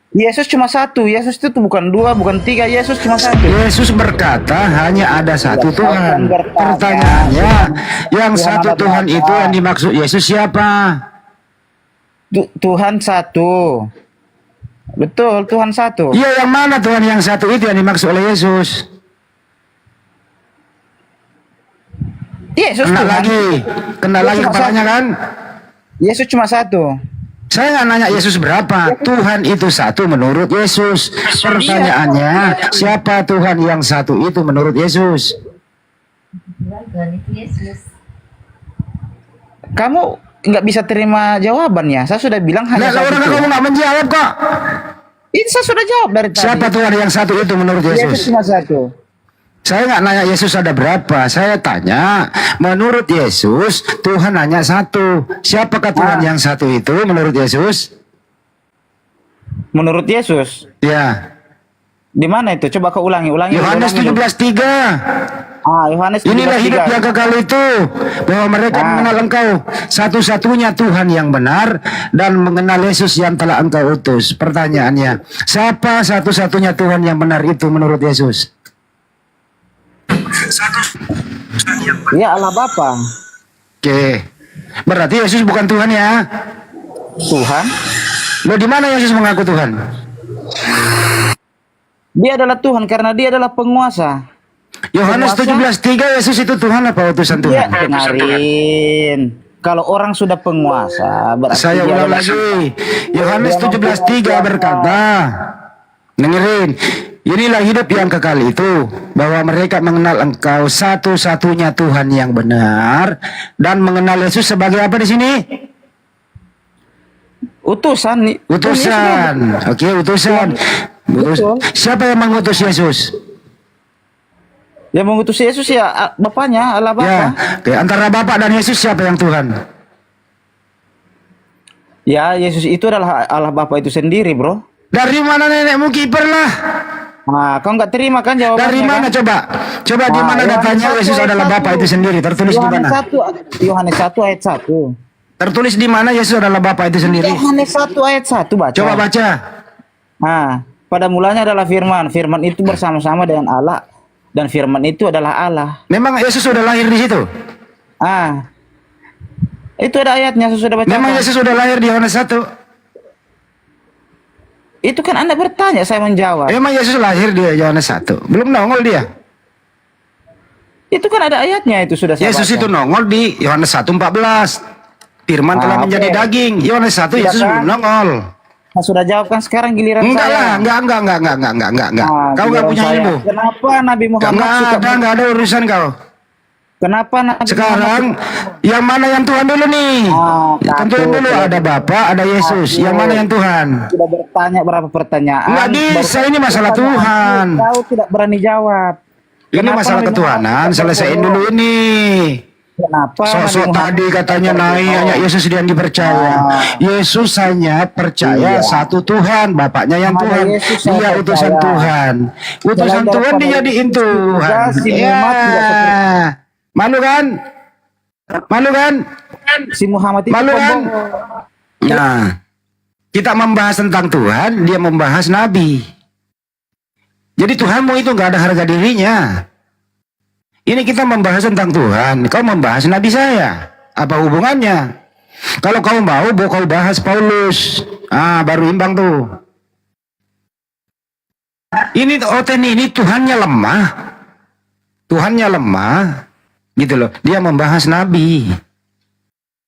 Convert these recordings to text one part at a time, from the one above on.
Yesus cuma satu. Yesus itu bukan dua, bukan tiga. Yesus cuma satu. Yesus berkata hanya ada satu Kau kan Tuhan. bertanya, Pertanyaannya, yang Tuhan satu ada Tuhan berapa? itu yang dimaksud Yesus siapa? Tuhan satu. Betul, Tuhan satu. Iya, yang mana Tuhan yang satu itu yang dimaksud oleh Yesus? Yesus Kena Tuhan. lagi, kena lagi cuma kepalanya kan? Yesus cuma satu. Saya nggak nanya Yesus berapa. Tuhan itu satu menurut Yesus. Pertanyaannya, siapa Tuhan yang satu itu menurut Yesus? Tuhan itu Yesus. Kamu nggak bisa terima jawabannya. Saya sudah bilang hanya Nah, satu orang kamu Tuhan. nggak menjawab kok. Ini saya sudah jawab dari tadi. Siapa Tuhan yang satu itu menurut Yesus Yesus? cuma satu. Saya nggak nanya Yesus ada berapa. Saya tanya, menurut Yesus Tuhan hanya satu. Siapakah Tuhan yang satu itu menurut Yesus? Menurut Yesus. Ya, Di mana itu? Coba kau ulangi. Yohanes ulangi dulu. 17:3. Yohanes 17:3. Inilah hidup yang kekal itu, bahwa mereka mengenal Engkau satu-satunya Tuhan yang benar dan mengenal Yesus yang telah Engkau utus. Pertanyaannya, siapa satu-satunya Tuhan yang benar itu menurut Yesus? Ya Allah Bapa. Oke, berarti Yesus bukan Tuhan ya? Tuhan. Loh, di mana Yesus mengaku Tuhan? Dia adalah Tuhan karena dia adalah penguasa. Yohanes 17:3, Yesus itu Tuhan apa utusan Dia Tuhan? dengarin. Kalau orang sudah penguasa, berarti Saya dia ulang adalah- lagi. Yohanes 17:3 berkata, dengerin, inilah hidup yang kekal itu, bahwa mereka mengenal Engkau satu-satunya Tuhan yang benar dan mengenal Yesus sebagai apa di sini? Utusan. Utusan. Oke, utusan. Betul. Siapa yang mengutus Yesus? Yang mengutus Yesus ya Bapaknya, Allah Bapa. Ya, oke, antara Bapak dan Yesus siapa yang Tuhan? Ya, Yesus itu adalah Allah Bapa itu sendiri, bro. Dari mana nenekmu kiper lah? Nah, kau nggak terima kan jawabannya? Dari mana kan? coba? Coba di mana Yohanes datanya 1 Yesus ayat adalah 1. Bapa itu sendiri? Tertulis di Yohanes mana? 1 ayat 1. Tertulis di mana Yesus adalah Bapa itu sendiri? Yohanes 1 ayat 1 baca. Coba baca. Nah, pada mulanya adalah firman. Firman itu bersama-sama dengan Allah dan firman itu adalah Allah. Memang Yesus sudah lahir di situ? Itu ada ayatnya saya sudah baca. Memang Yesus sudah lahir di Yohanes 1? Itu kan Anda bertanya, saya menjawab. Memang Yesus lahir di Yohanes 1? Belum nongol dia. Itu kan ada ayatnya itu sudah saya Yesus baca. itu nongol di Yohanes 1:14. Firman telah oke. menjadi daging. Yohanes 1 Yesus Silakan. belum nongol. Saya sudah jawab kan sekarang giliran Enggak saya. lah, enggak. Kau enggak Giliran punya saya. ilmu. Kenapa Nabi Muhammad Enggak ada urusan kau. Kenapa Nabi Sekarang yang mana yang Tuhan dulu nih? Tentuin dulu ada Bapa, ada Yesus. Yang mana yang Tuhan? sudah bertanya berapa pertanyaan? Enggak bisa, ini masalah Tuhan. Kau tidak berani jawab. Ini Kenapa masalah Nabi ketuhanan, Muhammad selesaiin dulu ini. Kenapa Sosok Nabi tadi Muhammad katanya naik hanya Yesus yang dipercaya. Yesus hanya percaya Iya. satu Tuhan, Bapaknya yang Hanya Tuhan. Yesus yang Dia utusan percaya. Tuhan. Utusan Selain Tuhan daripada dijadiin itu, Tuhan. si Ya. Muhammad tidak seperti- Malu kan? Malu kan? si Muhammad itu Malu kan? pembohong. Nah, kita membahas tentang Tuhan, dia membahas Nabi. Jadi Tuhanmu itu nggak ada harga dirinya. Ini kita membahas tentang Tuhan, kau membahas Nabi saya. Apa hubungannya? Kalau kau mau, kau bahas Paulus. Baru imbang tuh. Ini ini Tuhannya lemah. Tuhannya lemah. Gitu loh. Dia membahas Nabi.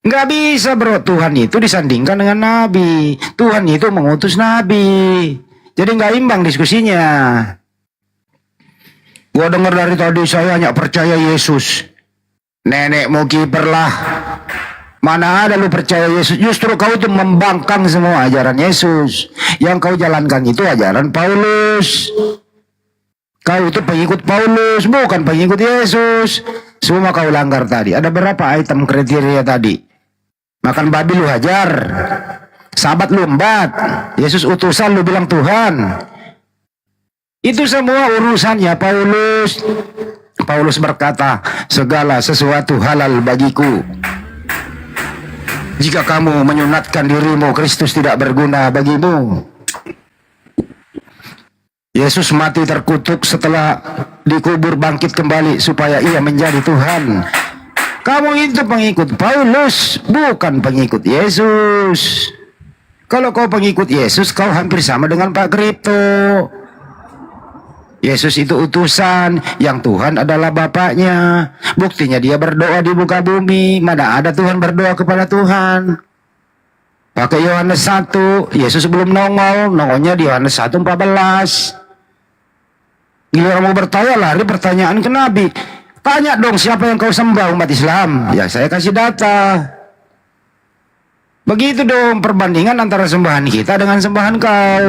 Nggak bisa bro, Tuhan itu disandingkan dengan Nabi. Tuhan itu mengutus Nabi. Jadi nggak imbang diskusinya. Gua dengar dari tadi saya hanya percaya Yesus. Nenekmu kiper lah. Mana ada lu percaya Yesus? Justru kau itu membangkang semua ajaran Yesus. Yang kau jalankan itu ajaran Paulus. Kau itu pengikut Paulus, bukan pengikut Yesus. Semua kau langgar tadi. Ada berapa item kriteria tadi? Makan babi lu hajar. Sabat lu embat. Yesus utusan lu bilang Tuhan. Itu semua urusannya Paulus. Paulus berkata, segala sesuatu halal bagiku. Jika kamu menyunatkan dirimu, Kristus tidak berguna bagimu. Yesus mati terkutuk, setelah dikubur bangkit kembali supaya ia menjadi Tuhan. Kamu itu pengikut Paulus, bukan pengikut Yesus. Kalau kau pengikut Yesus, kau hampir sama dengan Pak Kripto. Yesus itu utusan, yang Tuhan adalah Bapaknya. Buktinya dia berdoa di muka bumi. Mana ada Tuhan berdoa kepada Tuhan? Pakai Yohanes 1, Yesus belum nongolnya di Yohanes 1:14. Giliran mau bertanya, lari pertanyaan ke Nabi. Tanya dong, siapa yang kau sembah umat Islam? Ya saya kasih data. Begitu dong perbandingan antara sembahan kita dengan sembahan kau.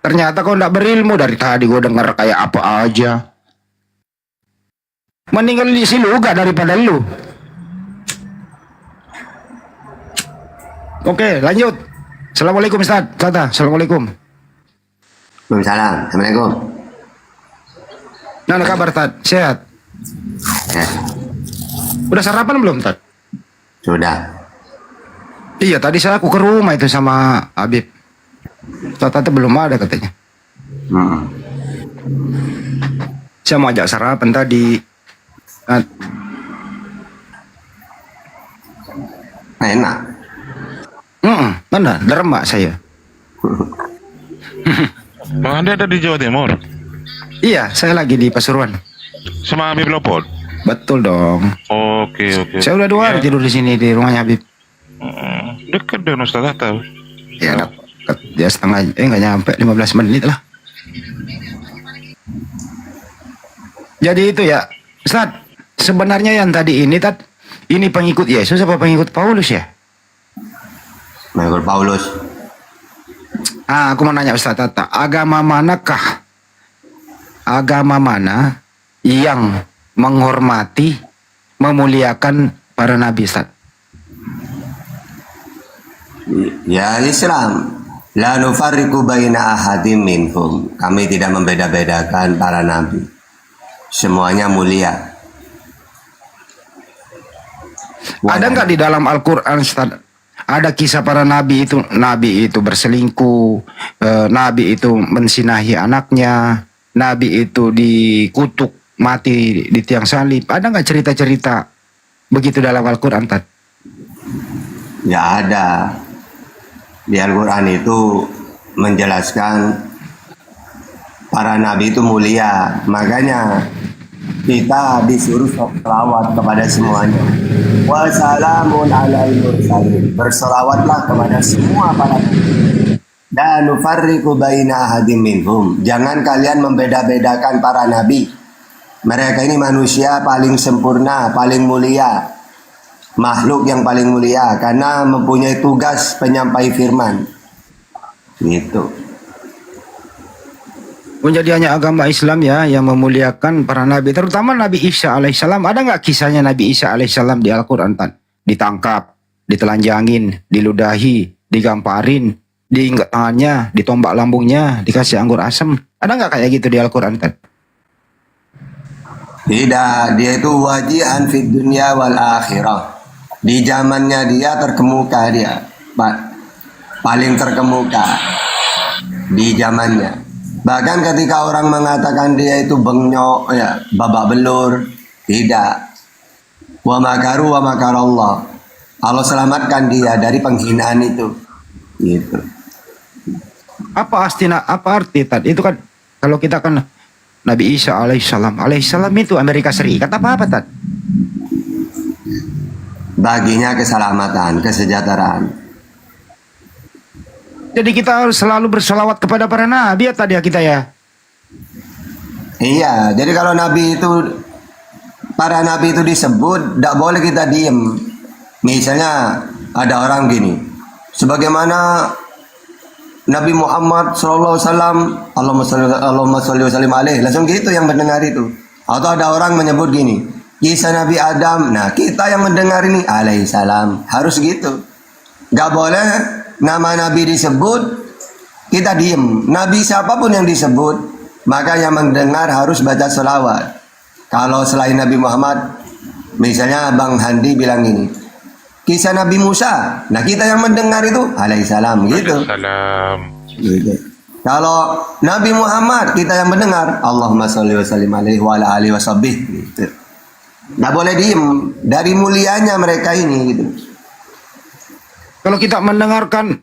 Ternyata kau tidak berilmu. Dari tadi gue dengar kayak apa aja. Mendingan di Siluga daripada lu. Oke, lanjut. Assalamualaikum Ustaz. Tata, assalamualaikum. Waalaikumsalam. Assalamualaikum. Nah, ada kabar Tad? Sehat? Ya, Udah sarapan belum Tad? sudah. Iya, tadi aku ke rumah itu sama Habib. Tata belum ada katanya. Hmm. Saya mau ajak sarapan tadi. Enak. Mana? Derma saya. Bang Andi ada di Jawa Timur Iya, saya lagi di Pasuruan. sama Habib Lopot. Betul dong. Oke. Saya udah 2 hari tidur di sini di rumahnya Habib. Dekat dengan Ustaz Atta. Ya, dekat. Dia setengah, nggak nyampe 15 menit lah. Jadi itu ya, Ustaz. Sebenarnya yang tadi ini Tad, ini pengikut Yesus apa pengikut Paulus ya? Mengikut Paulus. Aku mau nanya Ustaz Tata, agama mana yang menghormati, memuliakan para nabi Ustaz? Ya Islam. La nufarriqu baina ahadim minhum. Kami tidak membeda-bedakan para nabi. Semuanya mulia. Ada nggak di dalam Al-Quran Ustaz? Ada kisah para nabi itu berselingkuh, nabi itu mensinahi anaknya, nabi itu dikutuk mati di tiang salib. Ada nggak cerita-cerita begitu dalam Al-Quran Tad? Ya ada. Di Al-Quran itu menjelaskan para nabi itu mulia. Makanya kita disuruh selawat kepada semuanya. Wassalamun alal mursalin. Berselawatlah kepada semua para nabi. Dan nufarriqu baina ahadim minhum. Jangan kalian membeda-bedakan para nabi. Mereka ini manusia paling sempurna, paling mulia. Makhluk yang paling mulia karena mempunyai tugas penyampai firman. Gitu. Menjadi hanya agama Islam ya yang memuliakan para nabi, terutama Nabi Isa alaihissalam. Ada nggak kisahnya Nabi Isa alaihissalam di Al-Quran Tan? Ditangkap, ditelanjangin, diludahi, digamparin, diingat tangannya, ditombak lambungnya, dikasih anggur asem. Ada nggak kayak gitu di Al-Quran Tan? Tidak, dia itu wajihan fid dunya wal akhirah. Di zamannya dia terkemuka dia, Pak. Paling terkemuka di zamannya. Bahkan ketika orang mengatakan dia itu bengnyok, ya, babak belur, tidak. Wa makaru wa makarallah. Allah selamatkan dia dari penghinaan itu. Gitu. Apa arti Tan? Itu kan kalau kita kan Nabi Isa alaihissalam itu Amerika Serikat apa Tan? Baginya keselamatan, kesejahteraan. Jadi kita harus selalu berselawat kepada para nabi ya tadi ya kita ya. Iya, jadi kalau para nabi itu disebut, tidak boleh kita diem. Misalnya ada orang gini, sebagaimana Nabi Muhammad SAW, Allahumma sholli wa sallim alaih, langsung gitu yang mendengar itu. Atau ada orang menyebut gini, kisah Nabi Adam, nah kita yang mendengar ini alaihissalam, harus gitu. Gak boleh nama Nabi disebut, kita diem. Nabi siapapun yang disebut, maka yang mendengar harus baca selawat. Kalau selain Nabi Muhammad, misalnya Bang Handi bilang ini, kisah Nabi Musa, nah kita yang mendengar itu alaihissalam gitu. Salam. Gitu. Kalau Nabi Muhammad kita yang mendengar, Allahumma sholli wa sallim alaihi wa ala alihi washabih gitu. Nggak boleh diem dari mulianya mereka ini gitu. Kalau kita mendengarkan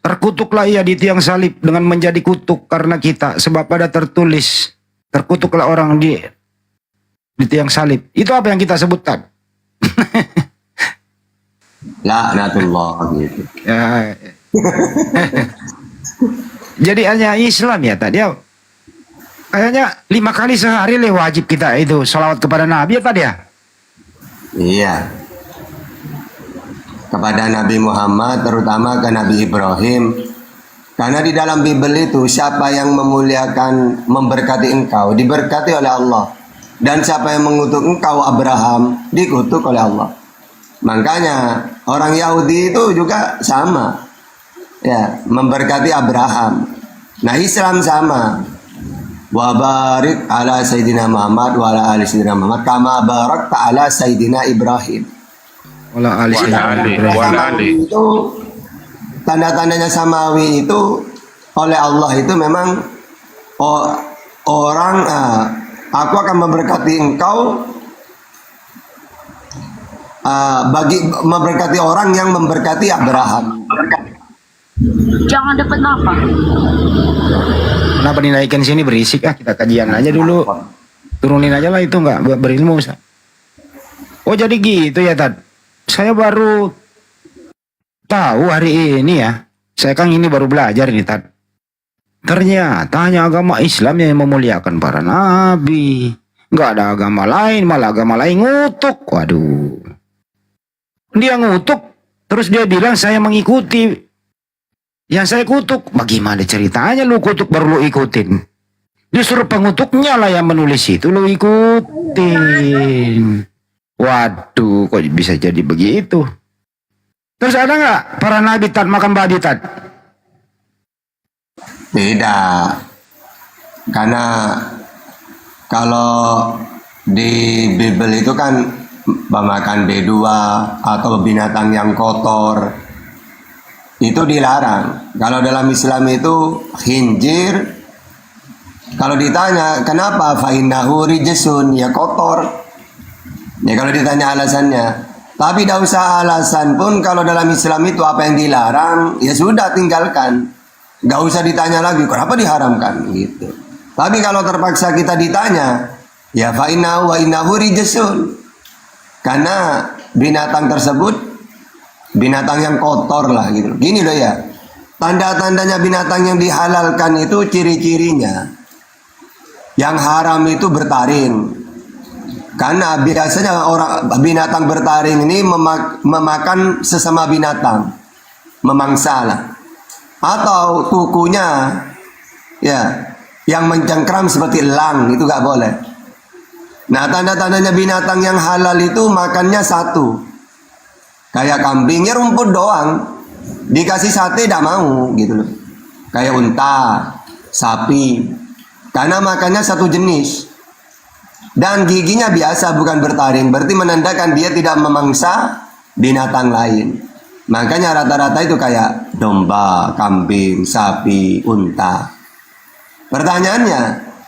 terkutuklah ia di tiang salib dengan menjadi kutuk karena kita, sebab ada tertulis terkutuklah orang di tiang salib. Itu apa yang kita sebutkan? Laknatullah gitu. Ya. Jadi hanya Islam ya tadi ya. Kayaknya 5 kali sehari wajib kita itu sholawat kepada Nabi ya tadi ya. Iya. Kepada Nabi Muhammad, terutama ke Nabi Ibrahim. Karena di dalam Bible itu siapa yang memuliakan, memberkati engkau, diberkati oleh Allah. Dan siapa yang mengutuk engkau, Abraham, dikutuk oleh Allah. Makanya orang Yahudi itu juga sama. Ya, memberkati Abraham. Nah, Islam sama. Wa barik ala Sayyidina Muhammad wa ala ali Sayyidina Muhammad kama barakta ala Sayyidina Ibrahim. Wala ali Samawi itu tanda-tandanya Samawi itu oleh Allah itu memang orang aku akan memberkati engkau bagi memberkati orang yang memberkati Abraham. Jangan dapat apa. Kenapa dinaikkan sini berisik kita kajian aja dulu. Turunin aja lah itu nggak berilmu. Oh jadi gitu ya Tad. Saya baru tahu hari ini ya. Saya kan ini baru belajar ini Tad. Ternyata hanya agama Islam yang memuliakan para nabi. Nggak ada agama lain, malah agama lain ngutuk. Waduh. Dia ngutuk, terus dia bilang saya mengikuti. Yang saya kutuk, bagaimana ceritanya lu kutuk baru lu ikutin? Justru pengutuknya lah yang menulis itu lu ikutin. Waduh, kok bisa jadi begitu? Terus ada nggak para nabi Tad makan babi Tad? Beda. Karena kalau di Bible itu kan memakan B2 atau binatang yang kotor itu dilarang. Kalau dalam Islam itu khinjir, kalau ditanya kenapa fa'innahu rijsun, ya kotor. Ya kalau ditanya alasannya. Tapi tidak usah alasan pun, kalau dalam Islam itu apa yang dilarang, ya sudah tinggalkan. Gak usah ditanya lagi kenapa diharamkan gitu. Tapi kalau terpaksa kita ditanya, ya fa'innahu wa innahu rijsun. Karena binatang tersebut binatang yang kotor lah gitu. Gini loh ya. Tanda-tandanya binatang yang dihalalkan itu ciri-cirinya. Yang haram itu bertaring. Karena biasanya orang binatang bertaring ini memakan sesama binatang. Memangsa lah. Atau kukunya ya yang mencengkram seperti elang, itu gak boleh. Nah, tanda-tandanya binatang yang halal itu makannya satu. Kayak kambingnya rumput doang, dikasih sate tidak mau gitu loh. Kayak unta, sapi, karena makannya satu jenis. Dan giginya biasa bukan bertaring, berarti menandakan dia tidak memangsa binatang lain. Makanya rata-rata itu kayak domba, kambing, sapi, unta. Pertanyaannya,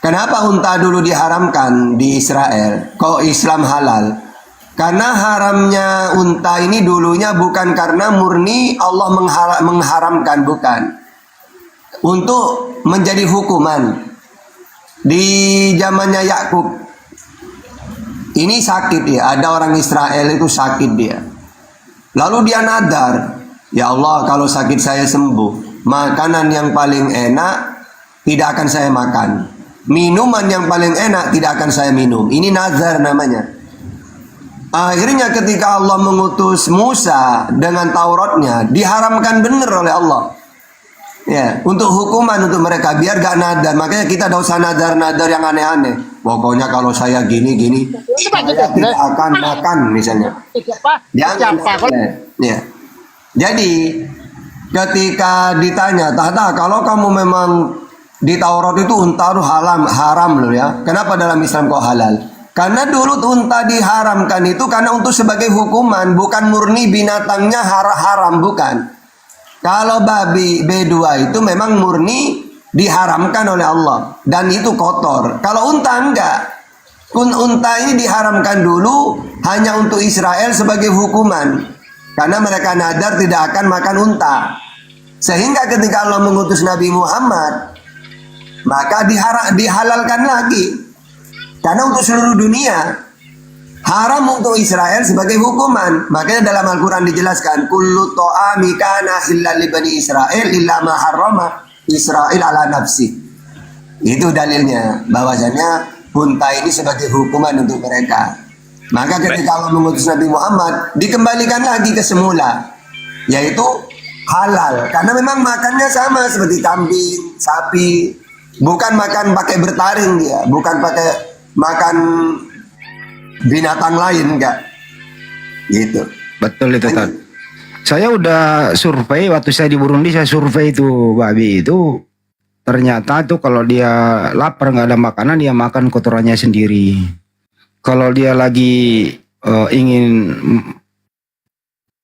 kenapa unta dulu diharamkan di Israel? Kok Islam halal? Karena haramnya unta ini dulunya bukan karena murni Allah mengharamkan, bukan. Untuk menjadi hukuman. Di zamannya Yakub, ini sakit ya, ada orang Israel itu sakit dia. Lalu dia nadar, ya Allah kalau sakit saya sembuh, makanan yang paling enak tidak akan saya makan. Minuman yang paling enak tidak akan saya minum. Ini nazar namanya. Akhirnya ketika Allah mengutus Musa dengan Tauratnya, diharamkan benar oleh Allah. Ya, untuk hukuman untuk mereka biar gak nadar. Makanya kita tidak usah nadar-nadar yang aneh-aneh. Pokoknya kalau saya gini-gini, saya tidak akan makan misalnya. Jangan. Ya. Jadi ketika ditanya, Tata kalau kamu memang di Taurat itu unta itu haram loh ya. Kenapa dalam Islam kok halal? Karena dulu unta diharamkan itu karena untuk sebagai hukuman, bukan murni binatangnya haram, bukan. Kalau babi B2 itu memang murni diharamkan oleh Allah dan itu kotor. Kalau unta enggak. Unta ini diharamkan dulu hanya untuk Israel sebagai hukuman. Karena mereka nadar tidak akan makan unta. Sehingga ketika Allah mengutus Nabi Muhammad, maka dihalalkan lagi. Karena untuk seluruh dunia haram untuk Israel sebagai hukuman. Makanya dalam Al-Quran dijelaskan, kullu ta'ami kana halal li bani Israel illa ma harrama Israel ala nafsi. Itu dalilnya bahwasanya unta ini sebagai hukuman untuk mereka. Maka ketika Allah mengutus Nabi Muhammad, dikembalikan lagi ke semula, yaitu halal. Karena memang makannya sama seperti kambing, sapi. Bukan makan pakai bertaring dia, bukan pakai makan binatang lain, enggak. Gitu. Betul itu, Tat. Saya udah survei, waktu saya di Burundi saya survei itu babi itu. Ternyata tuh kalau dia lapar nggak ada makanan, dia makan kotorannya sendiri. Kalau dia lagi ingin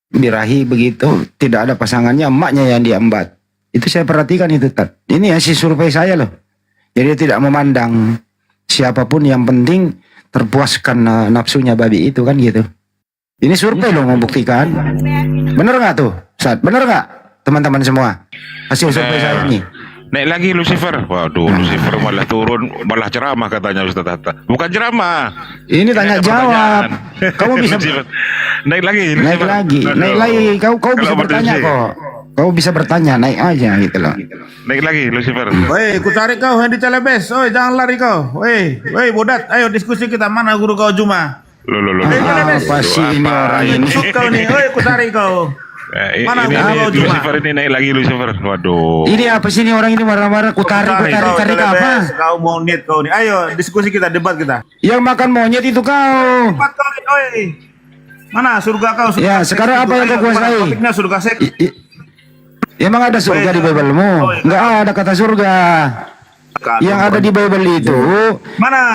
birahi begitu, tidak ada pasangannya, emaknya yang diembat. Itu saya perhatikan itu, Tat. Ini hasil survei saya loh. Jadi tidak memandang siapapun, yang penting terpuaskan nafsunya babi itu kan gitu. Ini survei loh membuktikan. Bener nggak tuh, Sat? Bener nggak teman-teman semua? Hasil survei saya ini. Naik lagi Lucifer. Waduh, Lucifer malah turun, malah ceramah katanya Ustaz Hatta. Bukan ceramah. Ini tanya ada jawab. pertanyaan. Kamu bisa Lucifer. Naik lagi. naik Lucifer. lagi, Aduh. naik lagi. Kau Kalau bisa bertanya berdiri. kok. Kau bisa bertanya, naik aja gitu loh. Naik lagi Lucifer. Woi, ku tarik kau Hendy Celebes. Oi, jangan lari kau. Woi, Bodat. Ayo diskusi kita, mana guru kau Juma. Loh. Apa sih ini orang ini? Shoot kau nih. Oi, ku tarik kau. Mana Ini guru kau Juma. Lucifer ini naik lagi Lucifer. Waduh. Ini apa sih ini orang ini marah-marah? Tarik kau, apa? Celebes. Kau mau net kau nih. Ayo, diskusi kita, debat kita. Yang makan monyet itu kau. Debat kau nih, oi. Mana surga kau? Surga Ya, seks sekarang itu. apa yang Ayo, kau kuasai? mana Topiknya surga seks. Emang ada surga di Bible-mu? Enggak ada kata surga. Yang ada di Bible itu Mana?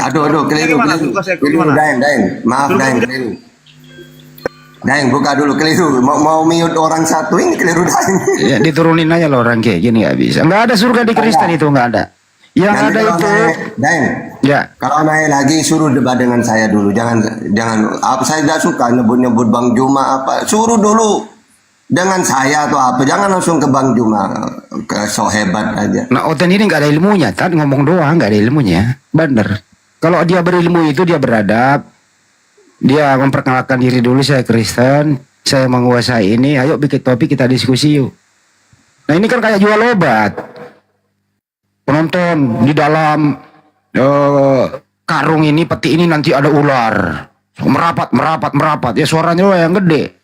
Aduh, keliru. Gimana? Surga seks Keliru, gimana? Daeng. Maaf, Surga Daeng, keliru. Daeng, buka dulu, keliru. Mau mute orang satu ini keliru, Daeng. ya diturunin aja loh orang kayak gini, nggak bisa. Nggak ada surga di Kristen itu, nggak ada. Yang Nanti ada kalau itu naik, Daeng, ya. kalau naik lagi suruh debat dengan saya dulu. Jangan apa, saya tidak suka nyebut Bang Juma apa. Suruh dulu dengan saya atau apa. Jangan langsung ke Bang Juma, ke so hebat aja. Nah, Oten ini nggak ada ilmunya, Tan, ngomong doang, nggak ada ilmunya. Bener. Kalau dia berilmu itu dia beradab. Dia memperkenalkan diri dulu, saya Kristen, saya menguasai ini. Ayo bikin topik, kita diskusi yuk. Nah, ini kan kayak jual obat. Penonton di dalam karung ini, peti ini nanti ada ular. Merapat. Ya suaranya yang gede.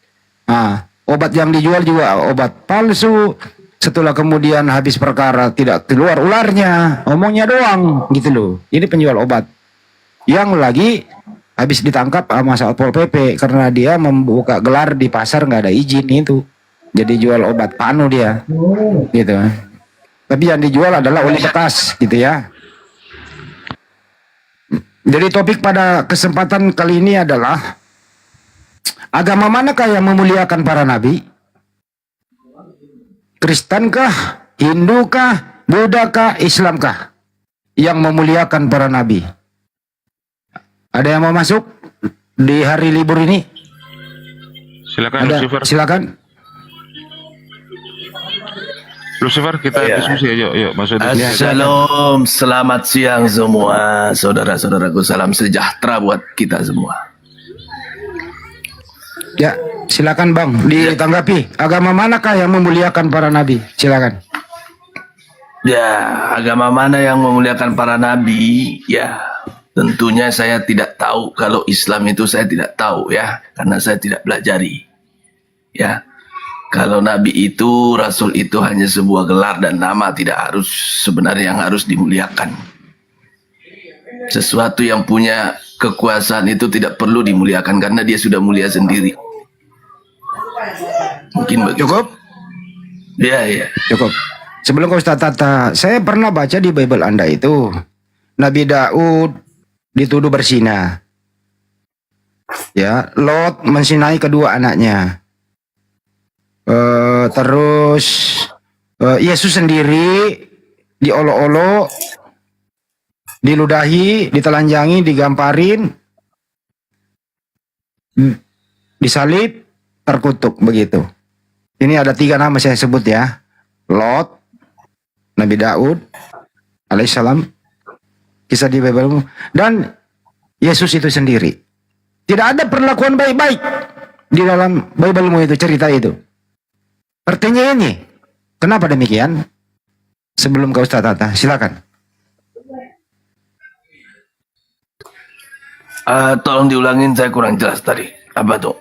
Nah, obat yang dijual juga obat palsu. Setelah kemudian habis perkara tidak keluar ularnya, omongnya doang gitu loh. Ini penjual obat yang lagi habis ditangkap sama Satpol PP karena dia membuka gelar di pasar nggak ada izin itu. Jadi jual obat panu dia, gitu. Tapi yang dijual adalah oli bekas, gitu ya. Jadi topik pada kesempatan kali ini adalah agama manakah yang memuliakan para nabi? Kristenkah, Hindukah, Buddhakah, Islamkah yang memuliakan para nabi? Ada yang mau masuk di hari libur ini? Silakan Ada, Lucifer. silakan. Lucifer, kita diskusi aja. Yuk, masuk diskusi. Shalom, selamat siang semua saudara-saudaraku, salam sejahtera buat kita semua. Ya, silakan Bang, ditanggapi. Agama manakah yang memuliakan para nabi? Silakan. Ya, agama mana yang memuliakan para nabi? Ya, tentunya saya tidak tahu. Kalau Islam itu saya tidak tahu ya, karena saya tidak pelajari. Ya, kalau nabi itu, rasul itu hanya sebuah gelar dan nama, tidak harus sebenarnya yang harus dimuliakan. Sesuatu yang punya kekuasaan itu tidak perlu dimuliakan karena dia sudah mulia sendiri. Mungkin begitu. Cukup? Ya. Cukup. Sebelum ke Ustaz Tata, saya pernah baca di Bible Anda itu, Nabi Daud dituduh berzina. Ya, Lot mensinai kedua anaknya. Terus Yesus sendiri diolok-olok, diludahi, ditelanjangi, digamparin, disalib, terkutuk begitu. Ini ada 3 nama saya sebut ya. Lot, Nabi Daud alaihissalam, kisah di Bible, dan Yesus itu sendiri. Tidak ada perlakuan baik-baik di dalam Bible-mu itu, cerita itu. Artinya ini, kenapa demikian? Sebelum ke Ustaz Tata, silakan. Tolong diulangin, saya kurang jelas tadi. Apa tuh?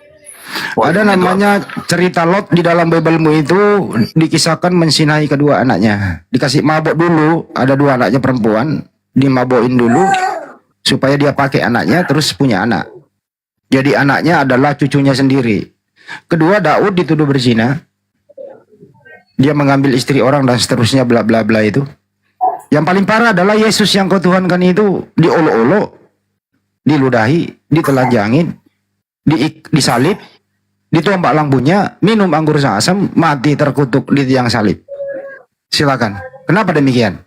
Ada namanya cerita Lot di dalam Bible-mu itu, dikisahkan mensinahi kedua anaknya. Dikasih mabok dulu, ada 2 anaknya perempuan, dimabokin dulu supaya dia pakai anaknya terus punya anak. Jadi anaknya adalah cucunya sendiri. Kedua, Daud dituduh berzina. Dia mengambil istri orang dan seterusnya bla bla bla itu. Yang paling parah adalah Yesus yang kau tuhankan itu diolok-olok, diludahi, ditelanjangin, disalib, ditombak lambungnya, minum anggur asam, mati terkutuk di tiang salib. Silakan. Kenapa demikian?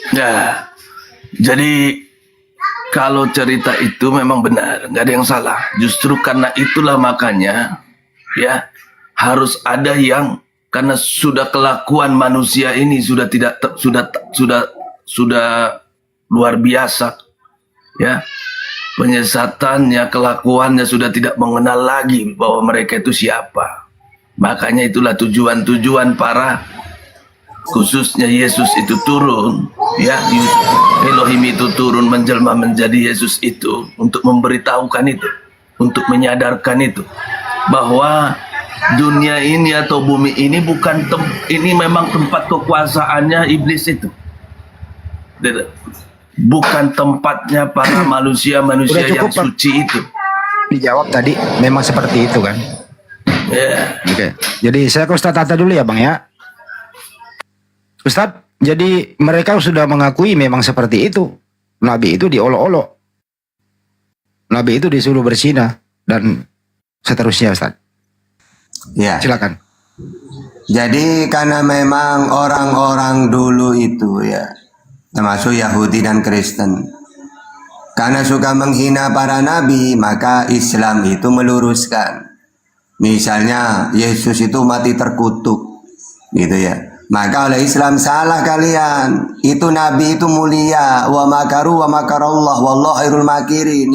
Ya, jadi kalau cerita itu memang benar, nggak ada yang salah. Justru karena itulah makanya, ya, harus ada yang, karena sudah kelakuan manusia ini sudah luar biasa, ya. Penyesatannya, kelakuannya sudah tidak mengenal lagi bahwa mereka itu siapa. Makanya itulah tujuan para, khususnya Yesus itu turun, ya, Elohim itu turun menjelma menjadi Yesus itu untuk memberitahukan itu, untuk menyadarkan itu bahwa dunia ini atau bumi ini bukan ini memang tempat kekuasaannya iblis itu. Bukan tempatnya para manusia-manusia yang suci itu. Dijawab tadi, memang seperti itu kan? Ya. Oke. Jadi saya ke Ustaz Tata dulu ya Bang ya. Ustaz, jadi mereka sudah mengakui memang seperti itu. Nabi itu diolok-olok. Nabi itu disuruh berzina dan seterusnya Ustaz. Ya. Silakan. Jadi karena memang orang-orang dulu itu ya, termasuk Yahudi dan Kristen, karena suka menghina para nabi, maka Islam itu meluruskan. Misalnya Yesus itu mati terkutuk, gitu ya. Maka oleh Islam salah kalian. Itu nabi itu mulia, wa makaru wa makarallah wallahu khairul makirin.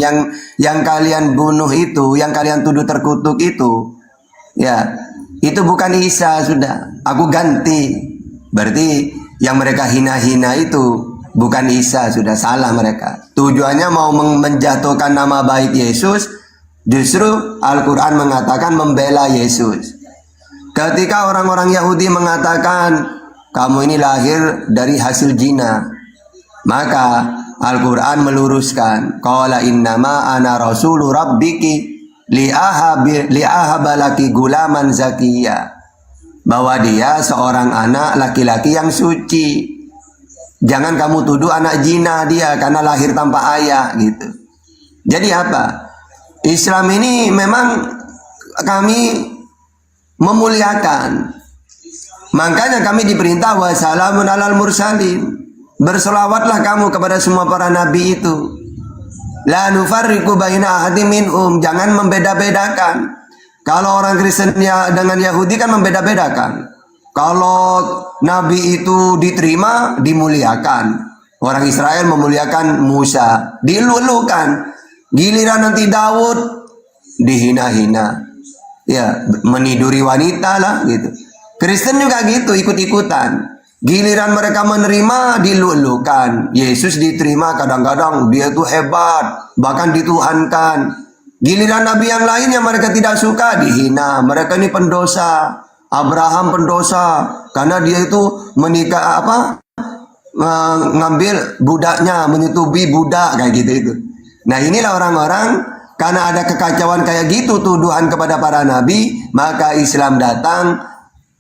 Yang kalian bunuh itu, yang kalian tuduh terkutuk itu, ya, itu bukan Isa sudah. Aku ganti. Berarti yang mereka hina-hina itu bukan Isa, sudah salah mereka. Tujuannya mau menjatuhkan nama baik Yesus. Justru Al-Quran mengatakan membela Yesus. Ketika orang-orang Yahudi mengatakan kamu ini lahir dari hasil zina, maka Al-Quran meluruskan, qala innama ana rasulu rabbiki li'ahabalaki gulaman zakiyya, bahwa dia seorang anak laki-laki yang suci. Jangan kamu tuduh anak zina dia karena lahir tanpa ayah gitu. Jadi apa? Islam ini memang kami memuliakan. Makanya kami diperintah wassalamun alal mursalin. Berselawatlah kamu kepada semua para nabi itu. La nufarriqu baina ahadin minhum. Jangan membeda-bedakan. Kalau orang Kristen dengan Yahudi kan membeda-bedakan. Kalau nabi itu diterima, dimuliakan. Orang Israel memuliakan Musa, dilulukan. Giliran nanti Daud dihina-hina, ya, meniduri wanita lah gitu. Kristen juga gitu, ikut-ikutan. Giliran mereka menerima, dilulukan. Yesus diterima, kadang-kadang dia itu hebat, bahkan dituhankan. Giliran nabi yang lain yang mereka tidak suka, dihina. Mereka ini pendosa. Abraham pendosa karena dia itu menikah ngambil budaknya, menyetubi budak kayak gitu itu. Nah inilah orang-orang, karena ada kekacauan kayak gitu tuduhan kepada para nabi, maka Islam datang.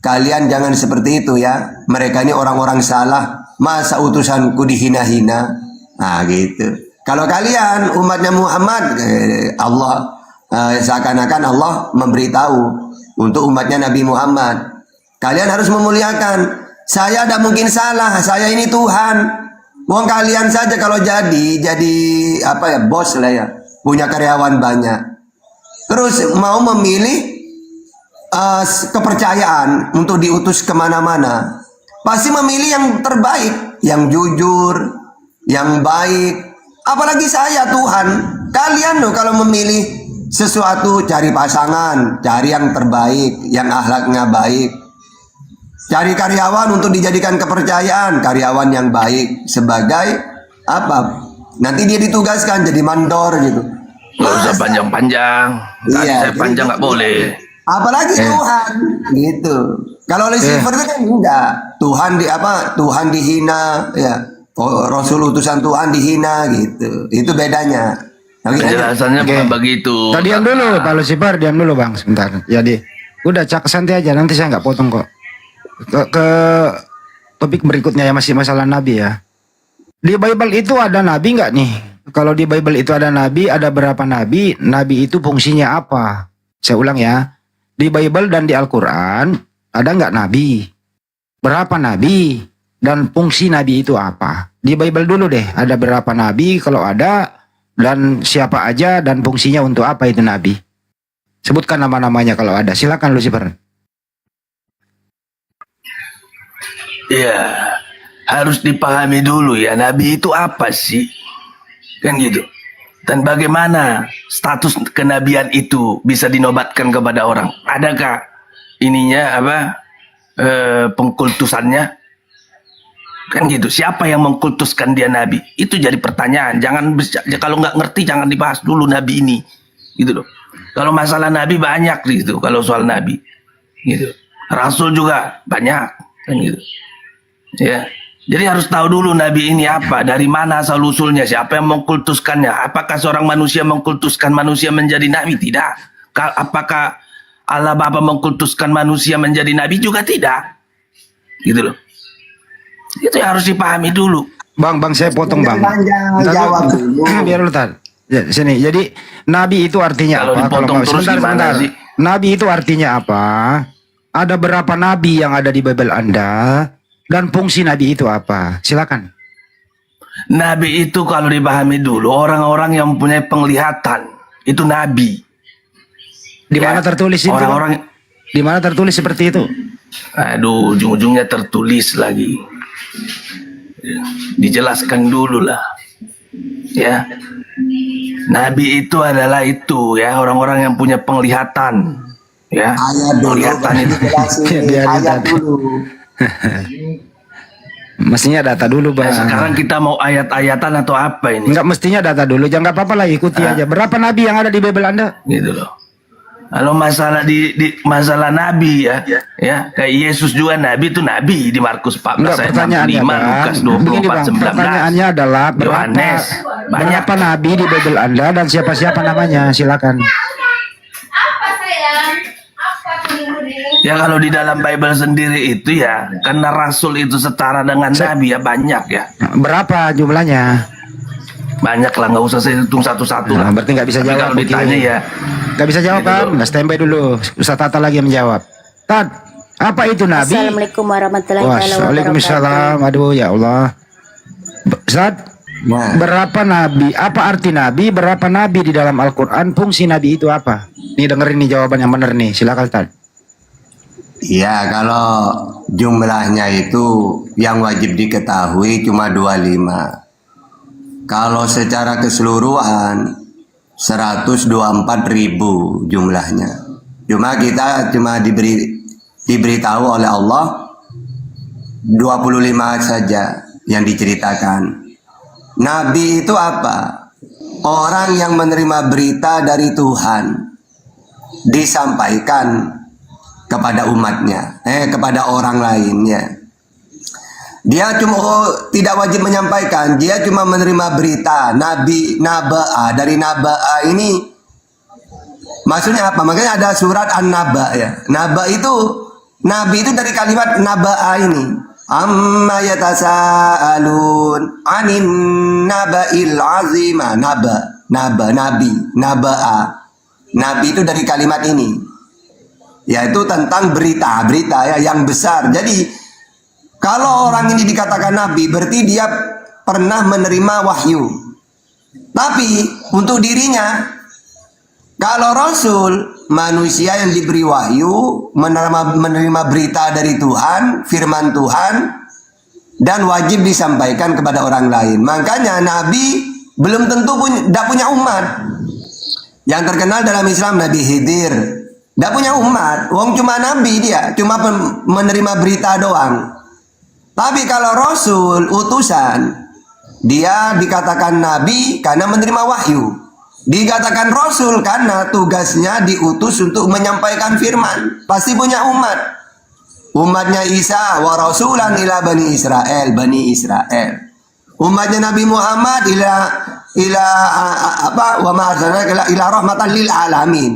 Kalian jangan seperti itu ya. Mereka ini orang-orang salah. Masa utusanku dihina-hina? Nah gitu. Kalau kalian umatnya Muhammad, Allah seakan-akan Allah memberitahu untuk umatnya Nabi Muhammad. Kalian harus memuliakan. Saya tidak mungkin salah. Saya ini Tuhan. Wong kalian saja kalau jadi apa ya, bos lah ya, punya karyawan banyak. Terus mau memilih kepercayaan untuk diutus kemana-mana. Pasti memilih yang terbaik, yang jujur, yang baik. Apalagi saya Tuhan. Kalian loh kalau memilih sesuatu, cari pasangan, cari yang terbaik, yang akhlaknya baik. Cari karyawan untuk dijadikan kepercayaan, karyawan yang baik sebagai apa? Nanti dia ditugaskan jadi mandor gitu. Nggak usah panjang-panjang. Tadi Iya, saya panjang nggak boleh. Apalagi Tuhan gitu. Kalau Lucifer itu kan enggak. Tuhan dihina ya. Rasul utusan Tuhan dihina gitu. Itu bedanya. Penjelasannya bukan begitu. Tadi diam dulu, Pak Lucifer, diam dulu Bang, sebentar. Jadi, udah cak santai aja, nanti saya nggak potong kok. Ke topik berikutnya ya, masih masalah Nabi ya. Di Bible itu ada Nabi nggak nih? Kalau di Bible itu ada Nabi, ada berapa Nabi? Nabi itu fungsinya apa? Saya ulang ya. Di Bible dan di Al-Quran ada nggak Nabi? Berapa Nabi? Dan fungsi Nabi itu apa? Di Bible dulu deh, ada berapa Nabi kalau ada, dan siapa aja, dan fungsinya untuk apa itu Nabi? Sebutkan nama-namanya kalau ada. Silakan Lucifer. Iya, harus dipahami dulu ya, Nabi itu apa sih? Kan gitu. Dan bagaimana status kenabian itu bisa dinobatkan kepada orang? Adakah ininya pengkultusannya? Kan gitu. Siapa yang mengkultuskan dia Nabi? Itu jadi pertanyaan. Kalau nggak ngerti jangan dibahas dulu Nabi ini, gitu loh. Kalau masalah Nabi banyak gitu. Kalau soal Nabi, gitu. Rasul juga banyak, kan gitu. Ya, jadi harus tahu dulu Nabi ini apa, dari mana asal usulnya, siapa yang mengkultuskannya. Apakah seorang manusia mengkultuskan manusia menjadi Nabi? Tidak. Apakah Allah Bapa mengkultuskan manusia menjadi Nabi? Juga tidak. Gitu loh. Itu yang harus dipahami dulu. Bang, saya potong Bang. Panjang, jawab dulu. Biar lu tar. Ya, sini. Jadi Nabi itu artinya Kalau apa? dipotong terus gimana sih? Nabi itu artinya apa? Ada berapa Nabi yang ada di Bible Anda? Dan fungsi Nabi itu apa? Silakan. Nabi itu kalau dipahami dulu, orang-orang yang mempunyai penglihatan itu Nabi. Di mana tertulis itu? Orang-orang, Di mana tertulis seperti itu? aduh, ujung-ujungnya tertulis lagi. Dijelaskan dulu lah. Ya. Nabi itu adalah itu ya, orang-orang yang punya penglihatan. Ya. Ayat dulu. Penglihatan itu. Ayat dulu. Mestinya data dulu Bang. Nah, sekarang kita mau ayat-ayatan atau apa ini? Enggak, mestinya data dulu. Jangan apa-apa lah, ikuti aja. Berapa Nabi yang ada di Bible Anda? Gitu loh. Kalau masalah di masalah Nabi ya, kayak Yesus juga Nabi itu Nabi di Markus 14 Enggak, ayat pertanyaannya 65, Bang. Lukas Begini 24 Bang, 19. pertanyaannya adalah Yohanes, banyak. berapa Nabi di Bible Anda dan siapa-siapa namanya? Silakan. Ya kalau di dalam Bible sendiri itu ya, karena Rasul itu setara dengan Nabi ya banyak ya. Berapa jumlahnya? Banyak lah, nggak usah saya hitung satu-satu lah. Nah, berarti nggak bisa Tapi jawab. kalau ditanya Oke. ya, Nggak bisa jawab Gitu kan? loh. Nggak, standby dulu. Ustaz Tata lagi yang menjawab. Tad, apa itu Nabi? Assalamualaikum warahmatullahi wabarakatuh. Waalaikumsalam. Aduh ya Allah. Ustaz, Nah, berapa Nabi? Apa arti Nabi? Berapa Nabi di dalam Al-Quran? Fungsi Nabi itu apa? Nih dengerin nih jawaban yang benar nih. Silakan Tad. ya kalau jumlahnya itu yang wajib diketahui cuma 25. Kalau secara keseluruhan 124.000 jumlahnya. Cuma kita diberitahu oleh Allah 25 saja yang diceritakan. Nabi itu apa? Orang yang menerima berita dari Tuhan disampaikan kepada umatnya, kepada orang lainnya. Dia cuma tidak wajib menyampaikan, dia cuma menerima berita. Naba'a, dari Naba'a ini maksudnya apa? Makanya ada surat An-Naba ya. Naba itu, Nabi itu dari kalimat Naba'a ini. Amma yatasaalun anin naba'il azima. Nabi, Naba'a. Nabi itu dari kalimat ini. yaitu tentang berita-berita ya yang besar. Jadi kalau orang ini dikatakan nabi, berarti dia pernah menerima wahyu. Tapi untuk dirinya, kalau rasul, manusia yang diberi wahyu, menerima berita dari Tuhan, firman Tuhan, dan wajib disampaikan kepada orang lain. Makanya nabi belum tentu punya umat. Yang terkenal dalam Islam Nabi Khidir, tidak punya umat. Wong cuma nabi dia, cuma menerima berita doang. Tapi kalau rasul, utusan, dia dikatakan nabi karena menerima wahyu. Dikatakan rasul karena tugasnya diutus untuk menyampaikan firman. Pasti punya umat. Umatnya Isa wa rasulan ila bani Israel, bani Israel. Umatnya Nabi Muhammad wa ma arsalnaka ila rahmatan lil alamin.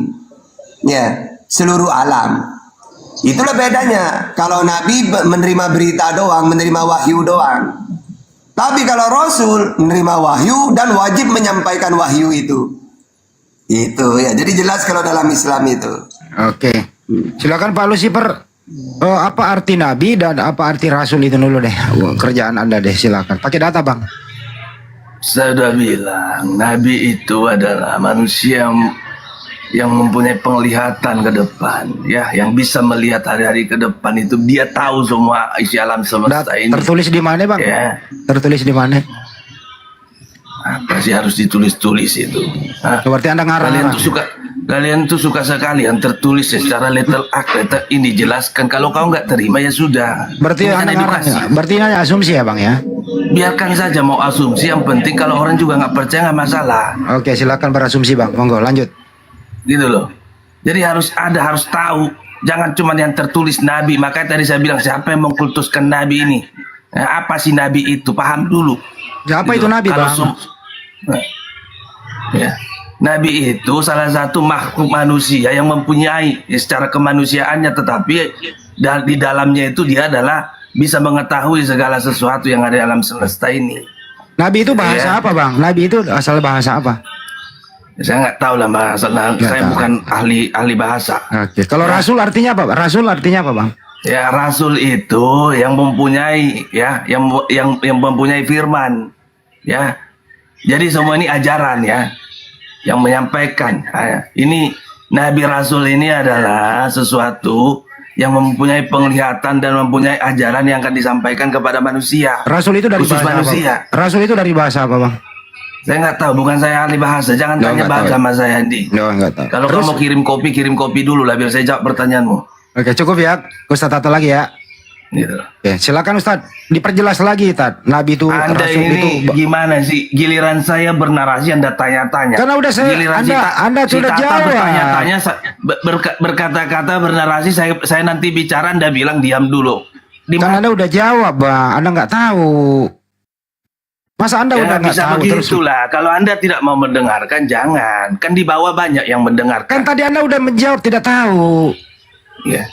Ya, seluruh alam. Itulah bedanya. Kalau nabi menerima berita doang, menerima wahyu doang. Tapi kalau rasul menerima wahyu dan wajib menyampaikan wahyu itu. Itu ya. Jadi jelas kalau dalam Islam itu. Oke. Silakan Pak Lucifer. Apa arti nabi dan apa arti rasul itu dulu deh. Kerjaan Anda deh, silakan. Pakai data, Bang. Saya sudah bilang, nabi itu adalah manusia yang mempunyai penglihatan ke depan, ya, yang bisa melihat hari-hari ke depan itu. Dia tahu semua isi alam semesta ini. Tertulis di mana, Bang? Ya. Tertulis di mana? Apa sih harus ditulis-tulis itu? Hah? Berarti Anda ngarang. Kalian tuh suka sekali yang tertulis secara letter A, letter ini dijelaskan. Kalau kau nggak terima ya sudah. Berarti Bukan Anda ngarang edukasi. ya? Berarti hanya asumsi ya, Bang ya? Biarkan saja mau asumsi, yang penting kalau orang juga nggak percaya nggak masalah. Oke, silakan berasumsi, Bang. Monggo, lanjut. Gitu loh. Jadi harus tahu. Jangan cuma yang tertulis nabi. Makanya tadi saya bilang, siapa yang mengkultuskan nabi ini? Nah, apa sih nabi itu? Paham dulu. Siapa Gitu itu loh. nabi, Kalau Bang? Ya. Nabi itu salah satu makhluk manusia yang mempunyai secara kemanusiaannya, tetapi di dalamnya itu dia adalah bisa mengetahui segala sesuatu yang ada dalam semesta ini. Nabi itu bahasa Ya. apa, Bang? Nabi itu asal bahasa apa? Saya nggak tahu lah bahasa. Saya tahu. bukan ahli bahasa. Oke. Kalau rasul artinya apa, Pak? Rasul artinya apa, Bang? Ya, rasul itu yang mempunyai, ya, yang mempunyai firman, ya. Jadi semua ini ajaran, ya, yang menyampaikan. Nah, ini Nabi Rasul ini adalah sesuatu yang mempunyai penglihatan dan mempunyai ajaran yang akan disampaikan kepada manusia. Rasul itu dari Khusus bahasa manusia. apa? Rasul itu dari bahasa apa, Bang? Saya nggak tahu, bukan saya ahli bahasa. Jangan Lo tanya nggak bahasa tahu. sama saya, Andi. No, enggak tahu. Kalau Terus? kamu kirim kopi dulu lah biar saya jawab pertanyaanmu. Oke, cukup ya. Ustaz Tata lagi ya. Gitu. Oke, silakan Ustaz. Diperjelas lagi, Tad. Nabi itu, Anda Rasul ini itu. gimana sih? Giliran saya bernarasi Anda tanya-tanya. Karena udah saya- Giliran Anda si sudah Tata jawab. bertanya-tanya, berkata-kata bernarasi, saya nanti bicara Anda bilang diam dulu. Di Kan Anda udah jawab, Bang. Anda nggak tahu. Masa Anda Ya udah nggak bisa tahu terus? begitulah. Kalau Anda tidak mau mendengarkan, jangan. Kan di bawah banyak yang Kan mendengarkan. tadi Anda udah menjawab tidak tahu. Ya.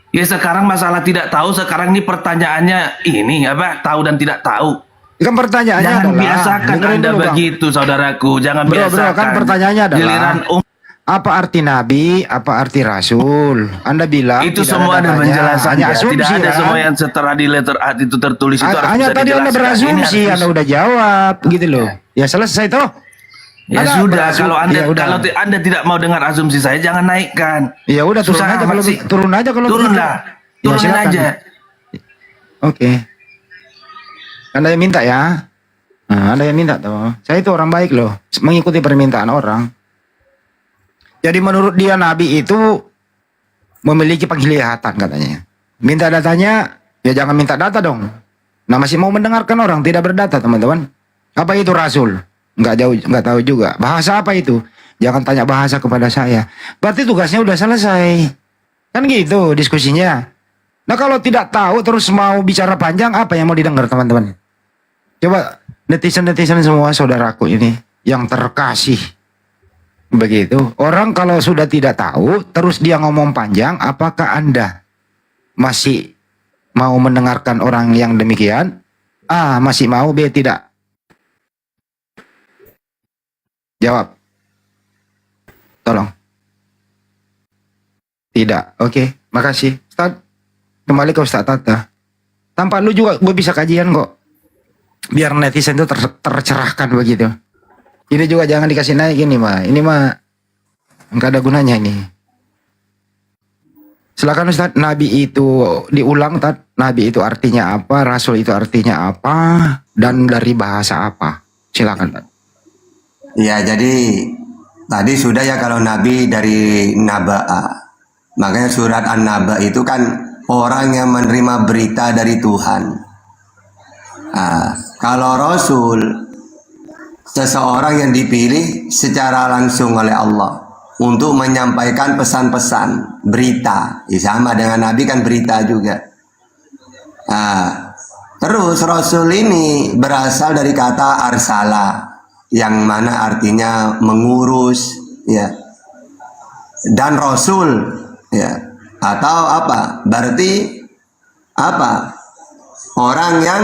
Ya sekarang masalah tidak tahu. Sekarang ini pertanyaannya ini apa? Tahu dan tidak tahu. Kan pertanyaannya Jangan adalah, biasakan dengerin Anda dulu, Bang. begitu, saudaraku. Jangan Bro, biasakan. kan pertanyaannya adalah, Giliran apa arti nabi, apa arti rasul? Anda bilang itu tidak semua ada datanya, penjelasannya. hanya asumsi, Tidak ada kan? semua yang setara di letter A itu tertulis itu harus Hanya bisa tadi Anda dijelaskan. berasumsi, Ini harus- Anda udah jawab gitu loh. Ya selesai toh. Ya Anda sudah, berasum- kalau Anda ya udah. kalau Anda tidak mau dengar asumsi saya, jangan naikkan. Ya udah turun Susah aja amat kalau sih. turun aja kalau Turunlah. begitu. Ya, Turunin silakan. aja. Oke. Anda yang minta ya. Nah, Anda yang minta toh. Saya itu orang baik loh, mengikuti permintaan orang. Jadi menurut dia nabi itu memiliki penglihatan katanya. Minta datanya, ya jangan minta data dong. Nah masih mau mendengarkan orang tidak berdata teman-teman. Apa itu rasul? Nggak tahu juga. Bahasa apa itu? Jangan tanya bahasa kepada saya. Berarti tugasnya udah selesai. Kan gitu diskusinya. Nah kalau tidak tahu terus mau bicara panjang, apa yang mau didengar teman-teman? Coba netizen-netizen semua saudaraku ini yang terkasih. Begitu. Orang kalau sudah tidak tahu terus dia ngomong panjang, apakah Anda masih mau mendengarkan orang yang demikian? A, masih mau, B, tidak. Jawab. Tolong. Tidak. Oke, makasih. Ustaz, kembali ke Ustaz Tata. Tanpa lu juga gue bisa kajian kok. Biar netizen itu tercerahkan begitu. Ini juga jangan dikasih naik ini mah. Ini mah nggak ada gunanya ini. Silakan Ustaz, Nabi itu diulang, Tad. Nabi itu artinya apa? Rasul itu artinya apa? Dan dari bahasa apa? Silakan, Tad. Ya, jadi tadi sudah ya kalau Nabi dari Naba'a. Makanya surat An-Naba itu kan orang yang menerima berita dari Tuhan. Nah, kalau Rasul, seseorang yang dipilih secara langsung oleh Allah untuk menyampaikan pesan-pesan, berita. Ya, sama dengan Nabi kan berita juga. Nah, terus Rasul ini berasal dari kata arsala, yang mana artinya mengurus, ya. Dan Rasul, ya, atau apa? Berarti apa? Orang yang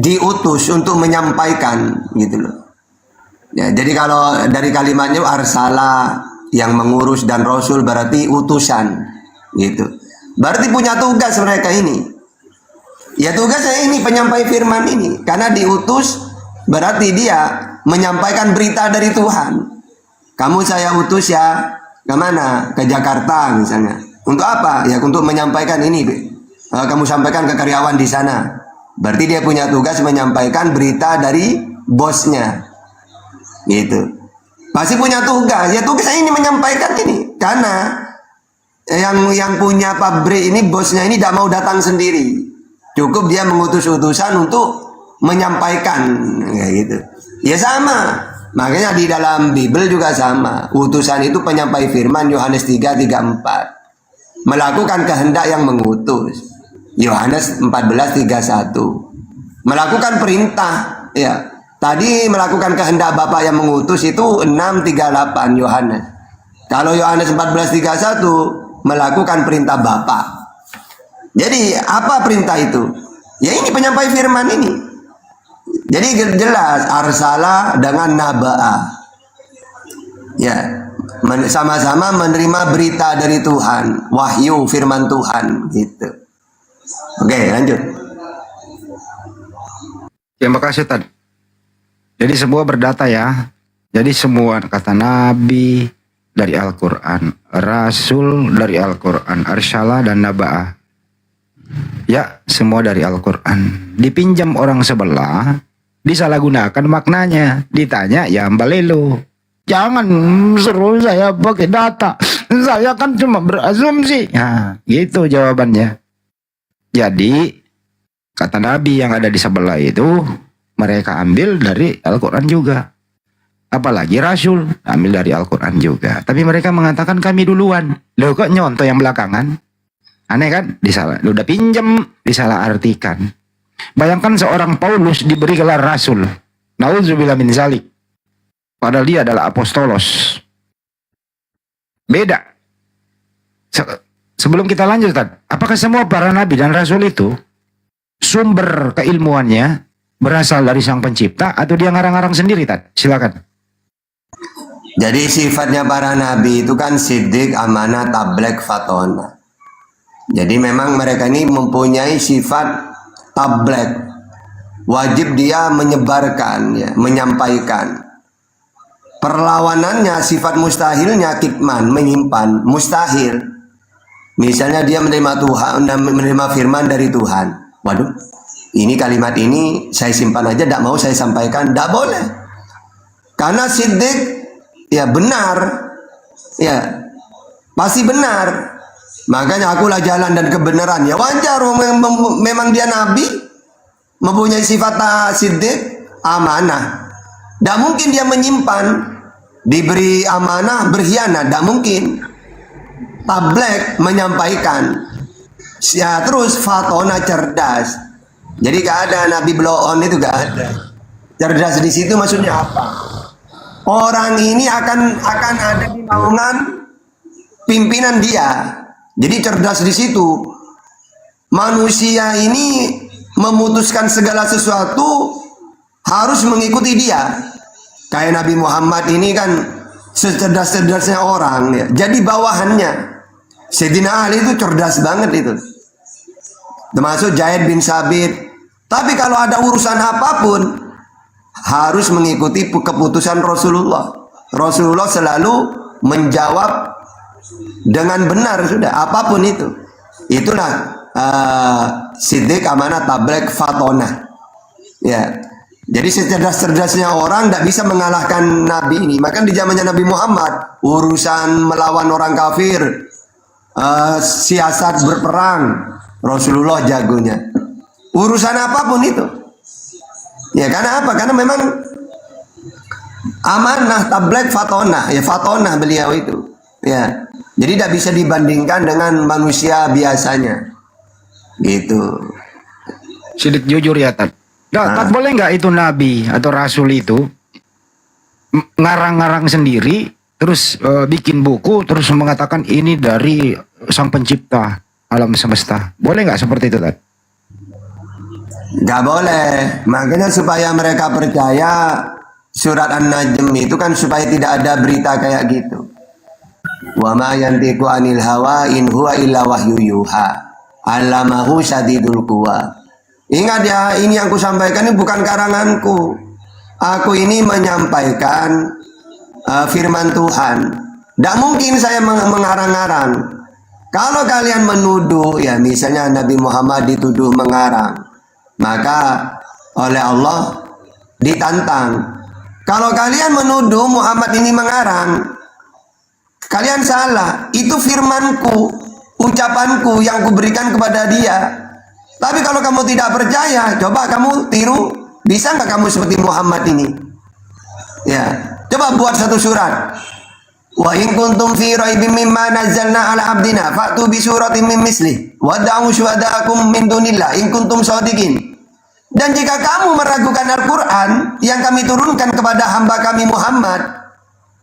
diutus untuk menyampaikan, gitu loh. Ya, jadi kalau dari kalimatnya arsala, yang mengurus, dan Rasul berarti utusan, gitu. Berarti punya tugas mereka ini. Ya, tugasnya ini penyampai firman ini, karena diutus berarti dia menyampaikan berita dari Tuhan. Kamu saya utus ya, kemana? Ke Jakarta misalnya. Untuk apa? Ya untuk menyampaikan ini. Kamu sampaikan ke karyawan di sana. Berarti dia punya tugas menyampaikan berita dari bosnya. Gitu. Pasti punya tugas. Ya tugasnya ini menyampaikan ini. Karena yang punya pabrik ini, bosnya ini tidak mau datang sendiri. Cukup dia mengutus utusan untuk menyampaikan. Kayak gitu. Ya sama. Makanya di dalam Bible juga sama. Utusan itu penyampai firman, Yohanes 3:34. Melakukan kehendak yang mengutus, Yohanes 14:31. Melakukan perintah, ya. Tadi melakukan kehendak Bapa yang mengutus itu 6:38 Yohanes. Kalau Yohanes 14:31 melakukan perintah Bapa. Jadi apa perintah itu? Ya ini penyampai firman ini. Jadi jelas arsala dengan naba'a. Ya, sama-sama menerima berita dari Tuhan, wahyu firman Tuhan gitu. Oke, lanjut. Terima kasih, Tad. Jadi semua berdata ya. Jadi semua kata Nabi dari Al-Quran, Rasul dari Al-Quran, arsala dan naba'a. Ya, semua dari Al-Quran. Dipinjam orang sebelah, disalahgunakan maknanya. Ditanya, ya mbalelo. Jangan suruh saya pakai data. Saya kan cuma berasumsi. Nah, gitu jawabannya. Jadi, kata Nabi yang ada di sebelah itu, mereka ambil dari Al-Quran juga. Apalagi Rasul, ambil dari Al-Quran juga. Tapi mereka mengatakan kami duluan. Loh kok nyontoh yang belakangan? Aneh kan? Udah pinjam, disalah artikan. Bayangkan seorang Paulus diberi gelar Rasul. Nauzubillah min zalik. Padahal dia adalah apostolos. Beda. Sebelum kita lanjut, Tad, apakah semua para nabi dan rasul itu sumber keilmuannya berasal dari Sang Pencipta atau dia ngarang-ngarang sendiri, Tad? Silakan. Jadi sifatnya para nabi itu kan siddiq, amanah, tablek, fatona. Jadi memang mereka ini mempunyai sifat tablek. Wajib dia menyebarkan, ya, menyampaikan. Perlawanannya, sifat mustahilnya kitman, menyimpan, mustahil. Misalnya dia menerima Tuhan, menerima firman dari Tuhan. Waduh, ini kalimat ini saya simpan aja, tidak mau saya sampaikan, tidak boleh. Karena siddiq, ya benar, ya pasti benar. Makanya akulah jalan dan kebenaran. Ya wajar, memang dia nabi, mempunyai sifat siddiq, amanah. Tidak mungkin dia menyimpan, diberi amanah, berkhianat, tidak mungkin. Tablek, menyampaikan. Ya terus fatona, cerdas. Jadi gak ada nabi blow on itu, gak ada. Cerdas di situ maksudnya apa? Orang ini akan ada di naungan pimpinan dia. Jadi cerdas di situ. Manusia ini memutuskan segala sesuatu harus mengikuti dia. Kayak Nabi Muhammad ini kan secerdas-cerdasnya orang ya. Jadi bawahannya. Sayyidina Ali itu cerdas banget itu. Termasuk Zaid bin Sabit. Tapi kalau ada urusan apapun harus mengikuti keputusan Rasulullah. Rasulullah selalu menjawab dengan benar sudah apapun itu. Itulah Siddiq, amanah, tabligh, fatonah. Ya. Jadi secerdas-cerdasnya orang tidak bisa mengalahkan Nabi ini. Maka di zamannya Nabi Muhammad, urusan melawan orang kafir, siasat berperang, Rasulullah jagonya. Urusan apapun itu. Ya karena apa? Karena memang amanah, tabligh, fatonah. Ya fatonah beliau itu. Ya. Jadi tidak bisa dibandingkan dengan manusia biasanya. Gitu. Sidik jujur ya, Tat. Tat, boleh nggak itu Nabi atau Rasul itu ngarang-ngarang sendiri, terus bikin buku, terus mengatakan ini dari Sang Pencipta alam semesta? Boleh nggak seperti itu, Tat? Nggak boleh. Makanya supaya mereka percaya surat An-Najm itu kan supaya tidak ada berita kayak gitu. Wa ma yantiqu anil hawa in huwa illa wahyu yuha. Allamahu syadidul quwa. Ingat ya, ini yang aku sampaikan ini bukan karanganku. Aku ini menyampaikan firman Tuhan. Tidak mungkin saya mengarang-arang. Kalau kalian menuduh, ya misalnya Nabi Muhammad dituduh mengarang, maka oleh Allah ditantang. Kalau kalian menuduh Muhammad ini mengarang, kalian salah. Itu firmanku, ucapanku yang kuberikan kepada dia. Tapi kalau kamu tidak percaya, coba kamu tiru. Bisa nggak kamu seperti Muhammad ini? Ya, coba buat satu surat. Wa in kuntum fi raibin mimma nazzalna ala abdina fa'tu bi suratin min mislih wad'u syuhada'akum min dunillah in kuntum shadiqin. Dan jika kamu meragukan Al-Quran yang kami turunkan kepada hamba kami Muhammad,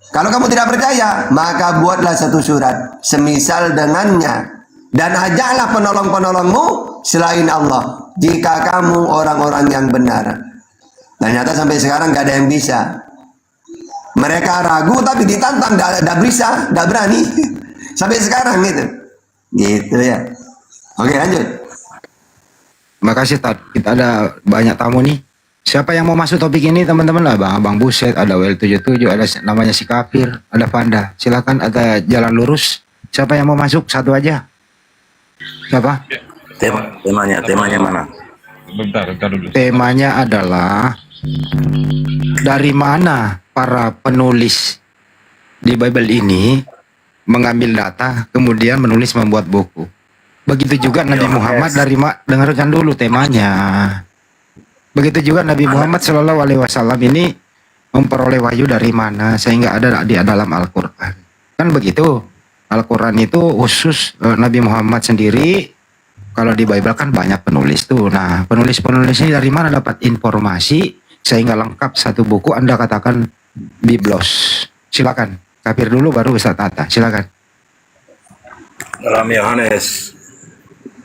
kalau kamu tidak percaya, maka buatlah satu surat semisal dengannya. Dan ajaklah penolong-penolongmu selain Allah, jika kamu orang-orang yang benar. Ternyata sampai sekarang gak ada yang bisa. Mereka ragu tapi ditantang, gak bisa, gak berani. Sampai sekarang gitu. Gitu ya. Oke, lanjut. Makasih, Tat. Kita ada banyak tamu nih. Siapa yang mau masuk topik ini, teman-teman lah? Abang Buset, ada WL77, ada namanya si Kafir, ada Panda. Silakan, ada jalan lurus. Siapa yang mau masuk? Satu aja. Siapa? Temanya mana? Bentar dulu. Temanya adalah dari mana para penulis di Bible ini mengambil data kemudian menulis membuat buku. Begitu juga Nabi Muhammad dengarkan dulu temanya. Begitu juga Nabi Muhammad Shallallahu Alaihi Wasallam ini memperoleh wahyu dari mana sehingga ada di dalam Al-Quran. Kan begitu. Al-Quran itu khusus Nabi Muhammad sendiri. Kalau di Bible kan banyak penulis tuh. Nah, penulis-penulis ini dari mana dapat informasi sehingga lengkap satu buku? Anda katakan Biblos. Silakan. Kafir dulu baru Ustaz Tata. Silakan. Dalam Yohanes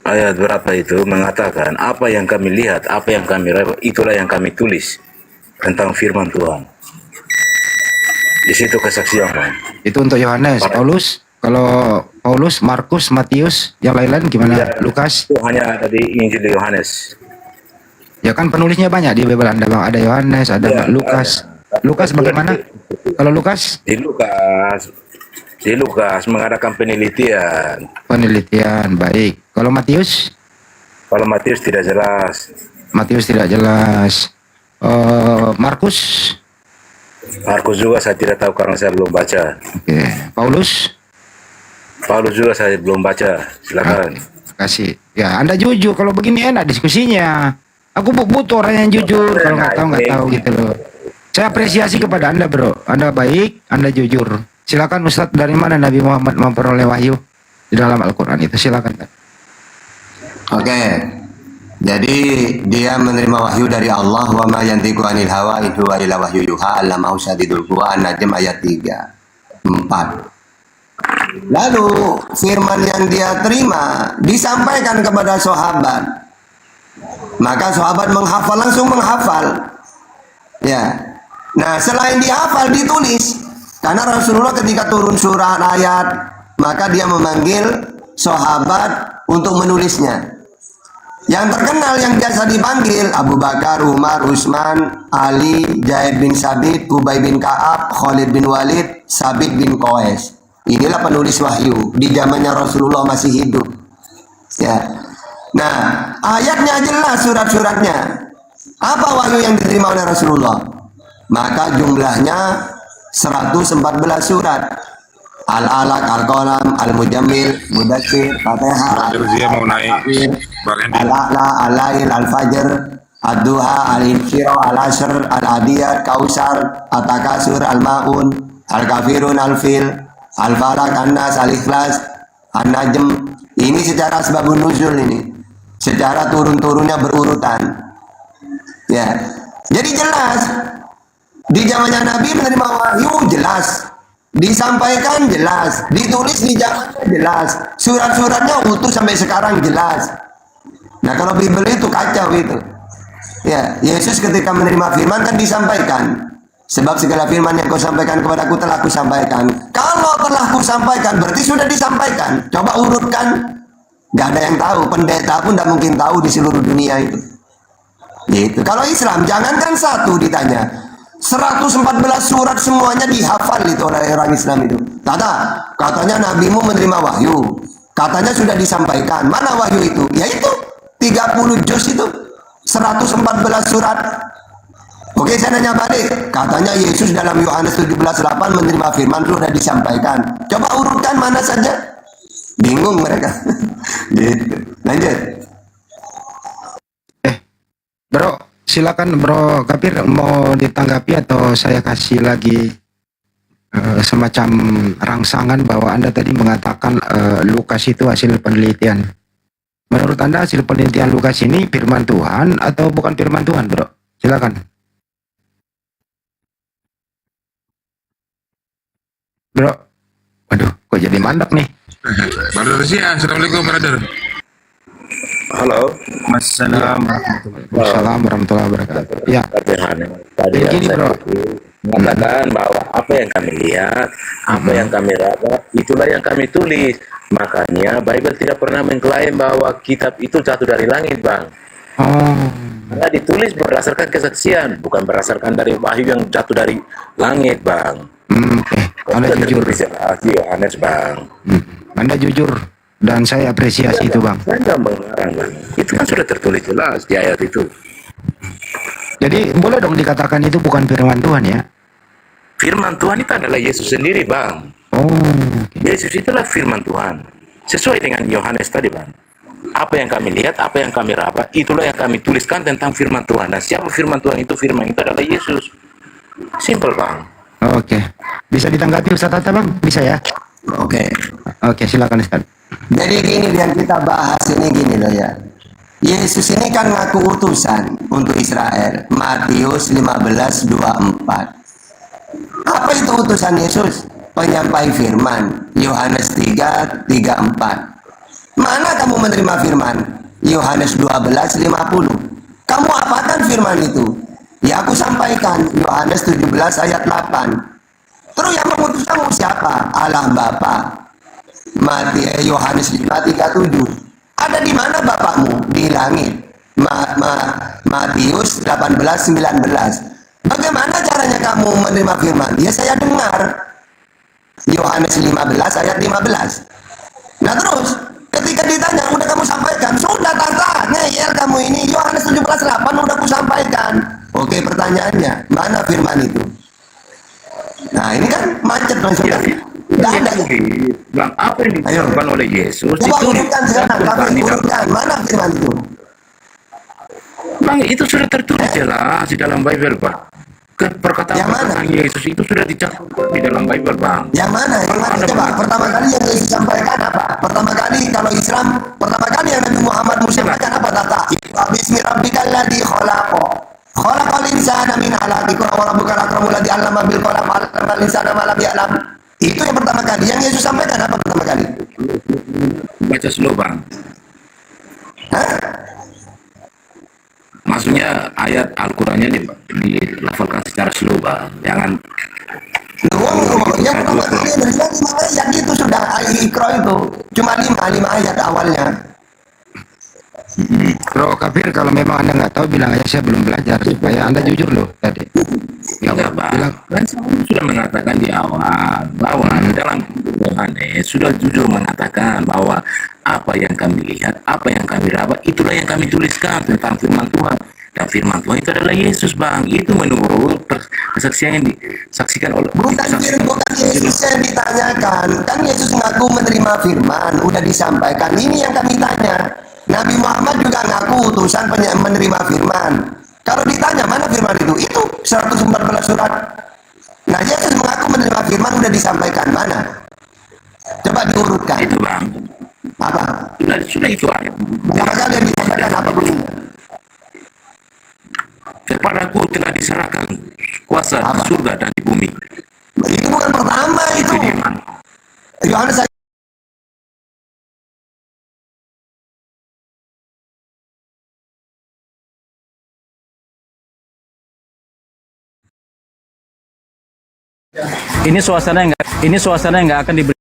ayat berapa itu mengatakan apa yang kami lihat, apa yang kami itulah yang kami tulis tentang firman Tuhan. Di situ kesaksian, Bang. Itu untuk Yohanes. Paulus. Kalau Paulus, Markus, Matius, yang lain-lain gimana? Ya, Lukas? Itu hanya ada di Injil Yohanes. Ya kan penulisnya banyak di Bible Anda, Bang. Ada Yohanes, ada Ya, Lukas. ada. Lukas bagaimana? Kalau Lukas? Di Lukas mengadakan penelitian. Penelitian, baik. Kalau Matius? Kalau Matius tidak jelas. Matius tidak jelas. Markus? Markus juga saya tidak tahu karena saya belum baca. Oke. Paulus juga saya belum baca. Silakan. Kasih. Ya, Anda jujur. Kalau begini enak diskusinya. Aku butuh orang yang jujur. Kalau nggak tahu gitu loh. Saya apresiasi kepada Anda, bro. Anda baik, Anda jujur. Silakan Ustadz, dari mana Nabi Muhammad memperoleh wahyu di dalam Al-Quran itu? Silakan. Oke. Jadi dia menerima wahyu dari Allah. Wa ma yantiqu anil hawa in huwa illa wahyu yuha. Allamahu syadidul quwa. An-Najm ayat 3, 4. Lalu firman yang dia terima disampaikan kepada sahabat. Maka sahabat menghafal, langsung menghafal. Ya. Nah, selain dihafal ditulis. Karena Rasulullah ketika turun surat ayat, maka dia memanggil sahabat untuk menulisnya. Yang terkenal yang biasa dipanggil Abu Bakar, Umar, Utsman, Ali, Zaid bin Sabit, Ubay bin Ka'ab, Khalid bin Walid, Sabit bin Qais. Inilah penulis wahyu di zamannya Rasulullah masih hidup. Ya. Nah, ayatnya jelas, surat-suratnya. Apa wahyu yang diterima oleh Rasulullah? Maka jumlahnya 114 surat. Al-Alaq, Al-Qalam, Al-Mujammil, Mudaththir, Fatihah, Dia mau naik. Bang Hendy. Al-A'la, Al-Lail, Al-Fajr, Ad-Duha, Al-Insyirah, Al-Asr, Al-Adiyat, Kausar, At-Takasur, Al-Ma'un, Al-Kafirun, Al-Fil, Al-Falaq, An-Nas, Al-Ikhlas, An-Najm. Ini secara asbabun nuzul ini. Secara turun-turunnya berurutan. Ya. Jadi jelas di zamannya Nabi menerima wahyu jelas. Disampaikan jelas, ditulis di zamannya jelas, surat-suratnya utuh sampai sekarang jelas. Nah kalau Bible itu kacau itu. Ya, Yesus ketika menerima firman kan disampaikan. Sebab segala firman yang kau sampaikan kepadaku telah kusampaikan. Kalau telah kusampaikan berarti sudah disampaikan. Coba urutkan. Gak ada yang tahu, pendeta pun tidak mungkin tahu di seluruh dunia itu. Gitu. Kalau Islam jangankan satu ditanya. 114 surat semuanya dihafal itu oleh orang Islam itu. Katanya nabimu menerima wahyu. Katanya sudah disampaikan. Mana wahyu itu? Yaitu 30 juz itu. 114 surat. Oke, saya nanya balik. Katanya Yesus dalam Yohanes 17:8 menerima firman sudah disampaikan. Coba urutkan mana saja. Bingung mereka. Gitu. Lanjut. Bro, silakan Bro Kapir, mau ditanggapi atau saya kasih lagi semacam rangsangan bahwa Anda tadi mengatakan Lukas itu hasil penelitian. Menurut Anda hasil penelitian Lukas ini firman Tuhan atau bukan firman Tuhan, Bro? Silakan. Bro, waduh, kok jadi mandek nih? Brother Sia, Assalamualaikum brother. Halo. Waalaikumsalam warahmatullahi wabarakatuh. Ya. Tadi Begini, Bro. mengatakan bahwa apa yang kami lihat, apa yang kami raba, itulah yang kami tulis. Makanya Bible tidak pernah mengklaim bahwa kitab itu jatuh dari langit, Bang. Karena ditulis berdasarkan kesaksian, bukan berdasarkan dari wahyu yang jatuh dari langit, Bang. Anda jujur. Yohanes, Bang. Anda jujur dan saya apresiasi itu, Bang. Saya nggak mengarang, Bang. Itu kan sudah tertulis jelas di ayat itu. Jadi boleh dong dikatakan itu bukan firman Tuhan ya? Firman Tuhan itu adalah Yesus sendiri, Bang. Okay. Yesus itulah firman Tuhan. Sesuai dengan Yohanes tadi, Bang. Apa yang kami lihat, apa yang kami raba, itulah yang kami tuliskan tentang firman Tuhan. Dan siapa firman Tuhan itu? Firman itu adalah Yesus. Simple, Bang. Oke. Bisa ditanggapi Ustaz Tata, Bang? Bisa ya? Oke. Oke, silakan Ustaz. Jadi gini yang kita bahas ini gini loh ya. Yesus ini kan ngaku utusan untuk Israel. Matius 15:24. Apa itu utusan Yesus? Penyampai firman. Yohanes 3:4. Mana kamu menerima firman? Yohanes 12:50. Kamu apakan firman itu? Ya aku sampaikan. Yohanes 17 ayat 8. Terus yang mengutus kamu siapa? Allah Bapa. Yohanes 5:37. Ada di mana bapakmu? Di langit. Matius 18:19. Bagaimana caranya kamu menerima firman? Ya saya dengar. Yohanes 15 ayat 15. Nah terus ketika ditanya udah kamu sampaikan, sudah tata ngeyel kamu ini. Yohanes 17:8 udah aku sampaikan. Oke, pertanyaannya mana firman itu? Nah ini kan macet langsung. Tidak ada. Bang, apa yang dilakukan oleh Yesus? Coba urutkan sekarang, kami urutkan. Mana firman itu? Bang, itu sudah tertulis jelas di dalam Bible, Bang. Perkataan tentang Yesus itu sudah dicatat di dalam Bible, Bang. Yang mana? Yang mana? Coba, pertama kali yang Yesus sampaikan apa? Pertama kali kalau Islam, pertama kali yang Nabi Muhammad sampaikan apa tata? Bismi rabbikal ladzi khalaqa. Khalaqal insana min 'alaq. Wa rabbukal akramul ladzi 'allama bil qalam 'allamal insana ma lam ya'lam. Itu yang pertama kali. Yang Yesus sampaikan apa pertama kali? Baca slow, Bang. Hah? Maksudnya ayat Al-Qurannya dilafalkan secara slow, Bang. Jangan. Yang pertama kali menerima 5 ayat itu sudah Iqra itu. Cuma 5 ayat awalnya. Bro kafir, kalau memang Anda nggak tahu bilang aja saya belum belajar, supaya Anda jujur loh tadi. Enggak, Bang. Kan saya sudah mengatakan di awal bahwa di dalam Yohanes sudah jujur mengatakan bahwa apa yang kami lihat, apa yang kami raba, itulah yang kami tuliskan tentang firman Tuhan. Dan firman Tuhan itu adalah Yesus, Bang. Itu menurut kesaksian yang disaksikan oleh Bukan Yesus yang ditanyakan. Kan Yesus ngaku menerima firman, udah disampaikan. Ini yang kami tanya. Nabi Muhammad juga ngaku utusan menerima firman. Kalau ditanya mana firman itu 114 surat. Nah, Yesus mengaku menerima firman udah disampaikan mana? Coba diurutkan. itu, Bang. Apa? Sudah itu ayat. Berapa kali yang ditanyakan apa bunyinya? Kepadaku telah diserahkan kuasa di surga dan di bumi. Itu bukan pertama itu. Itu dia, Bang. Yohanes Ini suasana yang nggak akan diberi.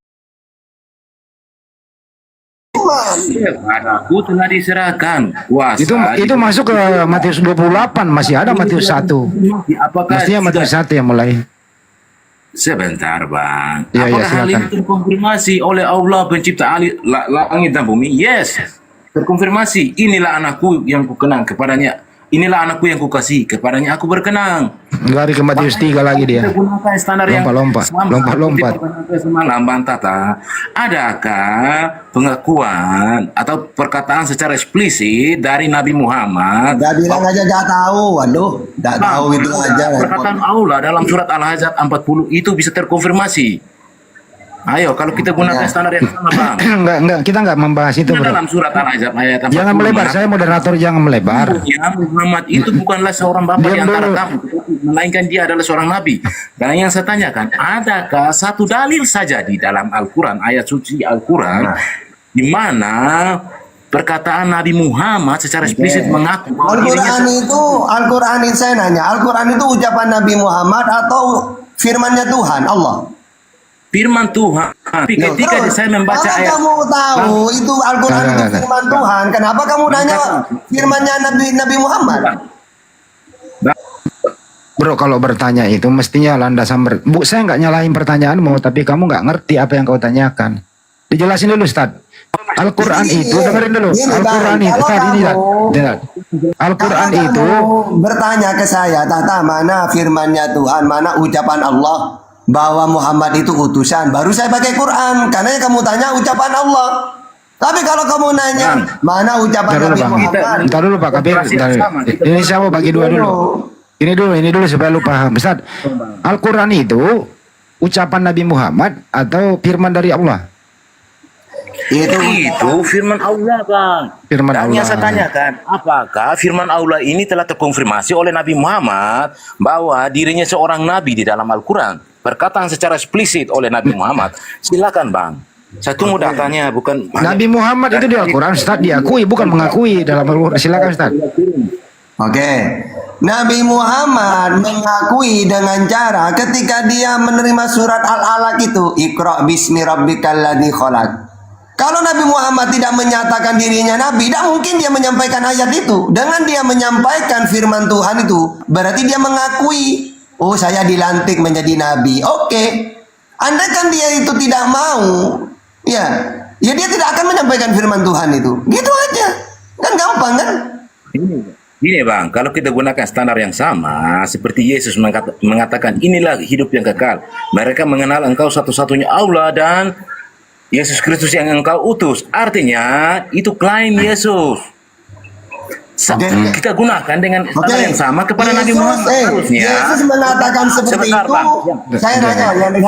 Kepadaku telah diserahkan kuasa. Itu masuk ke Matius 28, masih ada Matius 1. Apakah Mestinya Matius 1 yang mulai. Sebentar, Bang. Ya, Apakah hal silakan. ini terkonfirmasi oleh Allah pencipta langit dan bumi? Yes. Terkonfirmasi. Inilah anakku yang kukenang kepadanya. Inilah anakku yang kukasih, kepadanya aku berkenang. Lari ke Matius 3 lagi dia. Kita gunakan standar yang Lompat-lompat. semalam, Bang Tata. Adakah pengakuan atau perkataan secara eksplisit dari Nabi Muhammad? Gak bilang aja gak tahu. Waduh, gak tahu itu aja. Perkataan Allah dalam surat Al-Ahzab 40 itu bisa terkonfirmasi. Ayo, kalau kita gunakan standar yang sama, Bang. Enggak, kita enggak membahas itu, Bro. Dalam surat Al-Ahzab ayat 40. Jangan melebar, saya moderator, jangan melebar. Ya, Muhammad itu bukanlah seorang bapak di antara kamu, melainkan dia adalah seorang nabi. Dan yang saya tanyakan, adakah satu dalil saja di dalam Al-Quran, ayat suci Al-Quran, di mana perkataan Nabi Muhammad secara eksplisit mengaku bahwa Al-Quran itu saya nanya, Al-Quran itu ucapan Nabi Muhammad atau firmannya Tuhan Allah? firman Tuhan. Tapi ketika saya membaca ayat, kamu tahu itu Al-Quran itu firman Tuhan, kenapa kamu nanya firmannya Nabi Muhammad? Bro, kalau bertanya itu mestinya landasan saya nggak nyalahin pertanyaanmu, tapi kamu nggak ngerti apa yang kau tanyakan. Dijelasin dulu, Ustaz. Al-Quran itu, dengerin dulu. Al-Quran itu, Al-Quran itu bertanya ke saya, Tata, mana firmannya Tuhan, mana ucapan Allah bahwa Muhammad itu utusan, baru saya pakai Quran, karena yang kamu tanya ucapan Allah. Tapi kalau kamu nanya mana ucapan Nabi Muhammad, Bentar dulu Pak Kabir, ini saya mau bagi dua dulu. Ini dulu supaya lu paham. Ustaz, Al-Quran itu ucapan Nabi Muhammad atau firman dari Allah? Itu firman Allah, Bang. Firman Dan Allah. yang saya tanyakan, apakah firman Allah ini telah terkonfirmasi oleh Nabi Muhammad bahwa dirinya seorang nabi di dalam Al-Quran? Perkataan secara eksplisit oleh Nabi Muhammad. Silakan, Bang. Saya tunggu datanya, bukan Nabi Muhammad itu di Al-Quran, Ustaz, diakui, bukan mengakui dalam Al-Quran. Silakan, Ustaz. Oke. Nabi Muhammad mengakui dengan cara ketika dia menerima surat Al-Alaq itu, Iqra bismi rabbikal ladzi khalaq. Kalau Nabi Muhammad tidak menyatakan dirinya Nabi, tidak mungkin dia menyampaikan ayat itu. Dengan dia menyampaikan firman Tuhan itu, berarti dia mengakui, oh saya dilantik menjadi Nabi. Oke. Andai kan dia itu tidak mau, ya dia tidak akan menyampaikan firman Tuhan itu. Gitu aja. Kan gampang kan? Ini, Bang, kalau kita gunakan standar yang sama, seperti Yesus mengatakan, inilah hidup yang kekal. Mereka mengenal engkau satu-satunya Allah dan Yesus Kristus yang engkau utus. Artinya, itu klaim Yesus. Kita gunakan dengan standar yang sama kepada Nabi Muhammad. Harusnya Yesus mengatakan seperti itu. Bang. Saya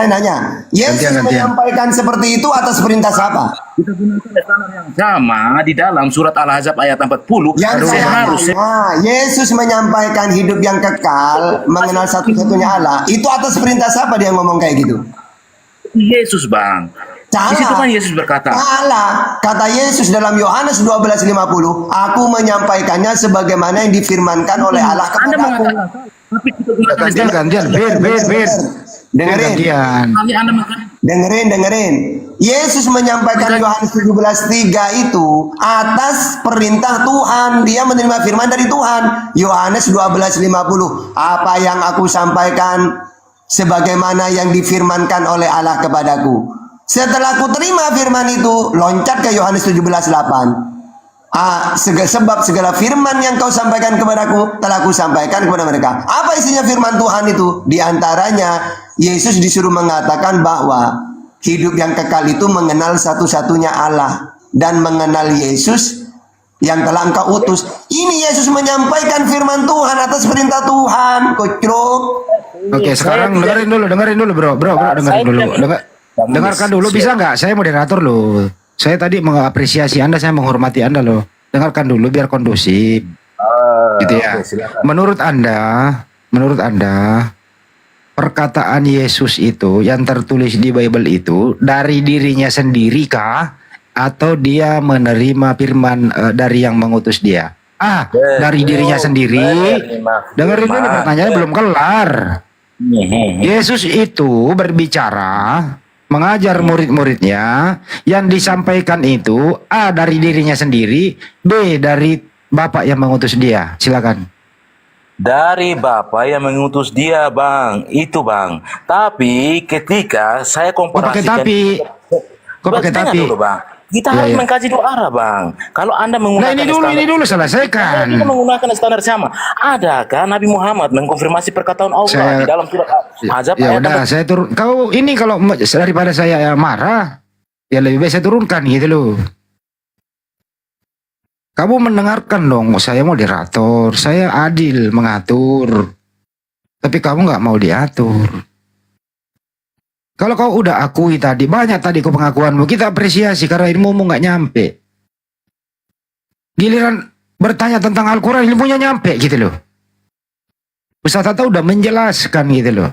nanya. Yesus menyampaikan seperti itu atas perintah siapa? Kita gunakan standar yang sama di dalam surat Al-Ahzab ayat 40. Yesus menyampaikan hidup yang kekal, mengenal satu-satunya Allah. Itu atas perintah siapa dia ngomong kayak gitu? Yesus, Bang. Di situ kan Yesus berkata. Salah. Kata Yesus dalam Yohanes 12:50, aku menyampaikannya sebagaimana yang difirmankan oleh Allah kepadaku. Gantian. Bir. Dengerin. Gantian. Kali Anda makan. Dengerin. Yesus menyampaikan Yohanes 17:3 itu atas perintah Tuhan. Dia menerima firman dari Tuhan. Yohanes 12:50. Apa yang aku sampaikan sebagaimana yang difirmankan oleh Allah kepadaku. Setelah aku terima firman itu, loncat ke Yohanes 17:8. Sebab segala firman yang kau sampaikan kepadaku telah ku sampaikan kepada mereka. Apa isinya firman Tuhan itu? Di antaranya Yesus disuruh mengatakan bahwa hidup yang kekal itu mengenal satu-satunya Allah dan mengenal Yesus yang telah engkau utus. Ini Yesus menyampaikan firman Tuhan atas perintah Tuhan. Kocrok. Oke, sekarang dengerin dulu bro, dengerin dulu. Dengarkan dulu, bisa nggak? Saya moderator loh. Saya tadi mengapresiasi Anda, saya menghormati Anda loh. Dengarkan dulu biar kondusif. Gitu ya. Menurut Anda, perkataan Yesus itu yang tertulis di Bible itu dari dirinya sendiri kah? Atau dia menerima firman dari yang mengutus dia? Dari dirinya sendiri. Dengerin dulu, pertanyaannya belum kelar. Yesus itu berbicara, mengajar murid-muridnya, yang disampaikan itu A dari dirinya sendiri, B dari Bapak yang mengutus dia. Silakan. Dari Bapak yang mengutus dia, Bang. Itu, Bang. Tapi ketika saya Kok pakai komparasikan... tapi? Kok pakai Dengar tapi? dulu, Bang. Kita Ya, harus ya. mengkaji dua arah, Bang. Kalau Anda Nah menggunakan ini dulu selesaikan. Kita menggunakan standar sama. Adakah Nabi Muhammad mengkonfirmasi perkataan Allah Saya- di dalam surat Azab Ya ayat udah, saya turun. Kau ini kalau daripada saya marah, ya lebih baik saya turunkan gitu loh. Kamu mendengarkan dong, saya moderator, saya adil mengatur. Tapi kamu nggak mau diatur. Kalau kau udah akui tadi, banyak tadi kau pengakuanmu, kita apresiasi karena ilmumu nggak nyampe. Giliran bertanya tentang Al-Quran, ilmunya nyampe gitu loh. Ustaz Tata udah menjelaskan gitu loh.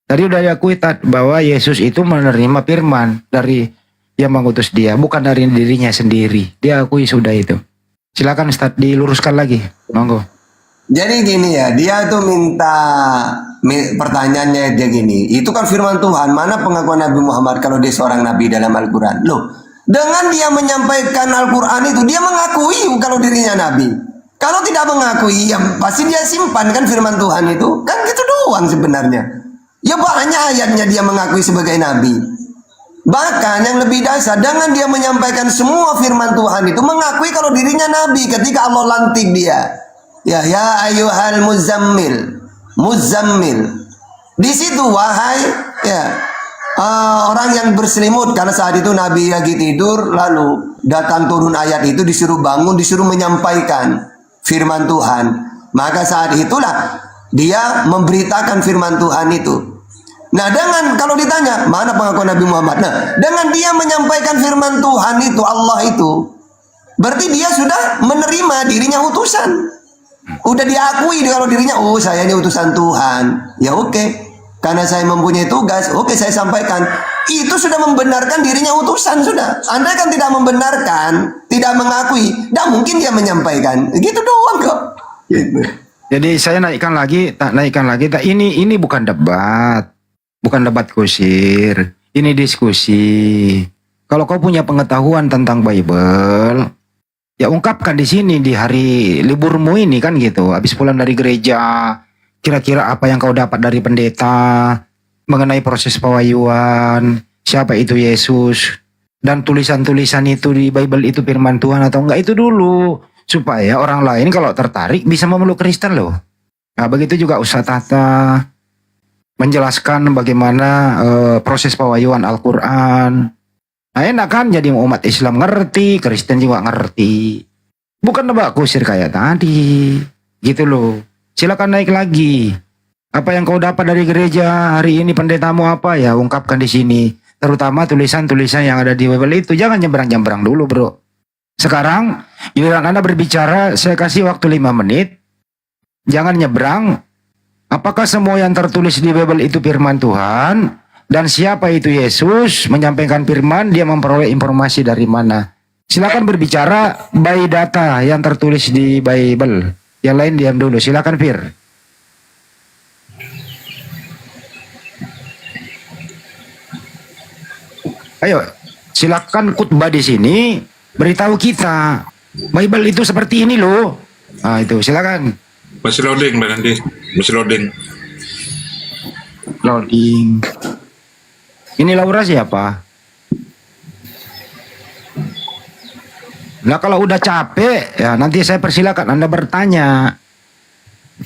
Tadi udah diakui bahwa Yesus itu menerima firman dari yang mengutus dia, bukan dari dirinya sendiri. Dia akui sudah itu. Silakan Ustaz diluruskan lagi, monggo. Jadi gini ya, dia tuh pertanyaannya dia gini, itu kan firman Tuhan, mana pengakuan Nabi Muhammad kalau dia seorang nabi dalam Al-Quran? Loh, dengan dia menyampaikan Al-Quran itu, dia mengakui kalau dirinya nabi. Kalau tidak mengakui, ya pasti dia simpan kan firman Tuhan itu. Kan gitu doang sebenarnya. Ya banyak ayatnya dia mengakui sebagai nabi. Bahkan yang lebih dasar, dengan dia menyampaikan semua firman Tuhan itu, mengakui kalau dirinya nabi ketika Allah lantik dia. Ya ayyuhal muzammil. Di situ wahai orang yang berselimut, karena saat itu Nabi lagi tidur, lalu datang turun ayat itu, disuruh bangun, disuruh menyampaikan firman Tuhan. Maka saat itulah dia memberitakan firman Tuhan itu. Nah, kalau ditanya mana pengakuan Nabi Muhammad, nah dengan dia menyampaikan firman Tuhan itu, Allah itu, berarti dia sudah menerima dirinya utusan. Udah diakui kalau dirinya, oh saya ini utusan Tuhan. Ya oke. Karena saya mempunyai tugas, oke saya sampaikan. Itu sudah membenarkan dirinya utusan sudah. Anda kan tidak membenarkan, tidak mengakui, tidak mungkin dia menyampaikan. Gitu doang kok. Gitu. Jadi saya naikkan lagi. Ini bukan debat. Bukan debat kusir. Ini diskusi. Kalau kau punya pengetahuan tentang Bible, ya ungkapkan di sini di hari liburmu ini kan gitu. Habis pulang dari gereja, kira-kira apa yang kau dapat dari pendeta mengenai proses pewahyuan, siapa itu Yesus, dan tulisan-tulisan itu di Bible itu firman Tuhan atau enggak, itu dulu supaya orang lain kalau tertarik bisa memeluk Kristen loh. Nah begitu juga Ustaz Tata menjelaskan bagaimana proses pewahyuan Al-Quran. Nah enak kan jadi umat Islam ngerti, Kristen juga ngerti. Bukan nebak kusir kayak tadi. Gitu loh. Silakan naik lagi. Apa yang kau dapat dari gereja hari ini, pendetamu apa ya, ungkapkan di sini. Terutama tulisan-tulisan yang ada di Bible itu. Jangan nyembrang-nyembrang dulu bro. Sekarang giliran Anda berbicara, saya kasih waktu 5 menit. Jangan nyebrang. Apakah semua yang tertulis di Bible itu firman Tuhan? Dan siapa itu Yesus menyampaikan firman, dia memperoleh informasi dari mana? Silakan berbicara by data yang tertulis di Bible. Yang lain diam dulu. Silakan Fir. Ayo, silakan khutbah di sini, beritahu kita Bible itu seperti ini loh. Nah, itu silakan. Masih loading, Bang Andi. Masih loading. Loading. Ini Laura siapa? Nah, kalau udah capek, ya nanti saya persilakan Anda bertanya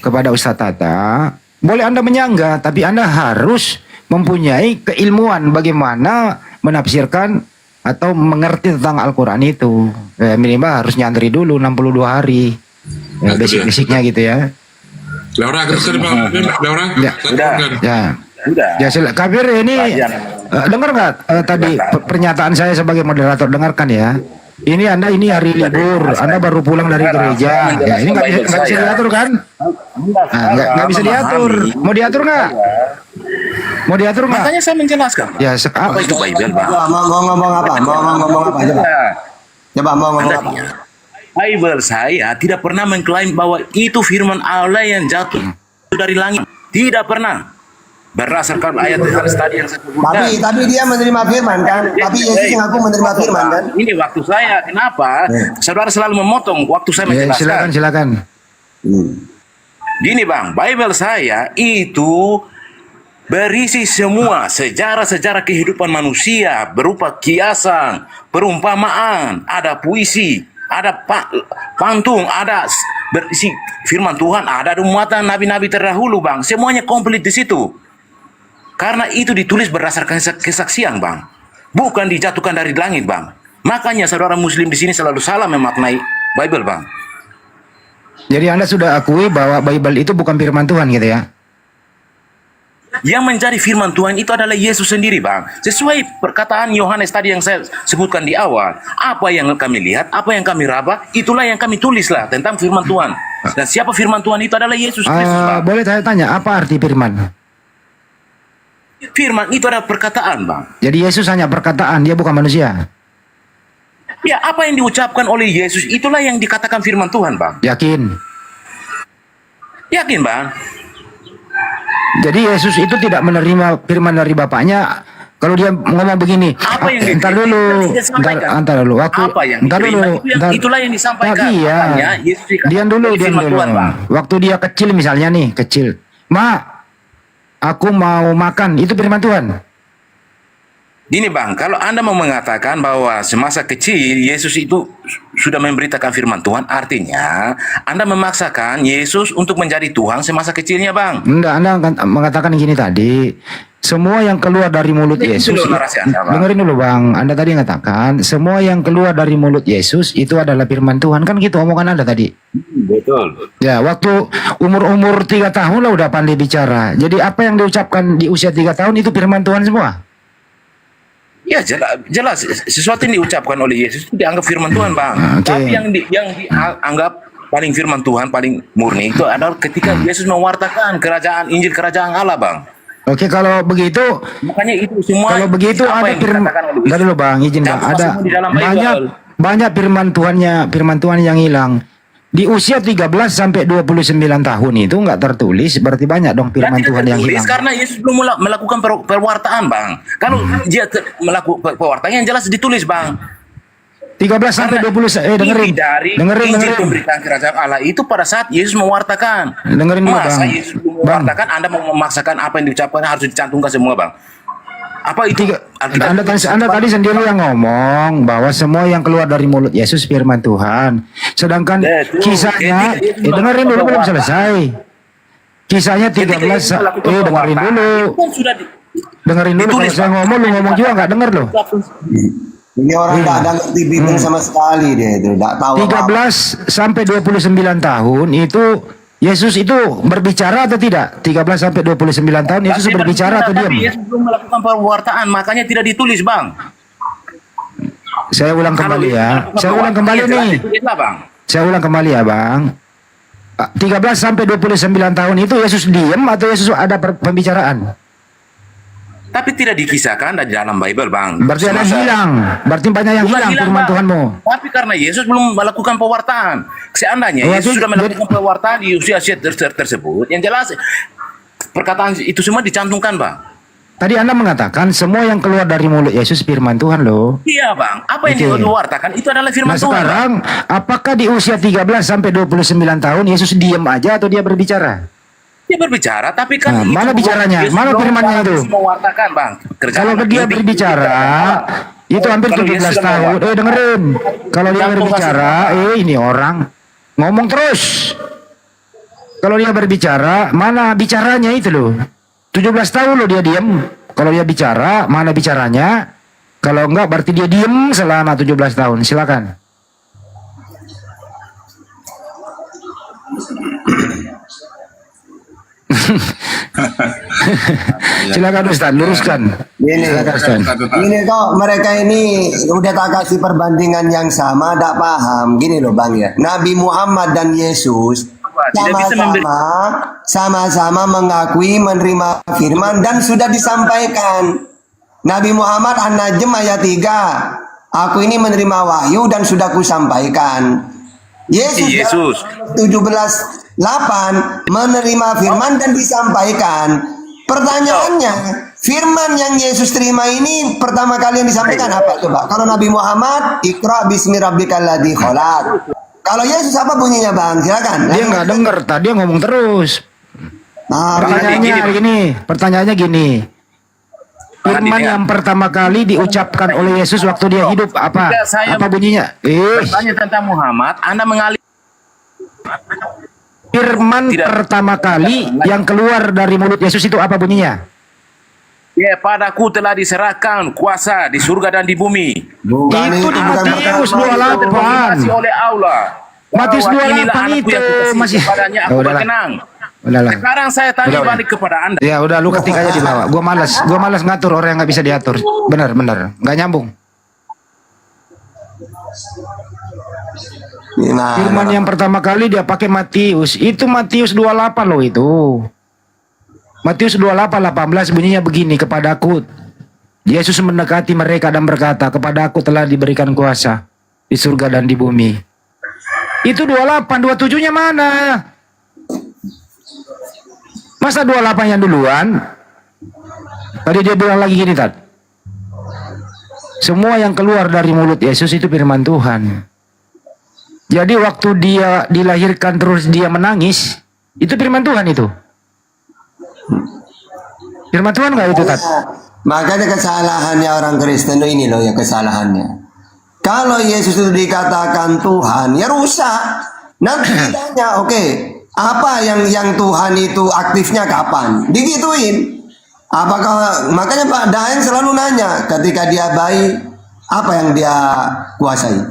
kepada Ustadz Tata. Boleh Anda menyangga, tapi Anda harus mempunyai keilmuan bagaimana menafsirkan atau mengerti tentang Al-Quran itu. Minimal harus nyantri dulu 62 hari. Ya, basic-basicnya gitu ya. Laura, kita Bang. Laura. Ya. Ya. Ya, Kabir ini dengar nggak tadi pernyataan saya sebagai moderator, dengarkan ya. Ini Anda ini hari libur, Anda baru pulang dari gereja. Ya, ini nggak bisa diatur kan? Nah, nggak bisa diatur. Mau diatur nggak? Mau diatur nggak? Makanya saya menjelaskan. Ya, Apa itu Bible, Bang? Mau ngomong apa? Mau ngomong apa? Coba mau ngomong apa? Bible saya tidak pernah mengklaim bahwa itu firman Allah yang jatuh dari langit. Tidak pernah. Berdasarkan ayat tadi yang saya sebutkan. Tapi dia menerima firman kan? Tapi Yesus mengaku menerima firman kan? Ini waktu saya. Kenapa? Saudara selalu memotong waktu saya ya, menjelaskan. silakan. Gini Bang, Bible saya itu berisi semua sejarah-sejarah kehidupan manusia berupa kiasan, perumpamaan, ada puisi, ada pantun, ada berisi firman Tuhan, ada muatan nabi-nabi terdahulu Bang. Semuanya komplit di situ. Karena itu ditulis berdasarkan kesaksian Bang. Bukan dijatuhkan dari langit Bang. Makanya saudara muslim di sini selalu salah memaknai Bible Bang. Jadi Anda sudah akui bahwa Bible itu bukan firman Tuhan gitu ya? Yang menjadi firman Tuhan itu adalah Yesus sendiri Bang. Sesuai perkataan Yohanes tadi yang saya sebutkan di awal. Apa yang kami lihat, apa yang kami raba, itulah yang kami tulislah tentang firman Tuhan. Dan siapa firman Tuhan itu adalah Yesus Kristus Bang. Boleh saya tanya, apa arti firman? Firman itu adalah perkataan Bang. Jadi Yesus hanya perkataan, dia bukan manusia? Ya, apa yang diucapkan oleh Yesus itulah yang dikatakan firman Tuhan Bang. Yakin? Yakin Bang? Jadi Yesus itu tidak menerima firman dari Bapaknya. Kalau dia ngomong begini, apa yang entar dulu, entar dulu, apa yang entar dulu, itulah yang disampaikan. Iya. Diam dulu. Waktu dia kecil misalnya nih, kecil. Ma, aku mau makan, itu firman Tuhan. Gini Bang, kalau Anda mau mengatakan bahwa semasa kecil Yesus itu sudah memberitakan firman Tuhan, artinya Anda memaksakan Yesus untuk menjadi Tuhan semasa kecilnya Bang. Enggak, Anda mengatakan gini tadi, semua yang keluar dari mulut Yesus, dengerin dulu Bang, Anda tadi mengatakan semua yang keluar dari mulut Yesus itu adalah firman Tuhan, kan gitu omongan Anda tadi. Betul. Ya, waktu umur 3 tahun lah udah pandai bicara. Jadi apa yang diucapkan di usia 3 tahun itu firman Tuhan semua? Ya jelas sesuatu yang diucapkan oleh Yesus itu dianggap firman Tuhan Bang. Okay. Tapi yang dianggap paling firman Tuhan, paling murni itu adalah ketika Yesus mewartakan Injil kerajaan Allah Bang. Oke, kalau begitu, makanya itu semua. Kalau begitu ada firman. Dari dulu Bang, izin Bang. Ada banyak firman Tuhan yang hilang. Di usia 13 sampai 29 tahun itu nggak tertulis, berarti banyak dong firman Tuhan yang hilang. Karena Yesus belum melakukan perwartaan Bang. Kalau dia melakukan perwartaan yang jelas ditulis Bang. 13 sampai 20 dengerin. Dengerin. Pemberitaan kerajaan Allah itu pada saat Yesus mewartakan. Dengerin dulu Bang. Masa Yesus belum mewartakan, Anda mau memaksakan apa yang diucapkan harus dicantumkan semua Bang. Apa itu? Anda tadi sendiri yang ngomong bahwa semua yang keluar dari mulut Yesus firman Tuhan. Sedangkan kisahnya, dengerin dulu belum selesai. Kisahnya 13, dengerin dulu. Dengerin dulu, kalau saya ngomong, lu ngomong juga nggak denger loh. Ini orang nggak ngerti Bible sama sekali dia itu, nggak tahu 13 sampai 29 tahun itu Yesus itu berbicara atau tidak? 13 sampai 29 tahun Yesus berbicara atau diam? Yesus belum melakukan perwartaan, makanya tidak ditulis Bang. Saya ulang kembali ya. Saya ulang kembali nih. Saya ulang kembali ya Bang. 13 sampai 29 tahun itu Yesus diam atau Yesus ada pembicaraan? Tapi tidak dikisahkan di dalam Bible Bang. Berarti ada yang hilang. Berarti banyak yang hilang firman Tuhanmu. Tapi karena Yesus belum melakukan pewartaan. Seandainya Yesus sudah melakukan pewartaan di usia tersebut, yang jelas perkataan itu semua dicantumkan Bang. Tadi Anda mengatakan semua yang keluar dari mulut Yesus firman Tuhan loh. Iya bang, apa yang Oke. dikeluarkan itu adalah firman Nah Tuhan. Bang. sekarang, apakah di usia 13 sampai 29 tahun Yesus diam aja atau dia berbicara? Dia berbicara, tapi kan Nah, itu mana bukan- bicaranya? Yesus Mana belum firmannya itu? mewartakan bang. Kerjaan Kalau anak dia didik. berbicara, itu hampir Kalau dia 17 sudah tahun. mewartakan. Dengerin. Kalau dia Yang berbicara, ini orang ngomong terus. Kalau dia berbicara, mana bicaranya itu loh. 17 tahun loh dia diam. Kalau dia bicara, mana bicaranya? Kalau enggak berarti dia diam selama 17 tahun. Silakan. Silakan Ustaz, luruskan. Gini, Silakan Ustaz. Gini kok mereka ini udah tak kasih perbandingan yang sama, tak paham. Gini loh bang ya, Nabi Muhammad dan Yesus Tidak bisa memberi- sama-sama mengakui menerima firman dan sudah disampaikan. Nabi Muhammad An-Najm ayat 3, aku ini menerima wahyu dan sudah kusampaikan. Yesus 17:8 menerima firman dan disampaikan. Pertanyaannya, firman yang Yesus terima ini pertama kali yang disampaikan apa coba? Kalau Nabi Muhammad, Iqra bismi rabbikal ladzi khalaq. Kalau Yesus apa bunyinya bang? Silakan. Dia nggak dengar, tadi dia ngomong terus. Nah, Pertanyaannya gini. Firman yang pertama kali diucapkan oleh Yesus waktu dia hidup apa? Tidak, saya- Apa bunyinya? Bertanya tentang Muhammad, Anda mengalih. Firman Tidak. pertama kali yang keluar dari mulut Yesus itu apa bunyinya? Ya, padaku telah diserahkan kuasa di surga dan di bumi. bukan Itu di bukan Matius pertama. 28. Terkonfirmasi oleh Allah. Matius Bahwa 28 inilah anakku itu yang kukasihi, masih- kepadanya aku Ya udahlah. berkenan. Udahlah. Sekarang saya tanya Udah. balik kepada Anda. Ya udah lu ketik aja di bawah. Gua malas ngatur orang yang nggak bisa diatur. Benar, nggak nyambung. Gimana? Firman yang pertama kali dia pakai Matius. Itu Matius 28 loh itu. Matius 28:18 bunyinya begini, kepadaku Yesus mendekati mereka dan berkata, kepadaku telah diberikan kuasa di surga dan di bumi. Itu 28, 27-nya mana? Masa 28 yang duluan? Tadi dia bilang lagi gini, Tat. Semua yang keluar dari mulut Yesus itu firman Tuhan. Jadi waktu dia dilahirkan terus dia menangis, itu firman Tuhan itu. Firman Tuhan nggak itu, Tat? Makanya kesalahannya orang Kristen ini loh ya kesalahannya. Kalau Yesus itu dikatakan Tuhan, ya rusak. Nanti ditanya, oke, apa yang Tuhan itu aktifnya kapan? Digituin. Apakah makanya Pak Daeng selalu nanya ketika dia bayi, apa yang dia kuasai?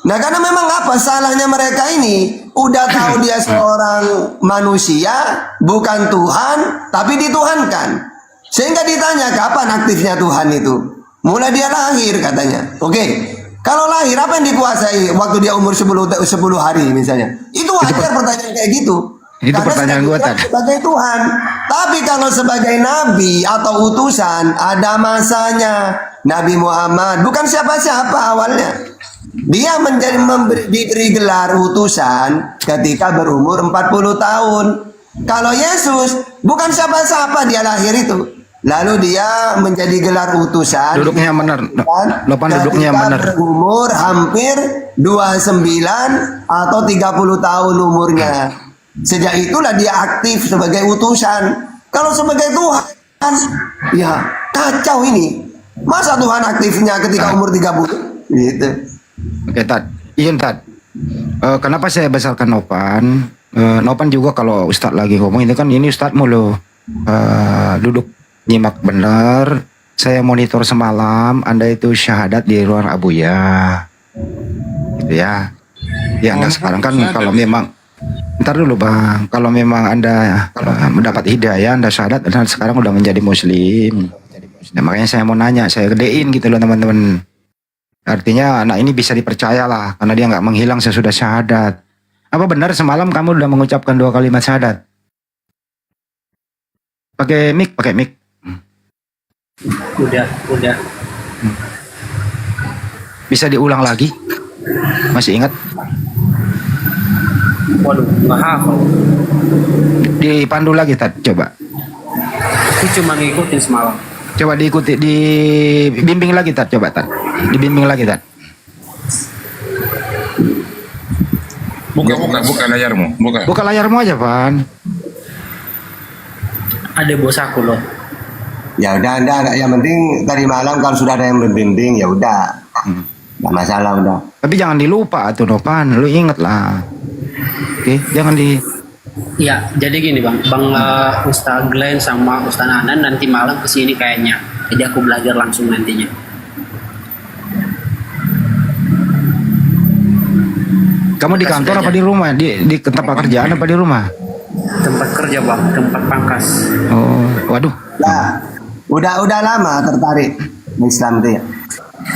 Nah karena memang apa salahnya mereka ini? Udah tahu dia seorang manusia, bukan Tuhan, tapi dituhankan. Sehingga ditanya kapan aktifnya Tuhan itu? Mulai dia lahir katanya. Oke. Kalau lahir apa yang dikuasai waktu dia umur 10 hari misalnya? Itu wajar pertanyaan kayak gitu. Itu Karena pertanyaan gua, Tan. sebagai Tuhan. Tapi kalau sebagai nabi atau utusan ada masanya. Nabi Muhammad bukan siapa-siapa awalnya. Dia diberi gelar utusan ketika berumur 40 tahun. Kalau Yesus bukan siapa-siapa, dia lahir itu. Lalu dia menjadi gelar utusan. Duduknya yang benar. Lopan duduknya yang ketika benar. berumur hampir 29 atau 30 tahun umurnya. Sejak itulah dia aktif sebagai utusan. Kalau sebagai Tuhan, ya kacau ini. Masa Tuhan aktifnya ketika umur 30? Gitu. Oke, Tat. Iya, Tat. Kenapa saya besarkan Nopan? Nopan juga kalau Ustadz lagi ngomong ini Ustadzmu loh. Duduk nyimak benar. Saya monitor semalam. Anda itu syahadat di ruang Abuya. Gitu ya. Ya Anda sekarang kan kalau memang ntar dulu Bang. Kalau memang Anda mendapat hidayah, Anda syahadat dan sekarang udah menjadi Muslim. Nah, makanya saya mau nanya, saya gedein gitu loh teman-teman. Artinya anak ini bisa dipercaya lah karena dia nggak menghilang sesudah syahadat. Apa benar semalam kamu udah mengucapkan 2 kalimat syahadat? Pakai mic. Udah. Bisa diulang lagi? Masih ingat? Waduh, nggak hafal. Dipandu lagi, Tat. Coba. Aku cuma ngikutin semalam. Coba diikuti, dibimbing lagi Tat, coba Tat. Dibimbing lagi Tat. Buka layarmu. Buka layarmu aja, Pan. Ada bos aku loh. Ya udah, yang penting tadi malam kalau sudah ada yang membimbing ya udah. Nggak masalah udah. Tapi jangan dilupa tuh, Pan. Lu inget lah. Oke, jangan di. Ya, jadi gini bang, Ustaz Glenn sama Ustaz Nanan nanti malam kesini kayaknya. Jadi aku belajar langsung nantinya. Kamu di kantor apa di rumah? Di tempat kerjaan apa di rumah? Tempat kerja bang, tempat pangkas. Oh, waduh. Nah, udah lama tertarik Islam itu ya.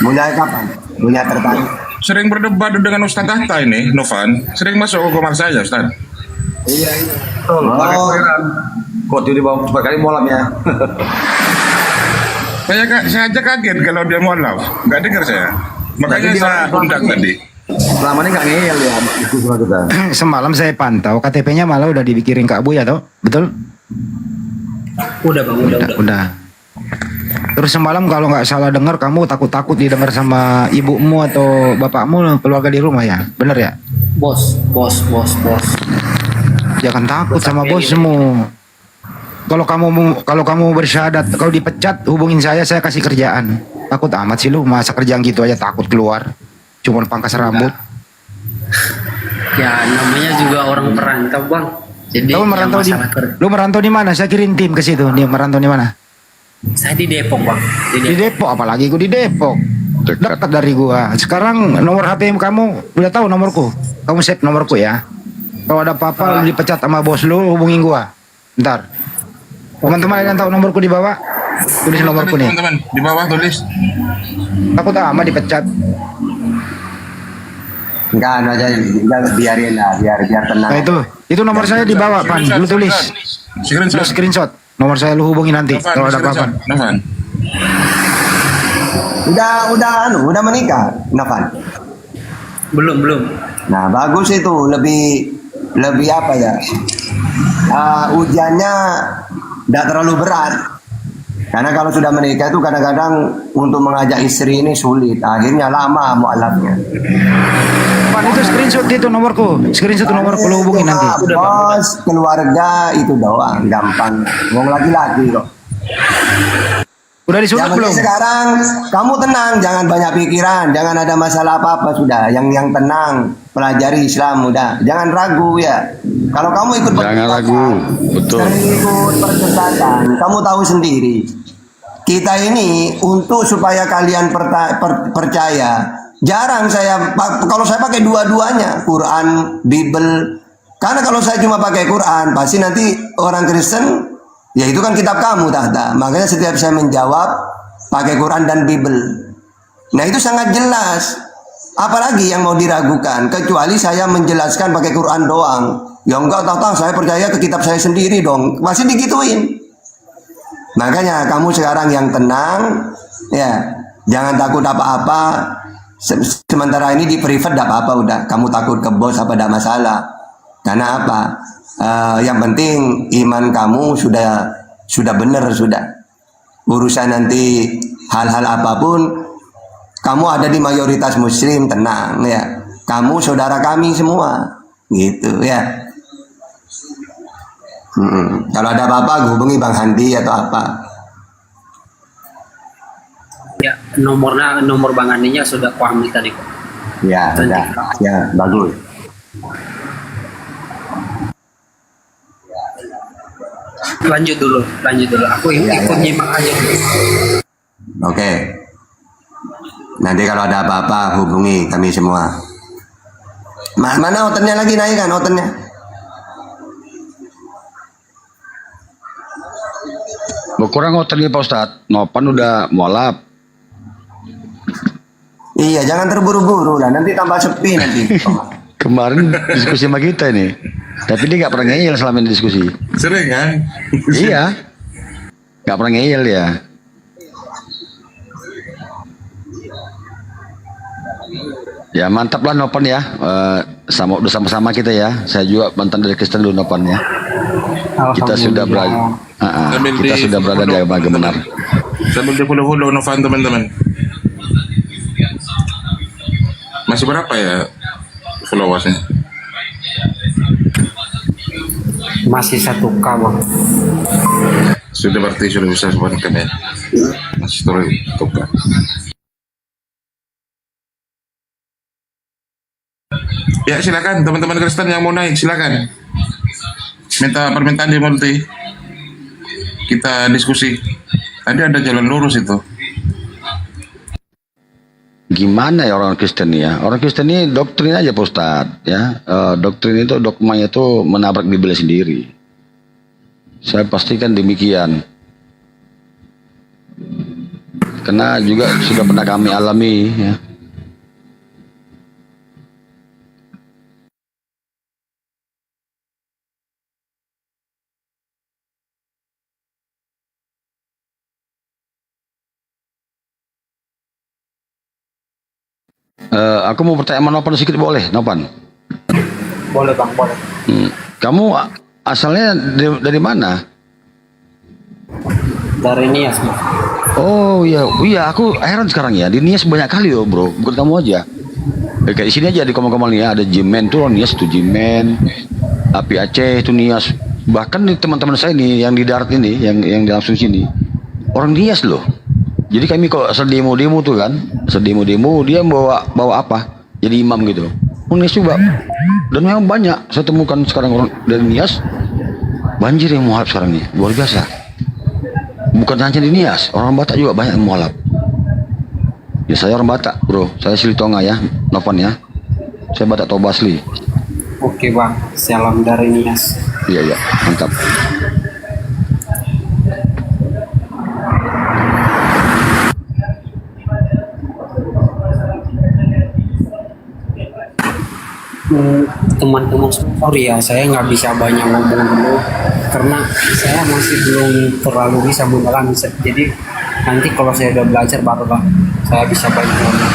Mulai kapan? Mulai tertarik? Sering berdebat dengan Ustaz Hatta ini, Novan. Sering masuk ke kamar saya, Ustaz. Iya. Betul. Kok di bawah berkali malam ya. Saya aja kaget kalau dia mualaf. Nggak dengar saya. Makanya saya undang tadi. Selama ini nggak ngeyel ya diskusi sama kita. Semalam saya pantau KTP-nya malah udah dibikirin Kak Buya tau, betul? Udah bang, udah. Terus semalam kalau nggak salah dengar kamu takut didengar sama ibumu atau bapakmu, keluarga di rumah ya, bener ya? Bos. Jangan takut sama bosmu. Kalau kamu bersyahadat, kalau dipecat hubungin saya kasih kerjaan. Takut amat sih lu, masa kerjaan gitu aja takut keluar. Cuma pangkas rambut. Ya namanya juga orang perantau bang. Jadi lu merantau di mana? Saya kirim tim ke situ. Dia merantau di mana? Saya di Depok bang. Di Depok, apalagi gua di Depok. Dekat dari gua. Sekarang nomor HP kamu udah tahu nomorku. Kamu save nomorku ya. Kalau ada apa-apa lu dipecat sama bos lu, hubungin gua. Ntar. Teman-teman yang tahu nomorku di bawah, tulis nomorku nih. Teman-teman di bawah tulis. Takut amat dipecat. Enggak aja, biarin lah, biar tenang. Nah itu nomor saya di bawah, Pan. Lu tulis. Lu screenshot. Nomor saya lu hubungi nanti kalau ada apa-apa. Udah menikah, Novan? Belum. Nah, bagus itu, lebih apa ya? Ujiannya tidak terlalu berat. Karena kalau sudah menikah itu kadang-kadang untuk mengajak istri ini sulit. Akhirnya lama mualafnya. Pan, itu screenshot itu nomorku. Screenshot nomorku lu hubungi nanti. Bos, keluarga itu doang, gampang. Ngomong lagi-lagi kok. Udah disunat belum? Sekarang kamu tenang, jangan banyak pikiran, jangan ada masalah apa-apa sudah. Yang tenang, pelajari Islam udah. Jangan ragu ya. Kalau kamu ikut percakapan, kamu tahu sendiri. Kita ini untuk supaya kalian percaya, jarang kalau saya pakai dua-duanya, Quran, Bible. Karena kalau saya cuma pakai Quran, pasti nanti orang Kristen, ya itu kan kitab kamu tahta. Makanya setiap saya menjawab pakai Quran dan Bible. Nah itu sangat jelas. Apalagi yang mau diragukan, kecuali saya menjelaskan pakai Quran doang. Ya enggak, tahu saya percaya ke kitab saya sendiri dong. Masih digituin. Makanya kamu sekarang yang tenang, ya jangan takut apa-apa. Sementara ini di privat tidak apa-apa udah. Kamu takut ke bos apa tidak masalah. Karena apa? Yang penting iman kamu sudah benar sudah. Urusan nanti hal-hal apapun, kamu ada di mayoritas Muslim, tenang ya. Kamu saudara kami semua, gitu ya. Kalau ada apa-apa hubungi Bang Handi atau apa. Ya nomor Bang Handinya sudah kuambil tadi kok. Ya, sudah. Ya, bagus. Lanjut dulu. Aku ikut nyimak aja. Oke. Nanti kalau ada apa-apa hubungi kami semua. Mana outernya lagi naik kan outernya? Berkurang outernya Pak Ustadz. Nopan udah mualaf. Iya, jangan terburu-buru lah. Nanti tambah sepi nanti. Kemarin diskusi sama kita nih. Tapi dia nggak pernah ngeyel selama ini diskusi. Sering kan? Iya. Nggak pernah ngeyel ya. Ya mantap lah Nopan ya. Udah sama-sama kita ya. Saya juga mantan dari Kristen dulu Nopan ya. kita sudah berada, kita sudah berada di agama yang benar. Sambil di follow Novan teman-teman. Masih berapa ya followersnya? Masih 1K bang. Sudah berarti sudah bisa sebenarnya ya. Masih terus tukar. Ya silakan teman-teman Kristen yang mau naik silakan. Minta permintaan di multi. Kita diskusi. Tadi ada jalan lurus itu. Gimana ya orang Kristen ya? Orang Kristen ini doktrin aja Pak Ustadz ya. Doktrin itu dogmanya itu menabrak Bibel sendiri. Saya pastikan demikian. Karena juga sudah pernah kami alami ya. Aku mau bertanya sama Nopan sedikit boleh, Nopan? Boleh bang, boleh. Kamu asalnya dari mana? Dari Nias bang. Oh iya, aku heran sekarang ya. Di Nias banyak kali loh bro, bukan kamu aja. Kayak di sini aja di Komal-Komal nih ya, ada Jimen tuh Nias tuh Jimen, Api Aceh itu Nias. Bahkan nih teman-teman saya nih yang di darat ini, yang di langsung sini, orang Nias loh. Jadi kami kalau sedemo-demo tuh kan, sedemo-demo dia bawa apa? Jadi imam gitu. Nias juga. Dan memang banyak saya temukan sekarang orang dari Nias banjir yang mualaf sekarang nih, luar biasa. Bukan hanya di Nias, orang Batak juga banyak yang mualaf. Ya saya orang Batak bro, saya Silitonga ya, Novan ya. Saya Batak Toba asli. Oke bang, salam dari Nias. Iya, mantap. Teman-teman sorry ya, saya nggak bisa banyak ngomong dulu karena saya masih belum terlalu bisa mendalami. Jadi nanti kalau saya udah belajar barulah saya bisa banyak ngomong.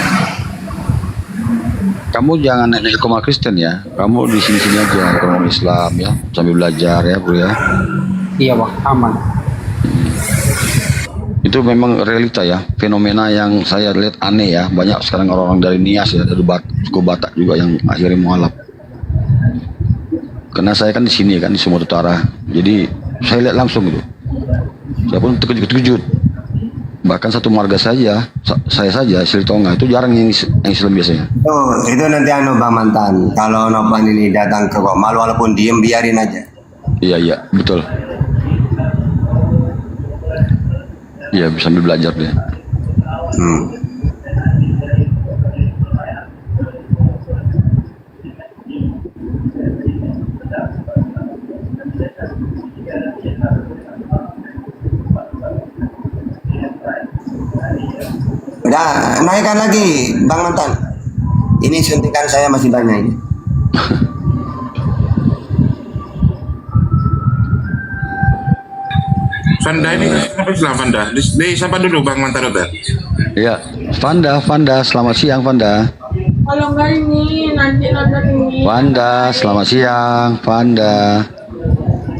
Kamu jangan naik koma Kristen ya, kamu di sini aja kalau Islam ya, sambil belajar ya bro ya. Iya bang, aman. Itu memang realita ya, fenomena yang saya lihat aneh ya. Banyak sekarang orang-orang dari Nias ya, dari suku Batak juga yang akhirnya mualaf. Karena saya kan di sini kan di Sumatera Utara, jadi saya lihat langsung gitu. Saya pun terkejut. Bahkan satu marga saya saja Silitonga itu jarang yang Islam biasanya. Oh, itu nanti Bang Mantan. Kalau Nopan ini datang ke Komal walaupun diem biarin aja. Iya, betul. Iya, sambil belajar deh. Udah, naikkan lagi Bang Mantan. Ini suntikan saya masih banyak ini. Fanda ini kenapa Islam Fanda? Siapa dulu Bang Mantan udah? Iya, Fanda, selamat siang Fanda. Kalau enggak ini nanti nonton ini. Fanda, selamat siang Fanda.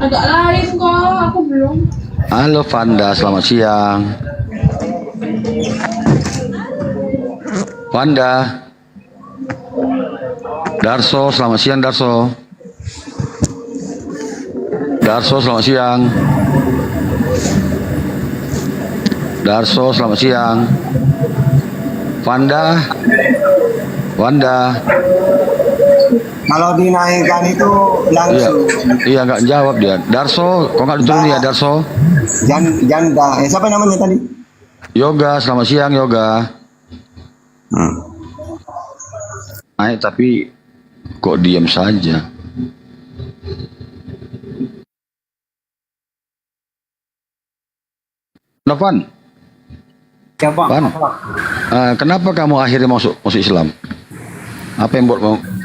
Agak laris kok, aku belum. Halo Fanda, selamat siang. Fanda. Darso, selamat siang Darso. Darso, selamat siang. Darso, selamat siang. Wanda. Kalau dinaikkan itu langsung. Iya, nggak jawab dia. Darso, kok nggak diturunin ya Darso? Janda. Siapa namanya tadi? Yoga, selamat siang Yoga. Naik tapi kok diam saja. Novan. Ya Bang. Kenapa kamu akhirnya masuk Islam? Apa yang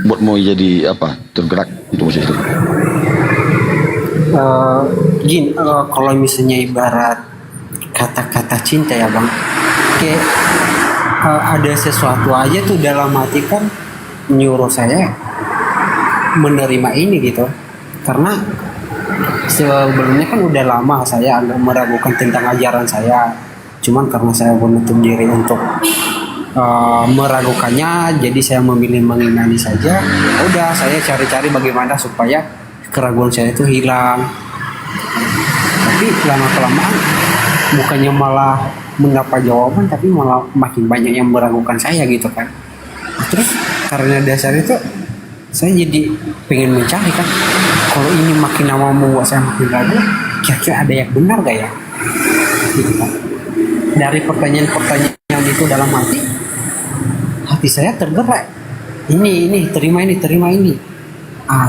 buatmu jadi apa? Tergerak untuk masuk Islam? Kalau misalnya ibarat kata-kata cinta ya Bang, kayak ada sesuatu aja tuh dalam hati kan nyuruh saya menerima ini gitu. Karena sebelumnya kan udah lama saya agak meragukan tentang ajaran saya. Cuman karena saya menutup diri untuk meragukannya, jadi saya memilih mengimani saja. Udah saya cari-cari bagaimana supaya keraguan saya itu hilang. Tapi lama-kelamaan bukannya malah mendapat jawaban, tapi malah makin banyak yang meragukan saya gitu kan. Terus karena dasar itu saya jadi pengen mencari kan, kalau ini makin lama membuat saya makin ragu, kira-kira ada yang benar gak ya gitu kan. Dari pertanyaan-pertanyaan itu dalam hati saya tergerak, ini terima ini.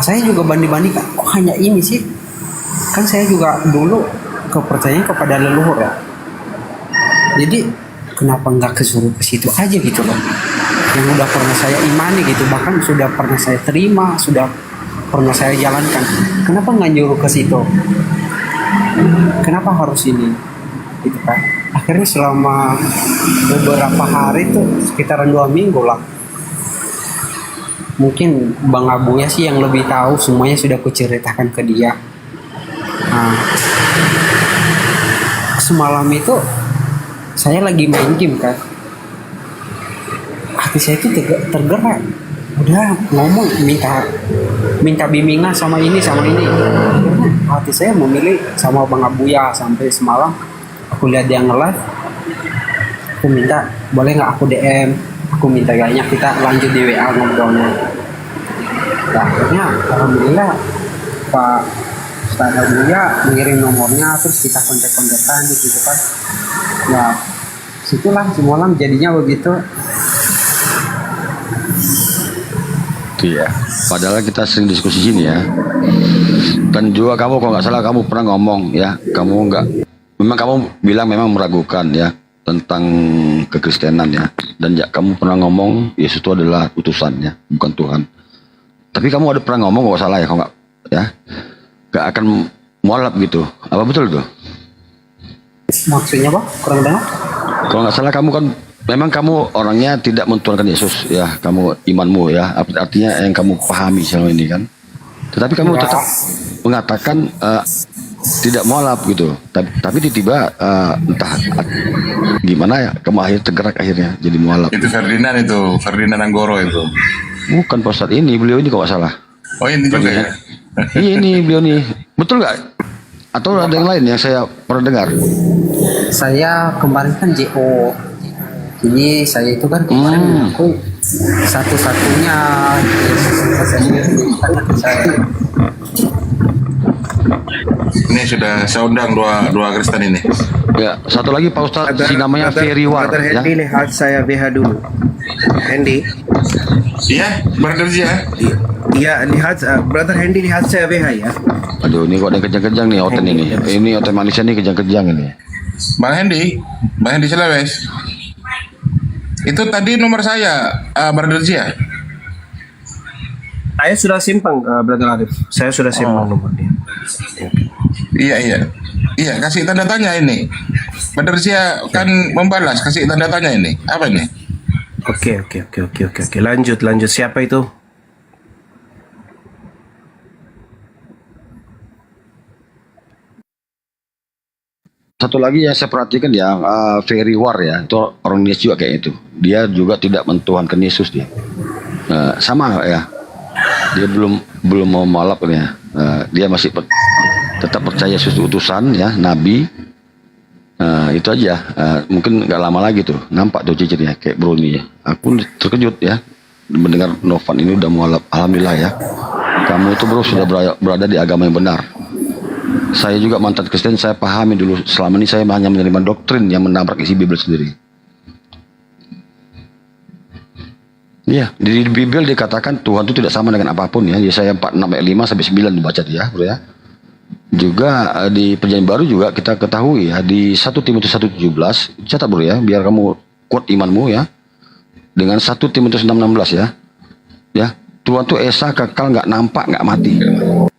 Saya juga banding-bandingkan, kok hanya ini sih, kan saya juga dulu kepercayaan kepada leluhur ya. Jadi kenapa nggak kesuruh ke situ aja gitu loh, yang udah pernah saya imani gitu, bahkan sudah pernah saya terima, sudah pernah saya jalankan. Kenapa nggak nyuruh ke situ? Kenapa harus ini? Gitu kan. Akhirnya selama beberapa hari tuh, sekitaran 2 minggu lah. Mungkin Bang Abu ya sih yang lebih tahu, semuanya sudah kuceritakan ke dia. Semalam itu saya lagi main game kan, hati saya itu tergerak, udah ngomong minta bimbingan sama ini. Hati saya memilih sama Bang Abuya. Sampai semalam aku lihat dia nge-live, aku minta boleh nggak aku DM, aku minta gaknya kita lanjut di WA ngobrolnya. Nah, akhirnya alhamdulillah Pak Ustaz Abuya ngirim nomornya, terus kita kontak-kontakan gitu kan. Ya situlah semalam jadinya begitu. Iya, padahal kita sering diskusi sini ya. Dan juga kamu kalau nggak salah kamu pernah ngomong ya, memang kamu bilang memang meragukan ya tentang kekristenan ya. Dan kamu pernah ngomong Yesus itu adalah utusannya, bukan Tuhan. Tapi kamu ada pernah ngomong kalau salah ya, kalau nggak ya, nggak akan mualaf gitu. Apa betul tuh? Maksudnya Pak? Kurang dengar? Kalau nggak salah kamu kan memang kamu orangnya tidak mentuhankan Yesus ya, kamu imanmu ya, artinya yang kamu pahami selama ini kan. Tetapi kamu tetap mengatakan tidak mualaf gitu. Tapi tiba-tiba entah gimana ya, kamu akhirnya tergerak akhirnya jadi mualaf. Itu Ferdinand Anggoro itu. Bukan Pak Ustadz, beliau ini kalau nggak salah. Oh ini juga ya? Iya ini beliau nih, betul nggak? Atau ada yang lain yang saya pernah dengar? Saya kemarin kan JO, jadi saya itu kan kemarin aku satu-satunya saya. Ini sudah saya undang dua Kristen ini. Ya, satu lagi Pak Ustadz, si namanya Ferry War ya. Hendy, lihat saya BH dulu. Hendy. Iya, Brother Zia. Iya, lihat Brother Hendy, lihat saya BH ya. Aduh, ini kok ada yang kejang-kejang nih hotel ini. Ini hotel Malaysia nih kejang-kejang ini. Bang Hendy Selawes. Itu tadi nomor saya, Brother Zia. Saya sudah simpan, Brother Arif. Saya sudah simpan nomornya. Iya, kasih tanda tanya ini. Brother Zia kan membalas, kasih tanda tanya ini. Apa ini? Oke. Lanjut. Siapa itu? Satu lagi yang saya perhatikan ya, Ferry War ya, itu orang Indonesia juga kayak itu. Dia juga tidak mentuhankan Yesus dia. Sama ya. Dia belum mau malap ya. Dia masih tetap percaya Yesus utusan ya, nabi. Itu aja. Mungkin nggak lama lagi tuh nampak tuh cicitnya kayak Bruni ya. Aku terkejut ya mendengar Novan ini udah mualaf. Alhamdulillah ya. Kamu itu bro sudah berada di agama yang benar. Saya juga mantan Kristen, saya pahami dulu. Selama ini saya hanya menerima doktrin yang menabrak isi Bible sendiri. Iya, di Bible dikatakan Tuhan itu tidak sama dengan apapun ya. Yesaya 46 ayat 5 sampai 9 dibaca dia, bro ya. Juga di Perjanjian Baru juga kita ketahui ya, di 1 Timotius 1:17 catat bro ya, biar kamu kuat imanmu ya. Dengan 1 Timotius 6:16 ya. Ya, Tuhan itu esa, kekal, nggak nampak, nggak mati.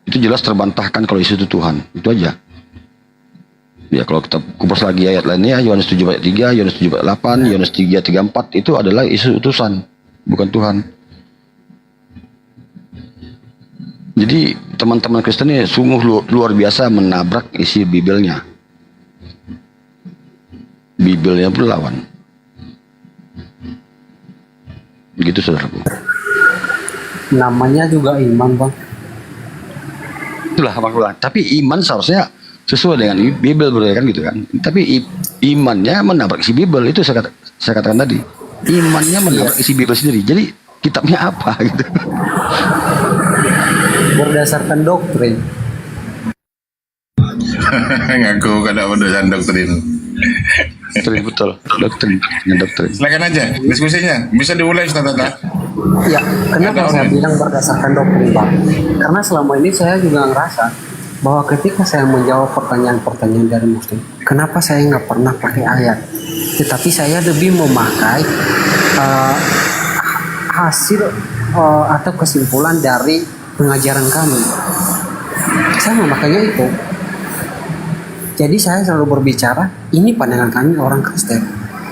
Itu jelas terbantahkan kalau Yesus itu Tuhan. Itu aja. Ya kalau kita kupas lagi ayat lainnya, Yohanes 7 ayat 3, Yohanes 7 ayat 8, Yohanes 3:34 itu adalah Yesus utusan, bukan Tuhan. Jadi teman-teman Kristen ini sungguh luar biasa menabrak isi Bibelnya. Bibelnya pun lawan. Gitu saudaraku. Namanya juga iman, Bang. Itulah Bang. Tapi iman seharusnya sesuai dengan Bibel, bro, kan gitu kan. Tapi imannya menabrak isi Bibel, itu saya katakan tadi. Imannya menabrak isi Bibel sendiri. Jadi kitabnya apa gitu. Berdasarkan doktrin. Ngaku kada berdasarkan doktrin. Doktrin betul. Doktrin. Silakan aja diskusinya. Bisa diulang Ustaz Tata. Ya, kenapa saya bilang berdasarkan doktrin, Bang? Karena selama ini saya juga ngerasa bahwa ketika saya menjawab pertanyaan-pertanyaan dari Muslim, kenapa saya nggak pernah pakai ayat, tetapi saya lebih memakai hasil atau kesimpulan dari pengajaran kami. Saya memakainya itu. Jadi saya selalu berbicara, ini pandangan kami orang Kristen.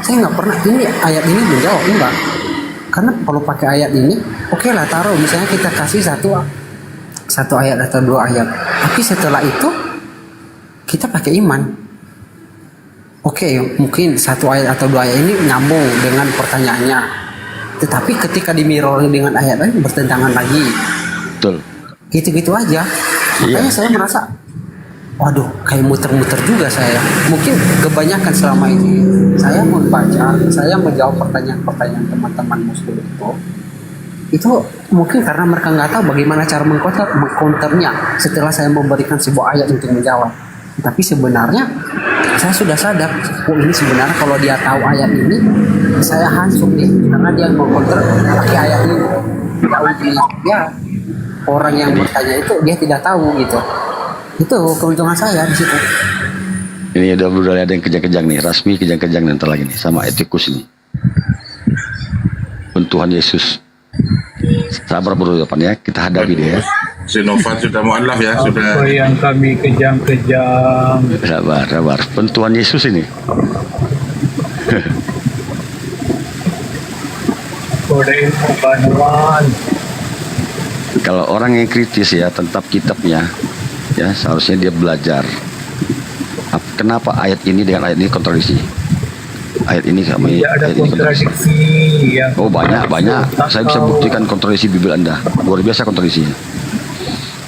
Saya nggak pernah ini ayat ini menjawab, enggak. Karena kalau pakai ayat ini, oke lah taruh misalnya kita kasih satu ayat atau 2 ayat. Tapi setelah itu kita pakai iman. Oke, mungkin 1 ayat atau 2 ayat ini nyambung dengan pertanyaannya. Tetapi ketika dimirror dengan ayat lain bertentangan lagi. Betul. Gitu-gitu aja. Makanya saya merasa, waduh, kayak muter-muter juga saya. Mungkin kebanyakan selama ini saya membaca, saya menjawab pertanyaan-pertanyaan teman-teman Muslim itu mungkin karena mereka nggak tahu bagaimana cara mengcounternya setelah saya memberikan sebuah ayat untuk menjawab. Tapi sebenarnya saya sudah sadar, ini sebenarnya kalau dia tahu ayat ini, saya hancur nih karena dia mengcounter pakai ayat ini. Ya, orang yang bertanya itu dia tidak tahu gitu. Itu keuntungan saya di situ. Ini udah ada yang kejang-kejang nih, Rasmi kejang-kejang nanti lagi nih sama etikus ini. Tuhan Yesus. Sabar bro depan ya, kita hadapi dia ya. Si Novan sudah mu'alaf ya, sudah. Apa yang kami kejang-kejang. Sabar. Tuhan Yesus ini. Kode ilmu banuan. Kalau orang yang kritis ya tentang kitabnya, ya seharusnya dia belajar. Kenapa ayat ini dengan ayat ini kontradiksi? Ayat ini sama ayat ini kontradiksi. Oh banyak. Saya bisa buktikan kontradiksi Bibel Anda. Luar biasa kontradisinya.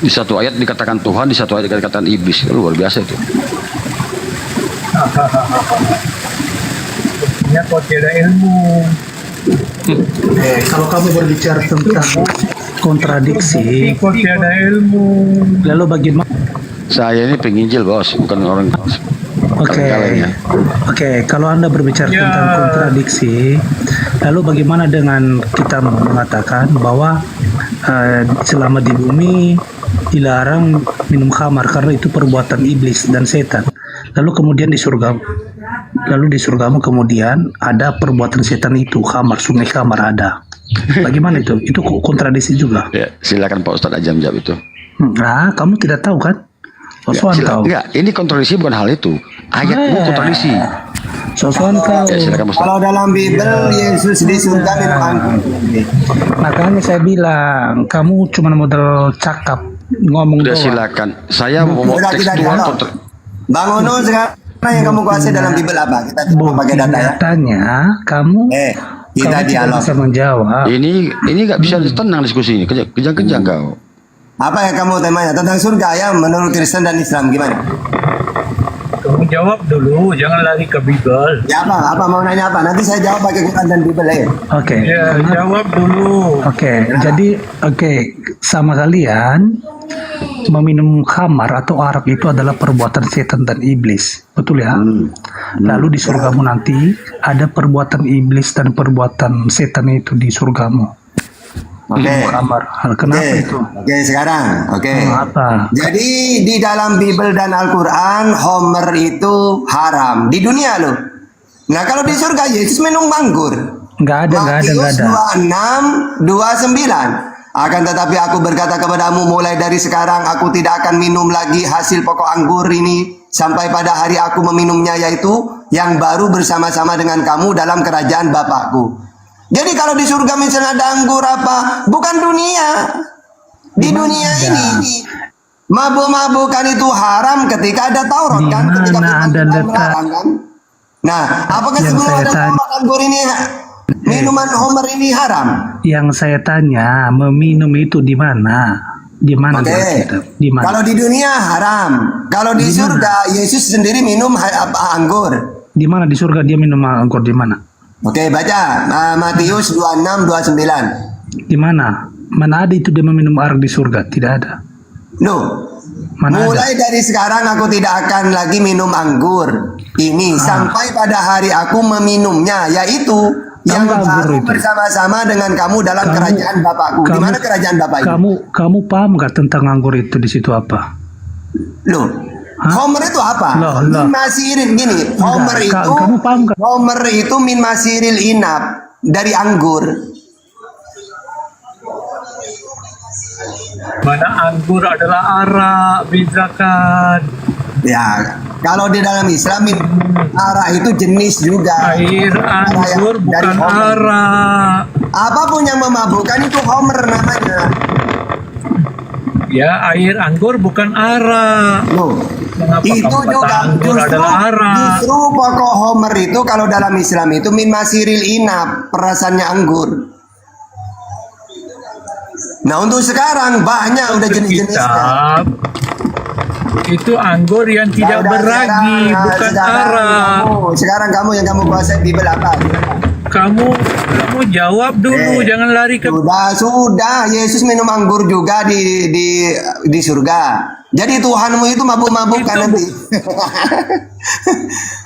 Di satu ayat dikatakan Tuhan, di satu ayat dikatakan iblis. Luar biasa itu. Ini kok tidak ilmu. Kalau kamu berbicara tentang kontradiksi, Kok tidak ilmu. lalu bagaimana? Saya ini penginjil bos, bukan orang. Oke, kalau Anda berbicara tentang kontradiksi, lalu bagaimana dengan kita mengatakan bahwa selama di bumi dilarang minum khamar karena itu perbuatan iblis dan setan. Lalu kemudian di surgamu kemudian ada perbuatan setan itu, khamar, sungai khamar ada. Bagaimana itu? Itu kontradiksi juga. Ya, silakan Pak Ustadz Ajam jawab itu. Kamu tidak tahu kan? Enggak, ini kontradiksi bukan hal itu. Ayatmu kontradiksi. Kalau dalam Bibel Yesus di surga minum anggur. Makanya saya bilang kamu cuma modal cakap ngomong Udah doang. silakan. Saya mau tekstual Bang Ono sekarang yang kamu kuasai dalam Bibel apa? Kita coba pakai data ya. Datanya kamu kita kamu dialog. bisa menjawab. Ini nggak bisa tenang diskusi ini. Kejang-kejang kau. Apa yang kamu temanya tentang surga ya menurut Kristen dan Islam gimana? Kamu jawab dulu, jangan lari ke Bible. Ya apa mau nanya apa? Nanti saya jawab pakai Quran dan Bibel ya. Oke. Ya, jawab dulu. Jadi sama kalian meminum khamar atau arak itu adalah perbuatan setan dan iblis, betul ya? Lalu di surgamu nanti ada perbuatan iblis dan perbuatan setan itu di surgamu. Kenapa itu? Sekarang. Apa? Jadi di dalam Bibel dan Al-Quran Homer itu haram di dunia loh. Nah kalau di surga Yesus minum anggur. Nggak ada. Matius 26:29. Akan tetapi aku berkata kepadamu mulai dari sekarang aku tidak akan minum lagi hasil pokok anggur ini sampai pada hari aku meminumnya, yaitu yang baru bersama-sama dengan kamu dalam kerajaan Bapakku. Jadi kalau di surga misalnya ada anggur apa, bukan dunia. Di dunia ini mabuk-mabukan itu haram ketika ada Taurat kan, ketika firman Tuhan melarang kan. Nah, apakah sebelum ada Taurat anggur ini minuman homer ini haram? Yang saya tanya, meminum itu di mana? Di mana? Di mana? Kalau di dunia haram. Kalau di surga Yesus sendiri minum anggur. Di mana di surga dia minum anggur di mana? Oke, baca Matius 26:29. Di mana? Mana ada itu dia meminum air di surga? Tidak ada. Loh, Mana mulai dari sekarang aku tidak akan lagi minum anggur ini sampai pada hari aku meminumnya, yaitu yang baru bersama-sama dengan kamu dalam kerajaan Bapakku. Di mana kerajaan Bapak itu? Kamu paham nggak tentang anggur itu di situ apa? Loh, homer itu apa? Min masiril gini. Homer itu kamu paham nggak? Homer itu min masiril inab dari anggur. Mana anggur adalah arak, bedakan. Ya, kalau di dalam Islam arak itu jenis juga. Air anggur bukan arak. Apapun yang memabukkan itu homer namanya. Ya, air anggur bukan arak. Loh, itu juga justru pokok homer itu kalau dalam Islam itu min masiril inab, perasannya anggur. Nah, untuk sekarang banyak udah jenis-jenisnya. Itu anggur yang tidak beragi, bukan arak. Sekarang kamu yang kamu kuasai Bibel apa? Kamu jawab dulu, jangan lari ke. Sudah. Yesus minum anggur juga di surga. Jadi Tuhanmu itu mabuk-mabukan nanti.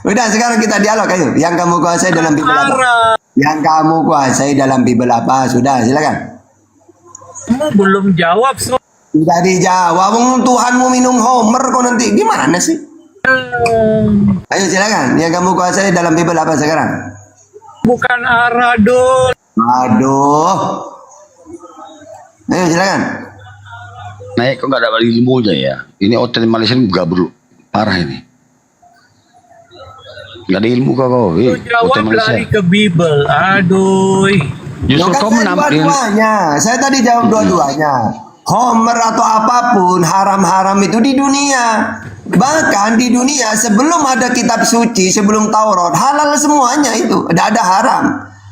Udah, sekarang kita dialog ayo. Yang kamu kuasai dalam Bibel apa? Yang kamu kuasai dalam Bibel apa? Sudah, silakan. Kamu belum jawab. Sudah dijawab. Tuhanmu minum homer kok nanti. Gimana sih? Ayo silakan. Yang kamu kuasai dalam Bibel apa sekarang? Bukan aradol. Aduh. Ayo silakan. Naik kok nggak ada ilmunya ya. Ini hotel Malaysia ini gabruk parah ini. Nggak ada ilmu kau. Jawab lari ke Bibel. Aduh. Justru kau dua-duanya. Saya tadi jawab dua-duanya. Homer atau apapun haram-haram itu di dunia. Bahkan di dunia sebelum ada kitab suci, sebelum Taurat, halal semuanya itu. Tidak ada haram.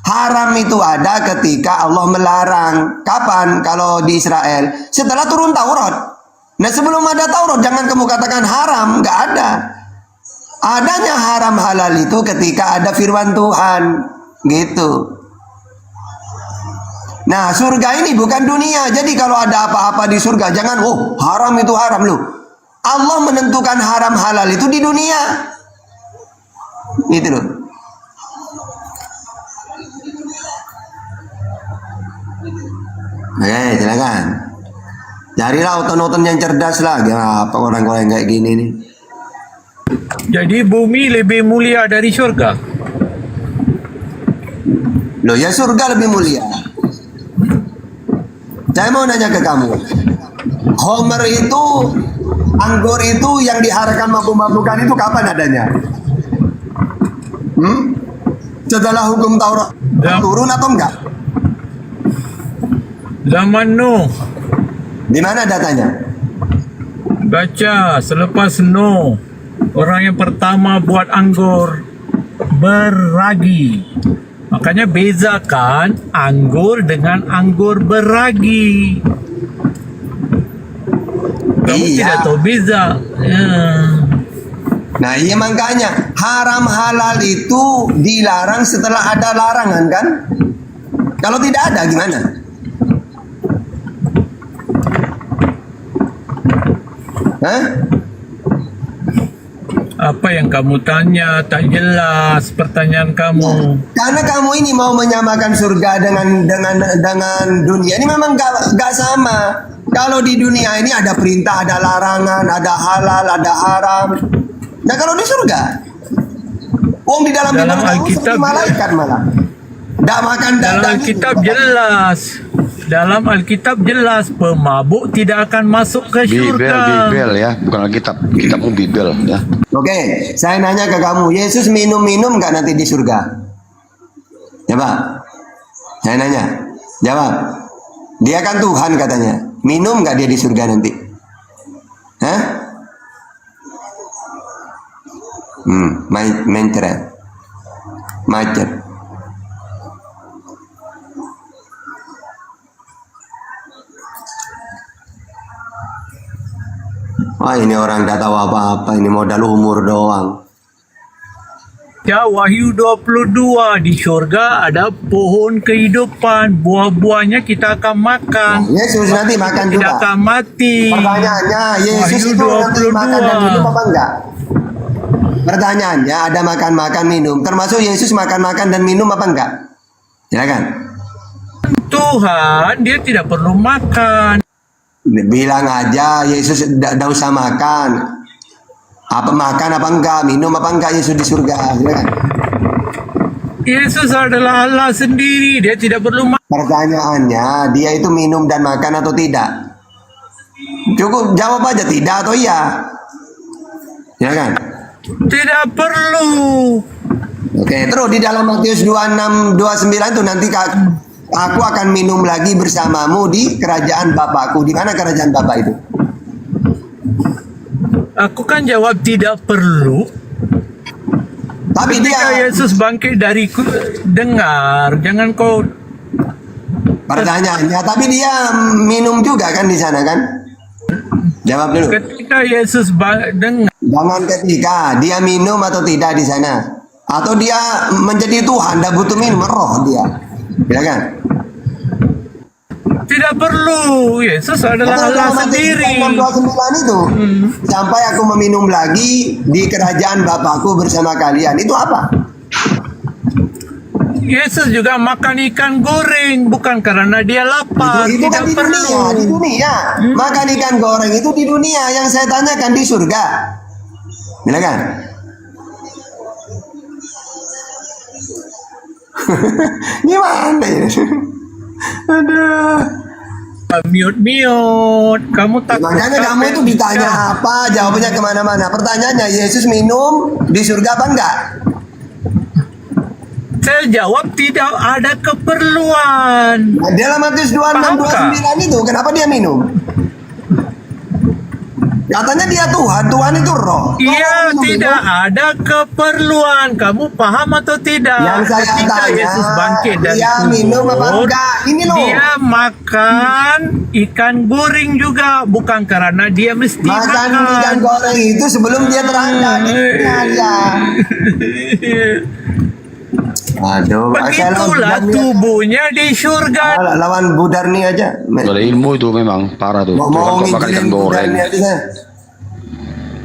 Haram itu ada ketika Allah melarang. Kapan? Kalau di Israel setelah turun Taurat. Nah, sebelum ada Taurat jangan kamu katakan haram. Nggak ada. Adanya haram halal itu ketika ada firman Tuhan. Gitu. Nah, surga ini bukan dunia. Jadi kalau ada apa-apa di surga, jangan, haram itu haram loh. Allah menentukan haram halal itu di dunia. Gitu loh. Oke, silakan. Carilah oton-oton yang cerdas lah. Apa orang-orang kayak gini nih. Jadi bumi lebih mulia dari surga? Loh, ya surga lebih mulia. Saya mau nanya ke kamu, homer itu, anggur itu yang diharapkan mabuk-mabukan itu kapan adanya? Setelah hukum Taurat turun atau enggak? Zaman Nuh. Di mana datanya? Baca, selepas Nuh, orang yang pertama buat anggur beragi. Makanya bezakan anggur dengan anggur beragi. Kamu tidak tahu beza. Ya. Nah, iya makanya haram halal itu dilarang setelah ada larangan kan? Kalau tidak ada gimana? Hah? Apa yang kamu tanya tak jelas pertanyaan kamu. Karena kamu ini mau menyamakan surga dengan dunia ini memang gak sama. Kalau di dunia ini ada perintah, ada larangan, ada halal, ada haram. Nah kalau di surga, di dalam Alkitab malaikat malah. Dalam Alkitab jelas. Dalam Alkitab jelas pemabuk tidak akan masuk ke surga. Bibel ya, bukan Alkitab. Kitabmu Bibel ya. Oke, saya nanya ke kamu, Yesus minum nggak nanti di surga? Coba, saya nanya, jawab. Dia kan Tuhan katanya. minum nggak dia di surga nanti? Hah? Macet. Wah, ini orang nggak tahu apa-apa, ini modal umur doang. Ya, Wahyu 22, di surga ada pohon kehidupan, buah-buahnya kita akan makan. Yesus nanti makan Tidak juga. akan mati. Pertanyaannya, Yesus Wahyu itu nanti makan dan minum 22. apa enggak? Pertanyaannya, ada makan-makan minum, termasuk Yesus makan-makan dan minum apa enggak? Silakan. Tuhan, dia tidak perlu makan. Bilang aja Yesus tidak usah makan. Apa makan apa enggak, minum apa enggak Yesus di surga? Silakan. Yesus adalah Allah sendiri, dia tidak perlu makan. Pertanyaannya, dia itu minum dan makan atau tidak? Cukup jawab aja tidak atau iya. Silakan. Tidak perlu. Oke, terus di dalam Matius 26, 29 itu nanti aku akan minum lagi bersamamu di kerajaan Bapakku. Di mana kerajaan Bapak itu? Aku kan jawab tidak perlu. Tapi ketika Yesus bangkit dari dengar, jangan kau. Pertanyaannya, tapi dia minum juga kan di sana kan? Jawab dulu. Ketika Yesus dengar. Jangan ketika dia minum atau tidak di sana, atau dia menjadi Tuhan, tidak butuh minum, roh dia. Silakan. Tidak perlu, Yesus adalah Allah sendiri. 29 itu sampai aku meminum lagi di kerajaan Bapakku bersama kalian. Itu apa? Yesus juga makan ikan goreng bukan karena dia lapar. Itu kan tidak di perlu. dunia, di dunia. Makan ikan goreng itu di dunia. Yang saya tanyakan di surga. Silakan. Gimana ya? Aduh. Miut-miut, kamu takut. Makanya kamu itu ditanya apa, jawabannya kemana-mana. Pertanyaannya, Yesus minum di surga apa enggak? Saya jawab tidak ada keperluan. Nah, dalam Matius 26, 29 itu, kenapa dia minum? Katanya dia Tuhan, Tuhan itu roh. Iya, tidak ada keperluan. Kamu paham atau tidak? Yang saya Ketika tanya, Yesus bangkit dari dia minum apa kubur, enggak? Ini loh. dia makan ikan goreng juga, bukan karena dia mesti Makan ikan goreng itu sebelum dia terangkat. Aduh, begitulah tubuhnya di surga. Lawan Budarni aja. Gak ada ilmu itu memang parah tuh. Tuhan kok makan ikan goreng.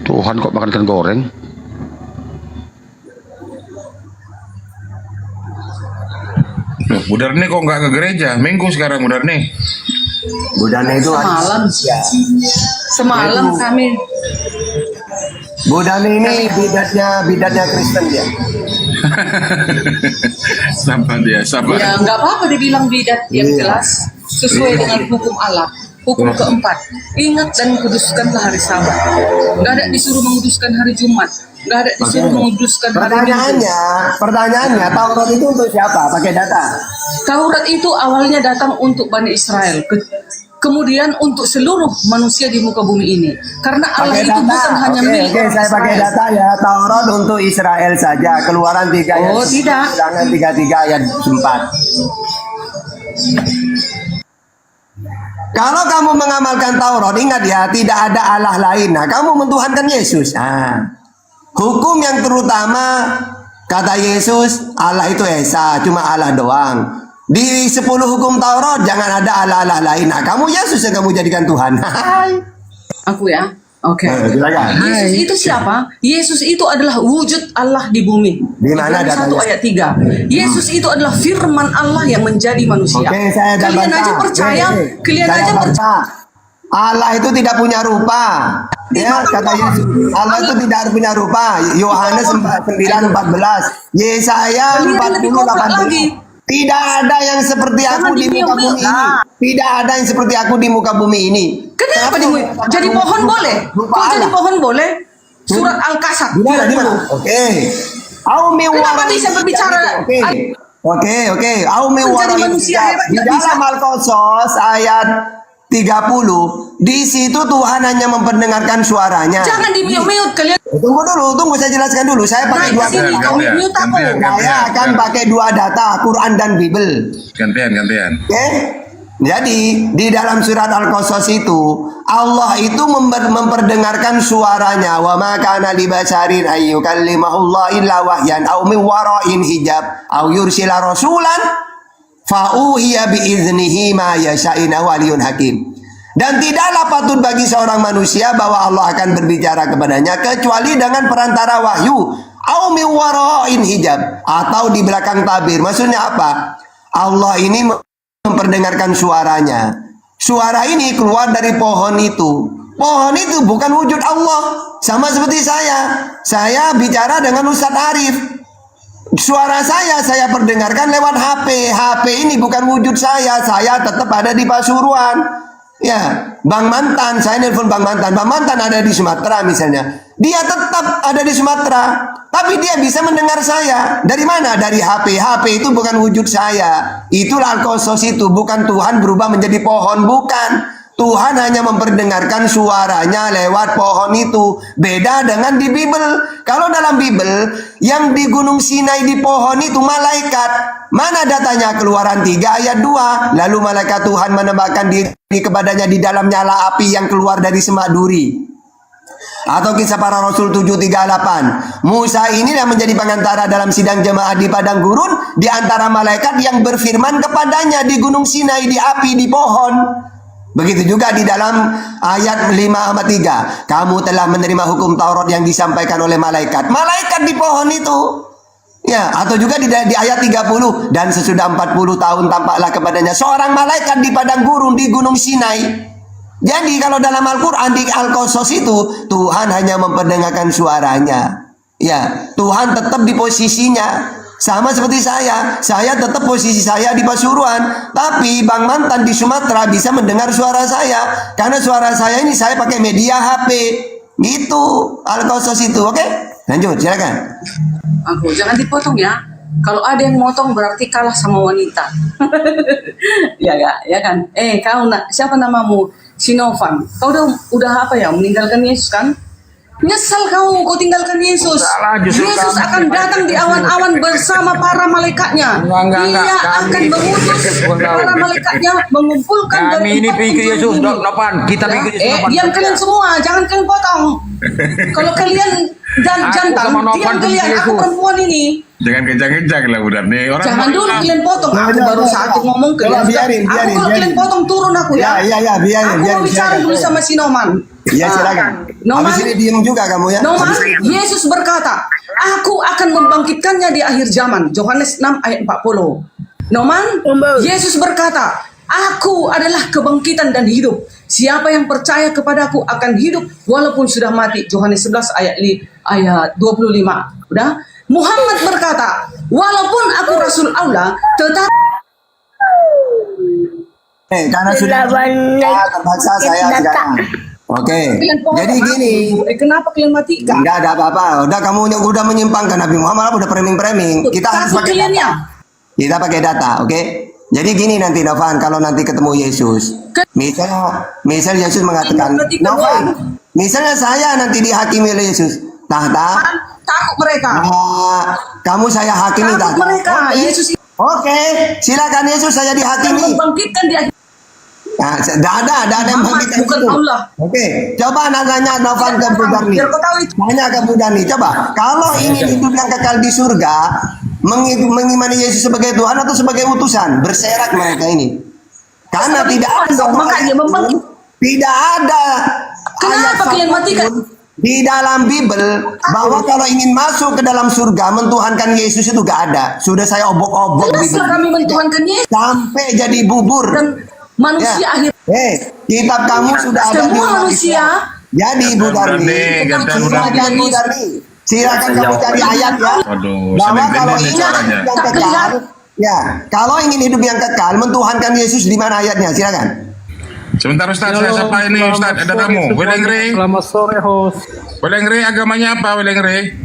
Tuhan kok makan ikan goreng. Loh, Budarni kok nggak ke gereja? Minggu sekarang Budarni. Budarni itu Semalam kami. Budarni ini bidatnya Kristen dia. Sabar dia, sabar. Ya nggak apa-apa dibilang bidat yang jelas sesuai dengan hukum Allah. Hukum keempat, ingat dan kuduskanlah hari Sabat. Nggak ada disuruh menguduskan hari Jumat. Nggak ada disuruh menguduskan hari Minggu. Pertanyaannya, Taurat itu untuk siapa? Pakai data. Taurat itu awalnya datang untuk Bani Israel. Kemudian untuk seluruh manusia di muka bumi ini. Karena Allah itu bukan hanya milik orang saya pakai Israel. data ya. Taurat untuk Israel saja. Keluaran 3 ayat. Oh, tidak. Ulangan 33 ayat 4. Kalau kamu mengamalkan Taurat, ingat ya, tidak ada Allah lain. Nah, kamu mentuhankan Yesus. Nah, hukum yang terutama, kata Yesus, Allah itu Esa, cuma Allah doang. Di 10 hukum Taurat, jangan ada Allah-Allah lain. Nah, kamu Yesus yang kamu jadikan Tuhan. Aku ya. Oke. Silakan. Yesus itu siapa? Yesus itu adalah wujud Allah di bumi. Di mana Ibrani 1 datanya? ayat 3. Yesus itu adalah firman Allah yang menjadi manusia. Oke, saya ada Kalian bantah. aja percaya, kalian Saya aja percaya. bantah. Allah itu tidak punya rupa. Ya, kata Yesus. Allah itu tidak punya rupa. Yohanes 9:14. Yesaya 40:18. Tidak ada yang seperti aku di muka bumi ini. Tidak ada yang seperti aku di muka bumi ini. Kenapa jadi pohon boleh? Kok jadi pohon boleh? Surat Al-Kasab. Oke. Kenapa bisa berbicara? Oke. Aumi Menjadi manusia hebat di nggak bisa. dalam Al-Qasas ayat 30, di situ Tuhan hanya memperdengarkan suaranya. Jangan di-mute kalian. Tunggu dulu, saya jelaskan dulu. Saya pakai dua sini, kau mute aku. Saya akan pakai dua data, Quran dan Bible. Gantian. Oke? Jadi di dalam surat Al-Qasas itu Allah itu memperdengarkan suaranya. Wa ma kana li basharin ayyukallimahullah illa wahyan aw min wara'in hijab aw yursila rasulan fa uhiya bi idznihi ma yasha'ina waliyun hakim. Dan tidaklah patut bagi seorang manusia bahwa Allah akan berbicara kepadanya kecuali dengan perantara wahyu aw min wara'in hijab, atau di belakang tabir. Maksudnya apa? Allah ini memperdengarkan suaranya. Suara ini keluar dari pohon itu. Pohon itu bukan wujud Allah. Sama seperti saya. Saya bicara dengan Ustadz Arif. Suara saya perdengarkan lewat HP. HP ini bukan wujud saya. Saya tetap ada di Pasuruan. Ya, Bang Mantan, saya nelpon Bang Mantan. Bang Mantan ada di Sumatera misalnya. Dia tetap ada di Sumatera, tapi dia bisa mendengar saya. Dari mana? Dari HP. HP itu bukan wujud saya. Itulah Al-Qasas itu. Bukan Tuhan berubah menjadi pohon, bukan. Tuhan hanya memperdengarkan suaranya lewat pohon itu. Beda dengan di Bible. Kalau dalam Bible, yang di Gunung Sinai di pohon itu malaikat. Mana datanya? Keluaran 3 ayat 2. Lalu malaikat Tuhan menembakkan diri kepadanya di dalam nyala api yang keluar dari semak duri. Atau Kisah Para Rasul 7:38. Musa ini yang menjadi pengantara dalam sidang jemaah di padang gurun, di antara malaikat yang berfirman kepadanya di Gunung Sinai, di api, di pohon. Begitu juga di dalam ayat 5:3. Kamu telah menerima hukum Taurat yang disampaikan oleh malaikat. Malaikat di pohon itu. Ya, atau juga di ayat 30. Dan sesudah 40 tahun tampaklah kepadanya seorang malaikat di padang gurun di Gunung Sinai. Jadi kalau dalam Al-Quran di Al-Qasas itu Tuhan hanya memperdengarkan suaranya. Ya, Tuhan tetap di posisinya. Sama seperti saya tetap posisi saya di Pasuruan, tapi Bang Mantan di Sumatera bisa mendengar suara saya karena suara saya ini saya pakai media HP. Gitu Al-Qasas itu. Oke? Lanjut, silakan. Aku jangan dipotong ya. Kalau ada yang motong berarti kalah sama wanita. Ya gak? Ya kan? Kau siapa namamu? Sinovan. Kau udah apa ya? Meninggalkan Yesus kan? Nyesal kau tinggalkan Yesus. Yesus akan datang di awan-awan bersama para malaikatnya. Dia akan mengutus para malaikatnya mengumpulkan kami ini pikir Yesus, Nopan. Kita pikir Yesus. Diam kalian semua, jangan kalian potong. Kalau kalian jantan, diam kalian. Aku perempuan ini. Jangan kencang-kencang lah udah nih orang. Jangan dulu kalian potong. Aku baru satu ngomong kalian. Biarin. Kalau kalian potong turun aku ya. Ya, biarin. Aku mau bicara dulu sama si Noman. Ya, silakan. Noman, habis ini diem juga kamu ya. Noman, Yesus berkata, aku akan membangkitkannya di akhir zaman. Yohanes 6 ayat 40. Noman, Yesus berkata, aku adalah kebangkitan dan hidup. Siapa yang percaya kepadaku akan hidup walaupun sudah mati. Yohanes 11 ayat 25. Udah? Muhammad berkata, walaupun aku Rasul Allah, tetap karena sudah terpaksa saya sekarang. Oke. Jadi gini. Kenapa kalian mati? Enggak ada apa-apa. Udah kamu udah menyimpangkan Nabi Muhammad, udah framing. Kita harus pakai data. Kita pakai data, oke? Jadi gini nanti Novan, kalau nanti ketemu Yesus, misal Yesus mengatakan, Novan, misalnya saya nanti dihakimi oleh Yesus, takut mereka. Kamu saya hakimi takut mereka. Yesus. Oke, silakan Yesus, saya dihakimi. Membangkitkan dia. Nah, ada yang membangkitkan itu. Oke, coba nanya Novan ke Budani. Tanya ke Budani, coba. Kalau ingin hidup yang kekal di surga, mengimani Yesus sebagai Tuhan atau sebagai utusan, berserak mereka ini. Karena tidak ada Kenapa kalian matikan? Di dalam Bible bahwa kalau ingin masuk ke dalam surga mentuhankan Yesus itu gak ada. Sudah saya obok-obok Bible. Kami mentuhankan Yesus sampai jadi bubur. Dan manusia akhir. Kitab kamu sudah ada di manusia. Jadi Ibu Darni, silakan kamu cari ayat ya. Bahwa kalau ingin hidup yang kekal, kalau ingin hidup yang kekal mentuhankan Yesus di mana ayatnya? Silakan. Sebentar Ustaz, saya sapa ini Ustaz, ada tamu. Welengre. Selamat sore host. Welengre agamanya apa Welengre?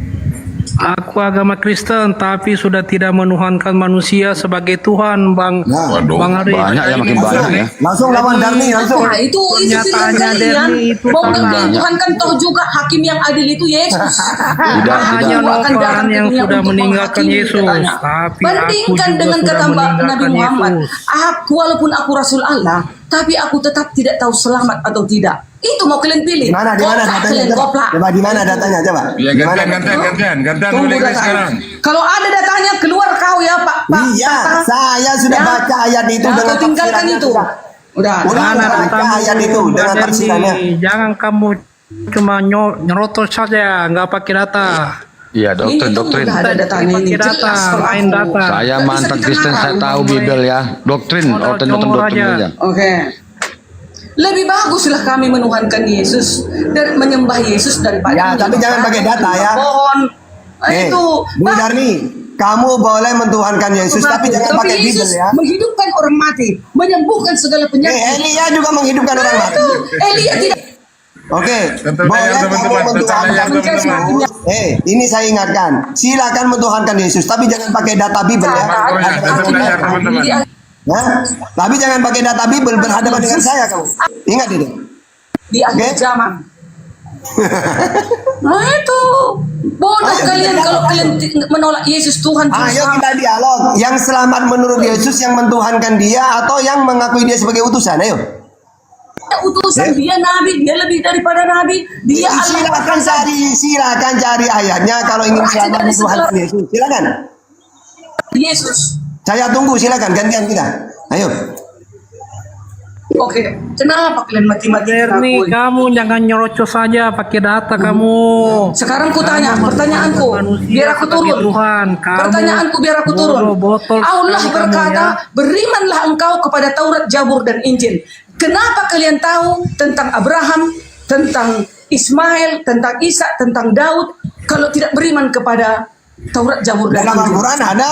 Aku agama Kristen tapi sudah tidak menuhankan manusia sebagai Tuhan, Bang. Bang Arif. Banyak ya, makin banyak ya. Langsung lawan Darni langsung. Nah, itu pilihan kalian. Mau Tuhan kan toh juga hakim yang adil itu Yesus. Tidak hanya Novan yang sudah meninggalkan Yesus, tapi bandingkan aku juga dengan sudah kata Nabi meninggalkan Muhammad, Yesus. aku walaupun aku Rasul Allah, tapi aku tetap tidak tahu selamat atau tidak. Itu mau kalian pilih. Di mana datanya? Kalian Coba. Coba di mana datanya coba? Ya gantian Tunggu boleh datanya. sekarang. Kalau ada datanya keluar kau ya Pak. Iya, saya sudah baca ayat itu Nah, dengan kau tinggalkan tafsirannya itu. sudah. Udah. Mana baca datamu, ayat itu dengan Bang tafsirannya. Derni? Jangan kamu cuma nyerotol saja, nggak pakai data. Iya, doktrin. Udah ada datanya ini. Pakai data, Jelas kalau main aku. data. Saya mantan Kristen, saya tahu Bibel ya. Doktrin, doktrin Comor aja. Oke. Lebih baguslah kami menuhankan Yesus dan menyembah Yesus daripada Ya, tapi jangan pakai data ya. Pohon. Itu. Bu Darni, kamu boleh mentuhankan Yesus, tapi jangan pakai Bibel Yesus ya. menghidupkan orang mati, menyembuhkan segala penyakit. Elia juga menghidupkan orang mati. Itu Elia tidak. Oke, boleh kamu mentuhankan Yesus. Ini saya ingatkan, silakan mentuhankan Yesus, tapi jangan pakai data Bibel ya. Nah, tapi jangan pakai data Bibel berhadapan dengan saya kamu. Ingat itu. Di akhir zaman. Nah itu bodoh kalian kalau kalian menolak Yesus Tuhan. Ayo kita dialog. Yang selamat menurut Yesus yang mentuhankan dia atau yang mengakui dia sebagai utusan? Ayo. Utusan dia nabi, dia lebih daripada nabi. Dia silakan cari ayatnya kalau ingin selamat mentuhankan Yesus. Silakan. Yesus. Saya tunggu, silakan gantian kita. Ayo. Oke, kenapa kalian mati-mati? Derni, kamu jangan nyerocos saja pakai data kamu. Sekarang ku tanya, pertanyaanku, biar aku turun. Tuhan, pertanyaanku biar aku turun. Allah berkata, berimanlah engkau kepada Taurat, Zabur, dan Injil. Kenapa kalian tahu tentang Abraham, tentang Ismail, tentang Isa, tentang Daud, kalau tidak beriman kepada Taurat, Zabur, dan Injil? Dalam Al-Quran ada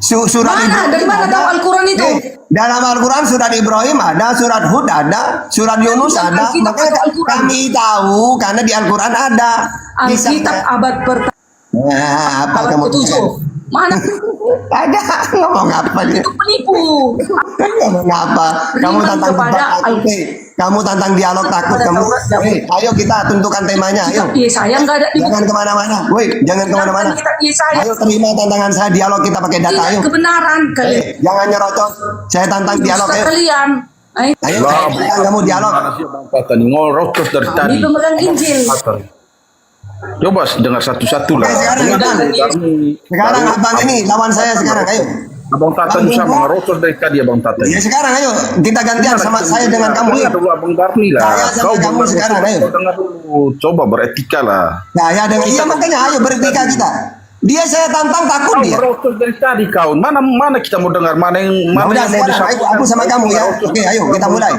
surat mana? Ibrahim. Dari mana tahu Al-Quran itu? Dalam Al-Quran surat Ibrahim ada, surat Hud ada, surat Yunus ada. Makanya kami tahu karena di Al-Quran ada. Alkitab abad pertama. Nah, apa abad kamu ke-7. Mana? Ada ngomong apa dia? Itu penipu. Ngomong apa? Kamu tantang kamu tantang dialog takut kamu. Ayo kita tentukan temanya. Ayo. Saya nggak ada. Jangan kemana-mana. Woi, jangan kemana-mana. Ayo terima tantangan saya dialog kita pakai data. Ayo. Kebenaran kalian. Jangan nyerocos. Saya tantang dialog. Ayo. Kalian. Ayo, kamu dialog. Ngorocos dari tadi. Kami pemegang Injil. Coba dengar satu-satu lah. Sekarang abang ini lawan saya sekarang. Ayo. Abang Tata bisa mengerocos dari tadi Abang Tata. Ya sekarang ayo kita gantian sama saya dengan kamu. Dengar dulu Abang Darni lah. Saya sama kamu sekarang ayo. Dengar dulu. Coba beretika lah. Nah ya dengan iya makanya ayo beretika kita. Dia saya tantang takut dia. Ngerocos dari tadi kau. Mana kita mau dengar mana yang udah sekarang aku sama kamu ya. Oke ayo kita mulai.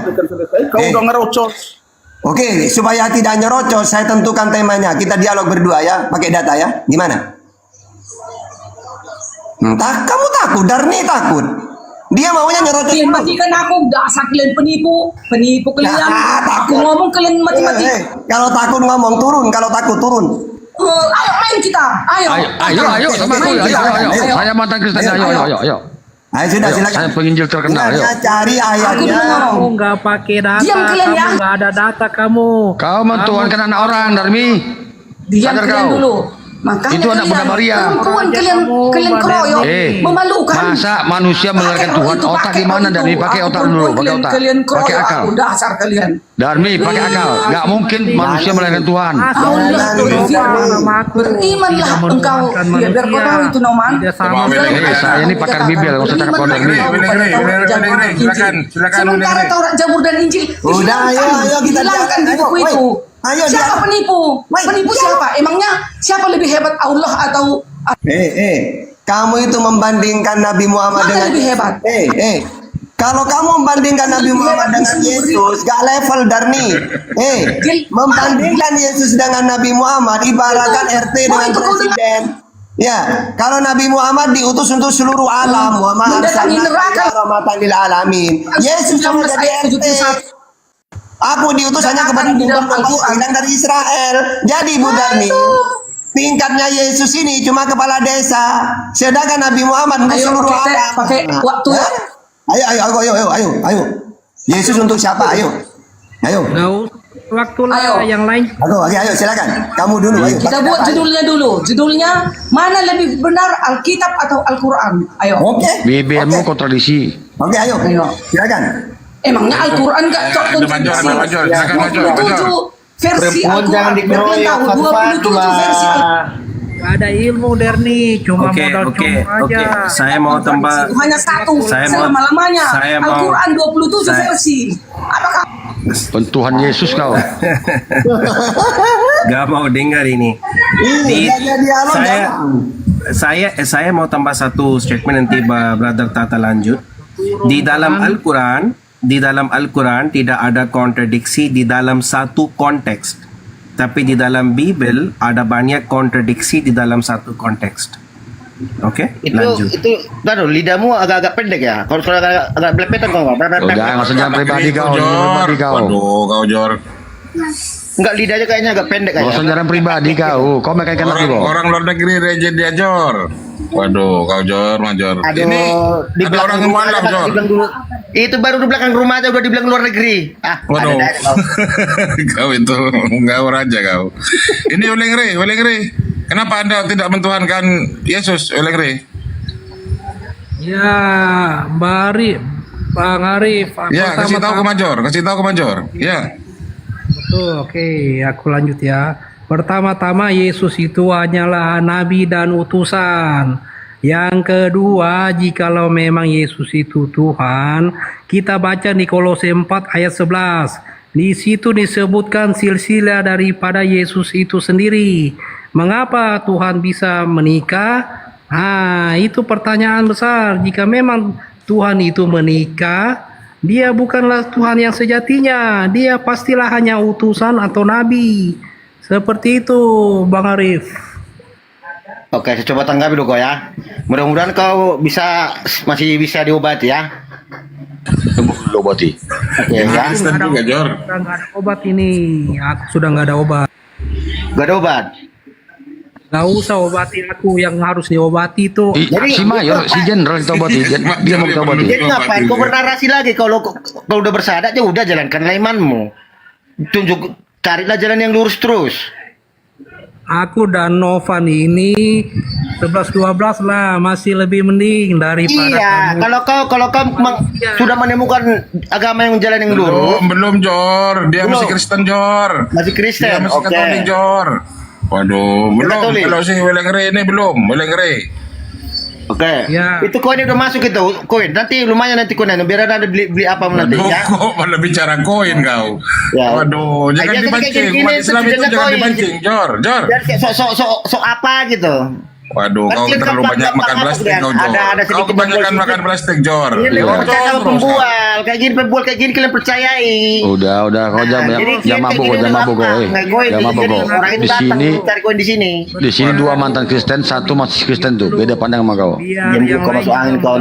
Kau udah ngerocos. Oke, supaya tidak nyerocos, saya tentukan temanya. Kita dialog berdua ya, pakai data ya. Gimana? Entah, kamu takut, Darni takut. Dia maunya nyerocos. Kalian matikan aku, dasar kalian penipu kalian. Aku ngomong kalian mati-mati. Kalau takut ngomong turun, kalau takut turun. Ayo main kita, Ayo, sama aku, ayo. Saya mantan Kristen, ayo. Ayo sudah silakan. Saya penginjil terkenal, ayo. Cari ayatnya. Kamu nggak pakai data, diam kalian ya. Kamu nggak ada data kamu. Kau mentuhankan anak orang, Darmi. Diam kalian dulu. Makanya itu anak Bunda Maria. Perempuan kalian keroyok, memalukan. Masa manusia melahirkan Tuhan? Otak gimana Darmi? Pakai otak dulu, pakai otak. Pakai akal. Dasar kalian. Darmi, pakai akal. Gak mungkin manusia melahirkan Tuhan. Berimanlah engkau. Ya biar kau tahu itu Noman. Saya ini pakar Bibel, nggak usah cakap kau Darmi. Sementara Taurat, Zabur, dan Injil. Udah, ayo kita hilangkan di buku itu. Ayo, siapa penipu? Penipu siapa? Emangnya siapa lebih hebat, Allah atau? Kamu itu membandingkan Nabi Muhammad dengan lebih hebat? Kalau kamu membandingkan Nabi Muhammad dengan Yesus, gak level Darni. Membandingkan Yesus dengan Nabi Muhammad ibaratkan RT dengan presiden. Ya, kalau Nabi Muhammad diutus untuk seluruh alam, Muhammad rahmatan lil alamin. Yesus cuma jadi RT. Aku diutus hanya kepada hilang dari Israel. Jadi Bu Darni, tingkatnya Yesus ini cuma kepala desa, sedangkan Nabi Muhammad untuk Ayo seluruh kita alam. pakai waktu. Ayo. Yesus untuk siapa? Ayo. Waktu lah yang lain. Ayo silakan. Kamu dulu. Ayo. Kita Pakai buat apa? judulnya dulu. Judulnya mana lebih benar, Alkitab atau Al-Quran? Ayo. Oke. BBM-mu kontradiksi. Oke, ayo. Silakan. Emangnya Al-Quran nggak cocok kontradiksi? 27 versi Al-Quran berpengetahuan 27 versi Al-Quran. Ada ilmu Derni, cuma modal comong aja. Saya mau tambah. Hanya satu selama-lamanya. Al-Quran 27 versi. Apakah Tuhan Yesus kau. Gak mau dengar ini. Saya mau tambah satu statement, nanti Brother Tata lanjut. Di dalam Al-Quran tidak ada kontradiksi di dalam satu konteks. Tapi di dalam Bible ada banyak kontradiksi di dalam satu konteks. Oke, lanjut. Itu lidahmu agak-agak pendek ya. Kalau agak belepetan kau. Jangan langsung pribadi kau. Waduh, kau Jor. Enggak, lidahnya kayaknya agak pendek kayaknya. Langsung jalan pribadi kau. Kau makan aku kau. Orang luar negeri rejen dia Jor. Waduh, kau Jor, Major. Ini ada orang mualaf Jor. Itu baru di belakang rumah aja udah dibilang luar negeri. Waduh. Kau itu ngawur aja kau. Ini Ulengre. Kenapa Anda tidak mentuhankan Yesus, Ulengre? Ya, Bang Arif. Ya, kasih tahu ke Major. Ya. Betul, oke, aku lanjut ya. Pertama-tama Yesus itu hanyalah nabi dan utusan. Yang kedua, jikalau memang Yesus itu Tuhan, kita baca di Kolose 4 ayat 11. Di situ disebutkan silsilah daripada Yesus itu sendiri. Mengapa Tuhan bisa menikah? Itu pertanyaan besar. Jika memang Tuhan itu menikah, dia bukanlah Tuhan yang sejatinya. Dia pastilah hanya utusan atau nabi. Seperti itu, Bang Arif. Oke, saya coba tanggapi dulu kau ya. Mudah-mudahan kau masih bisa diobati ya. Diobati. Oke ya. Sudah nggak ada obat ini. Aku sudah nggak ada obat. Gak ada obat. Gak usah obati aku, yang harus diobati itu. Si Mayor, si Jenderal kita obati. Dia mau kita obati. Jadi ngapain kau bernarasi lagi? Kalau udah bersahadat ya udah jalankan imanmu. Carilah jalan yang lurus terus. Aku dan Novan ini 11-12 lah, masih lebih mending daripada kamu. Kalau kau sudah menemukan agama yang jalan yang lurus. Belum Jor, dia masih Kristen Jor. Masih Kristen. Dia masih Katolik Jor. Waduh, belum. Kalau si Ulengre ini belum, Ulengre. Oke. Ya. Itu koin udah masuk itu, koin. Nanti lumayan nanti koin, biar ada beli apa nanti ya. Kok malah bicara koin kau? Ya. Waduh, jangan dipancing. Umat Islam itu jangan dipancing, Jor. So apa gitu. Waduh, kau terlalu banyak makan plastik kau, Jor. Kau kebanyakan makan plastik, Jor. Ini sama pembual, kayak gini kalian percayai. Udah, kau jangan mabuk kau. Di sini dua mantan Kristen, satu masih Kristen tuh, beda pandang sama kau. Kau masuk angin kau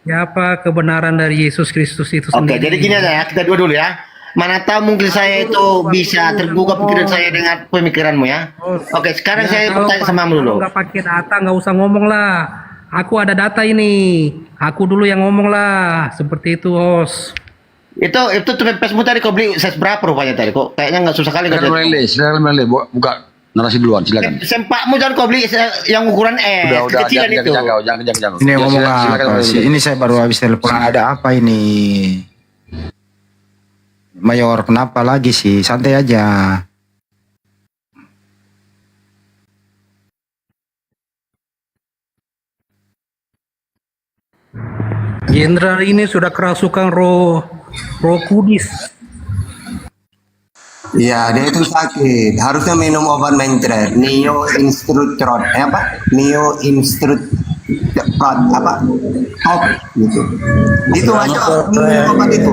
siapa kebenaran dari Yesus Kristus itu Oke, sendiri. jadi gini aja ya, kita dua dulu ya. Mana tahu mungkin saya itu bisa terbuka pikiran saya dengan pemikiranmu ya. Oke, sekarang saya bertanya sama kamu dulu. Nggak pakai data, nggak usah ngomong lah. Aku ada data ini. Aku dulu yang ngomong lah. Seperti itu, host. Itu tempesmu tadi kau beli size berapa rupanya tadi? Kok kayaknya nggak susah kali. Silakan Mele, buka narasi duluan, silakan. Sempakmu jangan kau beli yang ukuran udah, kecilan itu. Jangan. Ini ngomong apa sih? Ini saya baru habis telepon. Ada apa ini? Mayor, kenapa lagi sih? Santai aja. Jenderal ini sudah kerasukan roh kudis. Iya, dia itu sakit. Harusnya minum obat mentret. Neo Instrutrot. Neo Instrutrot apa? Gitu. Itu aja minum obat itu.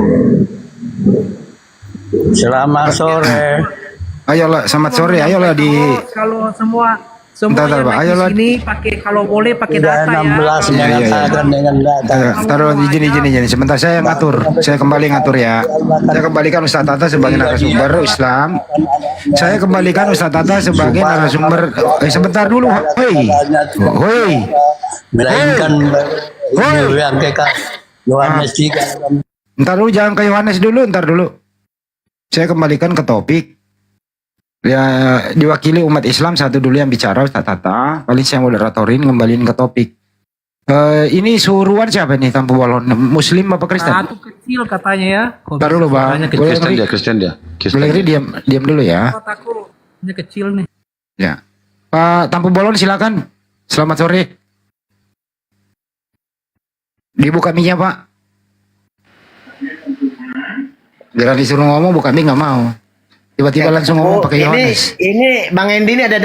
Selamat sore. Ayolah, selamat sore. Ayolah di. Kalau Bentar, yang Pak. naik Ayo, di Lord. sini pakai kalau boleh pakai data ya. Dengan data. Taruh izin. Sebentar saya ngatur. Saya kembali ngatur ya. Saya kembalikan Ustaz Tata sebagai narasumber Islam. Saya kembalikan Ustaz Tata sebagai narasumber. Sebentar dulu. Hoi. Melainkan yang Yohanes 3. Ntar dulu, jangan ke Yohanes dulu, ntar dulu. Saya kembalikan ke topik. Ya, diwakili umat Islam satu dulu yang bicara, Ustaz Tata. Paling saya moderatorin, kembaliin ke topik. Ini suruhan siapa nih Tampu Bolon? Muslim apa Kristen? Satu kecil katanya ya. Ntar dulu Bang. Boleh Kristen dia. Boleh diam dulu ya. Kotaku ini kecil nih. Ya. Pak Tampu Bolon silakan. Selamat sore. Dibuka mic-nya Pak. Biar disuruh ngomong buka mic nggak mau. Tiba-tiba langsung ngomong pakai Yohanes. Ini Bang Endi ini ada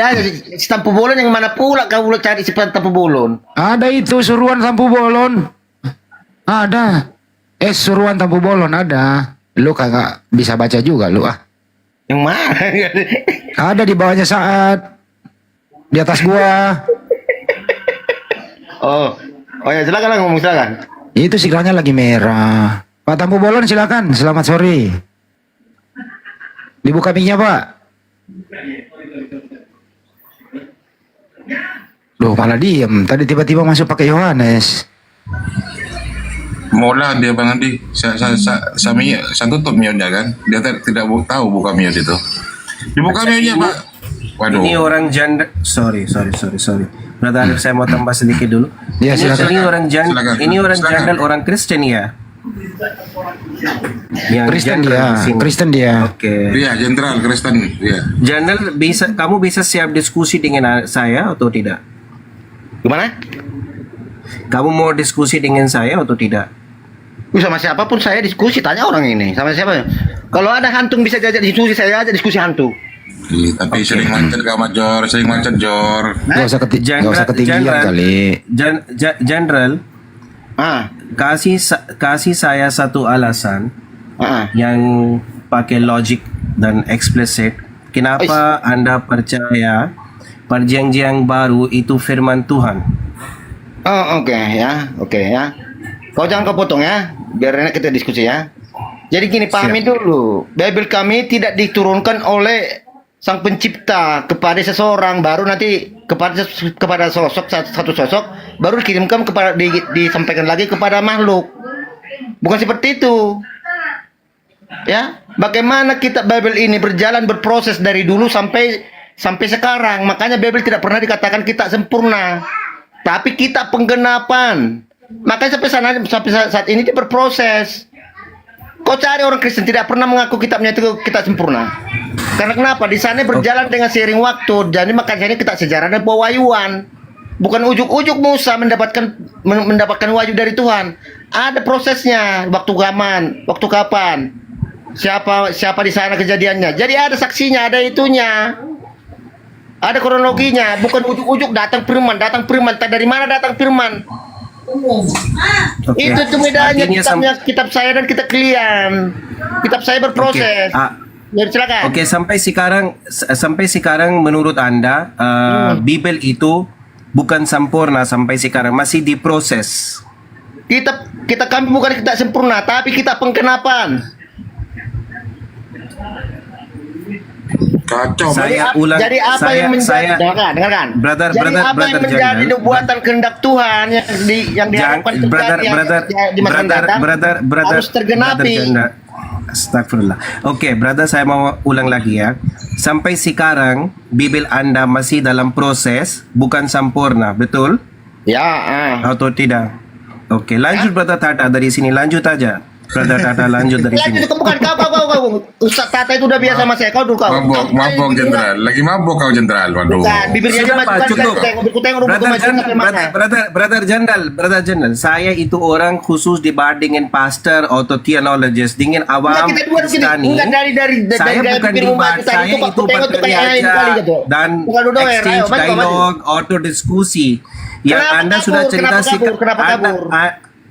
Tampu Bolon yang mana pula kau boleh cari seperti Tampu Bolon? Ada itu suruhan Tampu Bolon. Ada. Suruhan Tampu Bolon ada. Lu kagak bisa baca juga lu ah. Yang mana? Ada di bawahnya Saat. Di atas gua. Oh ya silakan lah ngomong silakan. Itu siklanya lagi merah. Pak Tampu Bolon silakan. Selamat sore. Dibuka mic-nya Pak. Loh malah diem. Tadi tiba-tiba masuk pakai Yohanes. Mola dia Bang Andi. Saya tutup mute-nya kan. Dia tidak tahu buka mute itu. Dibuka mute-nya Pak. Waduh. Ini orang janda. Sorry. Brother Alex, saya mau tambah sedikit dulu. Ya, silakan. Ini orang jandal, orang Kristen ya. Kristen dia. Oke. Iya, jenderal Kristen. Iya. Jandal kamu bisa siap diskusi dengan saya atau tidak? Gimana? Kamu mau diskusi dengan saya atau tidak? Sama siapapun saya diskusi, tanya orang ini. Sama siapa? Kalau ada hantu bisa jajak diskusi, saya ajak diskusi hantu. Tapi sering macet Jor. Gak usah ketinggian kali. General, kasih saya satu alasan yang pakai logic dan explicit. Kenapa Anda percaya perjanjian baru itu firman Tuhan? Oke ya. Kau jangan kau potong ya, biar enak kita diskusi ya. Jadi gini, pahami dulu. Bible kami tidak diturunkan oleh Sang Pencipta kepada seseorang, baru nanti kepada satu sosok baru dikirimkan disampaikan lagi kepada makhluk. Bukan seperti itu. Ya, bagaimana Bible ini berproses dari dulu sampai sekarang. Makanya Bible tidak pernah dikatakan kita sempurna, tapi kita penggenapan. Makanya sampai saat ini dia berproses. Kau cari orang Kristen tidak pernah mengaku kitabnya itu kita sempurna. Karena kenapa? Di sana berjalan dengan seiring waktu. Jadi makanya kita sejarah dan pewahyuan. Bukan ujuk-ujuk Musa mendapatkan wahyu dari Tuhan. Ada prosesnya, waktu kapan. Siapa di sana kejadiannya. Jadi ada saksinya, ada itunya. Ada kronologinya, bukan ujuk-ujuk datang firman. Dari mana datang firman? Itu tuh bedanya kitab saya dan kitab kalian. Kitab saya berproses. Ya, silakan. Oke, sampai sekarang menurut Anda Bible itu bukan sempurna sampai sekarang, masih diproses. Kami bukan kita sempurna, tapi kita penggenapan. Kacau. Jadi apa yang menjadi dengarkan. Apa yang menjadi nubuatan kehendak Tuhan yang diharapkan di masa datang harus tergenapi. Astagfirullah. Oke, brother, saya mau ulang lagi ya. Sampai sekarang Bible Anda masih dalam proses, bukan sempurna, betul? Ya. Atau tidak? Oke, lanjut brother Tata dari sini, lanjut aja. Brother Tata lanjut dari sini. Itu bukan kau. Ustaz Tata itu udah biasa sama saya. Kau dulu kau. Mabok jenderal. Lagi mabok kau jenderal. Waduh. Bibirnya Sudah Pak, cukup. Brother General, saya itu orang khusus dibandingin pastor atau theologist dengan awam Kristani. Saya bukan debat, saya itu bertanya aja dan exchange dialog atau diskusi. Yang Anda sudah cerita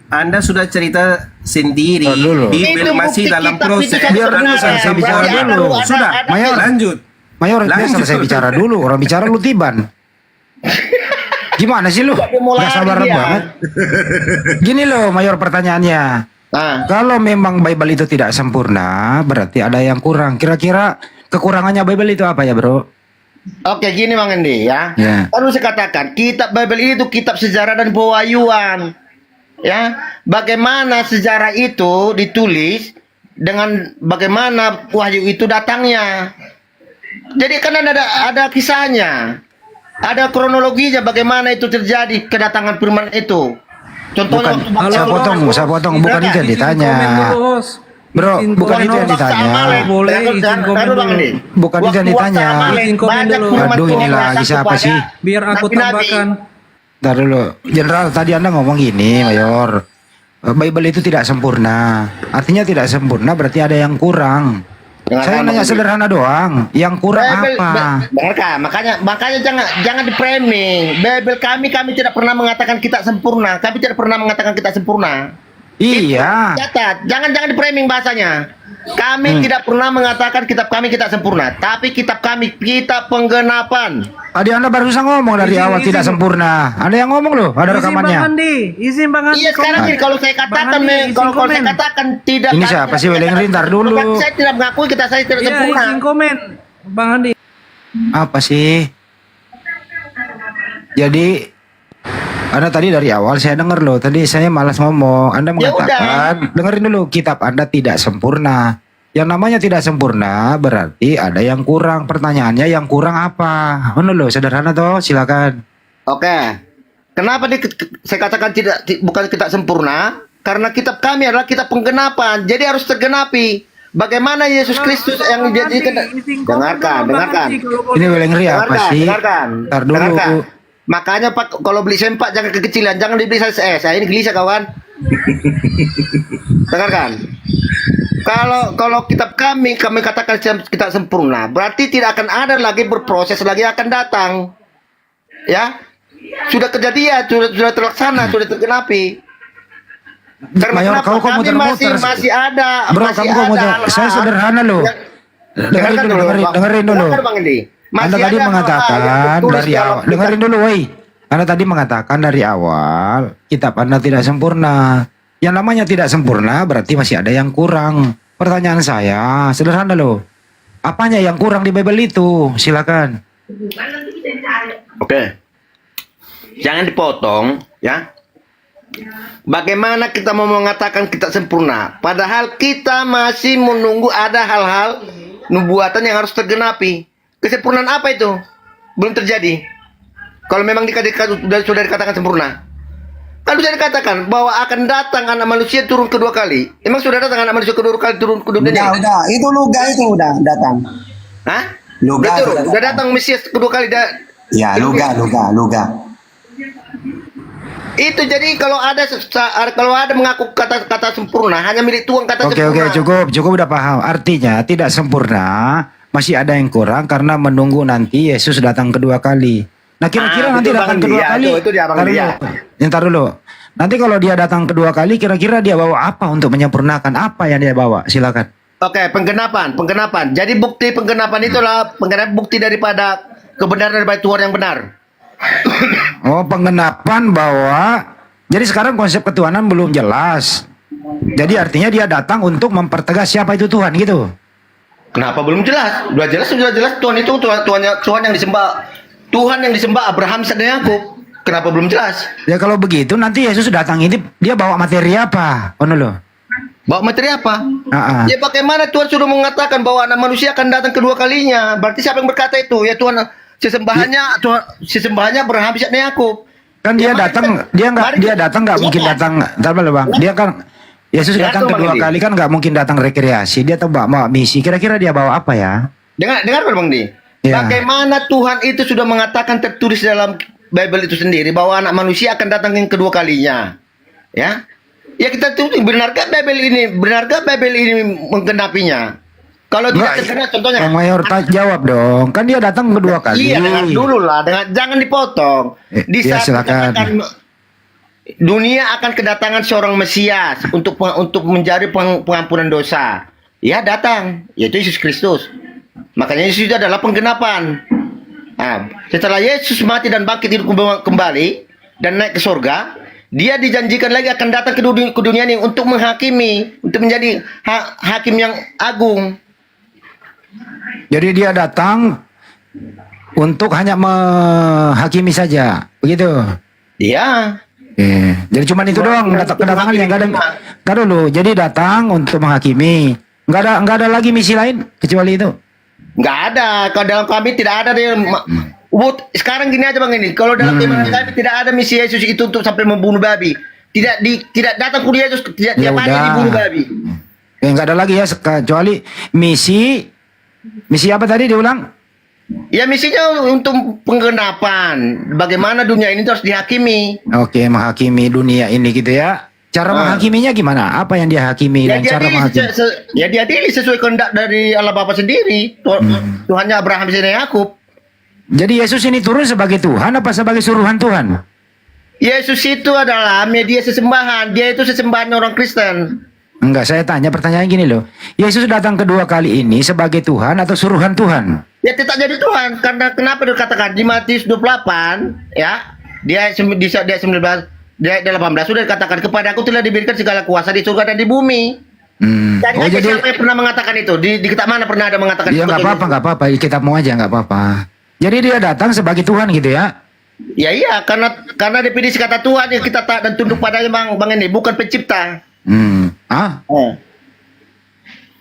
Anda sudah cerita sendiri, Bible masih dalam proses. Biar dulu saya bicara dulu. Sudah, Mayor, lanjut. Mayor, biar selesai bicara dulu. Orang bicara lu tiban. Gimana sih lu? Gak sabar banget. Gini loh, Mayor, pertanyaannya. Kalau memang Bible itu tidak sempurna, berarti ada yang kurang. Kira-kira kekurangannya Bible itu apa ya, bro? Oke, gini Bang Endi ya. Perlu saya katakan, kitab Bible itu kitab sejarah dan pewahyuan. Ya, bagaimana sejarah itu ditulis dengan bagaimana wahyu itu datangnya. Jadi kan ada kisahnya. Ada kronologinya bagaimana itu terjadi kedatangan firman itu. Contohnya Saya potong, bukan itu yang ditanya. Bro, bukan itu yang ditanya. Bukan itu yang ditanya. Aduh, ini lagi siapa sih? Biar aku tambahkan. Ntar dulu, Jenderal, tadi Anda ngomong gini, Mayor. Bible itu tidak sempurna. Artinya tidak sempurna berarti ada yang kurang. Saya nanya sederhana doang. Yang kurang apa? Dengarkan, makanya jangan di-framing. Bible kami tidak pernah mengatakan kita sempurna. Kami tidak pernah mengatakan kita sempurna. Iya. Catat, jangan di-framing bahasanya. Kami tidak pernah mengatakan kitab kami kita sempurna, tapi kitab kami kitab penggenapan. Tadi Anda barusan ngomong dari awal tidak sempurna. Ada yang ngomong loh, ada rekamannya. Izin Bang Andi. Iya, sekarang ini kalau saya katakan kalau saya katakan tidak. Ini siapa sih Welengrin? Ntar dulu. Saya tidak mengakui saya tidak sempurna. Izin komen, Bang Andi. Apa sih? Jadi Anda tadi dari awal saya dengar loh. Tadi saya malas ngomong. Anda mengatakan, dengerin dulu, kitab Anda tidak sempurna. Yang namanya tidak sempurna berarti ada yang kurang. Pertanyaannya yang kurang apa? Mana loh, sederhana toh, silakan. Oke. Kenapa saya katakan bukan kitab sempurna? Karena kitab kami adalah kitab penggenapan. Jadi harus tergenapi. Bagaimana Yesus Kristus yang dijadikan? Dengarkan. Ini Welengri apa sih? Dengarkan. Makanya Pak, kalau beli sempak jangan kekecilan, jangan dibeli size S. Ini gelisah kawan. Dengarkan. Kalau kitab kami katakan kita sempurna, berarti tidak akan ada lagi berproses lagi akan datang. Ya. Sudah kejadian, sudah terlaksana, sudah tergenapi. Mayor, kau muter-muter. Masih ada. Bro, kamu kok muter. Saya sederhana loh. Dengerin dulu. Anda tadi mengatakan dari awal. Dengerin dulu, woi. Anda tadi mengatakan dari awal kitab Anda tidak sempurna. Yang namanya tidak sempurna berarti masih ada yang kurang. Pertanyaan saya sederhana loh. Apanya yang kurang di Bible itu? Silakan. Oke. Jangan dipotong, ya. Bagaimana kita mau mengatakan kita sempurna? Padahal kita masih menunggu ada hal-hal nubuatan yang harus tergenapi. Kesempurnaan apa itu? Belum terjadi. Kalau memang sudah dikatakan sempurna. Kan bisa dikatakan bahwa akan datang anak manusia turun kedua kali. Emang sudah datang anak manusia kedua kali turun ke dunia? Udah. Itu luga itu udah datang. Hah? Luga. Udah datang Mesias kedua kali. Ya, luga. Itu jadi kalau ada mengaku kata sempurna hanya milik Tuhan kata Oke, sempurna. cukup udah paham. Artinya tidak sempurna, masih ada yang kurang karena menunggu nanti Yesus datang kedua kali. Nah, kira-kira nanti datang kedua kali. Ntar dulu. Nanti kalau dia datang kedua kali, kira-kira dia bawa apa untuk menyempurnakan apa yang dia bawa? Silakan. Oke, penggenapan. Jadi bukti penggenapan itulah bukti daripada kebenaran daripada Tuhan yang benar. Oh, penggenapan bahwa jadi sekarang konsep ketuhanan belum jelas. Jadi artinya dia datang untuk mempertegas siapa itu Tuhan gitu. Kenapa belum jelas? Sudah jelas Tuhan itu Tuhan yang disembah. Tuhan yang disembah Abraham, Ishak dan Yakub. Kenapa belum jelas? Ya kalau begitu nanti Yesus datang ini dia bawa materi apa? Bawa materi apa? Ya bagaimana Tuhan sudah mengatakan bahwa anak manusia akan datang kedua kalinya. Berarti siapa yang berkata itu? Ya Tuhan sesembahannya Abraham, Ishak dan Yakub. Kan dia datang, dia datang nggak mungkin datang. Bang. Dia kan Yesus datang kedua kali kan nggak mungkin datang rekreasi. Dia tahu bawa misi. Kira-kira dia bawa apa ya? Dengar Bang Di. Ya. Bagaimana Tuhan itu sudah mengatakan tertulis dalam Bible itu sendiri bahwa anak manusia akan datang yang kedua kalinya. Ya. Ya kita tuh benarkah Bible ini menggenapinya? Kalau tidak terkena contohnya. Mayor jawab dong. Kan dia datang kedua kali. Iya, dengar dulu lah. Jangan dipotong. Di saat dunia akan kedatangan seorang Mesias untuk menjadi pengampunan dosa. Ya datang, yaitu Yesus Kristus. Makanya Yesus itu adalah penggenapan. Nah, setelah Yesus mati dan bangkit hidup kembali dan naik ke surga, dia dijanjikan lagi akan datang ke dunia ini untuk menghakimi, untuk menjadi hakim yang agung. Jadi dia datang untuk hanya menghakimi saja, begitu? Iya. Jadi cuma itu doang kedatangannya, nggak ada. Ntar dulu, jadi datang untuk menghakimi, nggak ada lagi misi lain kecuali itu. Nggak ada. Kalau dalam kami tidak ada dia. Sekarang gini aja Bang ini. Kalau dalam iman kami tidak ada misi Yesus itu untuk sampai membunuh babi. Tidak datang ke Yesus tiap hari dibunuh babi. Nggak ada lagi ya kecuali misi apa tadi diulang? Ya misinya untuk penggenapan. Bagaimana dunia ini harus dihakimi. Oke, menghakimi dunia ini gitu ya. Cara menghakiminya gimana? Apa yang dia hakimi dan cara menghakimi? Ya diadili sesuai kehendak dari Allah Bapa sendiri. Tuhannya Abraham dan Yakub. Jadi Yesus ini turun sebagai Tuhan apa sebagai suruhan Tuhan? Yesus itu adalah media sesembahan. Dia itu sesembahan orang Kristen. Enggak, saya tanya pertanyaan gini loh. Yesus datang kedua kali ini sebagai Tuhan atau suruhan Tuhan? Ya tetap jadi Tuhan. Karena kenapa dikatakan di Matius 28 ya, dia 19 dia 18 sudah dikatakan kepada aku telah diberikan segala kuasa di surga dan di bumi. Jadi siapa yang pernah mengatakan itu? Di kitab mana pernah ada mengatakan itu? Ya nggak apa-apa. Di kitabmu aja nggak apa-apa. Jadi dia datang sebagai Tuhan gitu ya? Ya iya, karena definisi kata Tuhan yang kita tak dan tunduk padanya bang ini bukan pencipta.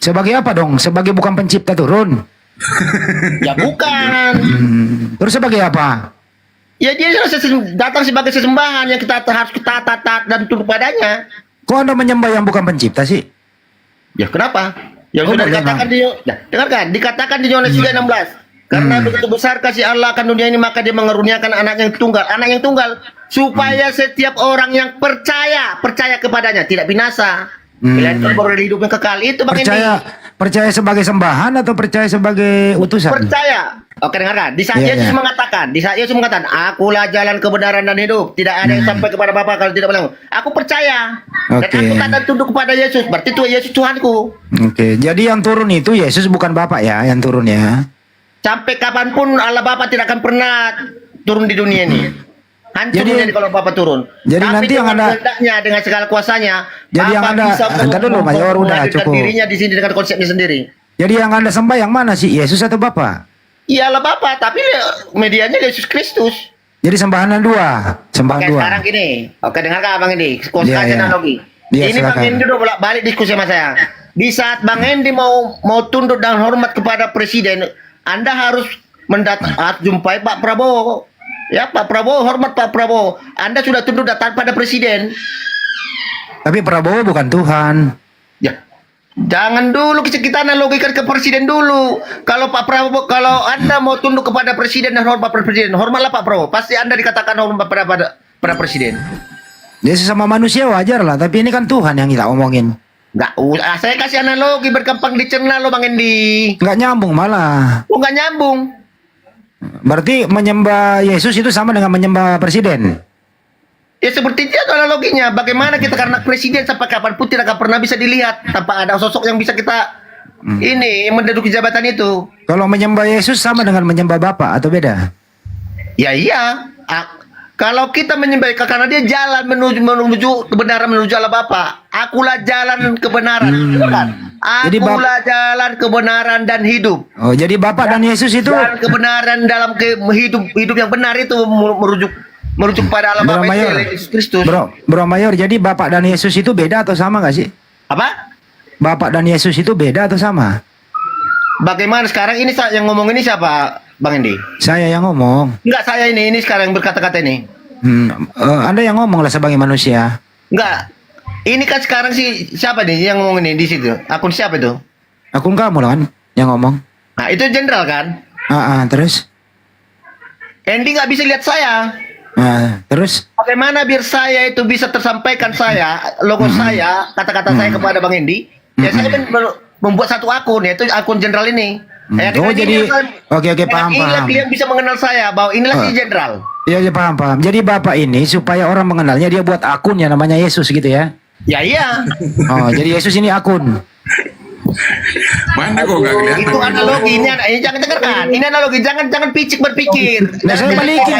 Sebagai apa dong? Sebagai bukan pencipta turun? Ya bukan. Terus sebagai apa? Ya dia datang sebagai sesembahan yang kita harus kita taat dan tunduk padanya. Kok Anda menyembah yang bukan pencipta sih? Ya kenapa? Yang sudah dikatakan dengarkan, dikatakan di Yohanes 3:16. Karena begitu besar kasih Allah akan dunia ini maka dia mengaruniakan anak yang tunggal supaya setiap orang yang percaya kepadanya tidak binasa, melainkan beroleh hidup yang kekal. Itu Bang percaya sebagai sembahan atau percaya sebagai utusan? Percaya. Oke, dengarkan. Di saat Yesus mengatakan, akulah jalan kebenaran dan hidup. Tidak ada yang sampai kepada Bapa kalau tidak melalui. Aku percaya. Dan aku akan tunduk kepada Yesus. Berarti itu Yesus Tuhanku. Oke, jadi yang turun itu Yesus bukan Bapa ya, yang turun ya. Sampai kapanpun Allah Bapa tidak akan pernah turun di dunia ini. Hancur jadi kalau Bapa turun. Jadi tapi nanti yang ada dengan segala kuasanya, jadi yang Anda entar dulu Mayor udah cukup. Dirinya di sini dengan konsepnya sendiri. Jadi yang Anda sembah yang mana sih? Yesus atau Bapa? Iyalah Bapa, tapi medianya Yesus Kristus. Jadi sembahan dua. Oke, sekarang gini. Oke, dengarkan Bang Endi. Kasih analogi. Ini Bang Endi udah bolak-balik diskusi sama saya. Di saat Bang Endi mau tunduk dan hormat kepada presiden, Anda harus jumpai Pak Prabowo. Ya, Pak Prabowo, hormat Pak Prabowo. Anda sudah tunduk datang pada presiden. Tapi Prabowo bukan Tuhan. Ya. Jangan dulu kita analogikan ke presiden dulu. Kalau Pak Prabowo, kalau Anda mau tunduk kepada presiden dan hormat presiden, hormatlah Pak Prabowo. Pasti Anda dikatakan hormat pada presiden. Dia sesama manusia wajar lah, tapi ini kan Tuhan yang kita omongin. Nggak usah, saya kasih analogi berkembang dicerna lo Bang Endi. Nggak nyambung malah. Nggak nyambung. Berarti menyembah Yesus itu sama dengan menyembah presiden? Ya seperti itu analoginya. Bagaimana kita karena presiden sampai kapanpun tidak akan pernah bisa dilihat tanpa ada sosok yang bisa kita ini menduduki jabatan itu. Kalau menyembah Yesus sama dengan menyembah Bapa atau beda? Ya iya. Kalau kita menyembah karena dia jalan menuju kebenaran, menuju Allah Bapa. Akulah jalan kebenaran. Akulah jalan kebenaran dan hidup. Oh, jadi Bapa dan Yesus itu jalan kebenaran dalam hidup yang benar itu merujuk pada Allah Bapa Yesus Kristus. Bro Mayor, jadi Bapak dan Yesus itu beda atau sama nggak sih? Apa? Bapak dan Yesus itu beda atau sama? Bagaimana sekarang ini yang ngomong ini siapa, Bang Endi? Saya yang ngomong. Enggak, saya ini sekarang yang berkata-kata ini. Anda yang ngomong lah sebagai manusia. Enggak. Ini kan sekarang siapa nih yang ngomong ini di situ? Akun siapa itu? Akun kamu lah kan yang ngomong. Nah, itu jenderal kan? Terus? Endi nggak bisa lihat saya. Terus? Bagaimana biar saya itu bisa tersampaikan logo saya, kata-kata saya kepada Bang Endi? Ya saya membuat satu akun, yaitu akun jenderal ini. Jadi oke paham. Kalian bisa mengenal saya bahwa inilah si jenderal. Iya paham. Jadi Bapak ini supaya orang mengenalnya dia buat akun yang namanya Yesus gitu ya? Ya iya. Oh, jadi Yesus ini akun. Mana kok nggak kelihatan? Itu analogi, ini jangan dengarkan. Ini analogi, jangan picik berpikir. Nah, saya balikin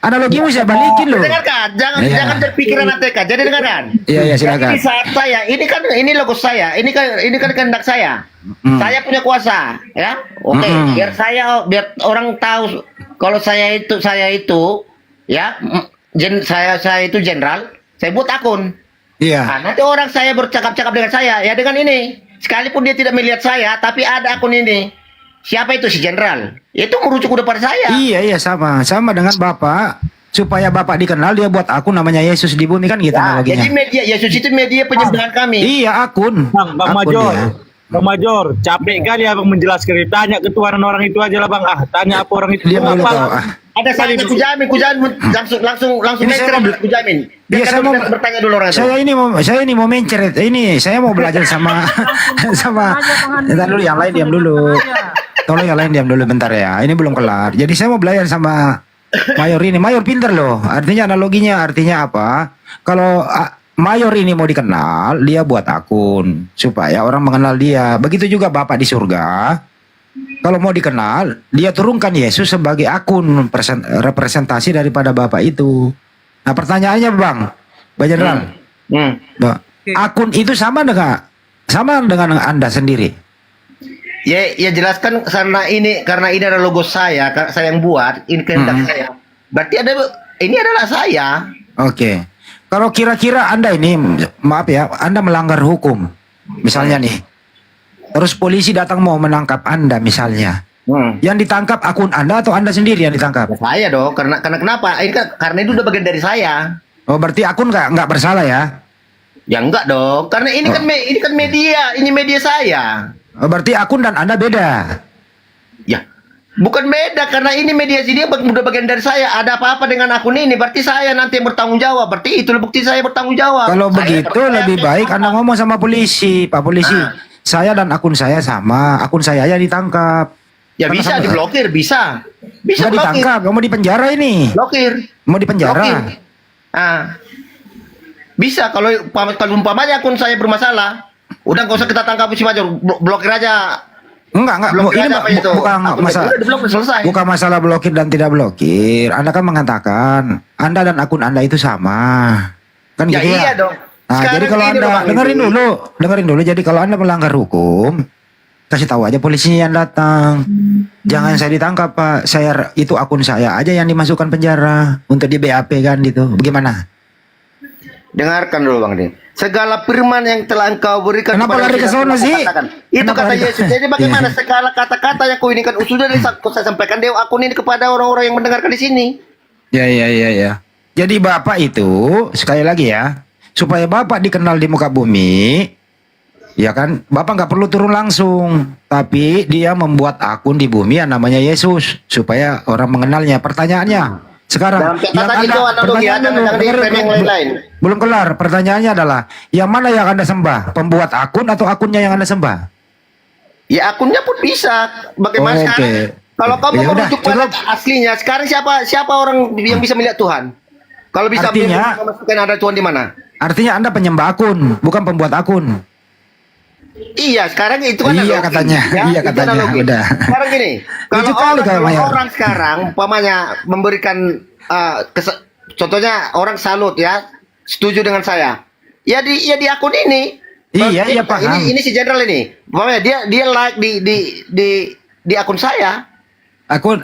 analogimu, saya balikin loh. Dengarkan, jangan berpikiran ATK. Jadi dengarkan. Iya, silakan. Jadi saat saya, ini logo saya, ini kan kehendak saya. Saya punya kuasa, ya. Oke, biar orang tahu kalau saya itu ya, saya itu jenderal, saya buat akun. Iya. Nah, nanti orang saya bercakap-cakap dengan saya, ya dengan ini. Sekalipun dia tidak melihat saya, tapi ada akun ini. Siapa itu si jenderal? Itu merujuk udah pada saya. Iya, sama dengan Bapak. Supaya Bapak dikenal, dia buat akun namanya Yesus di bumi kan gitu analoginya. Jadi media Yesus itu media penyembahan kami. Iya, akun. Bang Major. Bang Major, capek kali abang menjelaskan. Tanya ketuhanan orang itu aja lah bang. Tanya apa orang itu. Dia belum tahu. Ada saya kujamin langsung kujamin. Iya, saya mau bertanya dulu orang itu. Saya ini mau mencret. Ini saya mau belajar sama Bentar dulu, yang lain diam dulu. Tolong yang lain diam dulu bentar ya. Ini belum kelar. Jadi saya mau belajar sama Mayor ini. Mayor pinter loh. Artinya analoginya artinya apa? Kalau Mayor ini mau dikenal, dia buat akun supaya orang mengenal dia. Begitu juga Bapak di surga. Kalau mau dikenal, dia turunkan Yesus sebagai akun representasi daripada Bapak itu. Nah, pertanyaannya Bang Jenderal, akun itu sama dengan Anda sendiri? Ya jelaskan karena ini adalah logo saya yang buat, ini kehendak saya. Berarti ini adalah saya. Oke. Kalau kira-kira Anda ini, maaf ya, Anda melanggar hukum, misalnya nih. Terus polisi datang mau menangkap Anda misalnya. Yang ditangkap akun Anda atau Anda sendiri yang ditangkap? Saya dong, karena kenapa? Karena itu udah bagian dari saya. Oh, berarti akun nggak bersalah ya? Ya enggak dong, karena ini kan media saya. Oh, berarti akun dan Anda beda. Ya, bukan beda karena ini media sini udah bagian dari saya. Ada apa-apa dengan akun ini, berarti saya nanti yang bertanggung jawab. Berarti itu bukti saya bertanggung jawab. Kalau begitu lebih baik Anda ngomong sama polisi, Pak Polisi. Saya dan akun saya sama, akun saya aja ditangkap. Ya bisa diblokir, bisa ditangkap, mau di penjara ini. Blokir. Mau di penjara. Bisa kalau umpamanya akun saya bermasalah, udah nggak usah kita tangkap si Major, blokir aja. Enggak, ini bukan masalah blokir dan tidak blokir. Anda kan mengatakan Anda dan akun Anda itu sama. Kan ya gitu iya ya? dong. Nah, jadi kalau Anda dengerin dulu. Jadi kalau Anda melanggar hukum, kasih tahu aja polisinya yang datang. Jangan saya ditangkap Pak. Itu akun saya aja yang dimasukkan penjara untuk di BAP kan gitu. Bagaimana? Dengarkan dulu Bang Din. Segala firman yang telah engkau berikan. Kenapa lari ke sana sih? Itu kata Yesus. Jadi bagaimana segala kata-kata yang kau inginkan sudah saya sampaikan dia akun ini kepada orang-orang yang mendengarkan di sini. Ya. Jadi Bapak itu sekali lagi ya. Supaya Bapak dikenal di muka bumi, ya kan, Bapak nggak perlu turun langsung, tapi dia membuat akun di bumi yang namanya Yesus, supaya orang mengenalnya. Pertanyaannya, sekarang, belum kelar, pertanyaannya adalah, yang mana yang Anda sembah? Pembuat akun atau akunnya yang Anda sembah? Ya akunnya pun bisa, bagaimana sekarang? Kalau kamu merujuk pada aslinya, sekarang siapa orang yang bisa melihat Tuhan? Kalau bisa memastikan ada Tuhan di mana? Artinya Anda penyembah akun, bukan pembuat akun. Iya, sekarang itu kan iya katanya. Ya, iya katanya. Udah. Sekarang gini, kalau orang sekarang umpamanya memberikan contohnya orang salut ya, setuju dengan saya. Ya di akun ini. Iya paham. Ini si jenderal ini. Umpamanya dia like di akun saya. Akun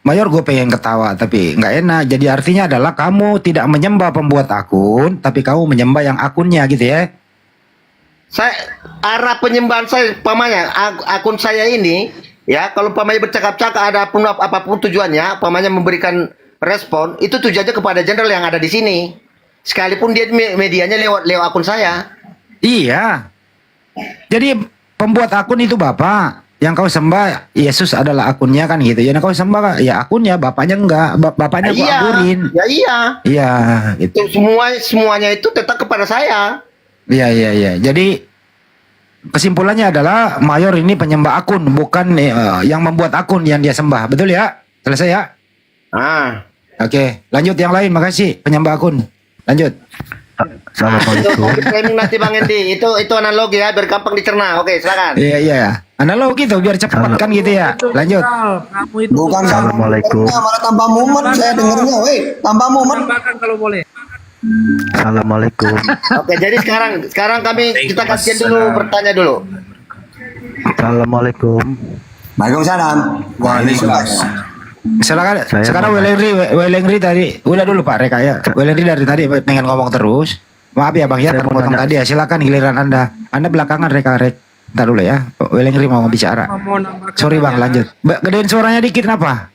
Mayor, gue pengen ketawa tapi nggak enak. Jadi artinya adalah kamu tidak menyembah pembuat akun, tapi kamu menyembah yang akunnya gitu ya? Arah penyembahan saya, pamannya akun saya ini, ya kalau pamannya bercakap-cakap ada apapun tujuannya, pamannya memberikan respon, itu tujuannya kepada jenderal yang ada di sini. Sekalipun dia medianya lewat akun saya. Iya. Jadi pembuat akun itu Bapak. Yang kau sembah Yesus adalah akunnya kan gitu. Yang kau sembah ya akunnya, bapaknya enggak. Bapaknya gua agurin. Ya iya. Iya, itu semuanya itu tetap kepada saya. Iya. Jadi kesimpulannya adalah Mayor ini penyembah akun, bukan yang membuat akun yang dia sembah. Betul ya? Selesai ya? Oke, lanjut yang lain. Makasih penyembah akun. Lanjut. Itu framing nanti Bang Endi. Itu analogi ya, biar gampang dicerna. Oke, silakan. Iya. Analogi tuh biar cepat kan gitu ya. Lanjut. Bukan Assalamualaikum. malah tambah mumet saya dengernya, weh. Tambah mumet. Kalau boleh. Assalamualaikum. Oke, jadi sekarang kita kasihan dulu bertanya dulu. Assalamualaikum. Waalaikumsalam. Silakan. Saya Sekarang mau Welengri tadi. Udah dulu Pak Reka ya. Welengri dari tadi pengen ngomong terus. Maaf ya Bang ya, Saya mau terpotong nanya. tadi ya. Silakan giliran Anda. Anda belakangan Reka. Ntar dulu ya. Welengri mau bicara. Sorry Bang, lanjut. Gedein suaranya dikit kenapa?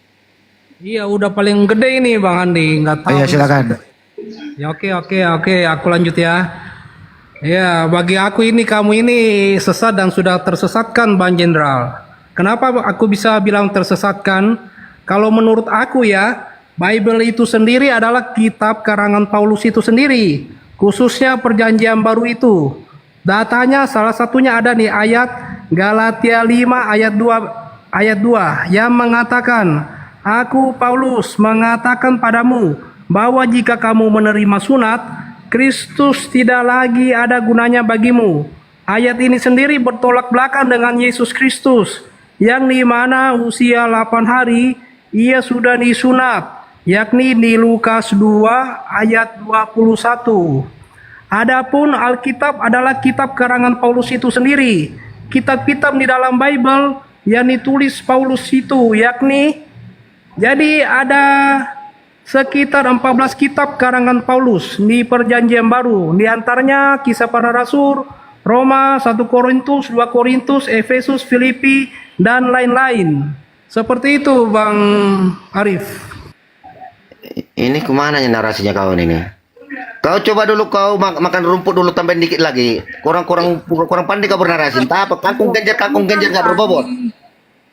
Iya, udah paling gede ini Bang Andi, nggak tahu. Iya, silakan. Ya oke, aku lanjut ya. Ya, bagi aku ini kamu ini sesat dan sudah tersesatkan Bang Jenderal. Kenapa aku bisa bilang tersesatkan? Kalau menurut aku ya, Bible itu sendiri adalah kitab karangan Paulus itu sendiri, khususnya perjanjian baru itu. Datanya salah satunya ada nih ayat Galatia 5 ayat 2 yang mengatakan, "Aku Paulus mengatakan padamu bahwa jika kamu menerima sunat, Kristus tidak lagi ada gunanya bagimu." Ayat ini sendiri bertolak belakang dengan Yesus Kristus, yang di mana usia 8 hari ia sudah disunat, yakni di Lukas 2 ayat 21. Adapun Alkitab adalah kitab karangan Paulus itu sendiri. Kitab-kitab di dalam Bible yang ditulis Paulus itu, yakni jadi ada sekitar 14 kitab karangan Paulus di perjanjian baru. Di antaranya Kisah Para Rasul, Roma, 1 Korintus, 2 Korintus, Efesus, Filipi, dan lain-lain. Seperti itu Bang Arif. Ini kemana narasinya kau ini? Kau coba dulu kau makan rumput dulu, tambahin dikit lagi. Kurang pandai kau bernarasi. Entah apa, kangkung genjer gak berbobot.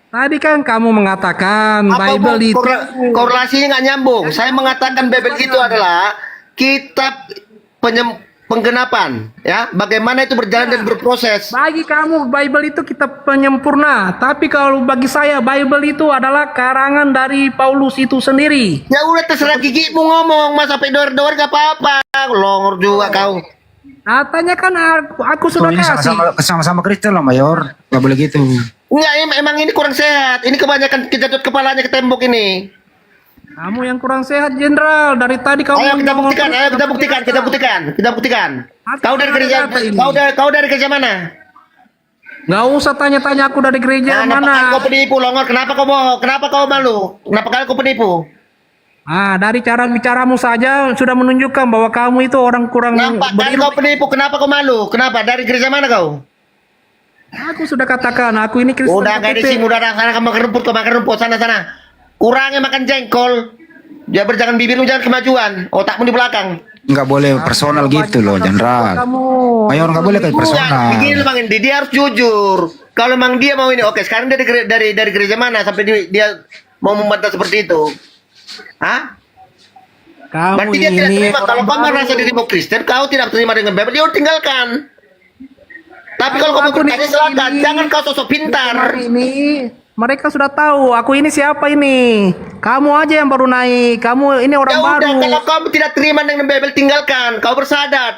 Tadi kan kamu mengatakan Bible itu korelasinya nggak nyambung. Saya mengatakan Bible itu adalah kitab penggenapan, ya. Bagaimana itu berjalan dan berproses. Bagi kamu Bible itu kitab penyempurna, tapi kalau bagi saya Bible itu adalah karangan dari Paulus itu sendiri. Ya udah terserah gigimu ngomong, mas sampai dor-dor gak apa-apa. Longor juga kau. Katanya kan aku sudah Ini kasih. sama-sama Kristen loh Mayor. Gak boleh gitu. Enggak, emang ini kurang sehat. Ini kebanyakan kejatuh kepalanya ke tembok ini. Kamu yang kurang sehat, Jenderal. Dari tadi kamu. Ayo kita buktikan. Kau dari gereja, kau dari gereja mana? Gak usah tanya-tanya aku dari gereja mana. Kau penipu, Longor. Kenapa kau bohong? Kenapa kau malu? Kenapa kau penipu? Dari cara bicaramu saja sudah menunjukkan bahwa kamu itu orang kurang. Nampak kan kau penipu? Kenapa kau malu? Kenapa? Dari gereja mana kau? Aku sudah katakan, aku ini Kristen. Udah gak di sini, udah sana kamu makan rumput sana. Kurangnya makan jengkol. Ya berjangan bibirmu, jangan kemajuan. Otakmu di belakang. Nggak boleh personal gitu loh, Jenderal. Mayor nggak boleh kayak personal. Begini Bang Indi, dia harus jujur. Kalau memang dia mau ini, oke. Sekarang dia dari gereja mana sampai dia mau membantah seperti itu? Hah? Berarti dia tidak terima. Kalau kau merasa dirimu Kristen, kau tidak terima dengan Bible, dia tinggalkan. Tapi kalau kamu bertanya silakan, jangan kau sosok pintar. Mereka sudah tahu aku ini siapa ini. Kamu aja yang baru naik. Kamu ini orang baru. Kalau kamu tidak terima dengan Bible, tinggalkan. Kau bersadat.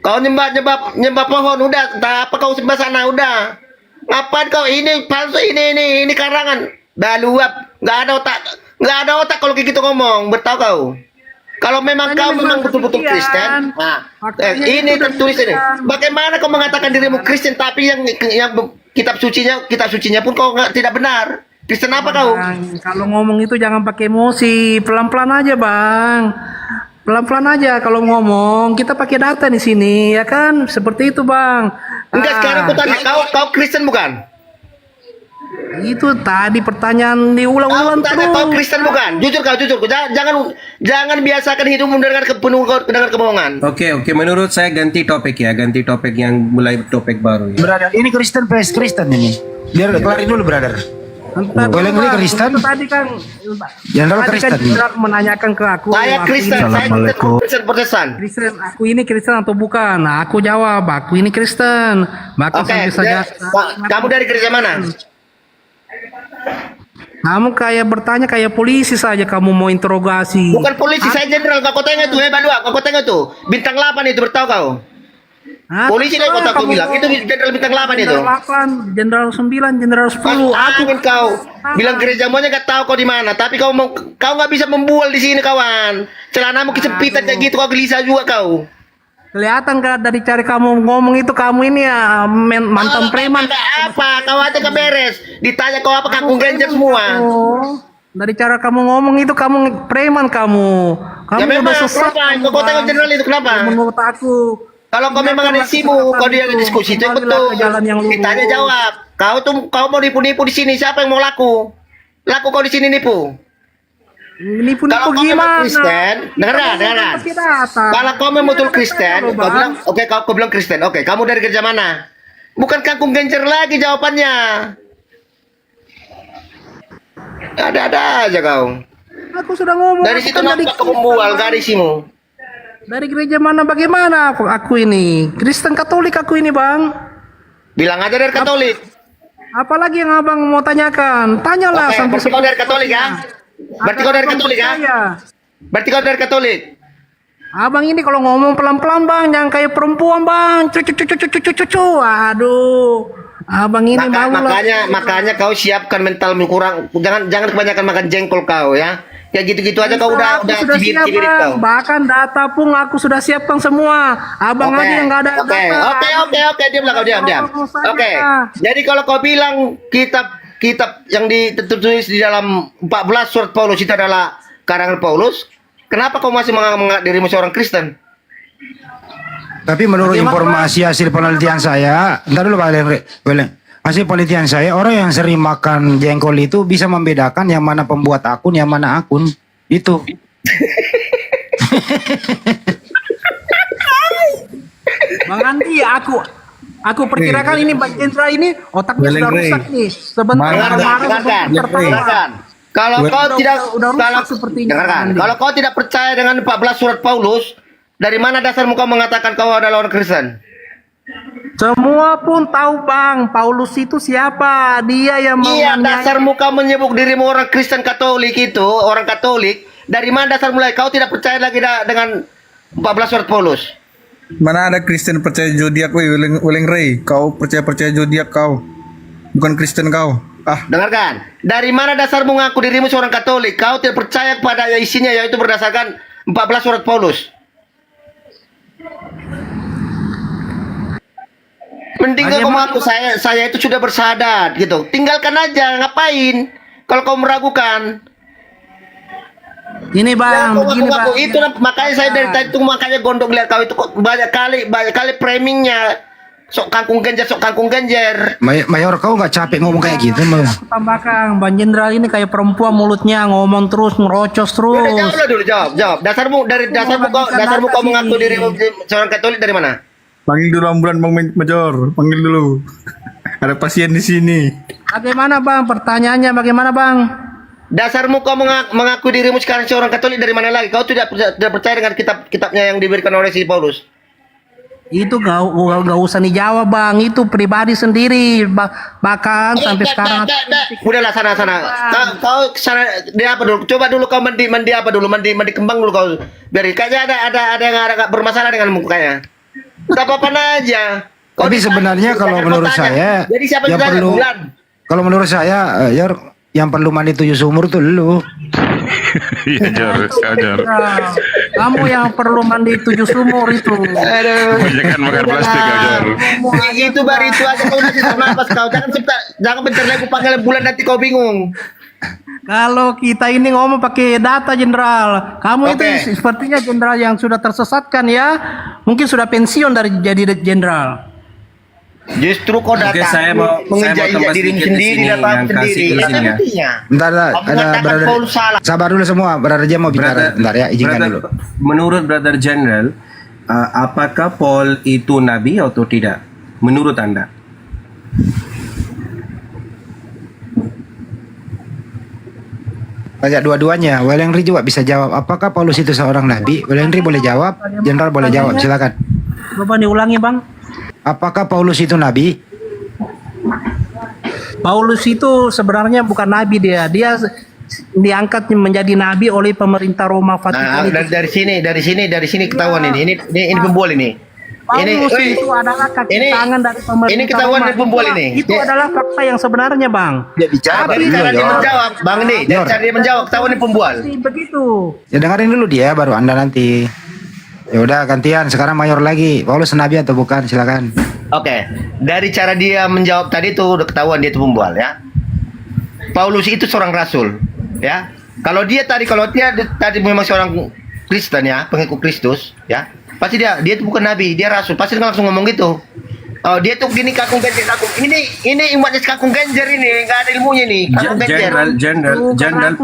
Kau nyembah pohon, udah. Entah apa kau sembah sana, udah. Ngapain kau ini palsu, ini karangan. Dah luap, nggak ada otak kalau gitu ngomong. Bertahu kau. Kalau memang kau betul-betul Kristen, ini tertulis ini. Bagaimana kau mengatakan dirimu Kristen tapi yang kitab sucinya pun kau tidak benar. Kristen apa kau? Kalau ngomong itu jangan pakai emosi, pelan-pelan aja Bang. Pelan-pelan aja kalau ngomong. Kita pakai data di sini, ya kan? Seperti itu Bang. Enggak, sekarang aku tanya kau Kristen bukan? Itu tadi pertanyaan diulang-ulang terus. Kau Kristen bukan? Jujur kau. Jangan biasakan hidupmu dengan kebohongan. Oke, menurut saya ganti topik yang mulai topik baru ya. Brother, ini Kristen vs Kristen ini. Biar kelarin dulu, brother. Boleh Kristen? Tadi kan Jenderal Kristen. Menanyakan ke aku. Saya Kristen, Kristen Protestan. Kristen, aku ini Kristen atau bukan? Nah, aku jawab, aku ini Kristen. Oke, kamu dari gereja mana? Kamu kayak bertanya kayak polisi saja, kamu mau interogasi. Bukan polisi, saya jenderal. Kau tengok tuh, hebat dua. Kau tengok tuh, bintang 8 itu, bertahu kau? Polisi dari kota kau bilang, itu jenderal bintang 8 itu. Jenderal 8, jenderal 9, jenderal 10. Angin kau bilang gereja maunya gak tahu kau di mana, tapi kau nggak bisa membual di sini kawan. Celanamu kesempitan kayak gitu, kau gelisah juga kau. Kelihatan gak dari cara kamu ngomong itu, kamu ini ya mantan preman. Apa? Kau aja keberes. Ditanya kau apa, kangkung genjer semua. Dari cara kamu ngomong itu, kamu preman kamu. Kamu Ya memang, udah sesat. kenapa? Kau tengok jenderal itu kenapa? Menurut aku. Kalau kau memang ada isimu, kau dia diskusi itu yang betul. Ditanya jawab. Kau mau nipu-nipu di sini, siapa yang mau laku? Laku kau di sini nipu. Nipu-nipu kalau kau memang Kristen, dengar. Kalau kau memang betul Kristen, kau bilang, oke, kau bilang Kristen, oke, kamu dari gereja mana? Bukan kangkung genjer lagi jawabannya. Ada aja kau. Aku sudah ngomong. Dari situ nampak kau membual garisimu. Dari gereja mana bagaimana aku ini? Kristen Katolik aku ini, Bang. Bilang aja dari Katolik. Apalagi yang Abang mau tanyakan? Tanyalah. Oke, berarti kau dari Katolik ya? Berarti kau dari Katolik ya? Berarti kau dari Katolik. Abang ini kalau ngomong pelan-pelan, Bang, jangan kayak perempuan, Bang. Cucu. Aduh. Abang ini makanya kau siapkan mentalmu kurang. Jangan kebanyakan makan jengkol kau ya. Ya gitu-gitu aja kau udah siap, kau. Bahkan data pun aku sudah siapkan semua. Abang aja yang enggak ada data. Oke, diam. Oke. Jadi kalau kau bilang kitab yang ditulis di dalam 14 surat Paulus itu adalah karangan Paulus, kenapa kau masih menganggap dirimu seorang Kristen? Tapi menurut informasi hasil penelitian saya, entar dulu Pak Weleng. Hasil penelitian saya, orang yang sering makan jengkol itu bisa membedakan yang mana pembuat akun, yang mana akun. Itu. Bang Andi, aku perkirakan ini Bang Jenderal ini otaknya sudah rusak nih. Dengarkan. Kalau kau tidak percaya dengan 14 surat Paulus, dari mana dasarmu kau mengatakan kau adalah orang Kristen? Semua pun tahu Bang, Paulus itu siapa? Dia yang dasarmu kau menyebut dirimu orang Kristen Katolik itu, orang Katolik. Dari mana dasar mulai kau tidak percaya lagi dengan 14 surat Paulus? Mana ada Kristen percaya zodiak, Weleng Ray? Kau percaya zodiak kau, bukan Kristen kau. Dengarkan. Dari mana dasarmu mengaku dirimu seorang Katolik? Kau tidak percaya kepada isinya, yaitu berdasarkan 14 surat Paulus. Mending kau mengaku saya itu sudah bersahadat gitu. Tinggalkan aja, ngapain? Kalau kau meragukan. Ini Bang, begini Bang. Itu makanya saya dari tadi itu makanya gondok lihat kau itu banyak kali framingnya. Sok kangkung genjer. Mayor, kau nggak capek ngomong kayak gitu, Bang? Aku tambahkan, Bang Jenderal ini kayak perempuan, mulutnya ngomong terus, ngerocos terus. Jawab. Dasarmu kau mengaku dirimu seorang Katolik dari mana? Panggil dulu ambulan Bang Major, panggil dulu. Ada pasien di sini. Bagaimana Bang? Pertanyaannya bagaimana Bang? Dasarmu kau mengaku dirimu sekarang seorang Katolik dari mana lagi? Kau tidak percaya dengan kitabnya yang diberikan oleh si Paulus? Itu gak usah dijawab Bang, itu pribadi sendiri. Bahkan sampai sekarang. Udahlah sana. Kau sana dia apa dulu? Coba dulu kau mandi apa dulu? Mandi kembang dulu kau. Biar kayaknya ada yang ada bermasalah dengan mukanya. Gak apa-apa aja. Tapi sebenarnya kalau menurut saya, jadi siapa yang perlu, kalau menurut saya, yang perlu mandi 7 sumur tuh lu. Iya, Jor. Kamu yang perlu mandi 7 sumur itu. Jangan makan plastik, Jor. Itu baru itu aja kau udah sesak nafas kau. Jangan bentar lagi panggil bulan nanti kau bingung. Kalau kita ini ngomong pakai data Jenderal, kamu itu sepertinya Jenderal yang sudah tersesatkan ya, mungkin sudah pensiun dari jadi Jenderal. Justru kau datang saya mau menginjak diri sendiri, datang sendiri. Bentar, ada sabar dulu semua, Brother Jam mau bicara. Bentar ya, izinkan dulu. Menurut Brother General, apakah Paul itu nabi atau tidak? Menurut Anda? Banyak dua-duanya. Weleng Ri juga bisa jawab. Apakah Paulus itu seorang nabi? Weleng Ri boleh jawab. Jenderal boleh jawab. Silakan. Coba diulangi Bang. Apakah Paulus itu nabi? Paulus itu sebenarnya bukan nabi dia diangkat menjadi nabi oleh pemerintah Roma Vatikan. Nah, dari sini ketahuan ini pembual ini. Paulus itu adalah kaki tangan dari pemerintah ini ketahuan Roma. dari pembual ini. Itu adalah fakta yang sebenarnya, Bang. Dia bicara Dari cara dia menjawab, Bang nih, dari cara dia menjawab ketahuan dari pembual. Begitu. Ya dengerin dulu dia, baru Anda nanti. Ya udah gantian, sekarang mayor lagi. Paulus nabi atau bukan? Silakan. Oke, dari cara dia menjawab tadi tuh udah ketahuan dia itu pembual ya. Paulus itu seorang rasul, ya. Kalau dia tadi memang seorang Kristen ya, pengikut Kristus, ya. Pasti dia itu bukan nabi, dia rasul. Pasti dia langsung ngomong gitu. Oh, dia tuh gini kakung genjer kakung. Ini umatnya kakung genjer ini, enggak ada ilmunya nih. Kakung genjer. General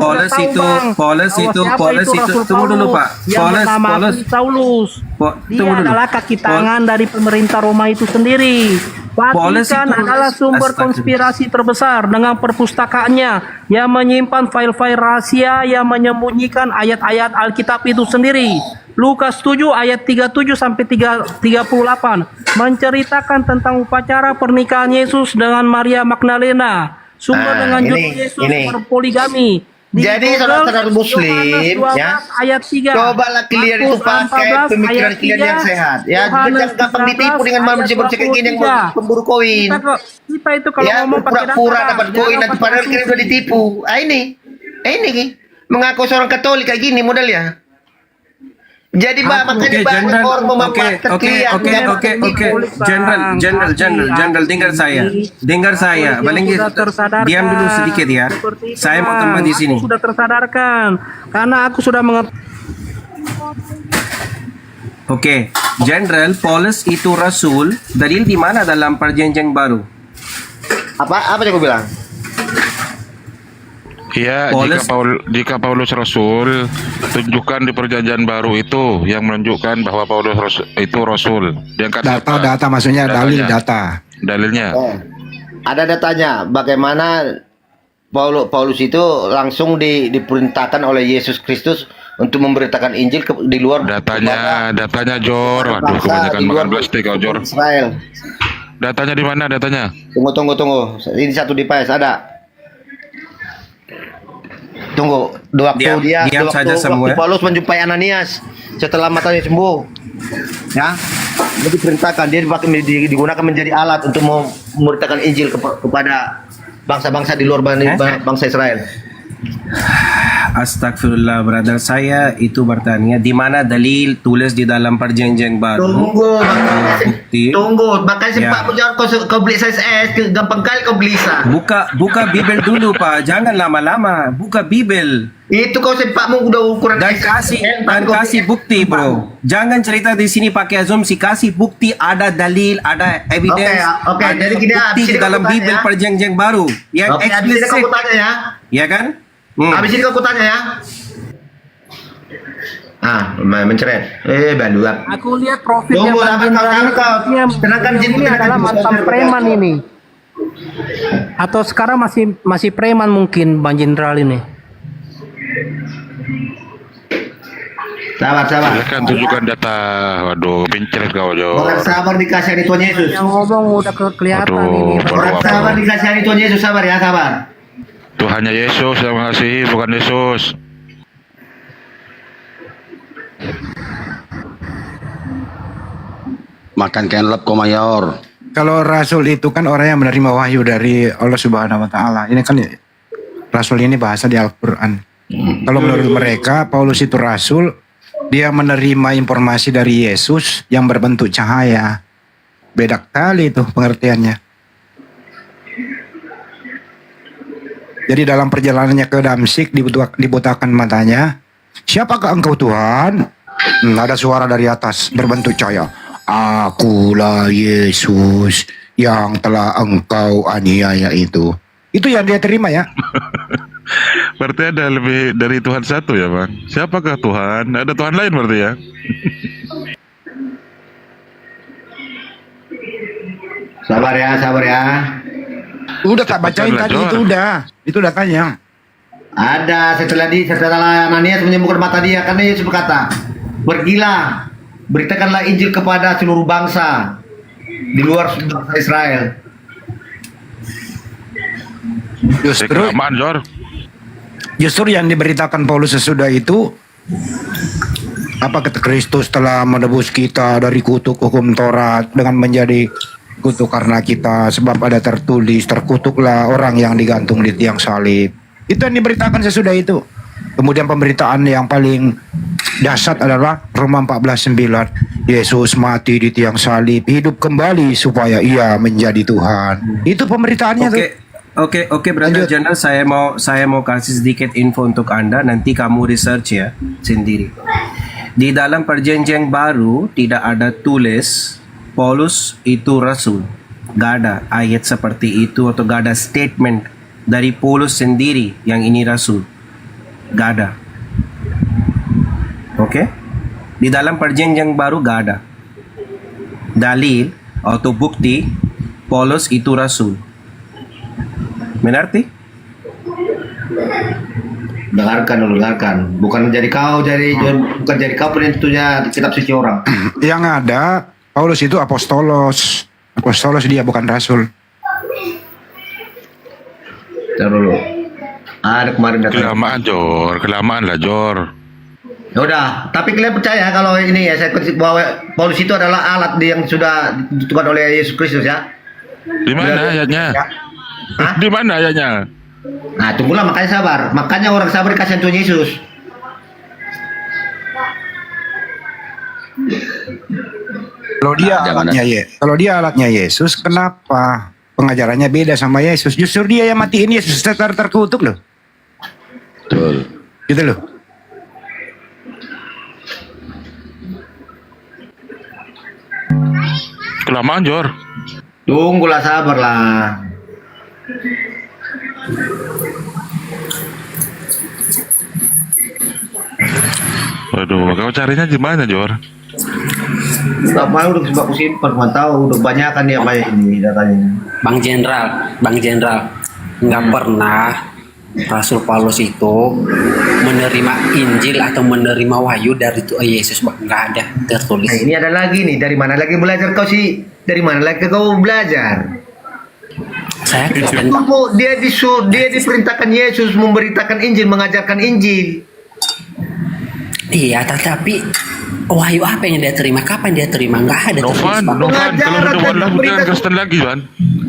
Paulus itu tunggu dulu Pak. Paulus. Dia adalah kaki tangan dari pemerintah Roma itu sendiri. Vatikan adalah sumber konspirasi terbesar dengan perpustakaannya yang menyimpan file-file rahasia yang menyembunyikan ayat-ayat Alkitab itu sendiri. Lukas 7 ayat 37 sampai 38 menceritakan tentang upacara pernikahan Yesus dengan Maria Magdalena. Sumber dengan judul Yesus berpoligami. Jadi saudara-saudara muslim ya, ayat 3. Cobalah kalian itu pakai pemikiran kalian yang sehat ya. Jangan gampang ditipu dengan manusia-manusia kayak gini yang pemburu koin. Kita itu kalau ya, ngomong pura-pura dapat koin nanti padahal kalian udah ditipu. Ini mengaku seorang Katolik kayak gini modelnya. Jadi makanya dibangun orang memanfaatkan kalian. Oke. General, dengar saya. Paling diam dulu sedikit ya. Saya mau tambah di sini. Sudah tersadarkan karena aku sudah Oke, General Paulus itu rasul. Dalil di mana dalam perjanjian baru? Apa yang aku bilang? Iya, jika Paulus Rasul, tunjukkan di perjanjian baru itu yang menunjukkan bahwa Paulus itu Rasul. Data maksudnya dalil data. Dalilnya. Ada datanya. Bagaimana Paulus itu langsung diperintahkan oleh Yesus Kristus untuk memberitakan Injil di luar. Datanya Jor. Waduh, kebanyakan makan plastik kau Jor. Israel. Datanya di mana datanya? Tunggu. Ini satu device ada. Tunggu, waktu Paulus menjumpai Ananias setelah matanya sembuh, ya, dia diperintahkan dia digunakan menjadi alat untuk memberitakan Injil kepada bangsa-bangsa di luar bangsa Israel. Astagfirullah, brother. Saya itu bertanya di mana dalil tulis di dalam perjanjian baru. Tunggu, makanya sempat menjawab kau beli saya gampang kali kau beli Buka Bible dulu Pak, jangan lama-lama. Buka Bible. Itu kau sempat udah ukuran dan kasih bukti bro. Jangan cerita di sini pakai asumsi, kasih bukti, ada dalil, ada evidence. Oke. Jadi bukti di dalam Bible perjanjian baru yang eksplisit. Ya kan? Habis ini aku tanya ya. Mencret. Baluap. Aku lihat profilnya Bang ini adalah mantan preman ini. Atau sekarang masih preman mungkin Bang Jenderal ini. Sabar. Silakan tunjukkan data. Waduh, pincret kau Jo. Orang sabar dikasih hari Tuhan Yesus. Yang ngomong udah kelihatan ini. Orang sabar dikasih hari Tuhan Yesus, sabar. Tuhannya Yesus yang mengasihi, bukan Yesus. Makan kenlep kok mayor. Kalau rasul itu kan orang yang menerima wahyu dari Allah Subhanahu wa taala. Ini kan rasul ini bahasa di Al-Qur'an. Kalau menurut mereka Paulus itu rasul, dia menerima informasi dari Yesus yang berbentuk cahaya. Beda kali itu pengertiannya. Jadi dalam perjalanannya ke Damsyik dibutakan matanya. Siapakah engkau Tuhan? Ada suara dari atas berbentuk cahaya. Akulah Yesus yang telah engkau aniaya itu. Itu yang dia terima ya. Berarti ada lebih dari Tuhan satu ya Bang. Siapakah Tuhan? Ada Tuhan lain berarti ya. Sabar ya. Udah tak bacain tadi itu udah. Itu datanya. Ada setelah Ananias menyembuhkan mata dia karena Yesus berkata, "Pergilah, beritakanlah Injil kepada seluruh bangsa di luar bangsa Israel." Justru Kelamaan, Jor. Justru yang diberitakan Paulus sesudah itu, apa kata Kristus telah menebus kita dari kutuk hukum Taurat dengan menjadi kutuk karena kita, sebab ada tertulis, terkutuklah orang yang digantung di tiang salib. Itu yang diberitakan sesudah itu. Kemudian pemberitaan yang paling dahsyat adalah Roma 14:9. Yesus mati di tiang salib, hidup kembali supaya ia menjadi Tuhan. Itu pemberitaannya tuh. Oke, Brother General, saya mau kasih sedikit info untuk Anda, nanti kamu research ya sendiri. Di dalam perjanjian baru tidak ada tulis Paulus itu rasul. Gak ada ayat seperti itu atau gak ada statement dari Paulus sendiri yang ini rasul. Gak ada. Oke? Di dalam perjanjian baru gak ada dalil atau bukti Paulus itu rasul. Mengerti? Dengarkan. Bukan jadi kau penentunya kitab suci orang. Yang ada Paulus itu apostolos. Apostolos dia bukan rasul. Taruh dulu. Ada kemarin datang. Kelamaan lah, Jor. Ya udah, tapi kalian percaya kalau ini ya, saya kutip bahwa Paulus itu adalah alat yang sudah ditentukan oleh Yesus Kristus ya? Di mana ayatnya? Di mana ayatnya? Nah, tunggulah, makanya sabar. Makanya orang sabar dikasih Tuhan Yesus. Kalau dia alatnya Yesus, kenapa pengajarannya beda sama Yesus? Justru dia yang matiin Yesus secara terkutuk loh. Betul. Gitu loh. Kelamaan, Jor. Tunggulah, sabarlah. Waduh, kau carinya di mana, Jor? Gak mau, udah sebab aku simpan, gak tahu, udah banyak kan dia kayak ini datanya. Bang Jenderal, nggak pernah Rasul Paulus itu menerima Injil atau menerima wahyu dari Tuhan Yesus, Bang. Nggak ada tertulis. Nah, ini ada lagi nih, dari mana lagi belajar kau sih? Dari mana lagi kau belajar? Saya Kristen. Dia diperintahkan Yesus memberitakan Injil, mengajarkan Injil. Iya, tetapi wahyu apa yang dia terima? Kapan dia terima? Nggak ada tertulis, Bang. Novan, kalau udah bukan Kristen lagi, Van.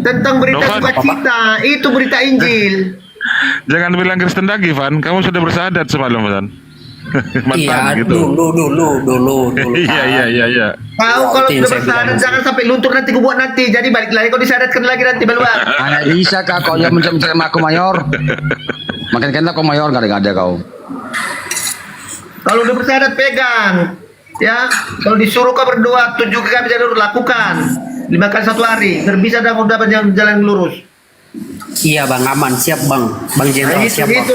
Tentang berita sukacita, itu berita Injil. Jangan bilang Kristen lagi, Van. Kamu sudah bersahadat semalam, Van. Iya, gitu. dulu. Iya. Kau kalau sudah bersahadat jangan sampai luntur nanti ku buat nanti. Jadi balik lagi kau disahadatkan lagi nanti keluar. Mana bisa kak kau yang mencari aku mayor. Makin kena kau mayor nggak ada kau. Kalau udah bersahadat pegang. Ya, kalau disuruh kau berdoa 7 kali bisa lakukan 5 kali 1 hari. Biar bisa dapat jalan lurus. Iya, Bang, aman, siap, Bang. Bang Jenderal, siap, Bang.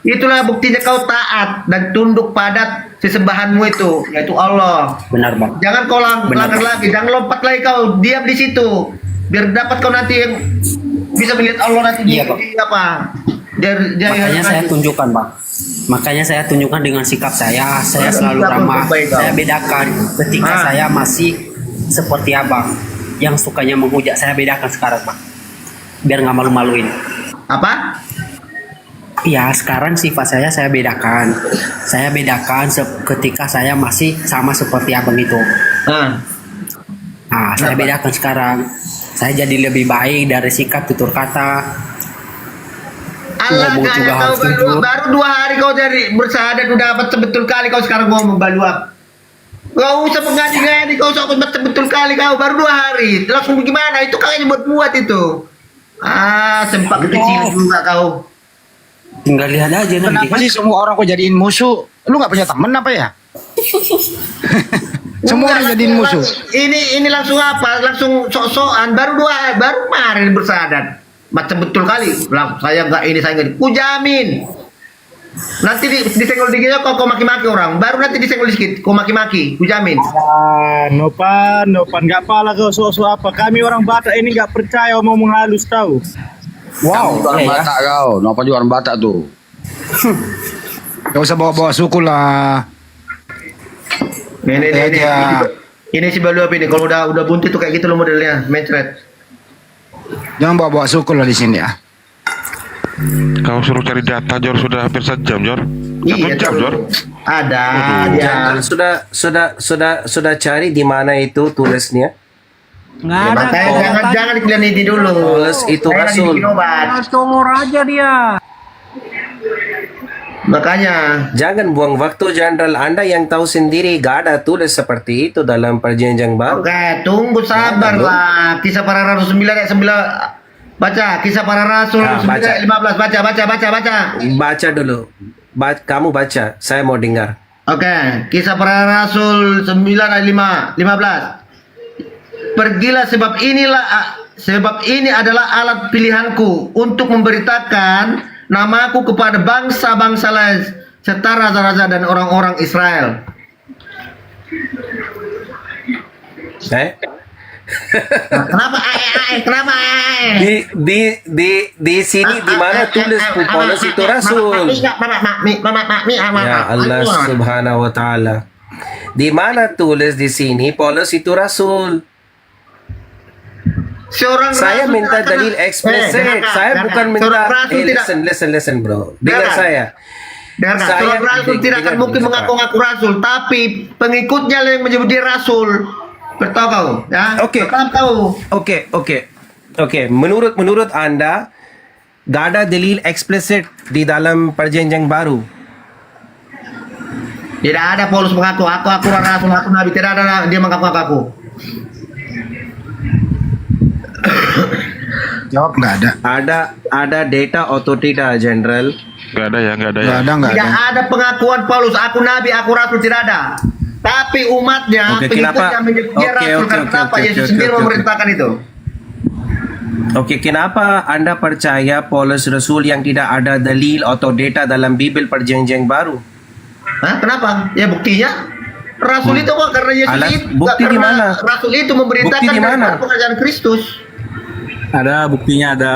Itulah buktinya kau taat dan tunduk pada sesembahanmu itu, yaitu Allah. Benar, Bang. Jangan kau langgar lagi, jangan lompat lagi kau, diam di situ. Biar dapat kau nanti yang bisa melihat Allah nanti di apa. Makanya saya tunjukkan dengan sikap saya selalu ramah. Saya bedakan ketika saya masih seperti Abang yang sukanya menghujat, saya bedakan sekarang, Bang. Biar nggak malu-maluin. Apa? Ya, sekarang sifat saya bedakan. Saya bedakan ketika saya masih sama seperti Abang itu. Saya bedakan sekarang. Saya jadi lebih baik dari sikap tutur kata. Allah kau baru 2 hari kau jadi bersahadat udah dapat betul kali kau sekarang ngomong baluap. Kau usah mengadi-ngadi, kau usah betul kali kau baru 2 hari langsung gimana itu kayaknya buat itu. Sempat kecil juga kau. Tinggal lihat aja nanti. Kenapa sih semua orang kau jadiin musuh? Lu nggak punya temen apa ya? Semua orang jadiin musuh. Ini langsung apa? Langsung sok-sokan baru kemarin bersahadat. Macam betul kali. Saya nggak kujamin. Nanti disenggol dikit kau maki-maki orang. Baru nanti disenggol dikit kau maki-maki. Kujamin. Nopan nggak pala kau sok-sok apa. Kami orang Batak ini nggak percaya ngomong halus tahu. Wow, orang Batak kau. Nopan juga orang Batak tuh. Gak usah bawa-bawa suku lah. Ini si baluap ini. Kalau udah buntu tuh kayak gitu loh modelnya, mencret. Jangan bawa-bawa suku lah di sini ya. Kau suruh cari data Jor, sudah hampir sejam Jor. Satu jam Jor. Ada dia. Sudah cari di mana itu tulisnya? Nggak Ya, ada. makanya jangan diteliti dulu. Tulis itu Saya Rasul. dibikin obat. Congor aja dia. Makanya Jangan buang waktu Jenderal. Anda yang tahu sendiri gak ada tulis seperti itu dalam perjanjian baru. oke, tunggu sabarlah. Kisah para rasul 9 ayat 9. Baca Kisah para rasul Nah, 9 baca. ayat 15. Baca. Baca dulu. Kamu baca. Saya mau dengar. Oke, Kisah para rasul 9 ayat 15. Pergilah sebab ini adalah alat pilihanku untuk memberitakan namaku kepada bangsa-bangsa lain serta raja-raja dan orang-orang Israel. Kenapa Kenapa Di sini di mana tulis Paulus itu rasul? Ya Allah Subhanahu wa taala. Di mana tulis di sini Paulus itu rasul? Saya minta dalil eksplisit. Saya bukan minta listen bro. Dengar saya. Seorang rasul tidak akan mungkin mengaku-ngaku rasul, tapi pengikutnya yang menyebut dia rasul. Bertahu kau, ya? Oke. Menurut Anda gak ada dalil eksplisit di dalam perjanjian baru. Tidak ada Paulus mengaku aku rasul, aku nabi. Tidak ada dia mengaku aku. Jawab nggak ada. Ada data atau tidak, Jenderal? Nggak ada ya. Tidak ada pengakuan Paulus, aku nabi, aku rasul, tidak ada. Tapi umatnya, pengikutnya menyebut dia rasul. Kenapa Yesus sendiri memerintahkan itu? Oke, kenapa Anda percaya Paulus rasul yang tidak ada dalil atau data dalam Bible perjanjian baru? Hah? Kenapa? Ya buktinya rasul itu kok karena Yesus itu. Bukti di mana? Rasul itu memberitakan Bukti di mana? pekerjaan Kristus. Ada buktinya ada.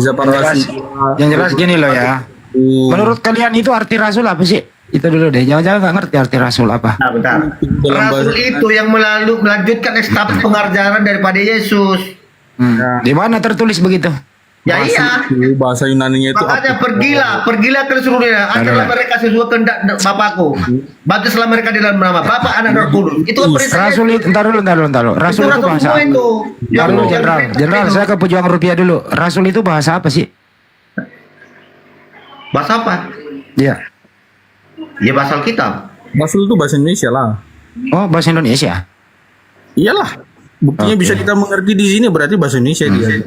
Bisa para rasul. Yang jelas gini loh ya. Menurut kalian itu arti rasul apa sih? Itu dulu deh. Jangan-jangan nggak ngerti arti rasul apa. Nah, bentar. Rasul itu yang melanjutkan estafet pengajaran daripada Yesus. Di mana tertulis begitu? Ya iya. Bahasa Yunaninya itu Makanya pergilah ke seluruh dunia. Ajarlah mereka sesuai kehendak Bapakku. Baptislah mereka di dalam nama Bapa, Anak, dan Roh Kudus. Itu perintah Rasul itu, entar dulu. Rasul itu bahasa semua itu. Entar dulu, Jenderal, saya ke pejuang rupiah dulu. Rasul itu bahasa apa sih? Bahasa apa? Iya. Ya bahasa Alkitab. Rasul itu bahasa Indonesia lah. Oh, bahasa Indonesia. Iyalah. Buktinya bisa kita mengerti di sini berarti bahasa Indonesia dia.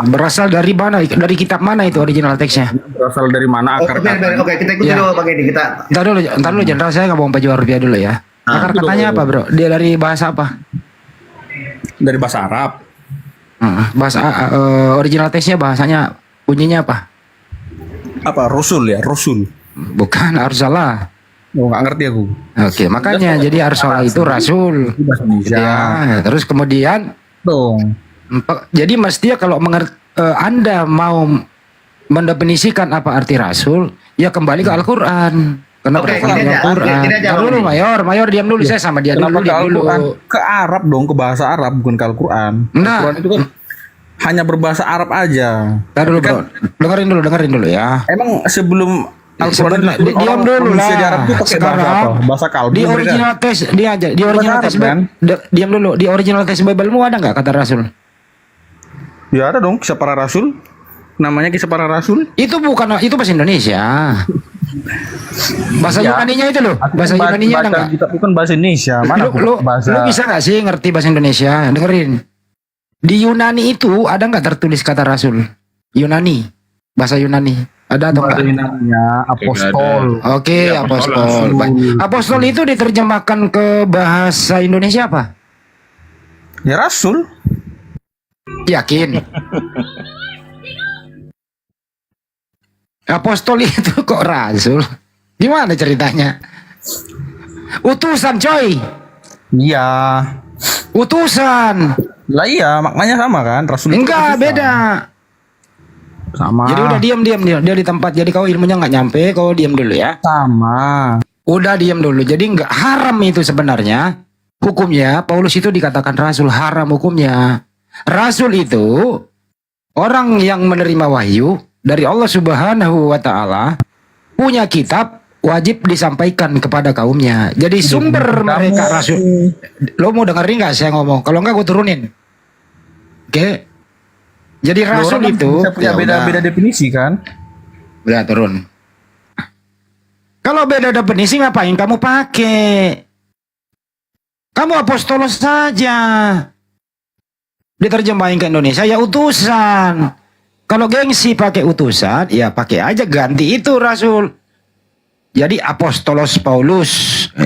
Berasal dari mana? Dari kitab mana itu original teksnya? Berasal dari mana akar kata? Oke, kita ikuti dulu Bang ini kita. Entar dulu Jenderal, saya nggak mau pejuang rupiah dulu ya. Akar katanya apa, Bro? Dia dari bahasa apa? Dari bahasa Arab. Bahasa original teksnya bahasanya bunyinya apa? Apa? Rasul ya, Rasul. Bukan, harus salah. Oh, nggak ngerti aku. Oke, makanya jadi Arsola itu rasul. Bahasa Indonesia. Ya, terus kemudian dong. Jadi mestinya kalau Anda mau mendefinisikan apa arti rasul, ya kembali ke Al-Qur'an. Kenapa Al-Qur'an? Dulu Mayor diam dulu, saya sama dia dulu. Ke Arab dong, ke bahasa Arab bukan ke Al-Qur'an. Nah, Al-Qur'an itu kan hanya berbahasa Arab aja. Dulu bro, dengerin dulu ya. Emang sebelum Al-Quran diam dulu lah. Sekarang bahasa kalbu di original teks dia aja di original teks diam dulu, di original teks Bible-mu ada nggak kata rasul? Ya ada dong, Kisah Para Rasul. Namanya Kisah Para Rasul. Itu bukan, itu bahasa Indonesia. Bahasa Yunaninya itu loh. Bahasa Yunaninya ada nggak? Kita bukan bahasa Indonesia. Mana lu bisa nggak sih ngerti bahasa Indonesia? Dengerin. Di Yunani itu ada nggak tertulis kata rasul? Yunani, bahasa Yunani. Ada atau enggak? Yunaninya apostol. Oke, apostol. Apostol itu diterjemahkan ke bahasa Indonesia apa? Ya rasul. Yakin? Apostol itu kok rasul? Gimana ceritanya? Utusan coy. Iya. Utusan. Lah iya, maknanya sama kan? Rasul. Enggak, beda. Sama. Jadi udah diam dia di tempat. Jadi kau ilmunya nggak nyampe, kau diam dulu ya. Sama. Udah diam dulu. Jadi nggak haram itu sebenarnya. Hukumnya Paulus itu dikatakan rasul, haram hukumnya. Rasul itu orang yang menerima wahyu dari Allah Subhanahu wa taala punya kitab wajib disampaikan kepada kaumnya. Jadi sumber mereka rasul. Lo mau dengerin nggak saya ngomong? Kalau nggak gue turunin. Oke. Jadi rasul Orang itu bisa punya ya beda-beda definisi kan? udah turun. Kalau beda definisi ngapain kamu pakai? Kamu apostolos saja. Diterjemahin ke Indonesia ya utusan. Kalau gengsi pakai utusan, ya pakai aja ganti itu rasul. Jadi apostolos Paulus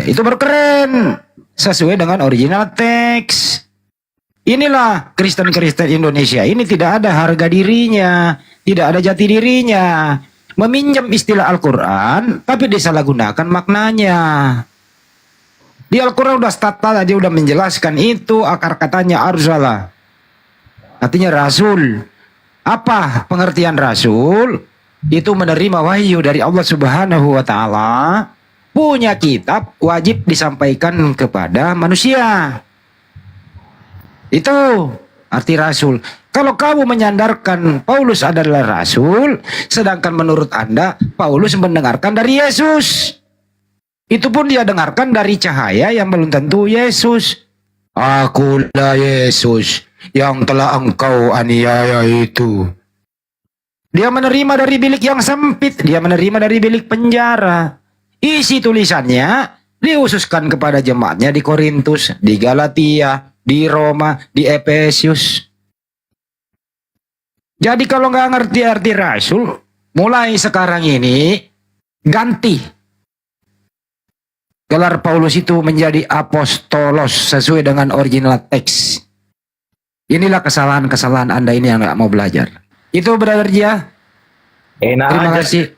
itu baru keren sesuai dengan original teks. Inilah Kristen-Kristen Indonesia ini tidak ada harga dirinya, tidak ada jati dirinya. Meminjam istilah Al-Quran, tapi disalahgunakan maknanya. Di Al-Quran udah tadi udah menjelaskan itu akar katanya arsala. Artinya rasul. Apa pengertian rasul? Itu menerima wahyu dari Allah Subhanahu wa taala, punya kitab wajib disampaikan kepada manusia. Itu arti rasul. Kalau kamu menyandarkan Paulus adalah rasul, sedangkan menurut Anda Paulus mendengarkan dari Yesus. Itu pun dia dengarkan dari cahaya yang belum tentu Yesus. Akulah Yesus yang telah engkau aniaya itu. Dia menerima dari bilik yang sempit, dia menerima dari bilik penjara. Isi tulisannya diususkan kepada jemaatnya di Korintus, di Galatia, di Roma, di Efesius. Jadi kalau nggak ngerti arti rasul, mulai sekarang ini ganti gelar Paulus itu menjadi apostolos sesuai dengan original teks. Inilah kesalahan-kesalahan Anda ini yang nggak mau belajar. Itu Brother Jia. Terima kasih.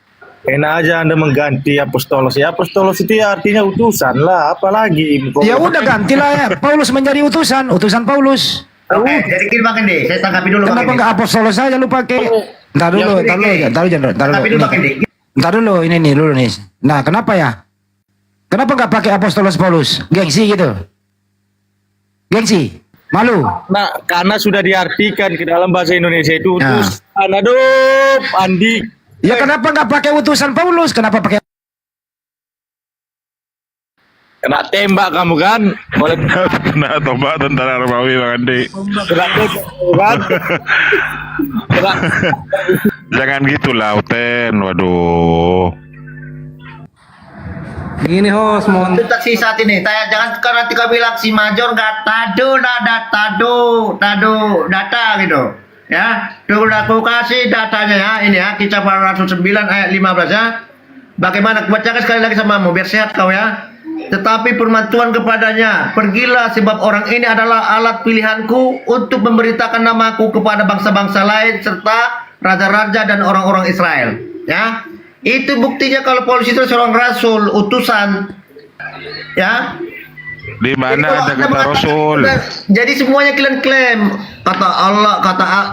Enak aja Anda mengganti apostolos. Ya apostolos itu ya artinya utusan lah, apalagi. Ya udah gantilah ya. Paulus menjadi utusan Paulus. Oke, jadi gini Bang Kendi, saya tanggapi dulu Bang Kenapa Kendi. nggak apostolos saja lu pakai? Ntar dulu. Tanggapi dulu Bang Kendi. Ntar dulu ini nih dulu nih. Nah kenapa ya? Kenapa nggak pakai apostolos Paulus? Gengsi gitu. Gengsi. Malu. Nah, karena sudah diartikan ke dalam bahasa Indonesia itu Nah. utusan. Aduh, Andi. Ya kenapa nggak pakai utusan Paulus? Kenapa pakai? Kena tembak kamu kan? Kena tembak tentara Romawi Bang Andi. Kena tembak kan? Jangan gitulah Uten. Waduh. Begini host, mohon Itu taksi saat ini. Tanya jangan karena tika bilang si Major nggak tado data gitu. Ya, tuh aku kasih datanya ya. Ini ya, Kisah Para Rasul 9 ayat 15 ya. Bagaimana? Bacakan sekali lagi samamu biar sehat kau ya. Tetapi firman Tuhan kepadanya, pergilah sebab orang ini adalah alat pilihanku untuk memberitakan namaku kepada bangsa-bangsa lain serta raja-raja dan orang-orang Israel. Ya, itu buktinya kalau Paulus itu seorang rasul, utusan. Ya. Di mana ada kata rasul? Jadi semuanya kalian klaim kata Allah,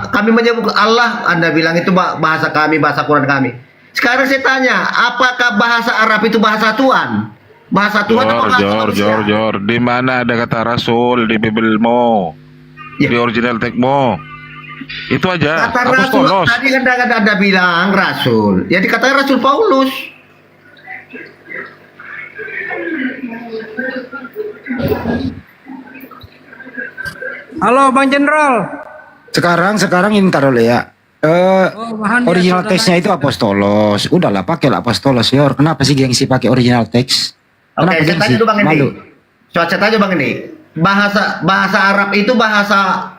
kami menyebut Allah, Anda bilang itu bahasa kami, bahasa Quran kami. Sekarang saya tanya, apakah bahasa Arab itu bahasa Tuhan? Bahasa Tuhan atau bahasa manusia? Jor. Di mana ada kata rasul di Bibelmu? Di original teksmu? Itu aja. Kata rasul Apostolos. tadi kan ada bilang rasul. Ya dikatakan Rasul Paulus. Halo Bang Jenderal. Sekarang ini taruh dulu ya. Original teksnya itu apostolos. Udahlah pakailah apostolos Yor. Kenapa sih gengsi pakai original teks? Oke, Kenapa saya tanya dulu Bang Malu. Indi. Saya tanya Bang Indi. Bahasa Arab itu bahasa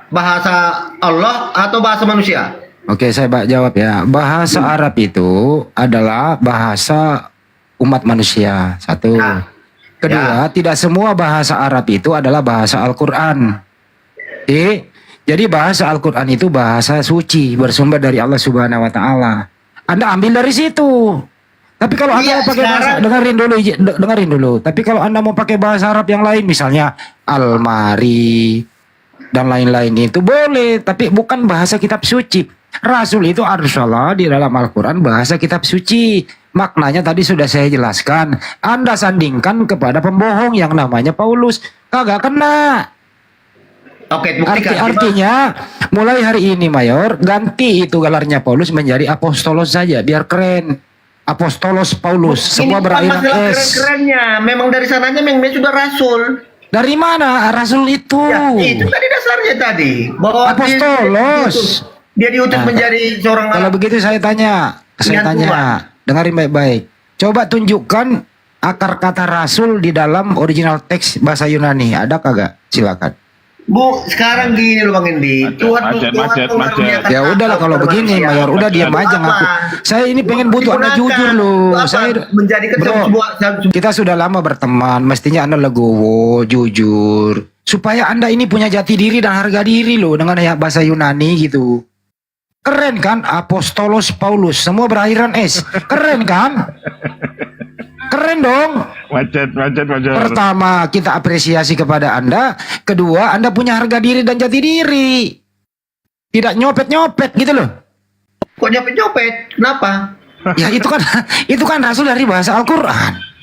Allah atau bahasa manusia? Oke, saya jawab ya. Bahasa Arab itu adalah bahasa umat manusia. Satu. Kedua, tidak semua bahasa Arab itu adalah bahasa Al-Quran. Jadi bahasa Al-Quran itu bahasa suci, bersumber dari Allah Subhanahu wa taala. Anda ambil dari situ. Tapi kalau Anda mau pakai bahasa, dengerin dulu. Tapi kalau Anda mau pakai bahasa Arab yang lain, misalnya almari dan lain-lain itu boleh, tapi bukan bahasa kitab suci. Rasul itu arsalah di dalam Al-Quran bahasa kitab suci. Maknanya tadi sudah saya jelaskan. Anda sandingkan kepada pembohong yang namanya Paulus, kagak kena. Oke, buktikan. Artinya mulai hari ini Mayor, ganti itu gelarnya Paulus menjadi apostolos saja biar keren. Apostolos Paulus, semua berakhiran S. Keren-kerennya, memang dari sananya memang dia sudah rasul. Dari mana rasul itu? Ya, itu tadi dasarnya tadi. Bahwa apostolos. Dia diutus menjadi seorang. Kalau begitu saya tanya, dengarin baik-baik. Coba tunjukkan akar kata rasul di dalam original teks bahasa Yunani. Ada kagak? Silakan. Bu, sekarang gini loh Bang Endi. Tuhan. Ya udahlah kalau begini, Mayor, udah diam aja ngaku. Saya ini pengen butuh Anda jujur loh. Saya bro, kita sudah lama berteman, mestinya Anda legowo, jujur, supaya Anda ini punya jati diri dan harga diri loh dengan bahasa Yunani gitu. Keren kan? Apostolos Paulus, semua berakhiran S. Keren kan? Keren dong. Macet. Pertama, kita apresiasi kepada Anda. Kedua, Anda punya harga diri dan jati diri. Tidak nyopet-nyopet gitu loh. Kok nyopet-nyopet? Kenapa? Ya itu kan rasul dari bahasa Al-Qur'an.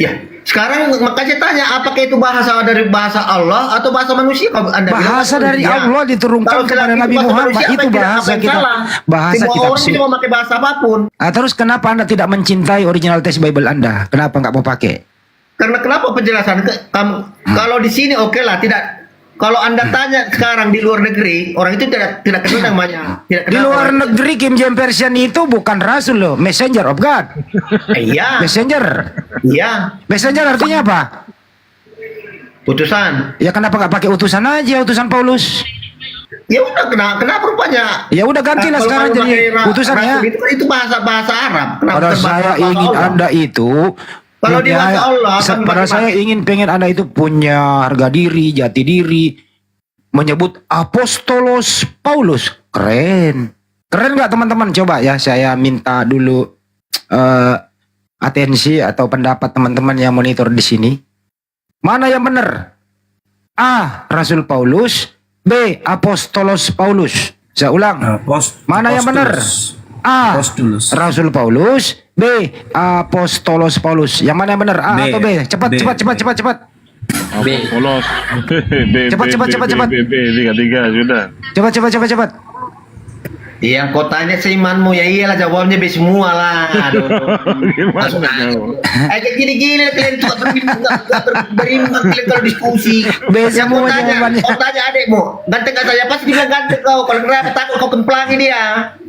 Ya, sekarang makanya tanya apakah itu bahasa dari bahasa Allah atau bahasa manusia? Anda bahasa dari Allah diturunkan kepada Nabi Muhammad, itu bahasa kita. Bahasa semua kitab orang bisa memakai bahasa apapun. Terus kenapa Anda tidak mencintai original teks Bible Anda? Kenapa nggak mau pakai? Karena kenapa penjelasan kalau di sini oke lah, tidak. Kalau Anda tanya sekarang di luar negeri, orang itu tidak kenal namanya. Di luar negeri King James Version itu bukan rasul loh, messenger of God. Iya. Messenger. Iya. Messenger artinya apa? Utusan. Ya kenapa nggak pakai utusan aja, utusan Paulus? Ya udah, kenapa rupanya? Ya udah gantilah sekarang jadi utusan ya. Itu bahasa Arab. Pada saya ingin Anda itu kalau di bahasa Allah, pada saya pengen Anda itu punya harga diri, jati diri, menyebut apostolos Paulus. Keren nggak teman-teman? Coba ya, saya minta dulu atensi atau pendapat teman-teman yang monitor di sini. Mana yang benar? A. Rasul Paulus, B. Apostolos Paulus. Saya ulang. Mana yang benar? A. Rasul Paulus, B. Apostolos Paulus. Yang mana yang benar? A atau B? Cepat. B. Polos. Cepat. B. Tiga sudah. Cepat. Yang kau tanya seimanmu, ya iyalah jawabnya B semua lah. Kayak gini-gini kalian tuh berimbang kalian kalau diskusi. B semua jawabannya. Kau tanya adekmu, ganteng kata saya pasti bilang ganteng kau. Kalau kenapa takut kau kemplangi dia.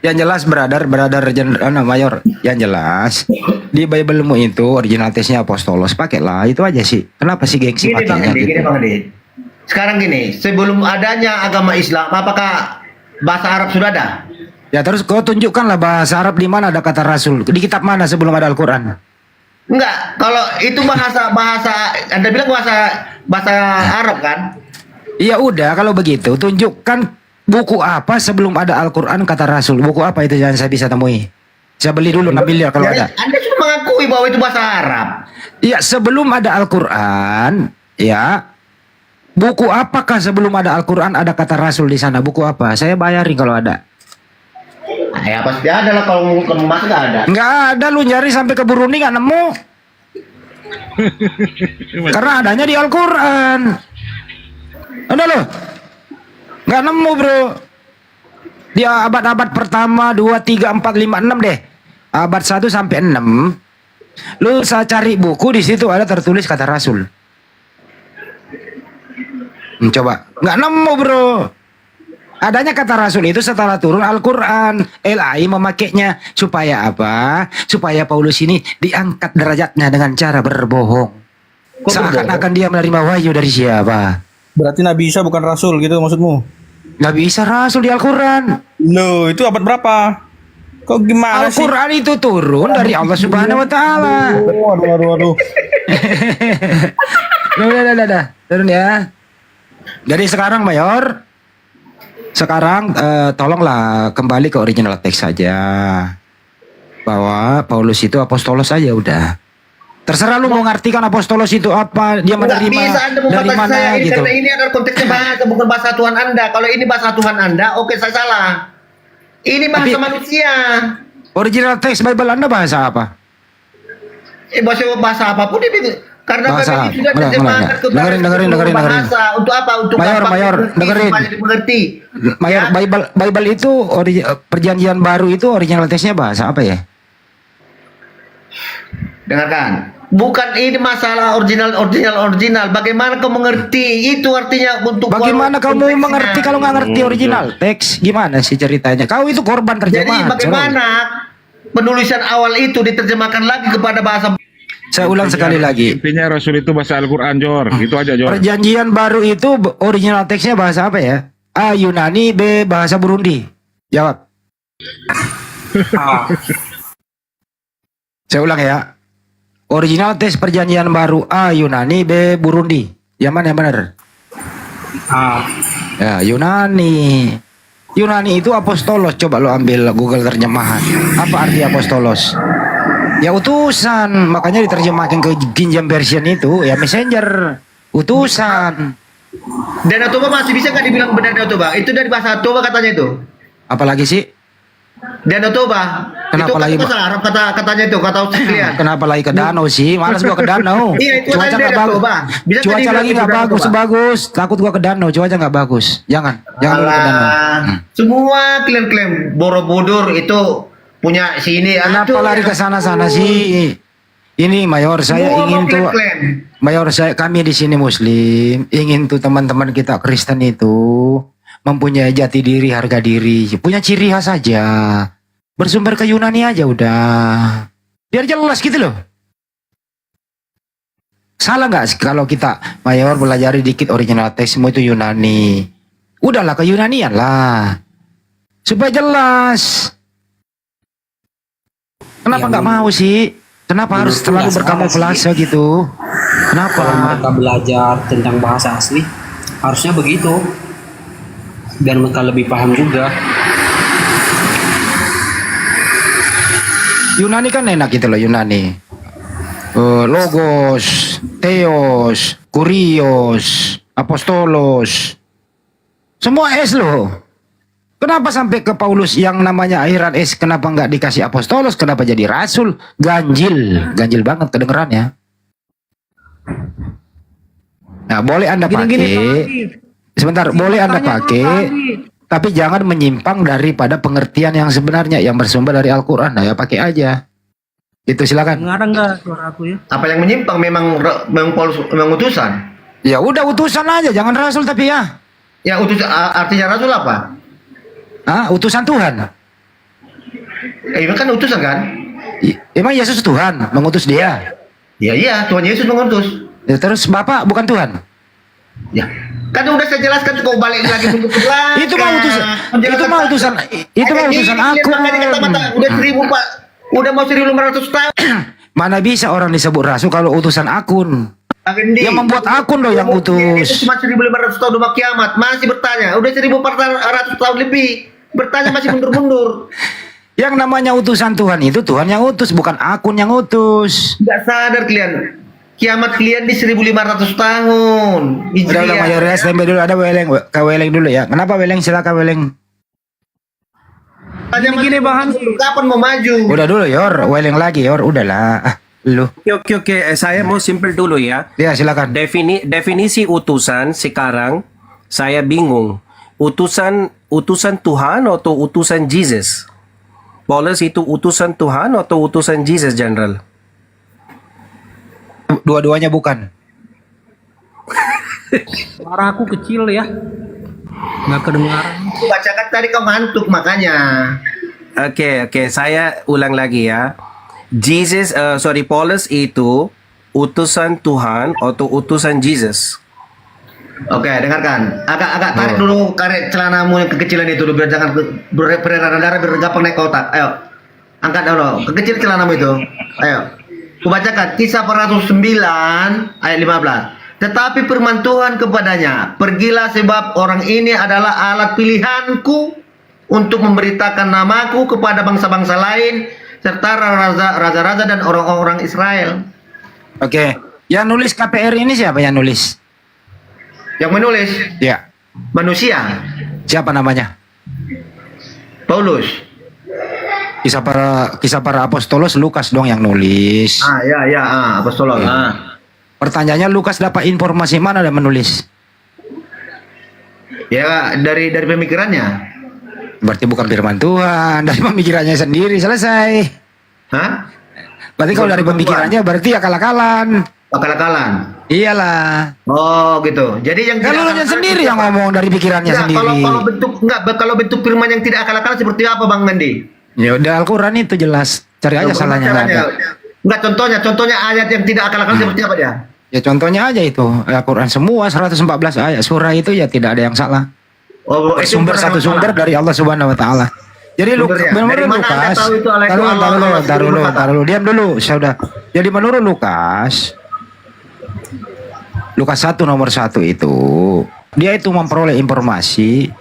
Yang jelas brother Mayor, yang jelas di Bible-mu itu original tesnya apostolos, pakailah itu aja sih. Kenapa sih gengsi pakainya gitu? Gini Bang Edi. Sekarang gini, sebelum adanya agama Islam, apakah bahasa Arab sudah ada? Ya terus kau tunjukkanlah bahasa Arab di mana ada kata rasul. Di kitab mana sebelum ada Al-Quran? Enggak, kalau itu bahasa Anda bilang bahasa Arab kan? Iya udah kalau begitu tunjukkan buku apa sebelum ada Al-Quran kata rasul. Buku apa itu yang saya bisa temui? Saya beli dulu 6 miliar kalau ada. Anda sudah mengakui bahwa itu bahasa Arab. Iya sebelum ada Al-Quran, ya. Buku apakah sebelum ada Al-Quran ada kata rasul di sana? Buku apa? Saya bayarin kalau ada. Ya pasti ada lah, kalau kemas nggak ada. Nggak ada, lu nyari sampai ke Burundi nggak nemu. Karena adanya di Al-Quran. Ada loh. Nggak nemu bro. Di abad-abad pertama 2, 3, 4, 5, 6 deh. Abad 1 sampai 6. Lu saya cari buku di situ ada tertulis kata rasul. Coba, nggak nemu bro. Adanya kata rasul itu setelah turun Al-Quran. LAI memakainya supaya apa? Supaya Paulus ini diangkat derajatnya dengan cara berbohong. Seakan-akan dia menerima wahyu dari siapa? Berarti Nabi Isa bukan rasul gitu maksudmu? Nabi Isa rasul di Al-Quran. Loh, itu abad berapa? Kok gimana sih? Al-Quran itu turun dari Allah Subhanahu wa taala. Waduh. Udah. Turun ya. Jadi sekarang Mayor, tolonglah kembali ke original teks saja. Bahwa Paulus itu apostolos saja udah. Terserah lu mau ngartikan apostolos itu apa, dia menerima bisa Anda dari mana saya ini, gitu. karena ini adalah konteksnya bahasa, bukan bahasa Tuhan Anda. Kalau ini bahasa Tuhan Anda, oke saya salah. Ini bahasa manusia. Original teks Bible Anda bahasa apa? Bahasa apapun Karena Bahasa. PBB sudah Mulai. terjemahkan ke Dengerin. bahasa. Untuk apa? Untuk Mayor, dengerin. supaya dimengerti. Mayor, Bible itu perjanjian baru itu original teksnya bahasa apa ya? Dengarkan. Bukan ini masalah original. Bagaimana kau mengerti? Itu artinya untuk Bagaimana kamu konteksnya. mengerti kalau nggak ngerti original teks? Gimana sih ceritanya? Kau itu korban Jadi terjemahan. bagaimana penulisan awal itu diterjemahkan lagi kepada bahasa. Saya ulang sekali lagi. Intinya Rasul itu bahasa Al-Quran, Jor. Gitu aja, Jor. Perjanjian baru itu original teksnya bahasa apa ya? A. Yunani, B. bahasa Burundi. Jawab. Saya ulang ya. Original teks perjanjian baru A. Yunani, B. Burundi. Yang mana yang benar? Ya, Yunani. Yunani itu apostolos. Coba lo ambil Google terjemahan. Apa arti apostolos? Ya utusan. Makanya diterjemahkan ke King James Version itu ya messenger. Utusan. Danau Toba masih bisa nggak dibilang benar Danau Toba? Itu dari bahasa Toba katanya itu. Apalagi sih? Danau Toba. Kenapa itu lagi, bahasa Arab katanya itu kata sekalian. Kenapa lagi ke danau sih? Malas gua ke danau. Iya, itu Cuaca tadi nggak Danau bagus. Toba. Bisa Cuaca tadi lagi bilang nggak itu Danau bagus, Toba. bagus. Takut gua ke danau. Cuaca nggak bagus. Jangan dulu ke danau. Semua klaim-klaim Borobudur itu punya sini. Kenapa lari ke sana sih? Ini Mayor, saya Semua ingin mau tuh. klaim-klaim. Mayor, kami di sini Muslim ingin tuh teman-teman kita Kristen itu mempunyai jati diri, harga diri, punya ciri khas saja. Bersumber ke Yunani aja udah. Biar jelas gitu loh. Salah nggak kalau kita Mayor belajar dikit original teks semua itu Yunani. Udahlah ke Yunanian lah. Supaya jelas. Kenapa nggak mau sih? Kenapa harus terlalu berkamuflase gitu? Kenapa? Kalau mereka belajar tentang bahasa asli, harusnya begitu. Biar mereka lebih paham juga. Yunani kan enak gitu loh Yunani. Logos, Theos, Kurios, Apostolos. Semua S loh. Kenapa sampai ke Paulus yang namanya akhiran S, kenapa nggak dikasih Apostolos? Kenapa jadi Rasul? Ganjil banget kedengerannya. Nah, boleh Anda pakai. Sebentar, boleh Anda pakai. Tapi jangan menyimpang daripada pengertian yang sebenarnya yang bersumber dari Al-Quran. Nah ya pakai aja. Itu silakan. Dengar enggak suara aku ya? Apa yang menyimpang memang Paulus memang utusan? Ya udah utusan aja, jangan rasul tapi ya. Ya utusan artinya rasul apa? Utusan Tuhan. Ini kan utusan kan? Emang Yesus Tuhan mengutus dia? Ya iya, Tuhan Yesus mengutus. Ya, terus Bapak bukan Tuhan? Ya. Kan udah saya jelaskan kok balik lagi bentuk belakang. Itu mah utusan aku. Udah 1000 Pak. Udah mau 1500 tahun. Mana bisa orang disebut rasul kalau utusan akun? Yang membuat akun loh yang utus. Itu cuma 1500 tahun umat kiamat. Masih bertanya. Udah 1400 tahun lebih. Bertanya masih mundur-mundur. Yang namanya utusan Tuhan itu Tuhan yang utus, bukan akun yang utus. Nggak sadar kalian. Kiamat kalian di 1500 tahun. Udah mayoritas tempe dulu, ada Weleng. Ke Weleng dulu ya. Kenapa Weleng? Silakan Weleng. Gini bahan kapan mau maju? Udah dulu Yor, Weleng lagi Yor, udahlah. Lu. Oke. Saya mau simple dulu ya. Ya silakan. Definisi utusan sekarang saya bingung. Utusan Tuhan atau utusan Jesus? Paulus itu utusan Tuhan atau utusan Jesus General? Dua-duanya bukan. Suara aku kecil ya. Nggak kedengaran. Bacakan tadi kau ngantuk makanya. Oke, saya ulang lagi ya. Paulus itu utusan Tuhan atau utusan Jesus? Oke, dengarkan. Agak tarik dulu karet celanamu yang kekecilan itu dulu, biar jangan beredaran darah biar gampang naik ke otak. Ayo. Angkat dulu. Kekecil celanamu itu. Ayo. Kubacakan Kisah para Rasul 9 ayat 15. Tetapi firman Tuhan kepadanya, pergilah sebab orang ini adalah alat pilihanku untuk memberitakan namaku kepada bangsa-bangsa lain serta raja-raja dan orang-orang Israel. Oke. Yang nulis KPR ini siapa yang nulis? Yang menulis? Ya. Manusia. Siapa namanya? Paulus. Kisah para apostolos Lukas dong yang nulis. Ya, apostolos. Pertanyaannya Lukas dapat informasi mana dan menulis? Ya dari pemikirannya. Berarti bukan firman Tuhan, dari pemikirannya sendiri. Selesai. Hah? Berarti kalau dari pemikirannya berarti akal-akalan. Akal-akalan. Iyalah. Oh gitu. Jadi yang Kalau lu sendiri yang ngomong dari pikirannya sendiri. Kalau bentuk firman yang tidak akal-akalan seperti apa Bang Andi? Ya udah Al-Quran itu jelas. Cari aja salahnya nggak ada. Enggak, contohnya ayat yang tidak akal-akalan seperti apa dia? Ya contohnya aja itu Al-Quran semua 114 ayat surah itu ya tidak ada yang salah. Oh, sumber satu sumber dari Allah Subhanahu Wa Taala. Jadi menurut Lukas, taruh diam dulu, sudah. Jadi menurut Lukas 1 nomor 1 itu dia itu memperoleh informasi,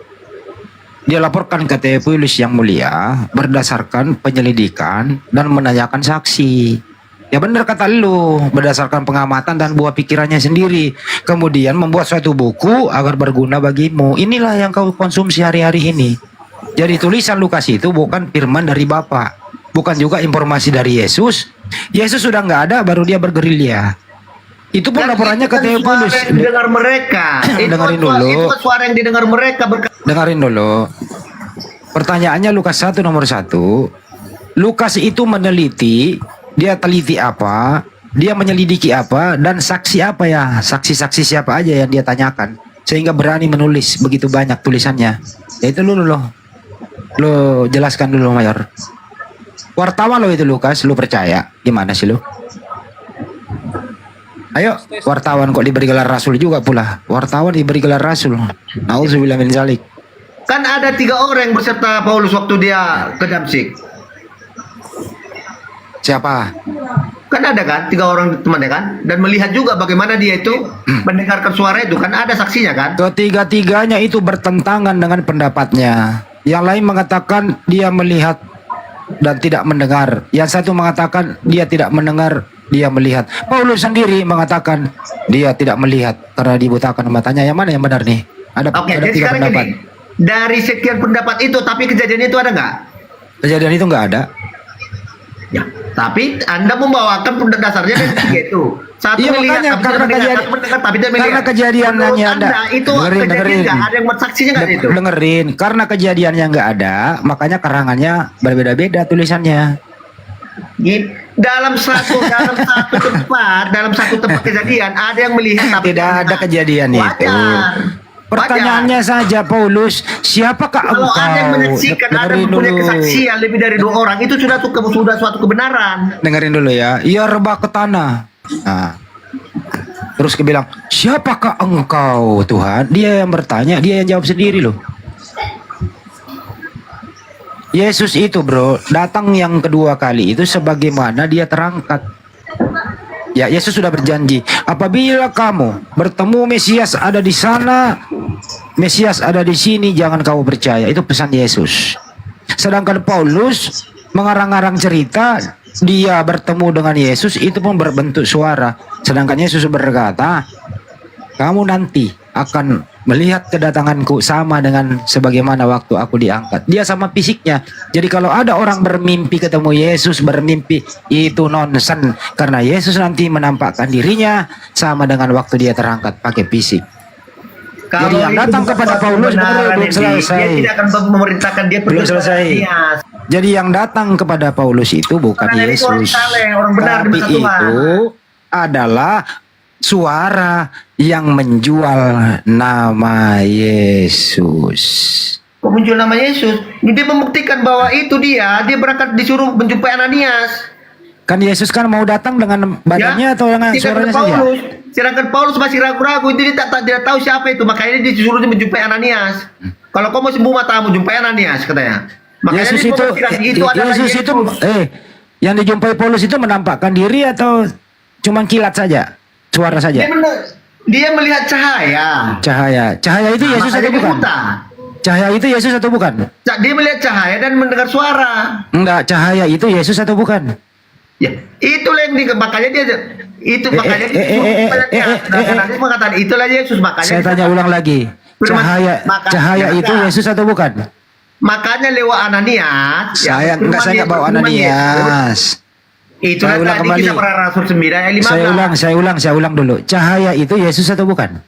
dia laporkan ke Theophilus yang mulia berdasarkan penyelidikan dan menanyakan saksi. Ya benar kata lu, berdasarkan pengamatan dan buah pikirannya sendiri. Kemudian membuat suatu buku agar berguna bagimu. Inilah yang kau konsumsi hari-hari ini. Jadi tulisan Lukas itu bukan firman dari Bapa, bukan juga informasi dari Yesus. Yesus sudah nggak ada, baru dia bergerilya. Itu pun laporannya ke Theophilus. Suara yang didengar mereka. Dengerin dulu. Itu suara yang didengar mereka. Dengerin dulu. Pertanyaannya Lukas 1 nomor 1. Lukas itu meneliti. Dia teliti apa, dia menyelidiki apa, dan saksi apa ya, saksi-saksi siapa aja yang dia tanyakan, sehingga berani menulis begitu banyak tulisannya. Ya itu lo jelaskan dulu Mayor. Wartawan lo itu Lukas, lo percaya? Gimana sih lo? Ayo, wartawan kok diberi gelar rasul juga pula. Wartawan diberi gelar rasul. Nauzubillah min zalik. Kan ada 3 orang yang berserta Paulus waktu dia ke Damsyik. Siapa? Kan ada kan 3 orang temannya kan, dan melihat juga bagaimana dia itu mendengarkan suara itu kan, ada saksinya kan. Ketiga-tiganya itu bertentangan dengan pendapatnya. Yang lain mengatakan dia melihat dan tidak mendengar. Yang satu mengatakan dia tidak mendengar, dia melihat. Paulus sendiri mengatakan dia tidak melihat karena dibutakan matanya. Yang mana yang benar nih? Ada 3 pendapat. Gini, dari sekian pendapat itu, tapi kejadian itu ada nggak? Kejadian itu nggak ada. Ya, tapi Anda membawakan dasarnya dari 3 itu. Satu iya, melihat, makanya karena kejadiannya ada. Itu dengerin. Ada yang bersaksinya nggak itu? Dengerin, karena kejadiannya nggak ada, makanya karangannya berbeda-beda tulisannya. Dalam satu tempat kejadian ada yang melihat, tapi tidak ada kejadian itu. Pertanyaannya saja Paulus, siapakah engkau? Kalau ada yang menyaksikan, ada yang punya kesaksian lebih dari 2 orang, itu sudah suatu kebenaran. Dengerin dulu ya. Ia rebah ke tanah. Nah, terus dia bilang, siapakah engkau Tuhan? Dia yang bertanya, dia yang jawab sendiri loh. Yesus itu bro, datang yang kedua kali itu sebagaimana dia terangkat. Ya, Yesus sudah berjanji, apabila kamu bertemu Mesias ada di sana, Mesias ada di sini, jangan kamu percaya. Itu pesan Yesus. Sedangkan Paulus mengarang-arang cerita, dia bertemu dengan Yesus, itu pun berbentuk suara. Sedangkan Yesus berkata, kamu nanti akan melihat kedatanganku sama dengan sebagaimana waktu aku diangkat. Dia sama fisiknya. Jadi kalau ada orang bermimpi ketemu Yesus, bermimpi, itu nonsen. Karena Yesus nanti menampakkan dirinya sama dengan waktu dia terangkat pakai fisik. Kalau jadi yang datang kepada Paulus belum selesai. Dia tidak akan memerintahkan dia belum selesai. Jadi yang datang kepada Paulus itu bukan Yesus, tapi itu adalah suara yang menjual nama Yesus. Kok menjual nama Yesus? Dia membuktikan bahwa itu dia berangkat disuruh menjumpai Ananias. Kan Yesus kan mau datang dengan badannya atau dengan suaranya saja? Sedangkan Paulus masih ragu-ragu, itu dia tidak tahu siapa itu, makanya dia disuruh menjumpai Ananias. Kalau kau mau sembuh matamu, jumpai Ananias katanya. Makanya Yesus itu yang dijumpai Paulus itu menampakkan diri atau cuma kilat saja? Suara saja. Dia melihat cahaya. Cahaya itu Yesus atau bukan? Cahaya itu Yesus atau bukan? Dia melihat cahaya dan mendengar suara. Enggak, cahaya itu Yesus atau bukan? Ya, itulah yang makanya dia itu makanya mengatakan itulah Yesus, makanya saya tanya ulang lagi. Cahaya itu Yesus atau bukan? Makanya lewat Ananias. Saya enggak bawa Ananias. Itulah Saya ulang tadi kembali. kisah para rasul 9 ayat 15. Saya ulang dulu. Cahaya itu Yesus atau bukan?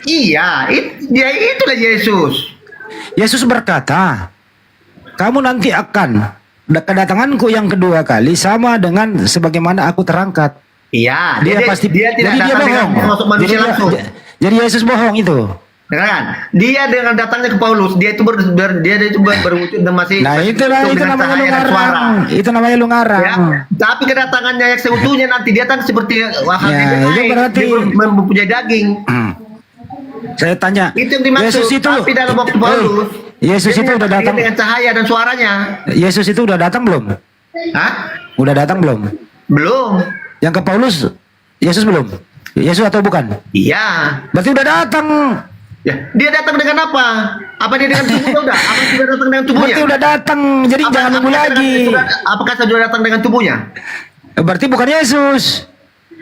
Iya, dia itulah Yesus. Yesus berkata, kamu nanti akan kedatanganku yang kedua kali sama dengan sebagaimana aku terangkat. Iya, Dia pasti dia tidak jadi dia datang dengan bohong. masuk manusia Jadi, langsung. jadi Yesus bohong itu. Kan? Dia dengan datangnya ke Paulus, dia itu berwujud dan masih Nah, itu dengan namanya lu cahaya dan suara. ngarang. Itu namanya lu ngarang. Ya, tapi kedatangannya yang seutuhnya nanti dia kan seperti wahana Ya, yang itu lain. berarti- Dia mempunyai daging. Saya tanya, Itu yang dimaksud. Yesus itu Tapi dalam waktu Paulus, Yesus dia itu udah dengan- datang. dengan cahaya dan suaranya. Yesus itu udah datang belum? Hah? Udah datang belum? Belum. Yang ke Paulus, Yesus belum? Yesus atau bukan? Iya. Berarti udah datang. Ya, dia datang dengan apa? Apa dia dengan tubuhnya udah? Apa sudah datang dengan tubuhnya? Berarti udah datang. Jadi jangan nunggu lagi. Apakah sudah datang dengan tubuhnya? Berarti bukan Yesus.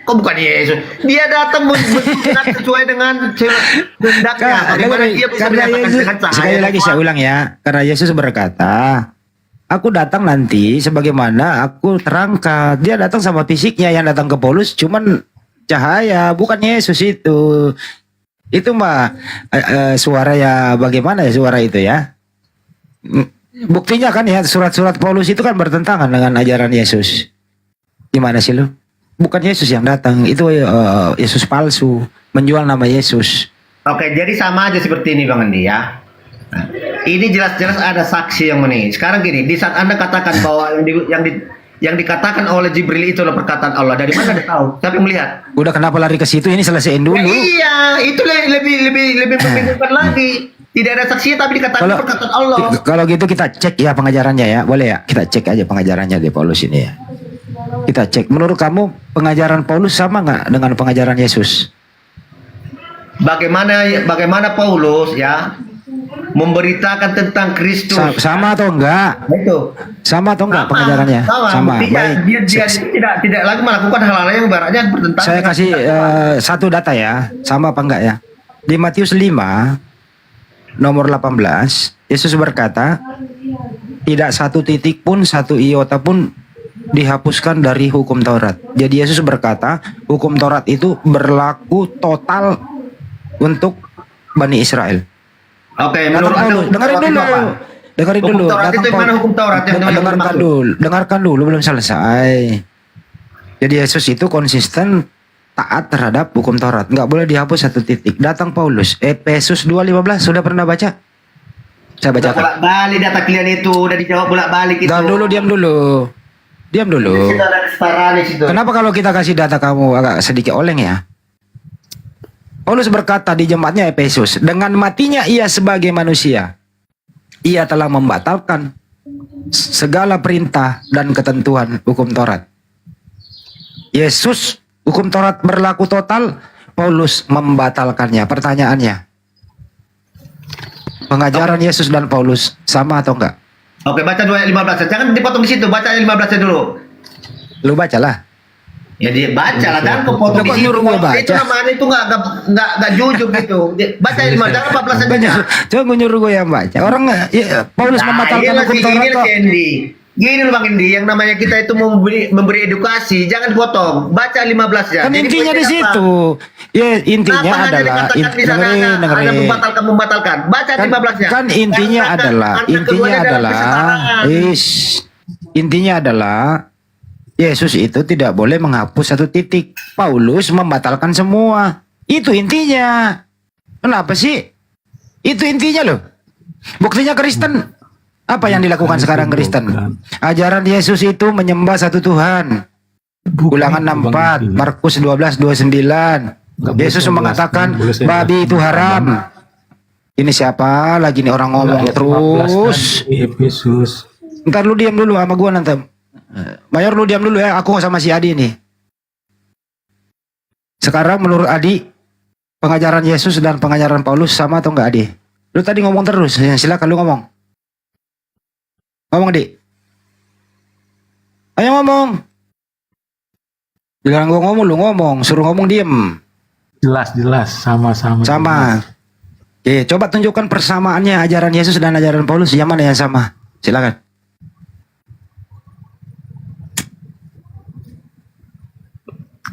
Kok bukan Yesus? Dia datang sesuai dengan kehendaknya. Bagaimana dia bisa Karena menyatakan Yesus, dengan cahaya? sekali lagi saya ulang ya. Karena Yesus berkata, aku datang nanti sebagaimana aku terangkat. Dia datang sama fisiknya, yang datang ke Paulus cuman cahaya, bukan Yesus itu. Itu mah suara ya, bagaimana ya suara itu ya. Buktinya kan ya, surat-surat Paulus itu kan bertentangan dengan ajaran Yesus. Gimana sih lu? Bukan Yesus yang datang, itu Yesus palsu, menjual nama Yesus. Oke, jadi sama aja seperti ini Bang Andi ya. Nah, ini jelas-jelas ada saksi yang ini. Sekarang gini, di saat Anda katakan bahwa yang dikatakan oleh Jibril itu adalah perkataan Allah, dari mana Anda tahu? Siapa yang melihat? Udah kenapa lari ke situ? Ini selesaiin dulu. Ya, iya, itu lebih membingungkan lagi. Tidak ada saksinya tapi dikatakan perkataan Allah. Kalau gitu kita cek ya pengajarannya ya, boleh ya? Kita cek aja pengajarannya di Paulus ini ya. Kita cek. Menurut kamu pengajaran Paulus sama nggak dengan pengajaran Yesus? Bagaimana Paulus ya memberitakan tentang Kristus? Sama atau enggak? Itu. Sama atau enggak pengajarannya? Sama. Baik. Dia tidak lagi melakukan hal-hal yang ibaratnya bertentangan. Saya kasih satu data ya, sama apa enggak ya? Di Matius 5 nomor 18, Yesus berkata, tidak satu titik pun, satu iota pun dihapuskan dari hukum Taurat. Jadi Yesus berkata, hukum Taurat itu berlaku total untuk Bani Israel. Oke, menurut Anda dengerin dulu. Dengerin hukum dulu. Taurat itu mana hukum Taurat yang Dengarkan dulu, belum selesai. Jadi Yesus itu konsisten taat terhadap hukum Taurat, nggak boleh dihapus satu titik. Datang Paulus, Efesus 2:15, sudah pernah baca? Saya bacakan. Bolak-balik data kalian itu udah dijawab bolak-balik itu. Diam dulu. Sudah ada kesetaraan di situ. Kenapa kalau kita kasih data kamu agak sedikit oleng ya? Paulus berkata di jemaatnya Efesus, dengan matinya ia sebagai manusia, ia telah membatalkan segala perintah dan ketentuan hukum Taurat. Yesus, hukum Taurat berlaku total, Paulus membatalkannya. Pertanyaannya, pengajaran Yesus dan Paulus sama atau enggak? Oke, baca 2 ayat 15. Jangan dipotong di situ, baca ayat 15 dulu. Lu bacalah. Ya dia baca lah, jangan kau potong di situ. Itu namanya itu nggak jujur gitu. Baca ayat 15, jangan 14 saja. Coba nyuruh gue yang baca. Orang ya, Paulus membatalkan hukum Taurat kok. Gini loh Bang Indi, yang namanya kita itu memberi edukasi, jangan dipotong. Baca 15 ya. Kan intinya di situ. Ya intinya adalah ada membatalkan. Baca 15 ya. Kan intinya adalah Yesus itu tidak boleh menghapus satu titik. Paulus membatalkan semua. Itu intinya. Kenapa sih? Itu intinya loh. Buktinya Kristen. Apa yang dilakukan sekarang Kristen? Ajaran Yesus itu menyembah satu Tuhan. Ulangan 64, Markus 12:29. Yesus mengatakan babi itu haram. Ini siapa lagi nih orang ngomong terus? Efesus. Ntar lu diam dulu sama gua nanti. Mayor lu diam dulu ya, aku sama si Adi nih. Sekarang menurut Adi, pengajaran Yesus dan pengajaran Paulus sama atau enggak Adi? Lu tadi ngomong terus, silakan lu ngomong. Ngomong Adi. Ayo ngomong. Jangan gua ngomong, lu ngomong, suruh ngomong diem. Jelas, sama-sama. Sama. Oke, coba tunjukkan persamaannya ajaran Yesus dan ajaran Paulus, yang mana yang sama? Silakan.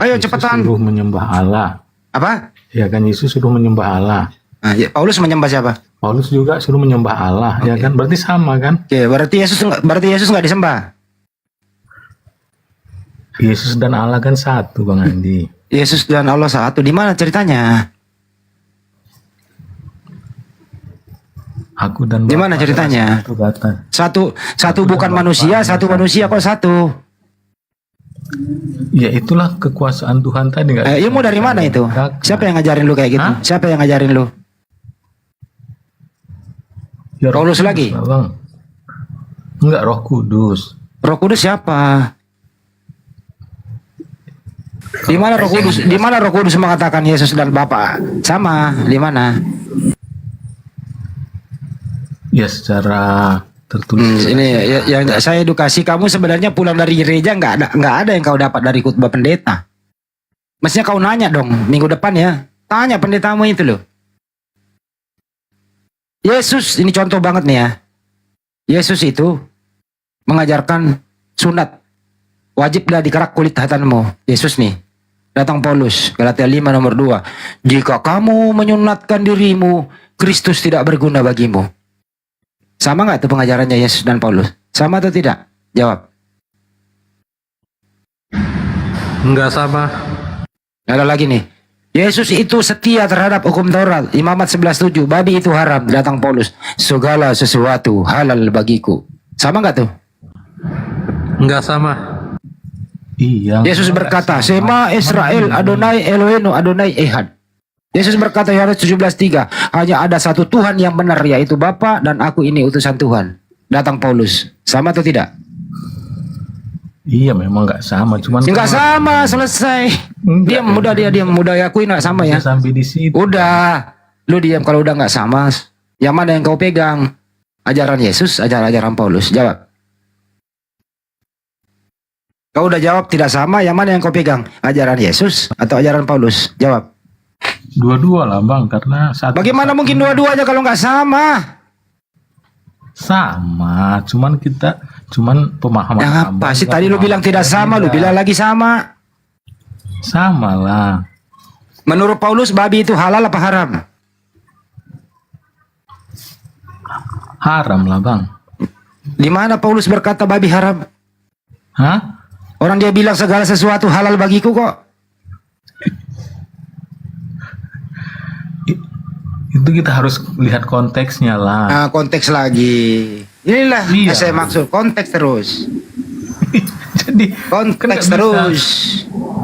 Ayo Yesus cepetan. suruh menyembah Allah. Apa? Ya kan, Yesus suruh menyembah Allah. Nah, Paulus menyembah siapa? Paulus juga suruh menyembah Allah, ya kan? Berarti sama kan? Oke, berarti Yesus nggak disembah. Yesus dan Allah kan satu, Bang Andi. Yesus dan Allah satu. Di mana ceritanya? Aku dan Di mana ceritanya? Satu bukan manusia, satu manusia kok satu. Ya itulah kekuasaan Tuhan tadi nggak? Ilmu dari mana itu? Siapa yang ngajarin lu kayak gitu? Siapa yang ngajarin lu? Ya, Paulus lagi? Bang. Enggak, Roh Kudus. Roh Kudus siapa? Di mana Roh Kudus? Di mana Roh Kudus mengatakan Yesus dan Bapa sama? Di mana? Ya secara tertulis. Ini yang saya edukasi kamu sebenarnya pulang dari gereja nggak ada yang kau dapat dari khotbah pendeta. Mestinya kau nanya dong minggu depan ya. Tanya pendetamu itu loh. Yesus ini contoh banget nih ya. Yesus itu mengajarkan sunat. Wajiblah dikerak kulit hatanmu. Yesus nih. Datang Paulus, Galatia 5 nomor 2. Jika kamu menyunatkan dirimu, Kristus tidak berguna bagimu. Sama nggak tuh pengajarannya Yesus dan Paulus? Sama atau tidak? Jawab. Enggak sama. Ada lagi nih. Yesus itu setia terhadap hukum Taurat. Imamat 11:7. Babi itu haram. Datang Paulus. Segala sesuatu halal bagiku. Sama nggak tuh? Enggak sama. Iya. Yesus berkata, Sema Israel Adonai Eloheinu Adonai Ehad. Yesus berkata Yohanes 17:3, hanya ada satu Tuhan yang benar, yaitu Bapa, dan aku ini utusan Tuhan. Datang Paulus. Sama atau tidak? Iya, memang nggak sama, cuman nggak sama, selesai. Diam, udah diam, udah akuin nggak sama ya. Sampai di situ. Udah, lu diam kalau udah nggak sama. Yang mana yang kau pegang? Ajaran Yesus, ajaran Paulus? Jawab. Kau udah jawab tidak sama, yang mana yang kau pegang? Ajaran Yesus atau ajaran Paulus? Jawab. Dua-dua lah Bang, karena satu. Bagaimana mungkin dua-duanya kalau nggak sama? Sama, cuman pemahaman. Ya, apa sih tadi lu bilang tidak sama, lu bilang lagi sama. Sama lah. Menurut Paulus babi itu halal apa haram? Haram lah Bang. Di mana Paulus berkata babi haram? Hah? Orang dia bilang segala sesuatu halal bagiku kok. Itu kita harus lihat konteksnya lah. Nah, konteks lagi. Inilah yang saya maksud, konteks terus. Jadi konteks terus.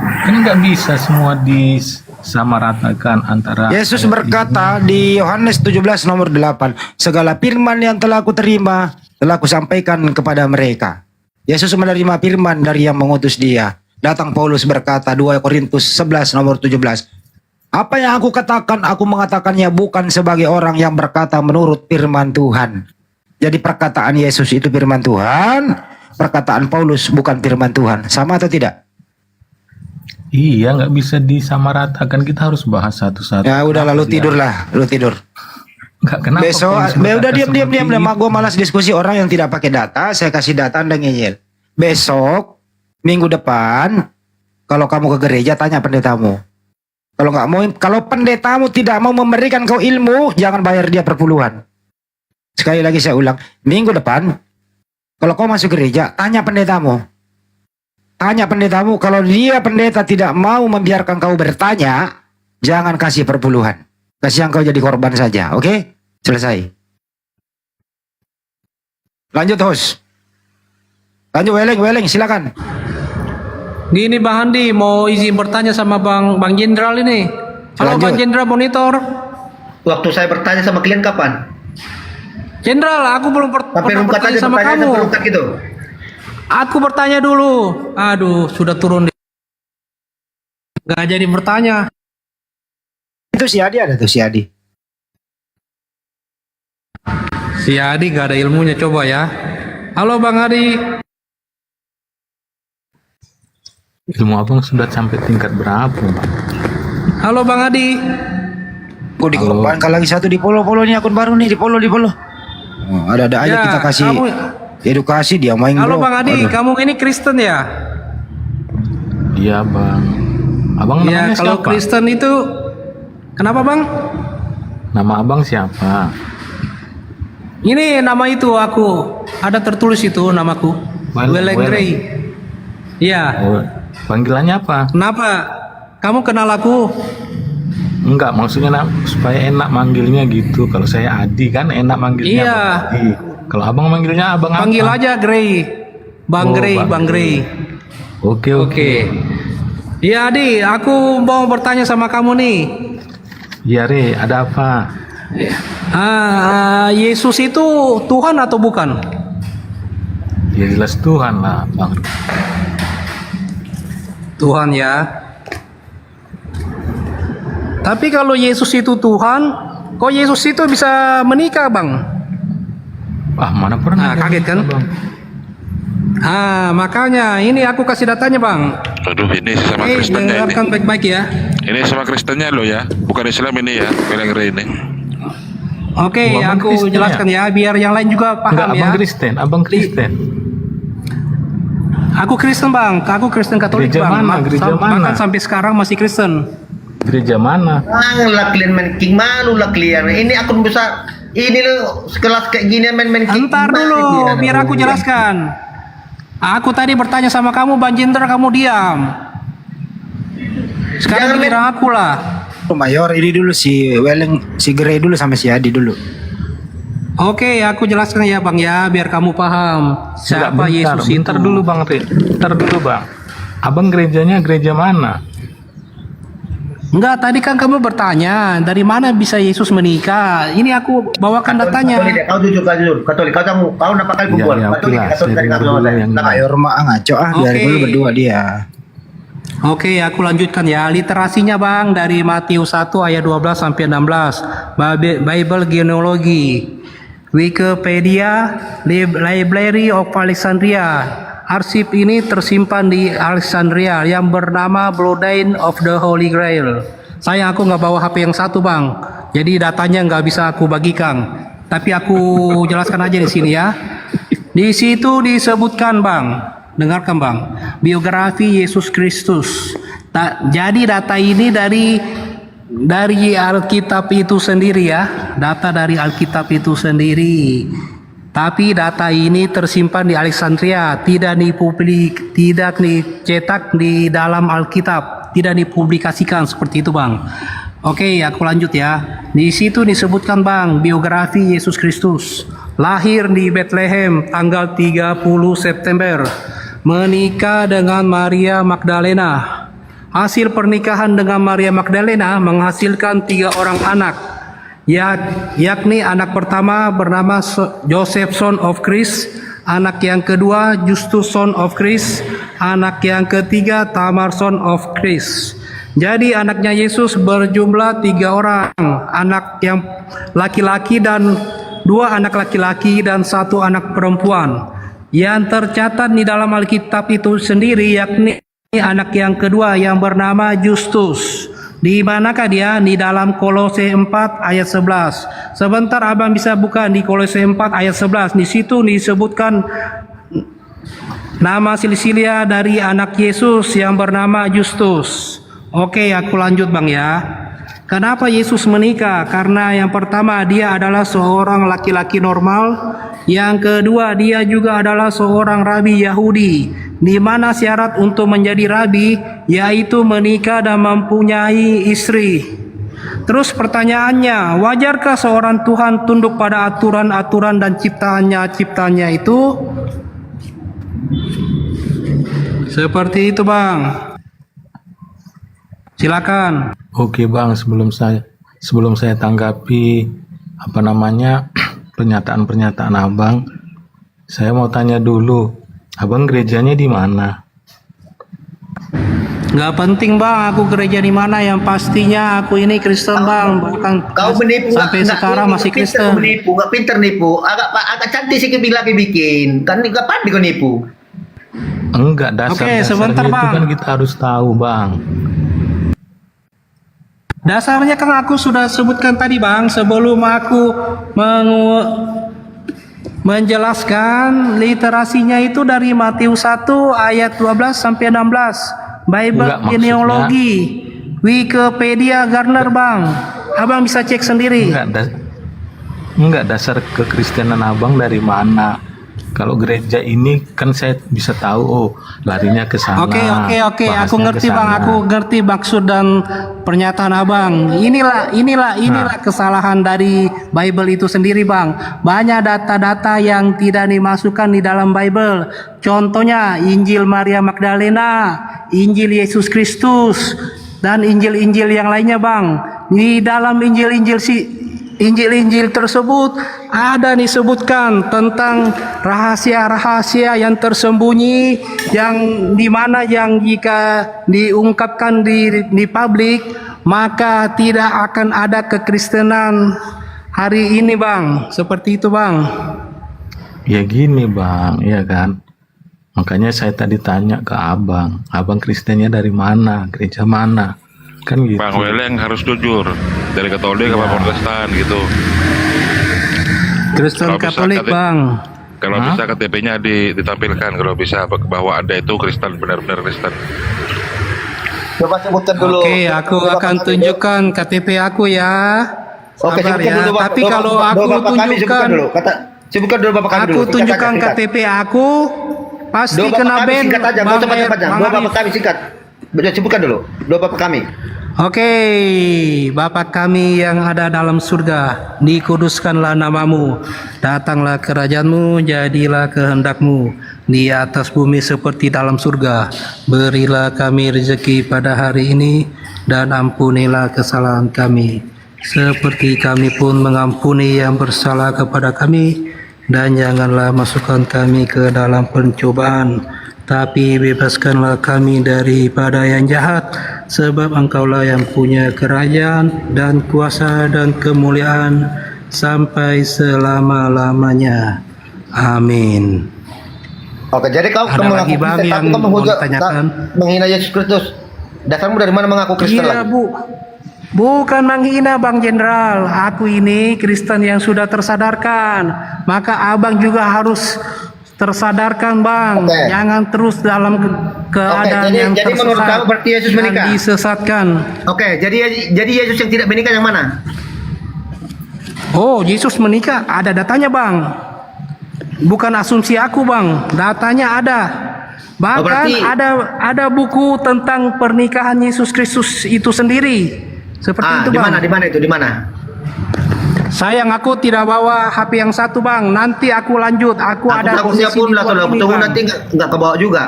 Kan nggak bisa semua disamaratakan antara. Yesus berkata di Yohanes 17 nomor 8, segala firman yang telah aku terima telah aku sampaikan kepada mereka. Yesus menerima firman dari yang mengutus dia. Datang Paulus berkata 2 Korintus 11 nomor 17. Apa yang aku katakan, aku mengatakannya bukan sebagai orang yang berkata menurut firman Tuhan. Jadi perkataan Yesus itu firman Tuhan, perkataan Paulus bukan firman Tuhan. Sama atau tidak? Iya, nggak bisa disamaratakan. Kita harus bahas satu-satu. Ya udah, lalu tidurlah, lu tidur. Nggak, kenapa? Paulus Udah diam. itu? Gue malas diskusi orang yang tidak pakai data. Saya kasih data, Anda ngeyel. Besok, minggu depan, kalau kamu ke gereja tanya pendetamu. Kalau nggak mau, kalau pendetamu tidak mau memberikan kau ilmu, jangan bayar dia perpuluhan. Sekali lagi saya ulang, minggu depan, kalau kau masuk gereja, tanya pendetamu. Tanya pendetamu, kalau dia pendeta tidak mau membiarkan kau bertanya, jangan kasih perpuluhan. Kasih yang kau jadi korban saja, oke? Selesai. Lanjut host. Lanjut Weleng, silakan. Gini Bang Andi, mau izin bertanya sama Bang Jenderal ini. Halo Lanjut. Bang Jenderal Monitor. Waktu saya bertanya sama kalian kapan? Jenderal, aku belum pernah bertanya sama kamu. Gitu. Aku bertanya dulu. Aduh, sudah turun. Gak jadi bertanya. Itu si Adi ada tuh, si Adi. Si Adi gak ada ilmunya, coba ya. Halo Bang Adi. Ilmu abang sudah sampai tingkat berapa Bang? Halo Bang Adi. Gue dikorbankan lagi satu di polo nih, akun baru nih di polo. Oh, ada aja Ya, kita kasih edukasi, dia main. Halo bro. Bang Adi, Aduh. kamu ini Kristen ya? Iya Bang. Abang Ya, namanya kalau siapa? Kristen itu kenapa bang? Nama abang siapa? Ini nama itu aku ada tertulis itu namaku. Weleng Ray. Iya. Oh, panggilannya apa? Kenapa? Kamu kenal aku? Enggak, maksudnya supaya enak manggilnya gitu. Kalau saya Adi kan enak manggilnya Iya. Abang Adi. Kalau abang manggilnya abang Panggil apa? aja Gray. Bang Oh, Gray, Bang Bang Gray. Oke. Iya Adi, aku mau bertanya sama kamu nih. Iya Re, ada apa? Yesus itu Tuhan atau bukan? Ya jelas Tuhan lah Bang. Tuhan ya. Tapi kalau Yesus itu Tuhan, kok Yesus itu bisa menikah bang? Mana pernah? Kaget kan? Bang. Makanya ini aku kasih datanya bang. Aduh, ini sama Kristennya ini. Dengarkan baik-baik ya. Ini sama Kristennya loh ya, bukan Islam ini ya, Weleng Ray ini. Oke, Abang aku Kristen jelaskan ya, biar yang lain juga paham Enggak, ya. abang Kristen. Aku Kristen bang, aku Kristen Katolik Gereja bang. mana? Gereja mana? Bahkan sampai sekarang masih Kristen. Gereja mana? Lah kalian main king malu lah kalian. Ini akun besar. Ini lo sekelas kayak gini main king. Ntar dulu, biar aku jelaskan. Aku tadi bertanya sama kamu, Bang Jindra, kamu diam. Sekarang giliran aku lah. Mayor, ini dulu si Weleng, si Gray dulu sama si Adi dulu. Oke, aku jelaskan ya Bang ya, biar kamu paham siapa Yesus itu. Bentar dulu Bang Re. Bentar dulu Bang. Abang gerejanya gereja mana? Enggak, tadi kan kamu bertanya dari mana bisa Yesus menikah. Ini aku bawakan datanya. Kau jujur, Katolik. Kau nampak kali kumpul. Katolik dari kau. Mayor mah ngaco dari dulu berdua dia. Oke, aku lanjutkan ya. Literasinya Bang dari Matius 1 ayat 12 sampai 16. Bible Genealogy. Wikipedia, Library of Alexandria. Arsip ini tersimpan di Alexandria yang bernama Bloodline of the Holy Grail. Sayang aku nggak bawa HP yang satu bang, jadi datanya nggak bisa aku bagikan. Tapi aku jelaskan aja di sini ya. Di situ disebutkan bang, dengarkan bang, biografi Yesus Kristus. Jadi data ini dari Alkitab itu sendiri ya, data dari Alkitab itu sendiri. Tapi data ini tersimpan di Alexandria, tidak dicetak di dalam Alkitab, tidak dipublikasikan seperti itu bang. Oke, aku lanjut ya. Di situ disebutkan bang, biografi Yesus Kristus. Lahir di Bethlehem tanggal 30 September, menikah dengan Maria Magdalena. Hasil pernikahan dengan Maria Magdalena menghasilkan 3 orang anak. Yakni anak pertama bernama Joseph son of Christ, anak yang kedua Justus son of Christ, anak yang ketiga Tamar son of Christ. Jadi anaknya Yesus berjumlah 3 orang, anak yang laki-laki dan 2 anak laki-laki dan 1 anak perempuan. Yang tercatat di dalam Alkitab itu sendiri yakni anak yang kedua yang bernama Justus. Di manakah dia? Di dalam Kolose 4 ayat 11. Sebentar abang bisa buka di Kolose 4 ayat 11. Di situ disebutkan nama silsilah dari anak Yesus yang bernama Justus. Oke, aku lanjut bang ya. Kenapa Yesus menikah? Karena yang pertama dia adalah seorang laki-laki normal. Yang kedua dia juga adalah seorang rabi Yahudi. Di mana syarat untuk menjadi rabi yaitu menikah dan mempunyai istri. Terus pertanyaannya, wajarkah seorang Tuhan tunduk pada aturan-aturan dan ciptaannya itu? Seperti itu bang. Silakan. Oke bang, sebelum saya tanggapi pernyataan abang, saya mau tanya dulu, abang gerejanya di mana? Nggak penting bang, aku gereja di mana, yang pastinya aku ini Kristen bang, bahkan kau menipu sampai sekarang masih Kristen. Nggak pinter nipu, agak cantik sih lagi bikin, kan nggak pandai kau nipu. Enggak, dasarnya sebentar, itu bang. kan kita harus tahu bang. Dasarnya kan aku sudah sebutkan tadi bang, sebelum aku menjelaskan literasinya itu dari Matius 1 ayat 12 sampai 16. Bible Enggak, maksudnya- genealogi, Wikipedia, Garner bang. Abang bisa cek sendiri. Enggak, dasar kekristenan abang dari mana? Kalau gereja ini kan saya bisa tahu, oh larinya ke sana. Oke, aku bahasnya ngerti ke bang, sana. aku ngerti maksud dan pernyataan abang. Inilah kesalahan dari Bible itu sendiri bang. Banyak data-data yang tidak dimasukkan di dalam Bible. Contohnya Injil Maria Magdalena, Injil Yesus Kristus, dan Injil-Injil yang lainnya bang. Di dalam Injil tersebut ada disebutkan tentang rahasia-rahasia yang tersembunyi yang dimana yang jika diungkapkan di publik maka tidak akan ada kekristenan hari ini bang. Seperti itu bang. Ya gini bang, ya kan. Makanya saya tadi tanya ke abang Kristennya dari mana, gereja mana, kan gitu. Bang Weleng harus jujur dari Katolik apa Protestan gitu. Kristen Katolik bang. Kalau bisa KTP-nya ditampilkan, kalau bisa bahwa ada itu Kristen, benar-benar Kristen. Coba sebutkan dulu. Oke, aku akan tunjukkan KTP aku ya. Oke, Sabar sebutkan ya. dulu, Bapak. Tapi kalau aku Bapak kami sebutkan tunjukkan, dulu. Sebutkan dulu Bapak kami aku dulu. Singkat tunjukkan aja, singkat. KTP aku, pasti Dua Bapak kena kami ban. singkat aja, nggak usah panjang-panjang. Dua Bang Bapak kami singkat. Sebutkan dulu. Dua Bapak kami. Oke, Bapa kami yang ada dalam surga, dikuduskanlah namamu, datanglah kerajaanmu, jadilah kehendakmu, di atas bumi seperti dalam surga. Berilah kami rezeki pada hari ini, dan ampunilah kesalahan kami, seperti kami pun mengampuni yang bersalah kepada kami, dan janganlah masukkan kami ke dalam pencobaan, tapi bebaskanlah kami daripada yang jahat, sebab Engkaulah yang punya kerajaan dan kuasa dan kemuliaan sampai selama-lamanya. Amin. Oke, jadi kau Ada lagi, mengaku Bang, Kristen, yang tapi kamu mau juga ditanyakan? menghina Yesus Kristus. Dasarmu dari mana mengaku Kristen Iya, lagi? Bu. Bukan menghina Bang Jenderal. Aku ini Kristen yang sudah tersadarkan. Maka Abang juga harus tersadarkan Bang. Jangan terus dalam keadaan yang jadi menurut tersesat kamu berarti Yesus dan menikah? disesatkan. Oke, jadi Yesus yang tidak menikah yang mana? Oh, Yesus menikah, ada datanya Bang. Bukan asumsi aku Bang, datanya ada. Bahkan berarti- ada buku tentang pernikahan Yesus Kristus itu sendiri. Seperti itu di Bang. mana? Di mana itu? Di mana? Sayang aku tidak bawa HP yang satu Bang. Nanti aku lanjut. Aku ada Aku kondisi siapun di lah, luar kalau aku ini, tunggu Bang. nanti nggak kebawa juga.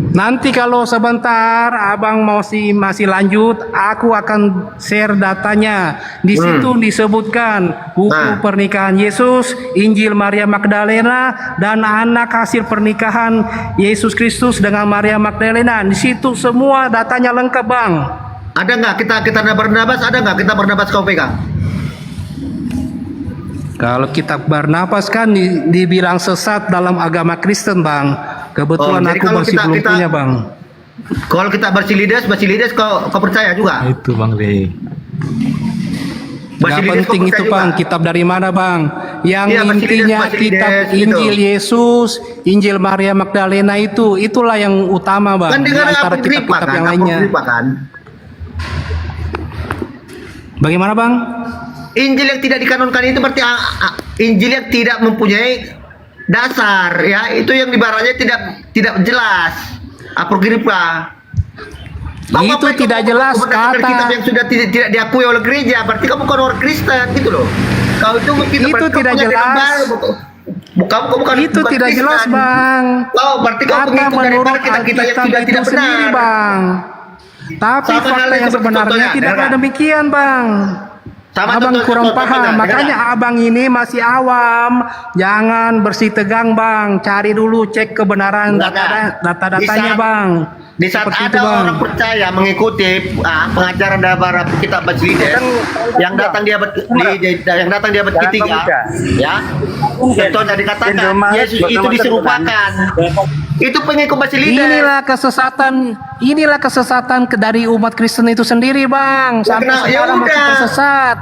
Nanti kalau sebentar Abang masih lanjut, aku akan share datanya. Di situ disebutkan buku pernikahan Yesus, Injil Maria Magdalena, dan anak hasil pernikahan Yesus Kristus dengan Maria Magdalena. Di situ semua datanya lengkap Bang. Ada nggak kita Barnabas? Ada nggak kita Barnabas kau pegang? Kalau kitab Barnabas kan dibilang sesat dalam agama Kristen Bang. Kebetulan jadi aku kalau masih belum punya Bang. Kalau kita Basilides kau percaya juga? Itu Bang Rey. Gak penting itu Bang, kitab dari mana Bang? Yang Iya, intinya Basilides, kitab gitu. Injil Yesus, Injil Maria Magdalena itulah yang utama Bang. Kan Di dengan antara apokripa kitab-kitab kan? yang lainnya. Apokripa kan? Bagaimana Bang? Injil yang tidak dikanonkan itu berarti Injil yang tidak mempunyai dasar ya, itu yang ibaratnya tidak jelas. Apokripa. Itu tidak jelas kata kitab yang sudah tidak diakui oleh gereja, berarti kamu bukan orang Kristen gitu loh. Kau itu mungkin Itu tidak jelas. Kamu bukan Itu bukan tidak Kristen. jelas Bang. Oh, berarti kamu Kata mengikut menurut daripada kita yang Alkitab sudah itu tidak benar. sendiri Bang. Tapi Sama fakta halnya yang seperti sebenarnya contohnya, tidak dengar. demikian Bang. Abang kurang paham, makanya abang ini masih awam. Jangan bersih tegang Bang, cari dulu cek kebenaran data-datanya Bang. Di saat Seperti ada itu, Bang. orang percaya mengikuti pengajaran dari kitab Basilides yang datang di abad ketiga, ya, contohnya dikatakan Yesus itu diserupakan Itu pengikut Basilides. Inilah kesesatan dari umat Kristen itu sendiri, Bang. Sampai sekarang masih tersesat.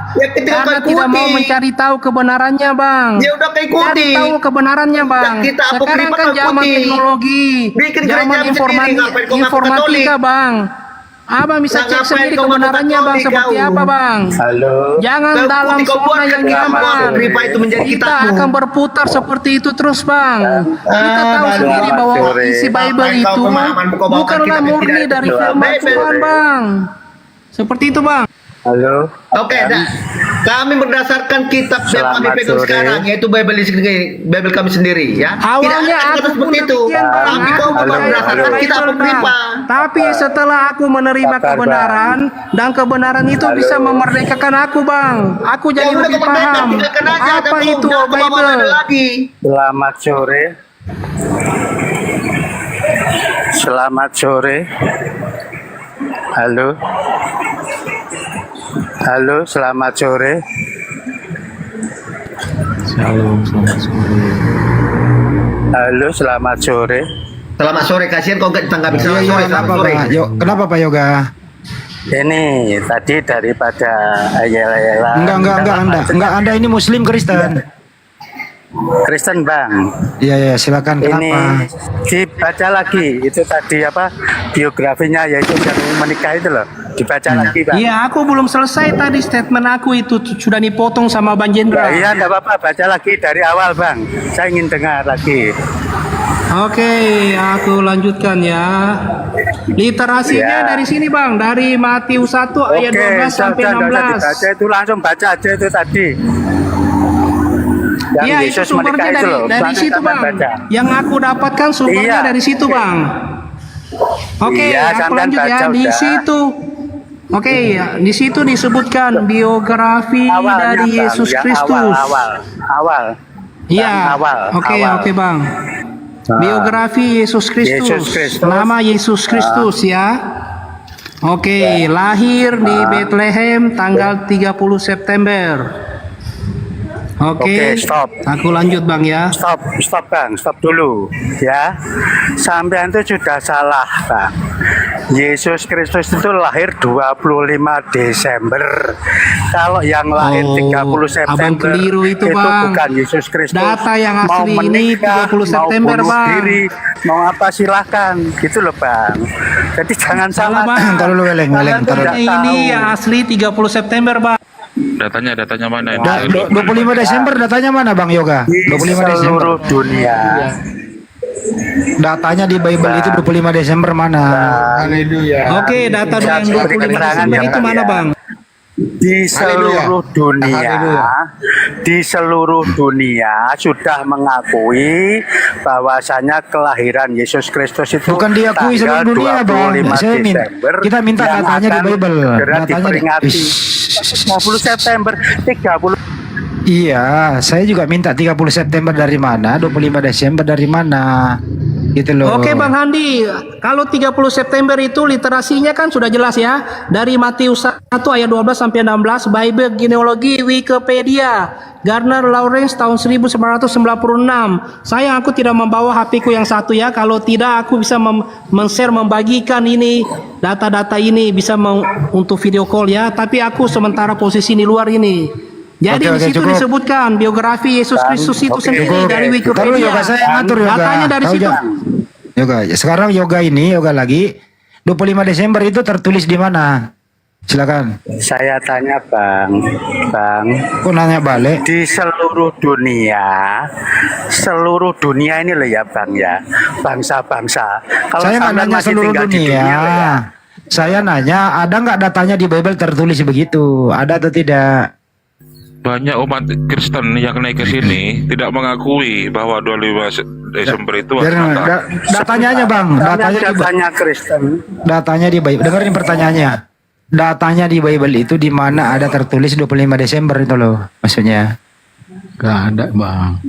Karena tidak mau mencari tahu kebenarannya, Bang. Ya udah kau ikuti. Cari tahu kebenarannya, Bang. Sekarang kan zaman teknologi, zaman informatika, Bang. Abang bisa cek sendiri kebenarannya, Bang, seperti apa, Bang. Jangan dalam zona yang nyaman. Kita akan berputar seperti itu terus, Bang. Kita tahu sendiri bahwa isi Bible itu bukanlah murni dari firman Tuhan, Bang. Seperti itu, Bang. Oke, kami berdasarkan kitab yang kami pegang sekarang, yaitu Bible kami sendiri, ya. Awalnya aku seperti itu, tapi kau berdasarkan kitab apokrifa. Tapi setelah aku menerima kebenaran dan kebenaran itu bisa memerdekakan aku, Bang. Aku jadi lebih paham apa itu Bible. Selamat sore. Selamat sore. Halo. Halo, selamat sore. Shalom, selamat sore. Halo, selamat sore. Selamat sore, kasihan kau gak ditanggapi. Selamat sore, selamat sore. Kenapa Pak Yoga? Ini tadi daripada ayel-ayelan. Enggak, Anda ini Muslim Kristen. Kristen, Bang. Iya, silakan. Kenapa? Ini dibaca lagi itu tadi apa biografinya, yaitu yang menikah itu loh. Dibaca lagi, Bang. Iya, aku belum selesai tadi statement aku itu sudah dipotong sama Bang Jenderal. Iya, enggak apa-apa, baca lagi dari awal, Bang. Saya ingin dengar lagi. Oke, aku lanjutkan ya. Literasinya dari sini, Bang, dari Matius 1 ayat 12 sampai 16. Baca itu langsung baca aja itu tadi. Iya, itu sumbernya dari situ, Bang. Yang aku dapatkan sumbernya dari situ, Bang. Oke, aku lanjut ya di situ. Oke, di situ disebutkan biografi dari Yesus Kristus. Awal. Iya. Oke, Bang. Biografi Yesus Kristus. Nama Yesus Kristus ya. Oke, lahir di Bethlehem tanggal 30 September. Oke, stop. Aku lanjut, Bang ya. Stop, Bang. Stop dulu ya. Sampean itu sudah salah, Bang. Yesus Kristus itu lahir 25 Desember. Kalau yang lahir 30 September Abang keliru itu, Bang. Bukan Yesus Kristus. Data yang asli mau menikah, ini 30 September, mau bunuh Bang. diri, mau apa silahkan. Gitu loh, Bang. Jadi jangan salah. Taruh dulu, Weleng. Ini yang asli 30 September, Bang. Datanya mana? 25 Desember datanya mana, Bang Yoga? 25 Desember. Seluruh dunia. Datanya di Bible itu 25 Desember mana? Oke, data yang 25 Desember itu mana, Bang? Di seluruh dunia sudah mengakui bahwasanya kelahiran Yesus Kristus itu bukan diakui seluruh dunia, Bang. Kita minta datanya di Bible. Datanya diperingati 30 September 30. Iya, saya juga minta 30 September dari mana, 25 Desember dari mana. Gitu loh. Oke, Bang Handi, kalau 30 September itu literasinya kan sudah jelas ya. Dari Matius 1 ayat 12 sampai 16, Bible genealogi Wikipedia, Gardner Lawrence tahun 1996. Sayang aku tidak membawa HP ku yang satu ya. Kalau tidak aku bisa men-share, membagikan ini data-data ini bisa untuk video call ya. Tapi aku sementara posisi di luar ini. Jadi di situ disebutkan biografi Yesus Kristus itu sendiri dari Wikipedia. Datanya dari situ. Yoga, sekarang yoga lagi 25 Desember itu tertulis di mana? Silakan. Saya tanya, Bang. Kok nanya balik? Di seluruh dunia ini loh ya, Bang ya. Bangsa-bangsa. Kalau saya nggak nanya seluruh dunia. Saya nanya, ada nggak datanya di Bible tertulis begitu? Ada atau tidak? Banyak umat Kristen yang naik ke sini tidak mengakui bahwa 25 Desember itu datanya aja, Bang. Datanya Kristen. Datanya di Bible. Dengerin pertanyaannya. Datanya di Bible itu di mana ada tertulis 25 Desember itu loh, maksudnya. Gak ada, Bang.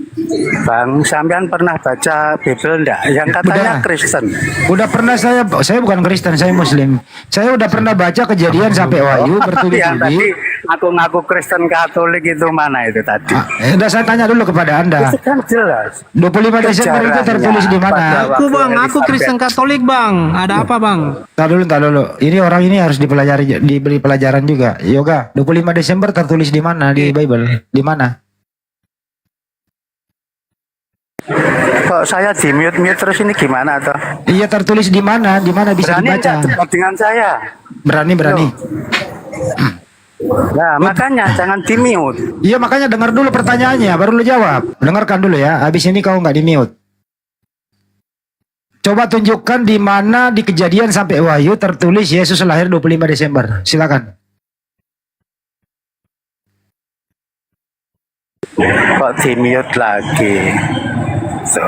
Bang, sampean pernah baca Bible enggak? Yang katanya Kristen. Udah pernah saya bukan Kristen, saya Muslim. Saya udah pernah baca Kejadian sampai Wahyu bertulis-tulis. ngaku-ngaku Kristen Katolik itu mana itu tadi? Udah saya tanya dulu kepada Anda. Itu kan jelas. 25 Desember itu tertulis di mana? Aku bang, aku Kristen Katolik bang. Ada apa bang? Tar dulu. Ini orang ini harus dipelajari, diberi pelajaran juga. Yoga, 25 Desember tertulis di mana di Bible? Di mana? Kok saya di mute terus ini gimana toh? Iya, tertulis di mana? Di mana bisa Berani dibaca? nggak debat dengan saya? Berani. Nah, makanya jangan di mute. Iya, makanya dengar dulu pertanyaannya, baru lu jawab. Dengarkan dulu ya. Habis ini kau nggak di mute. Coba tunjukkan di mana di Kejadian sampai Wahyu tertulis Yesus lahir 25 Desember. Silakan. Kok di mute lagi? So,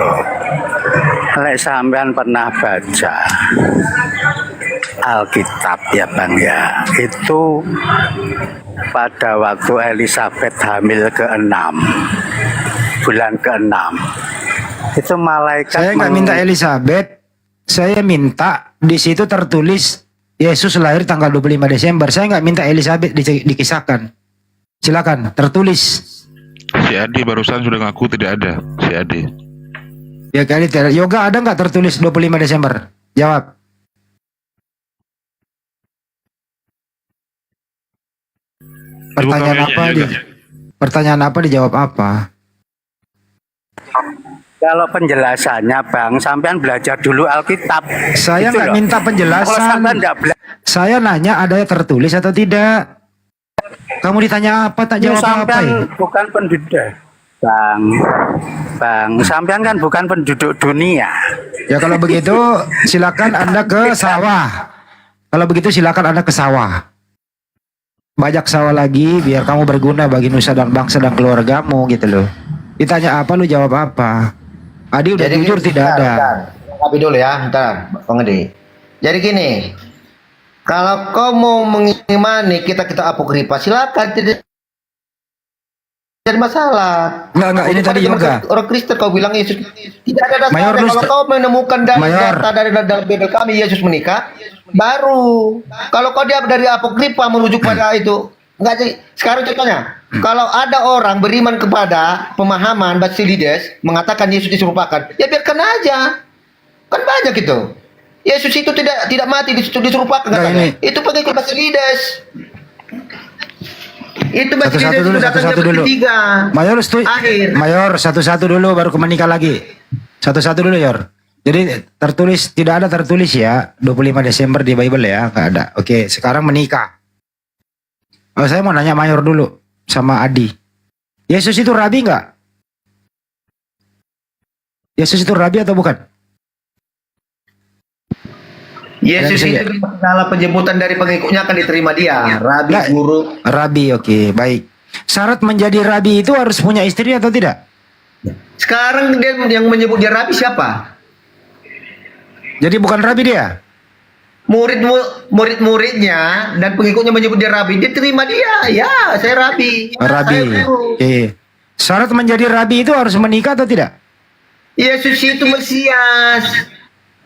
lek sampean pernah baca Alkitab ya Bang ya, itu pada waktu Elizabeth hamil ke-6, bulan ke-6, itu malaikat Saya nggak minta Elizabeth, saya minta di situ tertulis Yesus lahir tanggal 25 Desember. Saya nggak minta Elizabeth dikisahkan. Silakan, tertulis. Si Adi barusan sudah ngaku tidak ada. Si Adi. Ya kali tidak. Yoga ada nggak tertulis 25 Desember? Jawab. Pertanyaan apa dia? Pertanyaan apa dijawab apa? Kalau penjelasannya Bang, sampean belajar dulu Alkitab. Saya Gitu nggak loh. minta Kalau penjelasan. sampean nggak Saya nanya ada yang tertulis atau tidak. Kamu ditanya apa tak jawab apa? sampean Ya? bukan penduduk. Bang, sampean kan bukan penduduk dunia. Ya kalau begitu silakan Anda ke sawah. Kalau begitu silakan Anda ke sawah. Bajak sawah lagi biar kamu berguna bagi nusa dan bangsa dan keluargamu gitu loh. Ditanya apa lu jawab apa? Adi udah jujur tidak ada. Tapi dulu ya, bentar, Bang Edi. Jadi gini, kalau kau mau mengimani kita apokrifa, silakan, tidak jadi masalah. Enggak, ini tadi yoga. Orang Kristen kau bilang Yesus tidak ada Mayor, dasarnya. Kalau kau menemukan data dari dalam Bible kami Yesus menikah, baru. Kalau kau dia dari apokrifa merujuk pada itu, enggak jadi. Sekarang contohnya, kalau ada orang beriman kepada pemahaman Basilides mengatakan Yesus diserupakan, ya biarkan aja. Kan banyak itu. Yesus itu tidak mati diserupakan katanya. Itu pengikut Basilides. Itu Satu-satu dulu, satu-satu dulu. Mayor setuju. Mayor satu-satu dulu baru ke menikah lagi. Satu-satu dulu, Yor. Jadi tertulis tidak ada tertulis ya 25 Desember di Bible ya, nggak ada. Oke, sekarang menikah. Oh, saya mau nanya Mayor dulu sama Adi. Yesus itu rabi nggak? Yesus itu rabi atau bukan? Yesus itu dalam penjemputan dari pengikutnya akan diterima dia. Rabi, guru. Rabi, oke, baik. Syarat menjadi rabi itu harus punya istri atau tidak? Sekarang dia yang menyebut dia rabi siapa? Jadi bukan rabi dia? Murid-muridnya dan pengikutnya menyebut dia rabi, dia terima dia. Ya, saya rabi. Rabi. Oke. Syarat menjadi rabi itu harus menikah atau tidak? Yesus itu Mesias.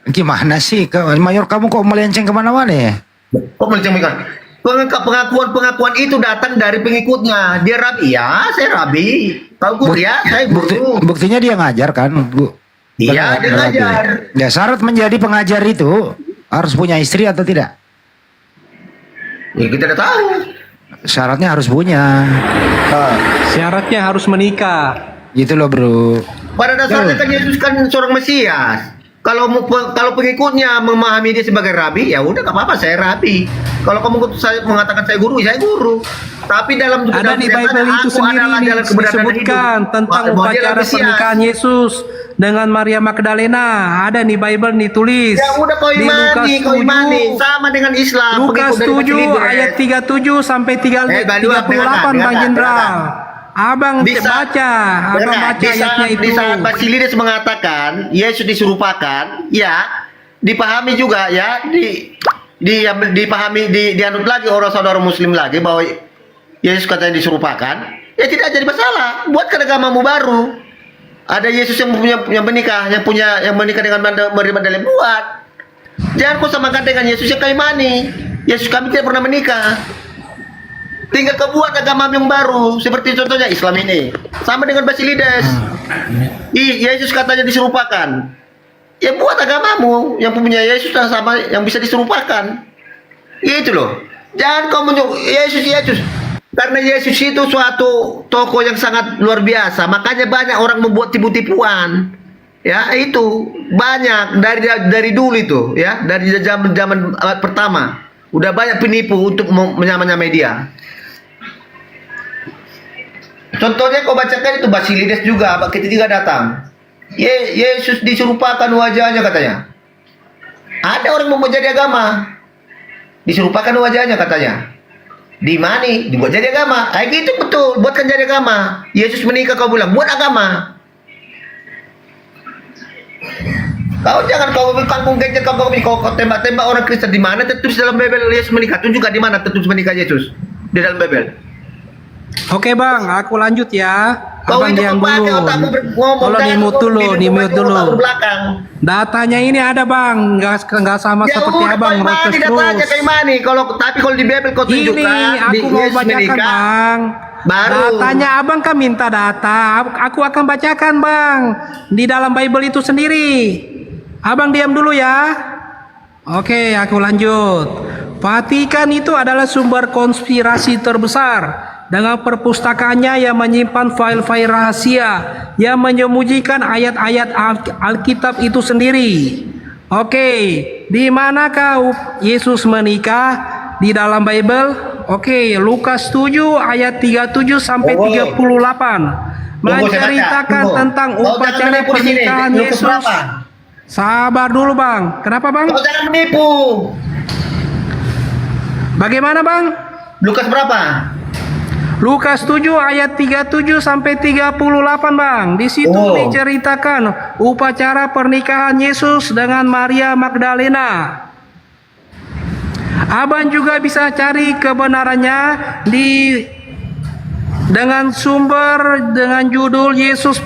Gimana sih, Mayor kamu kok melenceng kemana-mana ya? Kok melenceng? Pengakuan itu datang dari pengikutnya. Dia rabi, ya saya rabi. Kau guru ya, saya guru. Buktinya dia ngajar kan, Bu? Iya, dia ngajar. Ya, syarat menjadi pengajar itu harus punya istri atau tidak? Ya kita udah tahu. Syaratnya harus punya. Syaratnya harus menikah. Gitu loh, Bro. Pada dasarnya kan Yesus kan seorang Mesias. Kalau pengikutnya memahami dia sebagai rabi, ya udah nggak apa-apa, saya rabi. Kalau kamu mengatakan saya guru. Tapi dalam ada di Bible itu sendiri nih, disebutkan tentang upacara pernikahan Yesus dengan Maria Magdalena. Ada nih Bible nih tulis. Ya udah kau imani, sama dengan Islam. Lukas 7 ayat 37 sampai 38 Bang Jenderal. Abang baca ayatnya itu. Di saat Basilides mengatakan Yesus diserupakan, ya dipahami juga ya, dipahami dianut lagi orang saudara Muslim lagi bahwa Yesus katanya diserupakan, ya tidak jadi masalah. Buatkan agamamu baru. Ada Yesus yang menikah dengan Maria Magdalena, buat. Jangan kau samakan dengan Yesus yang kami imani. Yesus kami tidak pernah menikah. Tinggal kau buat agama yang baru, seperti contohnya Islam ini. Sama dengan Basilides. Yesus katanya diserupakan. Ya buat agamamu yang punya Yesus sama yang bisa diserupakan. Itu loh. Jangan kau Yesus. Karena Yesus itu suatu tokoh yang sangat luar biasa. Makanya banyak orang membuat tipu-tipuan. Ya itu banyak dari dulu itu ya, dari zaman abad pertama. Udah banyak penipu untuk menyamai dia. Contohnya kau bacakan itu Basilides juga, abad ketiga datang. Yesus diserupakan wajahnya katanya. Ada orang mau jadi agama, diserupakan wajahnya katanya. Di mana? Dibuat jadi agama. Kayak gitu betul, buatkan jadi agama. Yesus menikah kau bilang, buat agama. Kau jangan kau kangkung kejar kau tembak-tembak orang Kristen. Di mana tertulis dalam Bible Yesus menikah? Tunjukkan di mana tertulis menikah Yesus di dalam Bible. Oke bang, aku lanjut ya. Kau Abang itu diam pakai dulu. otakmu ngomong. Tolong di mute dulu, belakang. Datanya ini ada bang, nggak sama Ya seperti udah, abang kau rotes imani datanya terus. kayak mana? Tapi kalau di Bible kau tunjukkan. Ini aku mau Yesus bacakan menikah, bang. baru. Datanya abang kan minta data, aku akan bacakan bang di dalam Bible itu sendiri. Abang diam dulu ya. Oke, aku lanjut. Vatikan itu adalah sumber konspirasi terbesar dengan perpustakaannya yang menyimpan file-file rahasia yang menyembunyikan ayat-ayat Alkitab itu sendiri. Oke, di manakah Yesus menikah di dalam Bible? Oke, Lukas 7 ayat 37 sampai 38 menceritakan tentang upacara pernikahan Yesus. Sabar dulu bang. Kenapa bang? Kau jangan menipu. Bagaimana bang? Lukas berapa? Lukas 7 ayat 37 sampai 38 bang. Di situ diceritakan upacara pernikahan Yesus dengan Maria Magdalena. Abang juga bisa cari kebenarannya dengan sumber dengan judul Yesus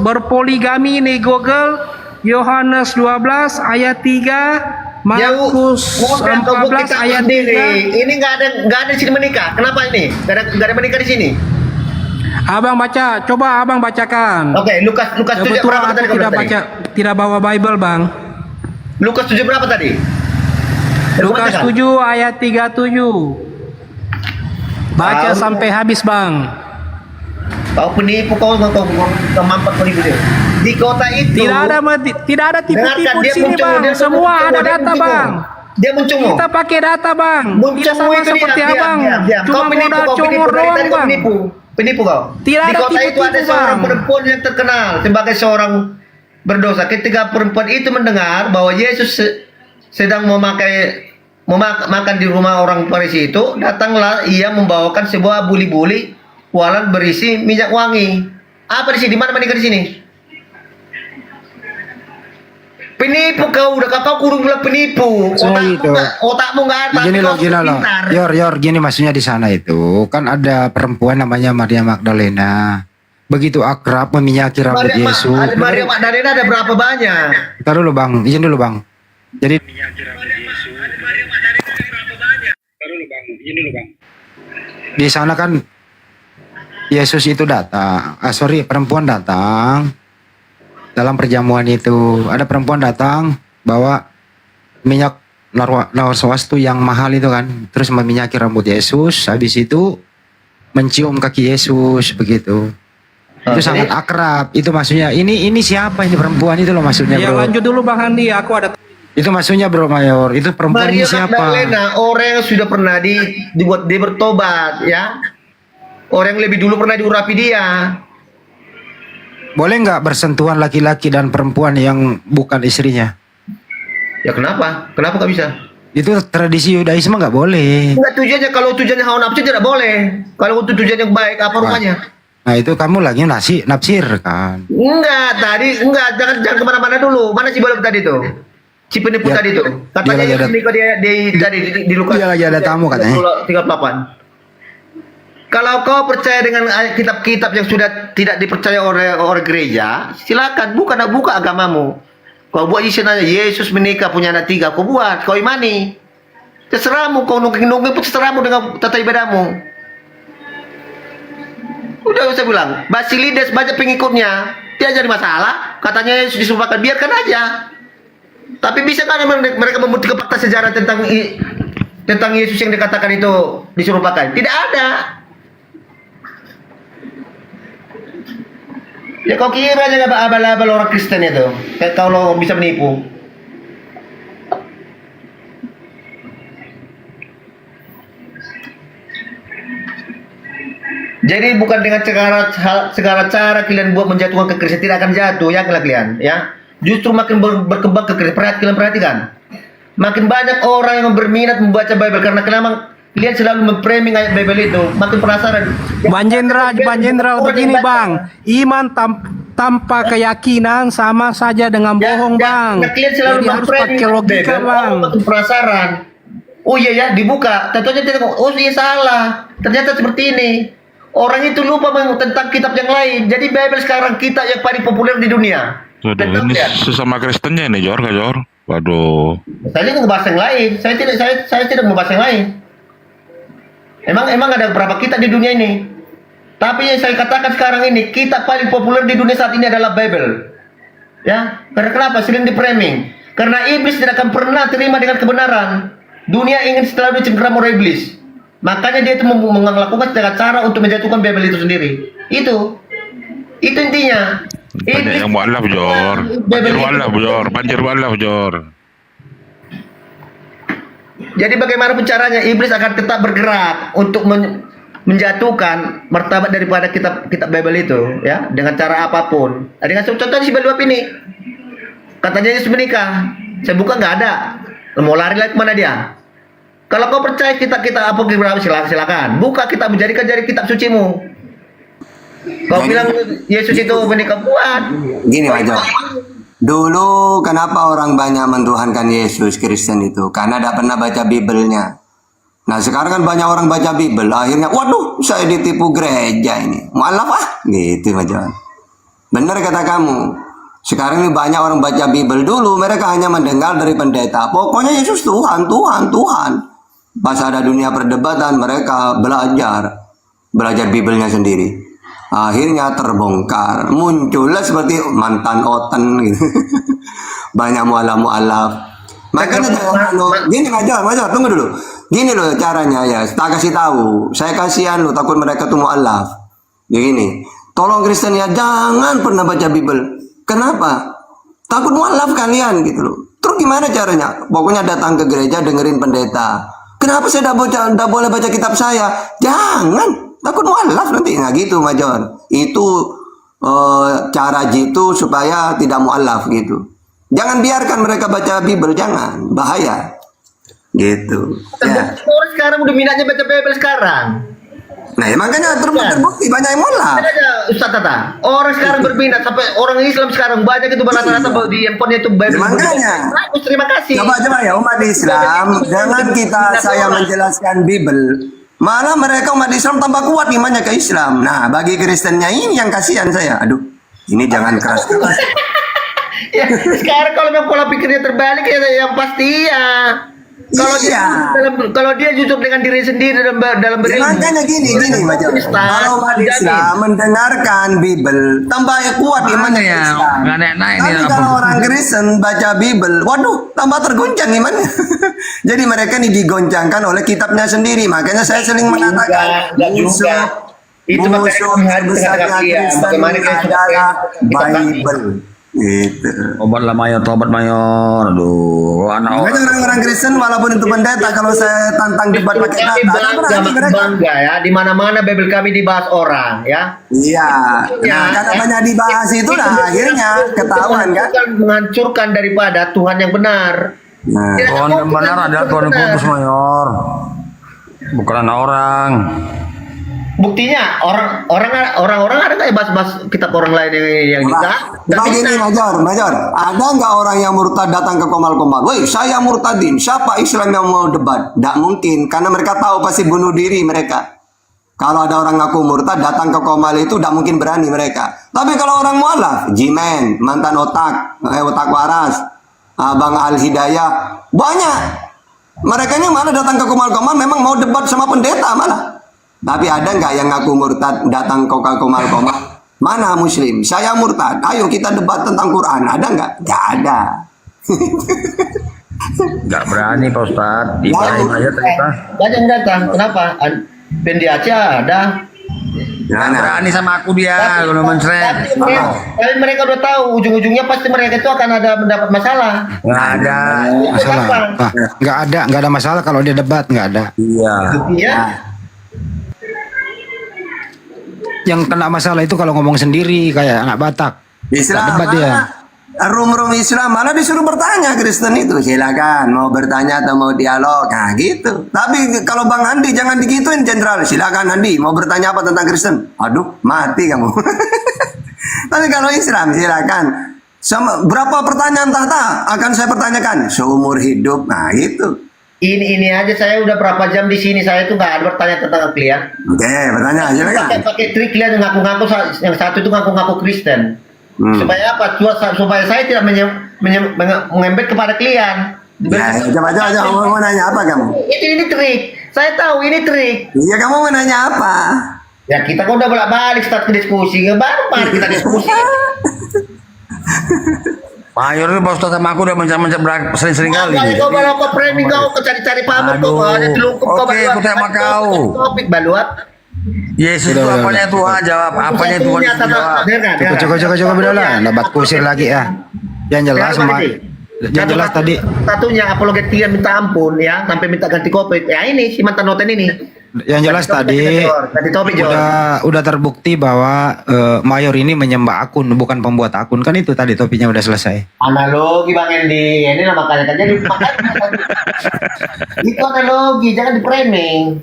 berpoligami di Google. Yohanes 12 ayat 3, Markus 14 ayat 3. Ini nggak ada di sini menikah. Kenapa ini? Nggak ada menikah di sini. Abang baca, coba abang bacakan. Oke, Lukas 7 berapa tadi? Tidak bawa Bible bang. Lukas 7 berapa tadi? Lukas 7 ayat 37. Baca sampai habis bang. Kau penipu, kau mampet penipu dia. Di kota itu tidak ada tipu-tipu di sini bang. Semua ada data bang. Dia mencungu. Kita pakai data bang. Tidak sama seperti abang. Cuma modal congor doang bang. Penipu kau. Tidak di ada kota itu ada seorang perempuan yang terkenal sebagai seorang berdosa. Ketika perempuan itu mendengar bahwa Yesus sedang makan di rumah orang Farisi itu, datanglah ia membawakan sebuah buli-buli walan berisi minyak wangi. Apa di sini? Di mana menikah di sini? Penipu kau, udah kau kudu bilang penipu. Otakmu nggak ada. Gini loh. Yor, gini maksudnya di sana itu kan ada perempuan namanya Maria Magdalena. Begitu akrab meminyaki rambut Yesus. Maria Magdalena ada berapa banyak? Ntar dulu bang, izin dulu bang. Jadi di sana kan Yesus itu datang. Perempuan datang. Dalam perjamuan itu ada perempuan datang bawa minyak narwastu yang mahal itu kan, terus meminyaki rambut Yesus, habis itu mencium kaki Yesus begitu. Itu sangat akrab. Itu maksudnya ini siapa ini perempuan itu loh maksudnya bro. Ya lanjut dulu Bang Andi, aku ada. Itu maksudnya bro Mayor, itu perempuan ini siapa? Magdalena, orang yang sudah pernah dibuat dia bertobat ya. Orang yang lebih dulu pernah diurapi dia. Boleh nggak bersentuhan laki-laki dan perempuan yang bukan istrinya? Ya kenapa? Kenapa nggak bisa? Itu tradisi Yudaisme nggak boleh. Enggak, tujuannya kalau tujuannya hawa nafsu tidak boleh. Kalau untuk tujuan yang baik apa rupanya? Nah itu kamu lagi nafsir kan? Enggak, jangan kemana-mana dulu. Mana si boleh tadi tuh? Si penipu tadi tuh. Katanya dia di Lukas. Dia lagi ada tamu katanya. 38. Kalau kau percaya dengan kitab-kitab yang sudah tidak dipercaya oleh gereja, silakan buka agamamu. Kau buat isinya Yesus menikah punya anak 3, kau buat, kau imani. Terserahmu, kau nungging pun terserahmu dengan tata ibadahmu. Udah saya bilang, Basilides banyak pengikutnya, dia jadi masalah. Katanya Yesus disumpahkan, biarkan aja. Tapi bisa kan mereka membuktikan fakta sejarah tentang Yesus yang dikatakan itu disumpahkan? Tidak ada. Ya kau kira aja abal-abal orang Kristen itu, kalau bisa menipu. Jadi bukan dengan segala cara kalian buat menjatuhkan kekristenan, tidak akan jatuh ya kalian ya. Justru makin berkembang kekristenan. Kalian perhatikan, makin banyak orang yang berminat membaca Bible karena kenapa kalian selalu memframing ayat Bible itu, makin penasaran. Bang Jenderal begini bang, iman tanpa keyakinan sama saja dengan bohong bang. Kalian selalu Jadi harus pakai logika bang. Makin penasaran. Oh iya ya, dibuka. Tentunya tidak. Oh iya salah. Ternyata seperti ini. Orang itu lupa tentang kitab yang lain. Jadi Bible sekarang kitab yang paling populer di dunia. Waduh, ini sesama Kristennya nih, Jor, Jor. Waduh. Saya tidak membahas yang lain. Saya tidak membahas yang lain. Emang ada berapa kitab di dunia ini? Tapi yang saya katakan sekarang ini, kitab paling populer di dunia saat ini adalah Bible. Ya, karena kenapa? Sering di framing. Karena iblis tidak akan pernah terima dengan kebenaran. Dunia ingin selalu dicengkeram oleh iblis. Makanya dia itu melakukan segala cara untuk menjatuhkan Bible itu sendiri. Itu intinya. Banyak yang mualaf, Jor. Banjir mualaf, Jor. Jadi bagaimanapun caranya, iblis akan tetap bergerak untuk menjatuhkan martabat daripada kitab Bible itu, ya, dengan cara apapun. Dengan contohnya si Beluap ini, katanya Yesus menikah, saya buka nggak ada, mau lari lagi kemana dia? Kalau kau percaya kita apa silakan. Buka kitab, menjadikan dari kitab sucimu. Kau bilang Yesus itu menikah buat. Gini aja. Dulu kenapa orang banyak mentuhankan Yesus Kristen itu? Karena tidak pernah baca Bible-nya. Nah sekarang kan banyak orang baca Bible. Akhirnya, waduh saya ditipu gereja ini. Mualaf gitu aja. Benar kata kamu. Sekarang ini banyak orang baca Bible. Dulu mereka hanya mendengar dari pendeta. Pokoknya Yesus Tuhan, Tuhan, Tuhan. Pas ada dunia perdebatan, mereka belajar Bible-nya sendiri. Akhirnya terbongkar, muncullah seperti mantan oten gitu. Banyak mualaf. Makanya gini aja, tunggu dulu. Gini loh caranya ya, tak kasih tahu. Saya kasihan lo, takut mereka tuh mualaf. Begini, tolong Kristen ya jangan pernah baca Bible. Kenapa? Takut mualaf kalian gitu loh. Terus gimana caranya? Pokoknya datang ke gereja, dengerin pendeta. Kenapa saya tidak boleh baca kitab saya? Jangan, takut mualaf nanti. Nah gitu Major. Itu cara jitu supaya tidak mualaf gitu. Jangan biarkan mereka baca Bible, jangan. Bahaya. Gitu. Ya. Sekarang udah minatnya baca Bible sekarang. Nah ya makanya terbukti banyak yang mualaf. Ustaz Tata, orang sekarang berminat sampai orang Islam sekarang banyak itu rata-rata di handphonenya itu Bible. Makanya. Terima kasih. Coba ya umat Islam, jangan saya menjelaskan Bible. Malah mereka umat Islam tambah kuat imannya ke Islam. Nah bagi Kristennya ini yang kasihan saya. Aduh, ini jangan keras-keras. Ya, sekarang kalau memang pola pikirnya terbalik ya yang pasti ya. Kalau dia jujur dengan diri sendiri dalam berilmu. Makanya gini macam. Kalau umat Islam mendengarkan Bible, tambah kuat imannya ke Islam. Tapi kalau orang Kristen baca Bible, waduh, tambah tergoncang imannya. Jadi mereka ini digoncangkan oleh kitabnya sendiri. Makanya saya sering mengatakan musuh terbesarnya Kristen adalah Bible. Gitu. Tobat mayor. Aduh, makanya orang-orang Kristen walaupun itu pendeta, kalau saya tantang debat pakai data, bangga ya. Di mana-mana Bible kami dibahas orang, ya. Iya. Nah, karena banyak dibahas itulah akhirnya ketahuan kan. Menghancurkan daripada Tuhan yang benar. Nah, Tuhan yang benar adalah Tuhan yang kudus mayor. Bukan orang. Buktinya orang-orang ada nggak bahas kitab orang lain yang nikah? Begini Major, ada nggak orang yang murtad datang ke Komal-Komal? Woi, saya murtadin. Siapa Islam yang mau debat? Nggak mungkin, karena mereka tahu pasti bunuh diri mereka. Kalau ada orang ngaku murtad datang ke Komal itu nggak mungkin berani mereka. Tapi kalau orang mualaf, Jimen, mantan otak waras, Abang Al Hidayah, banyak. Mereka ini malah datang ke Komal-Komal memang mau debat sama pendeta malah. Tapi ada nggak yang ngaku murtad datang ke Malkomah? Mana Muslim? Saya murtad. Ayo kita debat tentang Quran. Ada nggak? Nggak ada. Nggak berani Pak Ustadz. Ibrahim aja ternyata. Banyak datang. Kenapa? Pendi Aceh ada. Nggak berani sama aku dia kalau mencret. Tapi mereka udah tahu ujung-ujungnya pasti mereka itu akan ada mendapat masalah. Nggak ada masalah. Nggak ada masalah kalau dia debat, nggak ada. Iya. Iya. Yang kena masalah itu kalau ngomong sendiri kayak anak Batak. Islam debat dia. Rum Islam malah disuruh bertanya Kristen itu. Silakan mau bertanya atau mau dialog. Nah gitu. Tapi kalau Bang Andi jangan digituin Jenderal. Silakan Andi mau bertanya apa tentang Kristen. Aduh mati kamu. Tapi kalau Islam silakan. Sama berapa pertanyaan tahta akan saya pertanyakan seumur hidup. Nah itu. Ini aja saya udah berapa jam di sini, saya tuh nggak ada bertanya tentang kalian. Oke, bertanya aja kan. Pakai trik kalian ngaku-ngaku, yang satu itu ngaku-ngaku Kristen. Supaya apa? Supaya saya tidak mengembet kepada kalian. Coba mau nanya apa kamu? Ini trik. Saya tahu ini trik. Iya, kamu mau nanya apa? Ya kita kan udah bolak-balik start ke diskusi, baru kita diskusi. Mayor itu Pak Ustadz sama aku udah mencari sering-sering kali. Kau baru kau framing kau cari-cari pamor kau ada celungkup kau. Oke, aku sama kau. Topik baluat. Yesus itu apanya Tuhan jawab, apanya Tuhan jawab. Coba lah, dapat kusir lagi ya. Yang jelas yang jelas tadi. Satunya apologetia minta ampun ya, sampai minta ganti kopi. Ya ini si mantan noten ini. Yang jelas tadi udah terbukti bahwa Mayor ini menyembah akun bukan pembuat akun, kan itu tadi topiknya udah selesai. Analogi Bang Endi, ini lah makanya kan jadi itu analogi, jangan di framing.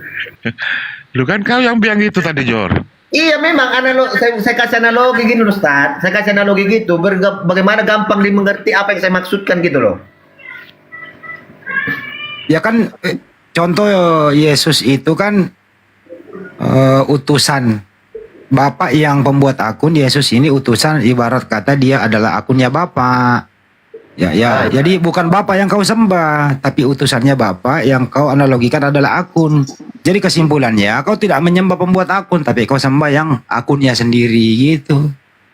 Lu kan kau yang bilang gitu tadi Jor. Iya memang saya kasih analogi gini Ustaz, saya kasih analogi gitu bagaimana gampang dimengerti apa yang saya maksudkan gitu loh. Ya kan contoh Yesus itu kan utusan Bapak yang pembuat akun. Yesus ini utusan, ibarat kata dia adalah akunnya Bapak. Ya, jadi bukan Bapak yang kau sembah, tapi utusannya Bapak yang kau analogikan adalah akun. Jadi kesimpulannya kau tidak menyembah pembuat akun, tapi kau sembah yang akunnya sendiri gitu.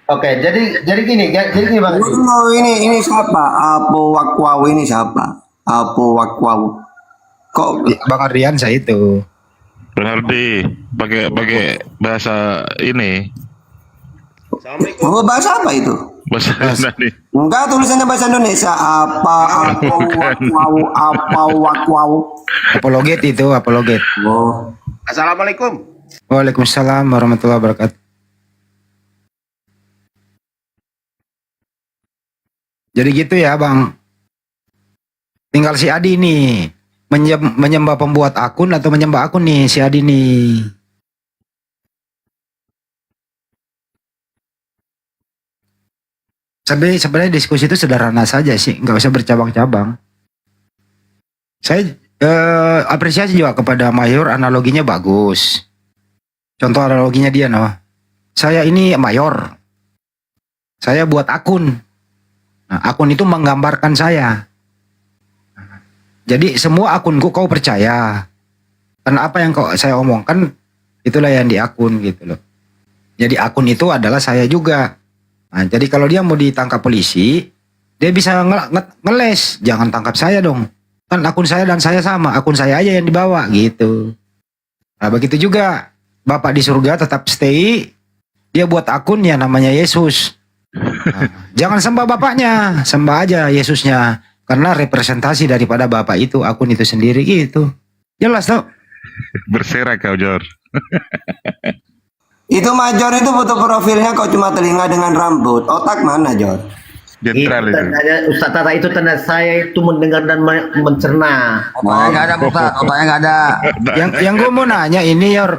Oke, jadi gini Bang. Ini siapa? Apo Wakwau ini siapa? Apo Wakwau. Kok Bang Adrian saya itu. Bang Ardi pakai bahasa ini. Oh, bahasa apa itu? Bahasa Indonesia. Enggak, tulisannya bahasa Indonesia. Apa wakwau. Apologet itu, apologet. Oh. Assalamualaikum. Waalaikumsalam warahmatullahi wabarakatuh. Jadi gitu ya, Bang. Tinggal si Adi nih menyembah pembuat akun atau menyembah akun nih si Adi nih. Sebenarnya diskusi itu sederhana saja sih, nggak usah bercabang-cabang. Saya apresiasi juga kepada Mayor, analoginya bagus. Contoh analoginya dia, saya ini Mayor, saya buat akun. Nah, akun itu menggambarkan saya. Jadi semua akunku kau percaya, karena apa yang saya omongkan itulah yang di akun gitu loh. Jadi akun itu adalah saya juga. Nah, jadi kalau dia mau ditangkap polisi, dia bisa ngeles, jangan tangkap saya dong. Kan akun saya dan saya sama, akun saya aja yang dibawa gitu. Nah, begitu juga Bapak di surga tetap stay, dia buat akun ya namanya Yesus. Nah, jangan sembah bapaknya, sembah aja Yesusnya, karena representasi daripada Bapak itu akun itu sendiri gitu. Jelas tau? Berserak kau Jor. Itu Major itu foto profilnya kok cuma telinga dengan rambut. Otak mana, Jor? Jenderal itu. Ustaz Tata itu tanda saya itu mendengar dan mencerna. Otaknya nggak ada, Ustaz. Otaknya nggak ada. Yang gue mau nanya ini, Yor,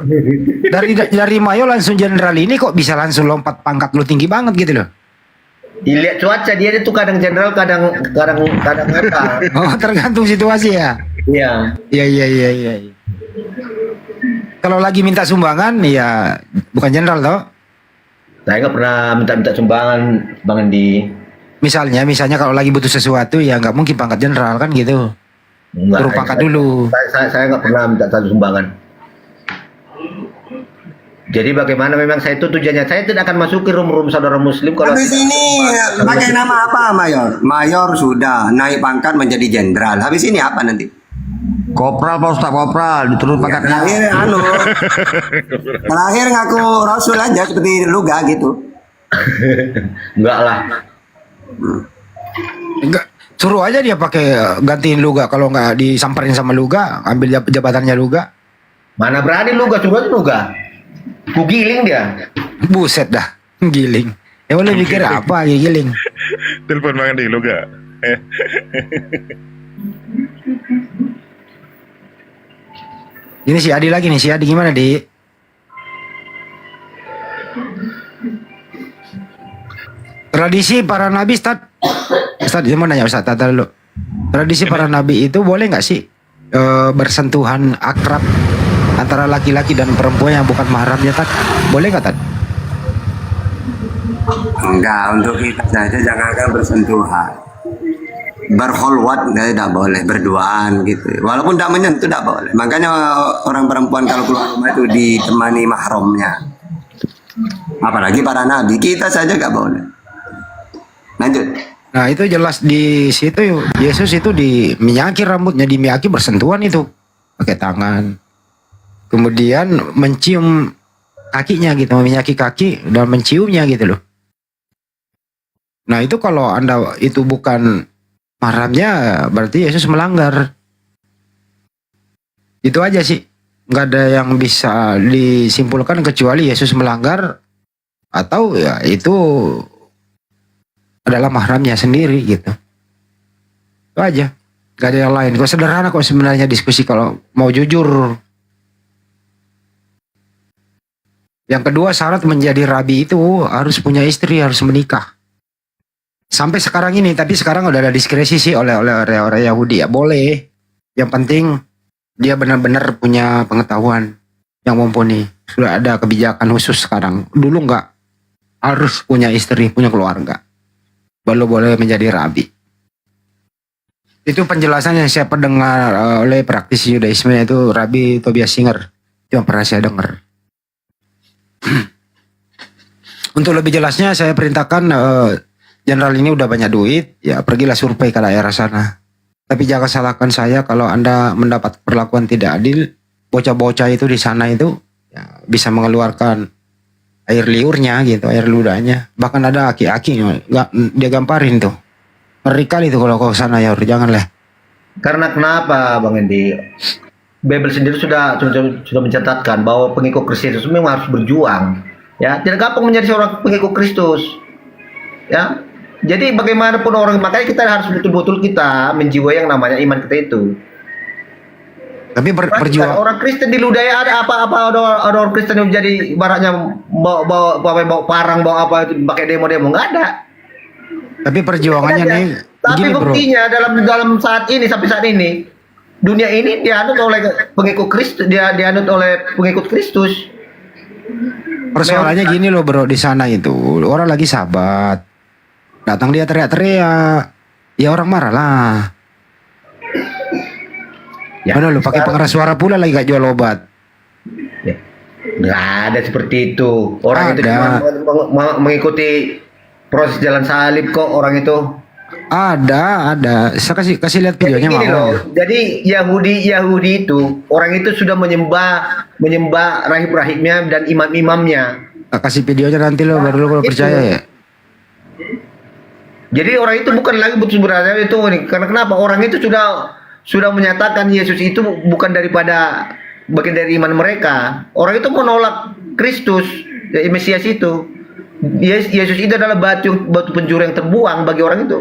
dari Mayo langsung jenderal ini kok bisa langsung lompat pangkat lu tinggi banget gitu loh? Dilihat cuaca dia itu kadang jenderal, kadang apa? Oh, tergantung situasi ya. Iya. Iya. Kalau lagi minta sumbangan, ya bukan jenderal toh? Saya nggak pernah minta sumbangan, Bang Andi. Misalnya kalau lagi butuh sesuatu, ya nggak mungkin pangkat jenderal kan gitu. Turun pangkat dulu. Saya nggak pernah minta sumbangan. Jadi bagaimana memang saya itu tujuannya, saya tidak akan masuk ke room saudara muslim kalau Habis ini pakai nama apa mayor? Mayor sudah naik pangkat menjadi jenderal. Habis ini apa nanti? Kopral Pak Ustaz, kopral diturun pangkat. Terakhir terakhir ngaku rasul aja seperti Luga gitu. Enggak lah. Enggak, suruh aja dia pakai gantiin Luga. Kalau nggak disamperin sama Luga, ambil jabatannya Luga. Mana berani Luga, suruh aja Luga. Ku giling dia. Buset dah, giling. Ya boleh pikir apa ya giling. Telepon Bang Andi lo gak? Ini si Adi lagi nih, si Adi gimana Di? Tradisi para nabi Ustaz, dia mau nanya Ustaz, tata dulu. Tradisi para nabi itu boleh nggak sih bersentuhan akrab antara laki-laki dan perempuan yang bukan mahramnya, Tad? Boleh nggak, Tad? Enggak, untuk kita saja jangankan bersentuhan. Berholwat tidak boleh, berduaan gitu. Walaupun tidak menyentuh tidak boleh. Makanya orang perempuan kalau keluar rumah itu ditemani mahramnya. Apalagi para nabi, kita saja nggak boleh. Lanjut. Nah itu jelas di situ Yesus itu diminyaki rambutnya, diminyaki bersentuhan itu pakai tangan. Kemudian mencium kakinya gitu, meminyaki kaki dan menciumnya gitu loh. Nah itu kalau Anda itu bukan mahramnya, berarti Yesus melanggar. Itu aja sih, nggak ada yang bisa disimpulkan kecuali Yesus melanggar atau ya itu adalah mahramnya sendiri gitu. Itu aja, nggak ada yang lain. Kok sederhana kok sebenarnya diskusi kalau mau jujur. Yang kedua, syarat menjadi rabi itu harus punya istri, harus menikah. Sampai sekarang ini, tapi sekarang udah ada diskresi sih oleh orang Yahudi ya, boleh. Yang penting dia benar-benar punya pengetahuan yang mumpuni. Sudah ada kebijakan khusus sekarang. Dulu nggak, harus punya istri, punya keluarga, baru boleh menjadi rabi. Itu penjelasan yang saya pendengar oleh praktisi Yudaisme, itu Rabi Tobias Singer. Itu yang pernah saya dengar. Untuk lebih jelasnya saya perintahkan jenderal ini udah banyak duit, ya pergilah survei ke daerah sana. Tapi jangan salahkan saya kalau Anda mendapat perlakuan tidak adil. Bocah-bocah itu di sana itu ya, bisa mengeluarkan air liurnya gitu, air ludahnya. Bahkan ada aki-aki nggak dia gamparin tuh. Ngeri kali itu kalau ke sana ya, janganlah. Karena kenapa Bang Endi? Bible sendiri sudah mencatatkan bahwa pengikut Kristus memang harus berjuang. Ya, tidak gampang menjadi seorang pengikut Kristus. Ya, jadi bagaimanapun orang, makanya kita harus betul-betul kita menjiwai yang namanya iman kita itu. Tapi berjuang orang Kristen di Ludaya ada apa-apa, ada orang Kristen yang jadi ibaratnya bawa parang, bawa apa itu, pakai demo-demo, nggak ada. Tapi perjuangannya nih. Tapi gini, buktinya dalam saat ini, sampai saat ini, dunia ini dianut oleh pengikut Kristus, dianut oleh pengikut Kristus. Persoalannya gini loh bro, di sana itu orang lagi sabat, datang dia teriak-teriak, ya orang marah lah. Ya, mana lo pakai pengeras suara pula lagi gak jual obat? Ya, nggak ada seperti itu. Orang itu cuma mengikuti proses jalan salib kok orang itu. Ada. Saya kasih lihat videonya mau. Loh. Jadi Yahudi itu orang itu sudah menyembah rahib-rahibnya dan imam-imamnya. Kasih videonya nanti lo baru lo kalau percaya ya. Jadi orang itu bukan lagi butuh berada itu, karena kenapa? Orang itu sudah menyatakan Yesus itu bukan daripada bagian dari iman mereka. Orang itu menolak Kristus, Mesias itu. Yesus itu adalah batu penjuru yang terbuang bagi orang itu.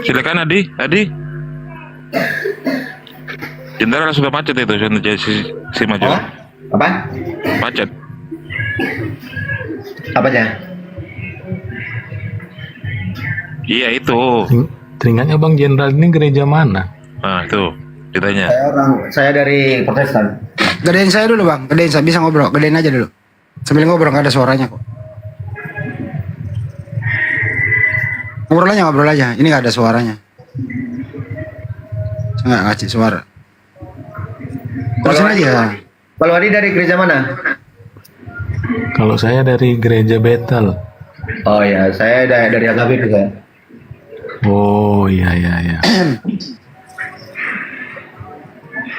Silakan Adi. Jenderal sudah macet itu si maju. Apa? Macet. Apanya? Iya itu. Teringatnya Bang Jenderal ini gereja mana? Nah, tuh ditanya. Saya dari Protestan. Gedein saya dulu bang, gedein saya bisa ngobrol, gedein aja dulu. Sambil ngobrol nggak ada suaranya kok. Ngobrol aja, ini nggak ada suaranya. Saya nggak ngasih suara. Terusin aja. Kalau Adi dari gereja mana? Kalau saya dari gereja Bethel. Oh ya, saya dari AKB juga. Oh iya.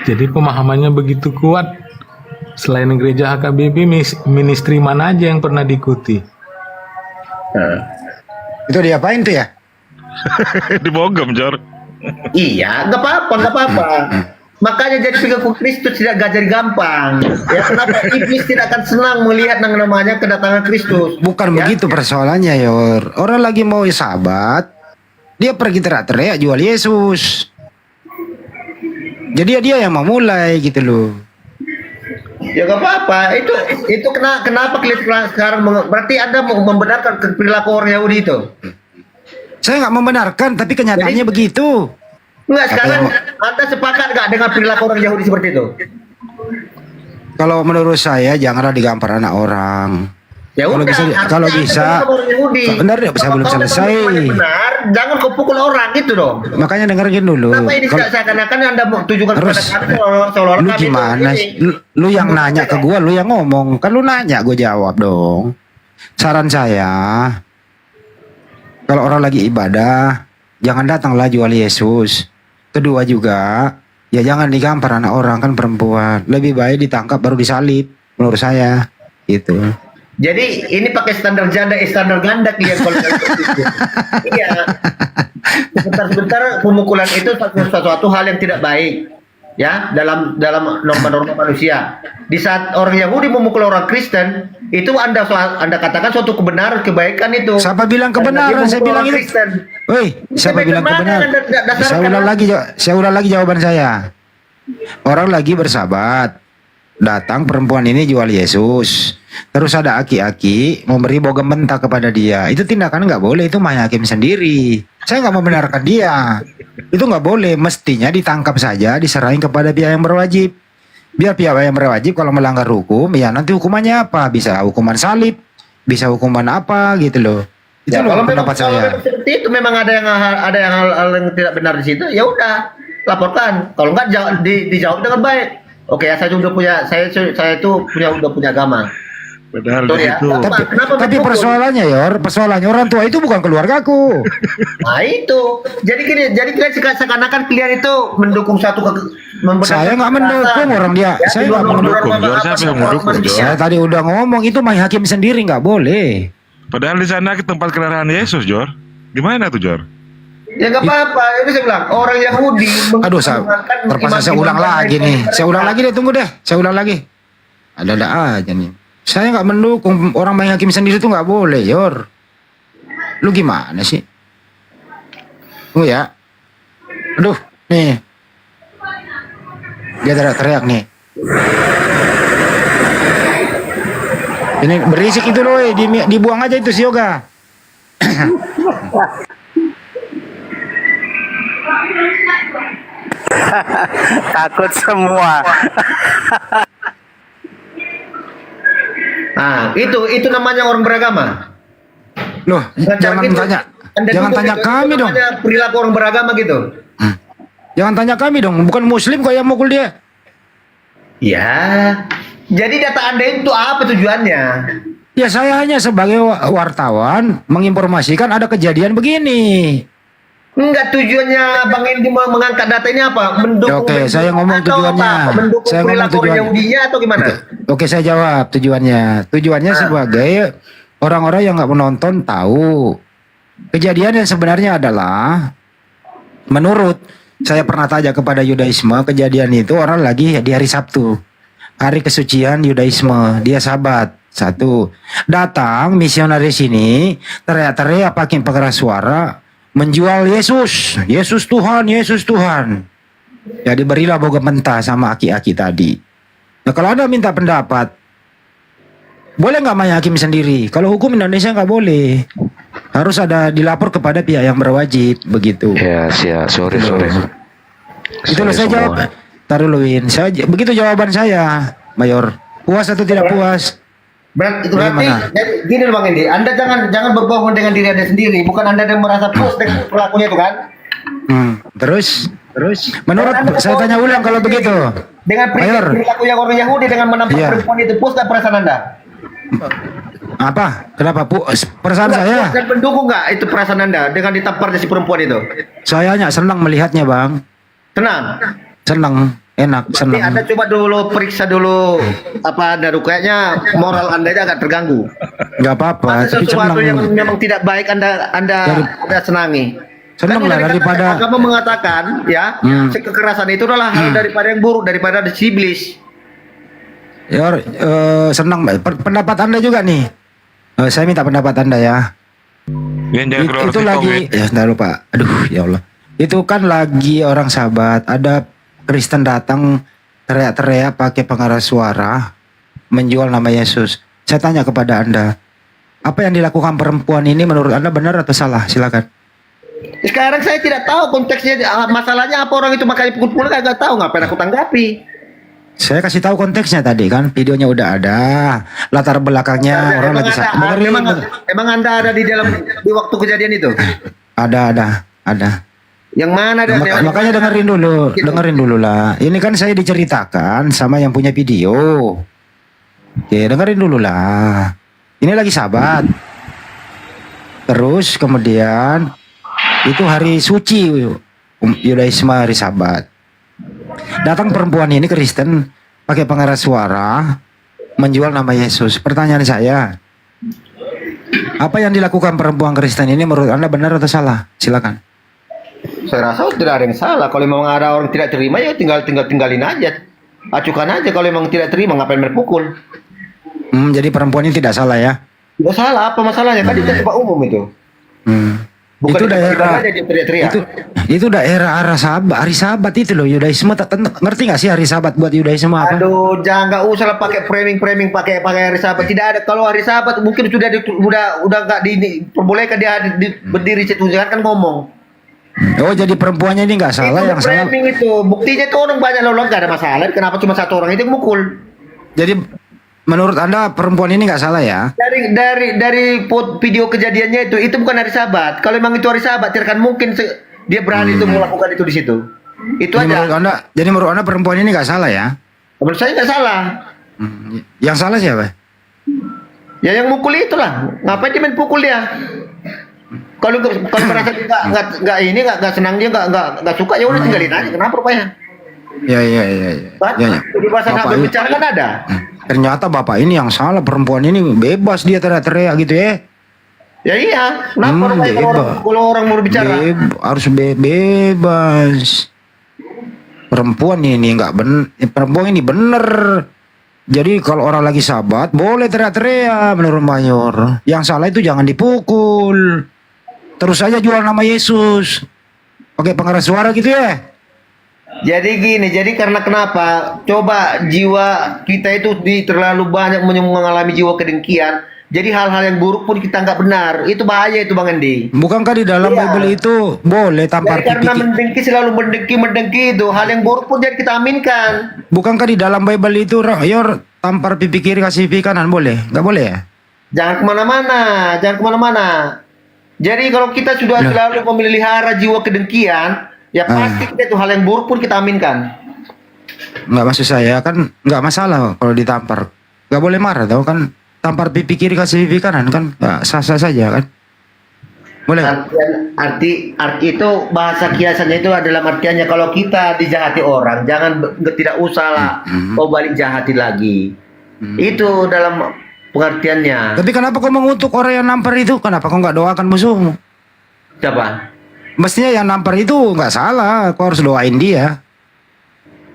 Jadi pemahamannya begitu kuat. Selain gereja HKBP, ministry mana aja yang pernah diikuti? Itu diapain tuh ya? Dibogem, Jor. Iya, nggak apa-apa. Makanya jadi pengikut Kristus tidak jadi gampang. Ya kenapa iblis tidak akan senang melihat yang namanya kedatangan Kristus? Bukan begitu persoalannya, Yor. Orang lagi mau sabat, dia pergi teriak-teriak jual Yesus. Jadi dia yang mau mulai gitu loh. Ya gak apa-apa. Itu kenapa kalian sekarang berarti Anda mau membenarkan perilaku orang Yahudi itu? Saya nggak membenarkan, tapi kenyataannya begitu. Enggak, sekarang Anda sepakat nggak dengan perilaku orang Yahudi seperti itu? Kalau menurut saya janganlah digampar anak orang. Ya kalau bisa, benar ya, saya belum selesai. Benar, jangan kau pukul orang gitu dong. Makanya dengerin dulu. Kenapa ini seakan-akan Anda mau tujukan kepada kami seolah-olah lu kami gimana? Lu yang nanya ke gua, lu yang ngomong. Kan lu nanya, gua jawab dong. Saran saya, kalau orang lagi ibadah, jangan datanglah jual Yesus. Kedua juga, ya jangan digampar anak orang, kan perempuan. Lebih baik ditangkap baru disalib, menurut saya. Gitu. Jadi ini pakai standar ganda kalian kalau itu. Iya. Sebentar pemukulan itu suatu hal yang tidak baik. Ya, dalam norma-norma manusia. Di saat orang Yahudi memukul orang Kristen, itu Anda katakan suatu kebenaran, kebaikan itu. Siapa bilang kebenaran? Saya bilang itu. Woi, siapa bilang kebenaran? Saya ulang lagi jawaban saya. Orang lagi bersahabat. Datang perempuan ini jual Yesus. Terus ada aki-aki memberi bogem mentah kepada dia. Itu tindakan nggak boleh, itu main hakim sendiri. Saya nggak membenarkan dia. Itu nggak boleh, mestinya ditangkap saja, diserahin kepada pihak yang berwajib. Biar pihak yang berwajib kalau melanggar hukum, ya nanti hukumannya apa? Bisa hukuman salib, bisa hukuman apa gitu loh. Itu Ya, loh kalau pendapat saya. memang seperti itu memang ada hal yang tidak benar di situ, ya udah laporkan. Kalau enggak dijawab dengan baik. Oke, ya saya udah punya agama. Padahal Betul ya. itu. Tapi persoalannya orang tua itu bukan keluargaku. Nah itu, jadi kalian seakan-akan kalian itu mendukung Saya nggak mendukung orang dia. Saya nggak mendukung. Siapa yang mendukung, Jor? Saya tadi udah ngomong itu main hakim sendiri, nggak boleh. Padahal di sana tempat kedatangan Yesus, Jor. Gimana tuh, Jor? Ya nggak apa-apa, itu saya bilang orang Yahudi. Aduh, terpaksa saya ulang lagi nih. Saya ulang lagi deh, tunggu deh. Saya ulang lagi. Ada aja nih. Saya nggak mendukung orang main hakim sendiri itu nggak boleh, Yor. Lu gimana sih? Tunggu ya. Aduh, nih. Dia teriak nih. Ini berisik itu loh, dibuang aja itu si Yoga. Takut semua. Nah, itu namanya orang beragama. Loh, jangan tanya kami dong. Perilaku orang beragama gitu. Jangan tanya kami dong, bukan muslim kok yang mukul dia. Ya. Jadi data Anda itu apa tujuannya? Ya saya hanya sebagai wartawan menginformasikan ada kejadian begini. Enggak, tujuannya Bang Endi mengangkat data ini apa? Mendukung Oke, saya ngomong tujuannya. Mendukung Saya ngomong perilaku tujuannya. Yahudinya atau gimana? Oke, saya jawab tujuannya. Tujuannya sebagai orang-orang yang nggak menonton tahu. Kejadian yang sebenarnya adalah menurut saya pernah tanya kepada Yudaisme, kejadian itu orang lagi di hari Sabtu. Hari kesucian Yudaisme, dia sabat. Satu, datang misionaris ini teriak-teriak pakai pengeras suara menjual Yesus, Yesus Tuhan, Yesus Tuhan. Ya diberilah bogem mentah sama aki-aki tadi. Nah kalau Anda minta pendapat, boleh nggak main hakim sendiri? Kalau hukum Indonesia nggak boleh. Harus ada dilapor kepada pihak yang berwajib begitu. Ya, siap. Sorry. Itu loh saya jawab. Taruh dulu, Win. Begitu jawaban saya, Mayor. Puas atau tidak puas? Berarti Bagaimana? jadi gini loh Bang Indi, Anda jangan berbohong dengan diri Anda sendiri, bukan Anda yang merasa puas dengan pelakunya itu kan? Terus menurut saya tanya ulang kalau begitu. Dengan Mayor. perilaku yang orang Yahudi dengan menampar Iya. perempuan itu, puas gak perasaan Anda? Apa? Kenapa perasaan Puas saya? dan mendukung nggak itu perasaan Anda dengan ditamparnya si perempuan itu? Saya hanya senang melihatnya, Bang. Senang. Enak, Tapi senang. Anda coba dulu periksa dulu apa Anda kayaknya moral Anda agak terganggu. Nggak apa-apa, Masa tapi sesuatu senang. yang memang tidak baik Anda senangi. Senang Kan lah daripada agama mengatakan ya kekerasan itu adalah hal daripada yang buruk, daripada iblis. ya, senang. Pendapat Anda juga nih. Saya minta pendapat Anda ya. Itu lagi ya, ntar lupa. Aduh, ya Allah. Itu kan lagi orang sahabat, ada Kristen datang teriak-teriak pakai pengeras suara menjual nama Yesus. Saya tanya kepada Anda, apa yang dilakukan perempuan ini menurut Anda benar atau salah? Silakan. Sekarang saya tidak tahu konteksnya, masalahnya apa orang itu makanya pukul-pukul, nggak tahu, ngapain aku tanggapi. Saya kasih tahu konteksnya tadi kan, videonya udah ada, latar belakangnya orang lagi Emang Anda ada di waktu kejadian itu? Ada. Yang mana ada? Makanya dengerin dulu lah. Ini kan saya diceritakan sama yang punya video. Oke, dengerin dulu lah. Ini lagi sahabat. Terus kemudian itu hari suci Yudaisme, hari Sabat. Datang perempuan ini Kristen pakai pengeras suara menjual nama Yesus. Pertanyaan saya, apa yang dilakukan perempuan Kristen ini menurut Anda benar atau salah? Silakan. Saya rasa tidak ada yang salah. Kalau memang ada orang tidak terima ya tinggalin aja. Acukan aja kalau memang tidak terima, ngapain berpukul. Jadi perempuan ini tidak salah ya? Tidak salah, apa masalahnya? Kan itu tempat umum itu. Bukan itu daerah aja dia teriak-teriak. Itu daerah hari Sabat itu loh, Yudaisme. Ngerti nggak sih hari Sabat buat Yudaisme apa? Aduh, jangan, nggak usah lah pakai framing pakai hari Sabat. Tidak ada. Kalau hari Sabat mungkin sudah nggak diperbolehkan dia berdiri situ, jangan kan ngomong. Oh, jadi perempuannya ini nggak salah, yang salah. Framing itu buktinya tuh orang banyak loh, nggak ada masalah. Kenapa cuma satu orang itu yang mukul? Jadi menurut Anda perempuan ini nggak salah ya? Dari video kejadiannya itu bukan hari Sabat. Kalau memang itu hari Sabat, tidak akan mungkin dia berani itu melakukan itu di situ. Itu jadi aja. Menurut Anda perempuan ini nggak salah ya? Menurut saya nggak salah. Yang salah siapa? Ya yang mukul itulah. Ngapain dia main pukul dia? Kalau merasa nggak senang dia nggak suka ya udah tinggalin aja. Kenapa rupanya? Ya. Kebebasan hak berbicara kan ada. Ternyata bapak ini yang salah, perempuan ini bebas dia teriak-teriak gitu ya? Ya iya. Kenapa kalau orang mau berbicara? Harus bebas. Perempuan ini perempuan ini bener. Jadi kalau orang lagi Sabat boleh teriak-teriak menurut Mayor. Yang salah itu jangan dipukul. Terus saja jual nama Yesus. Pakai pengeras suara gitu ya? Jadi gini, karena kenapa? Coba jiwa kita itu terlalu banyak mengalami jiwa kedengkian. Jadi hal-hal yang buruk pun kita nggak benar. Itu bahaya itu Bang Endi. Bukankah di dalam Bible itu boleh tampar pipi? Karena selalu mendengki itu hal yang buruk pun jadi kita aminkan. Bukankah di dalam Bible itu Yor tampar pipi kiri kasih pipi kanan boleh? Nggak boleh ya? Jangan kemana-mana. Jadi kalau kita sudah selalu memelihara jiwa kedengkian, ya pasti itu hal yang buruk pun kita aminkan. Nggak, maksud saya kan nggak masalah kalau ditampar. Nggak boleh marah tau kan. Tampar pipi kiri kasih pipi kanan kan sah-sah saja kan. Boleh. Arti itu bahasa kiasannya itu adalah artiannya kalau kita dijahati orang tidak usah lah balik jahati lagi. Itu dalam pengertiannya. Tapi kenapa kau mengutuk orang yang nampar itu? Kenapa kau nggak doakan musuhmu? Siapa? Mestinya yang nampar itu nggak salah. Kau harus doain dia.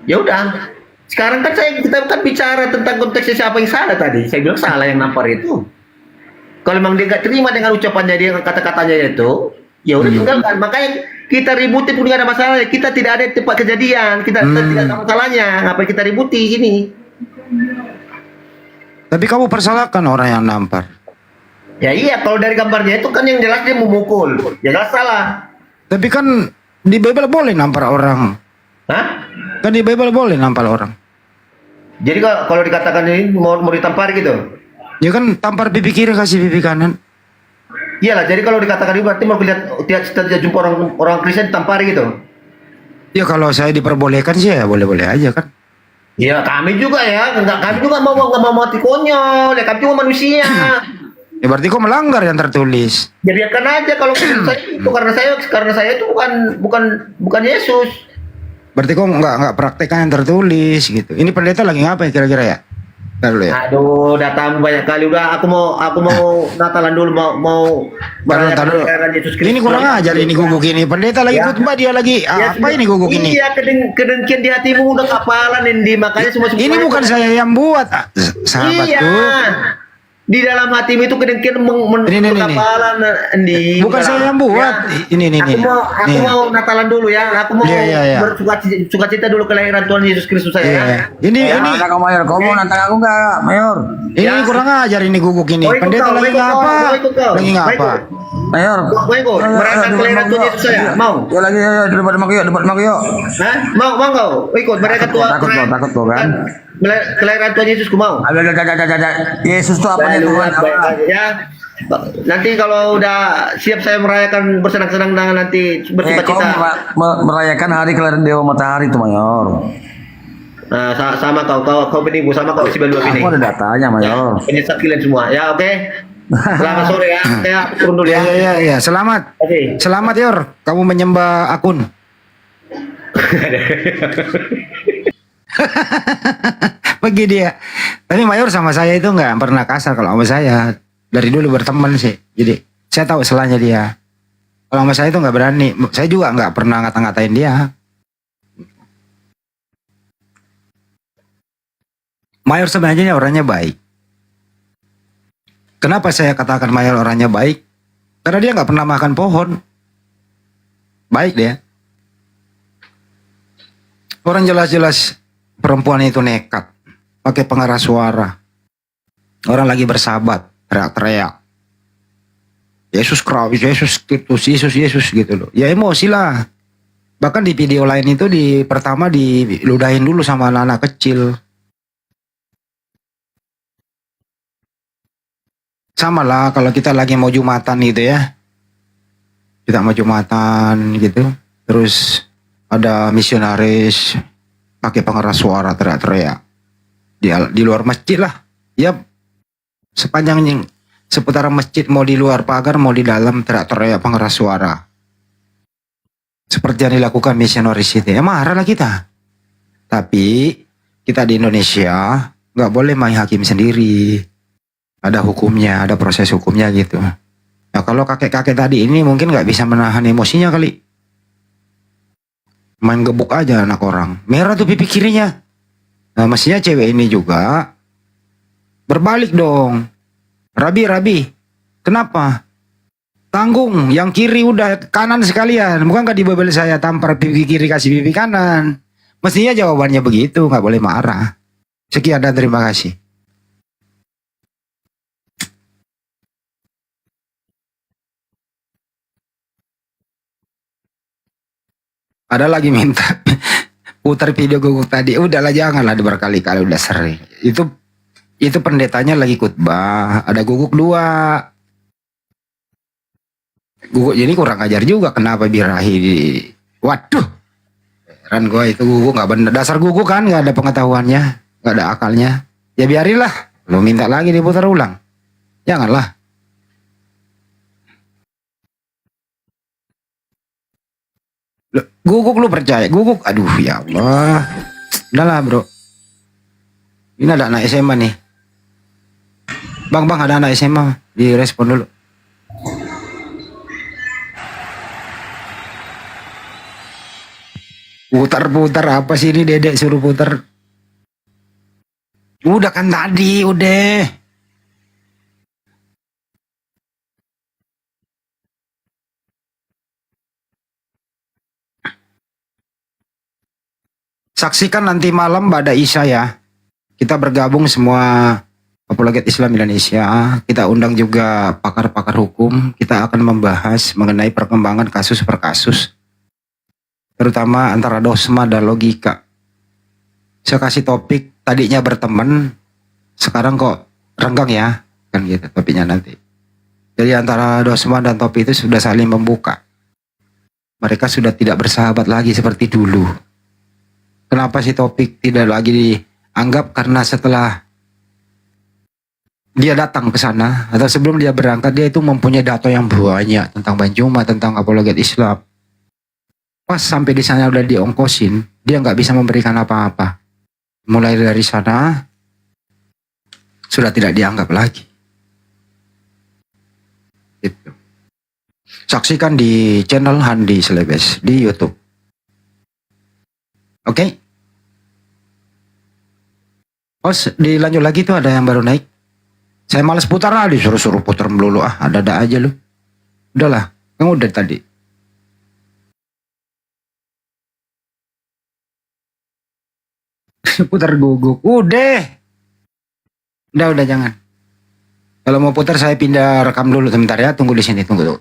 Ya udah. Sekarang kan kita kan bicara tentang konteksnya siapa yang salah tadi. Saya bilang salah yang nampar itu. Kalau memang dia nggak terima dengan ucapannya dia, kata-katanya itu, ya udah tinggalkan. Makanya kita ributi pun nggak ada masalah. Kita tidak ada tempat kejadian. Kita tidak ada masalahnya. Ngapain kita ributi ini? Tapi kamu persalahkan orang yang nampar. Ya iya, kalau dari gambarnya itu kan yang jelas dia memukul. Jelas salah. Tapi kan di Bible boleh nampar orang. Hah? Kan di Bible boleh nampar orang. Jadi kalau dikatakan ini mau ditampar gitu? Ya kan tampar pipi kiri kasih pipi kanan. Iyalah, jadi kalau dikatakan itu berarti mau lihat jumpa orang Kristen ditampar gitu? Ya kalau saya diperbolehkan sih ya boleh-boleh aja kan. Ya kami juga ya, kami juga nggak mau mati konyol, ya kami juga manusia. Ya berarti kok melanggar yang tertulis. Ya biarkan aja kalau saya itu karena saya itu bukan Yesus. Berarti kok nggak praktekkan yang tertulis gitu. Ini pendeta lagi ngapain kira-kira ya? Ntar dulu ya. Aduh, datang banyak kali udah. Aku mau Natalan dulu mau Taruh. Yesus Kristus. Ini kurang ajar ini guguk ini. Pendeta lagi khutbah dia lagi apa ini guguk ini? Iya, kedengkian di hatimu udah kapalan Indi, makanya semua ini bukan saya yang buat, sahabatku. Iya. Di dalam hatimu itu kedengkian kapalan Indi. Bukan saya yang buat. Ya. Ini. Aku mau Natalan dulu ya. Aku mau bersukacita dulu kelahiran Tuhan Yesus Kristus saya. Iya. Ini. Kau Mayor, kau mau nantang aku nggak, Mayor? Ini kurang ajar ini guguk ini. Pendeta lagi ngapa? Lagi ngapa? Mayor, mau ikut merayakan kelahiran Tuhan Yesus saya? Mau? Ya lagi ya debat sama yuk. Hah? Mau kau ikut merayakan Tuhan? Takut kau kan? Kelahiran Tuhan Yesus ku mau. Yesus tuh apa nih Tuhan? Ya. Nanti kalau udah siap saya merayakan bersenang-senang dengan nanti bercita-cita. Merayakan hari kelahiran Dewa Matahari itu Mayor. Nah, sama kau benimu sama kau isi berdua bini. Aku ada datanya Mayor. Penyesat kalian semua. Ya oke. Selamat sore ya. Saya turun dulu ya. Iya. Selamat. Selamat Yor. Kamu menyembah akun. Pergi dia. Tapi Mayor sama saya itu nggak pernah kasar kalau sama saya. Dari dulu berteman sih. Jadi saya tahu selanya dia. Kalau sama saya itu nggak berani. Saya juga nggak pernah ngata-ngatain dia. Mayor sebenarnya orangnya baik. Kenapa saya katakan Mayor orangnya baik? Karena dia nggak pernah makan pohon. Baik dia. Orang jelas-jelas perempuan itu nekat. Pakai pengeras suara. Orang lagi bersahabat. Teriak-teriak. Yesus Kristus, Yesus gitu loh. Ya emosi lah. Bahkan di video lain itu pertama diludahin dulu sama anak-anak kecil. Sama lah kalau kita lagi mau Jumatan gitu ya. Kita mau Jumatan gitu. Terus ada misionaris pakai pengeras suara teriak-teriak. Di luar masjid lah. Ya sepanjang seputaran masjid mau di luar pagar mau di dalam teriak-teriak pengeras suara. Seperti yang dilakukan misionaris itu. Ya marah lah kita. Tapi kita di Indonesia nggak boleh main hakim sendiri. Ada hukumnya, ada proses hukumnya gitu. Nah kalau kakek-kakek tadi ini mungkin nggak bisa menahan emosinya kali. Main gebuk aja anak orang. Merah tuh pipi kirinya. Nah mestinya cewek ini juga berbalik dong. Rabi. Kenapa? Tanggung, yang kiri udah kanan sekalian. Bukan nggak di Bible saya tampar pipi kiri kasih pipi kanan. Mestinya jawabannya begitu, nggak boleh marah. Sekian dan terima kasih. Ada lagi minta putar video guguk tadi. Udahlah janganlah berkali-kali udah sering. Itu pendetanya lagi khutbah. Ada guguk 2. Guguk jadi kurang ajar juga. Kenapa birahi di... Waduh. Heran gue itu guguk gak bener. Dasar guguk kan gak ada pengetahuannya. Gak ada akalnya. Ya biarilah. Lu minta lagi diputar ulang. Janganlah. Guguk lu percaya? Guguk, aduh ya Allah. Udahlah bro. Ini ada anak SMA nih. Bang ada anak SMA. Direspon dulu. Putar apa sih ini dedek suruh putar. Udah kan tadi, udah. Saksikan nanti malam Bada Isya ya. Kita bergabung semua Apologet Islam Indonesia. Kita undang juga pakar-pakar hukum. Kita akan membahas mengenai perkembangan kasus per kasus, terutama antara dogma dan logika. Saya kasih topik, tadinya berteman, sekarang kok renggang ya, kan gitu topiknya nanti. Jadi antara dogma dan topi itu sudah saling membuka. Mereka sudah tidak bersahabat lagi seperti dulu. Kenapa sih topik tidak lagi dianggap? Karena setelah dia datang ke sana atau sebelum dia berangkat, dia itu mempunyai data yang banyak tentang Banjuma, tentang apologet Islam. Pas sampai di sana udah diongkosin, dia nggak bisa memberikan apa-apa. Mulai dari sana sudah tidak dianggap lagi. Gitu. Saksikan di channel Handi Celebes di YouTube. Oke. Dilanjut lagi tuh ada yang baru naik. Saya malas putar lah, disuruh-suruh putar melulu. Ada-ada aja lu. Udahlah, kamu udah tadi. Putar guguk. Udah jangan. Kalau mau putar saya pindah rekam dulu sebentar ya. Tunggu di sini, tunggu.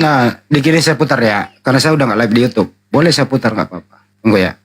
Nah, di kiri saya putar ya, karena saya udah nggak live di YouTube. Boleh saya putar nggak apa-apa. Tunggu ya.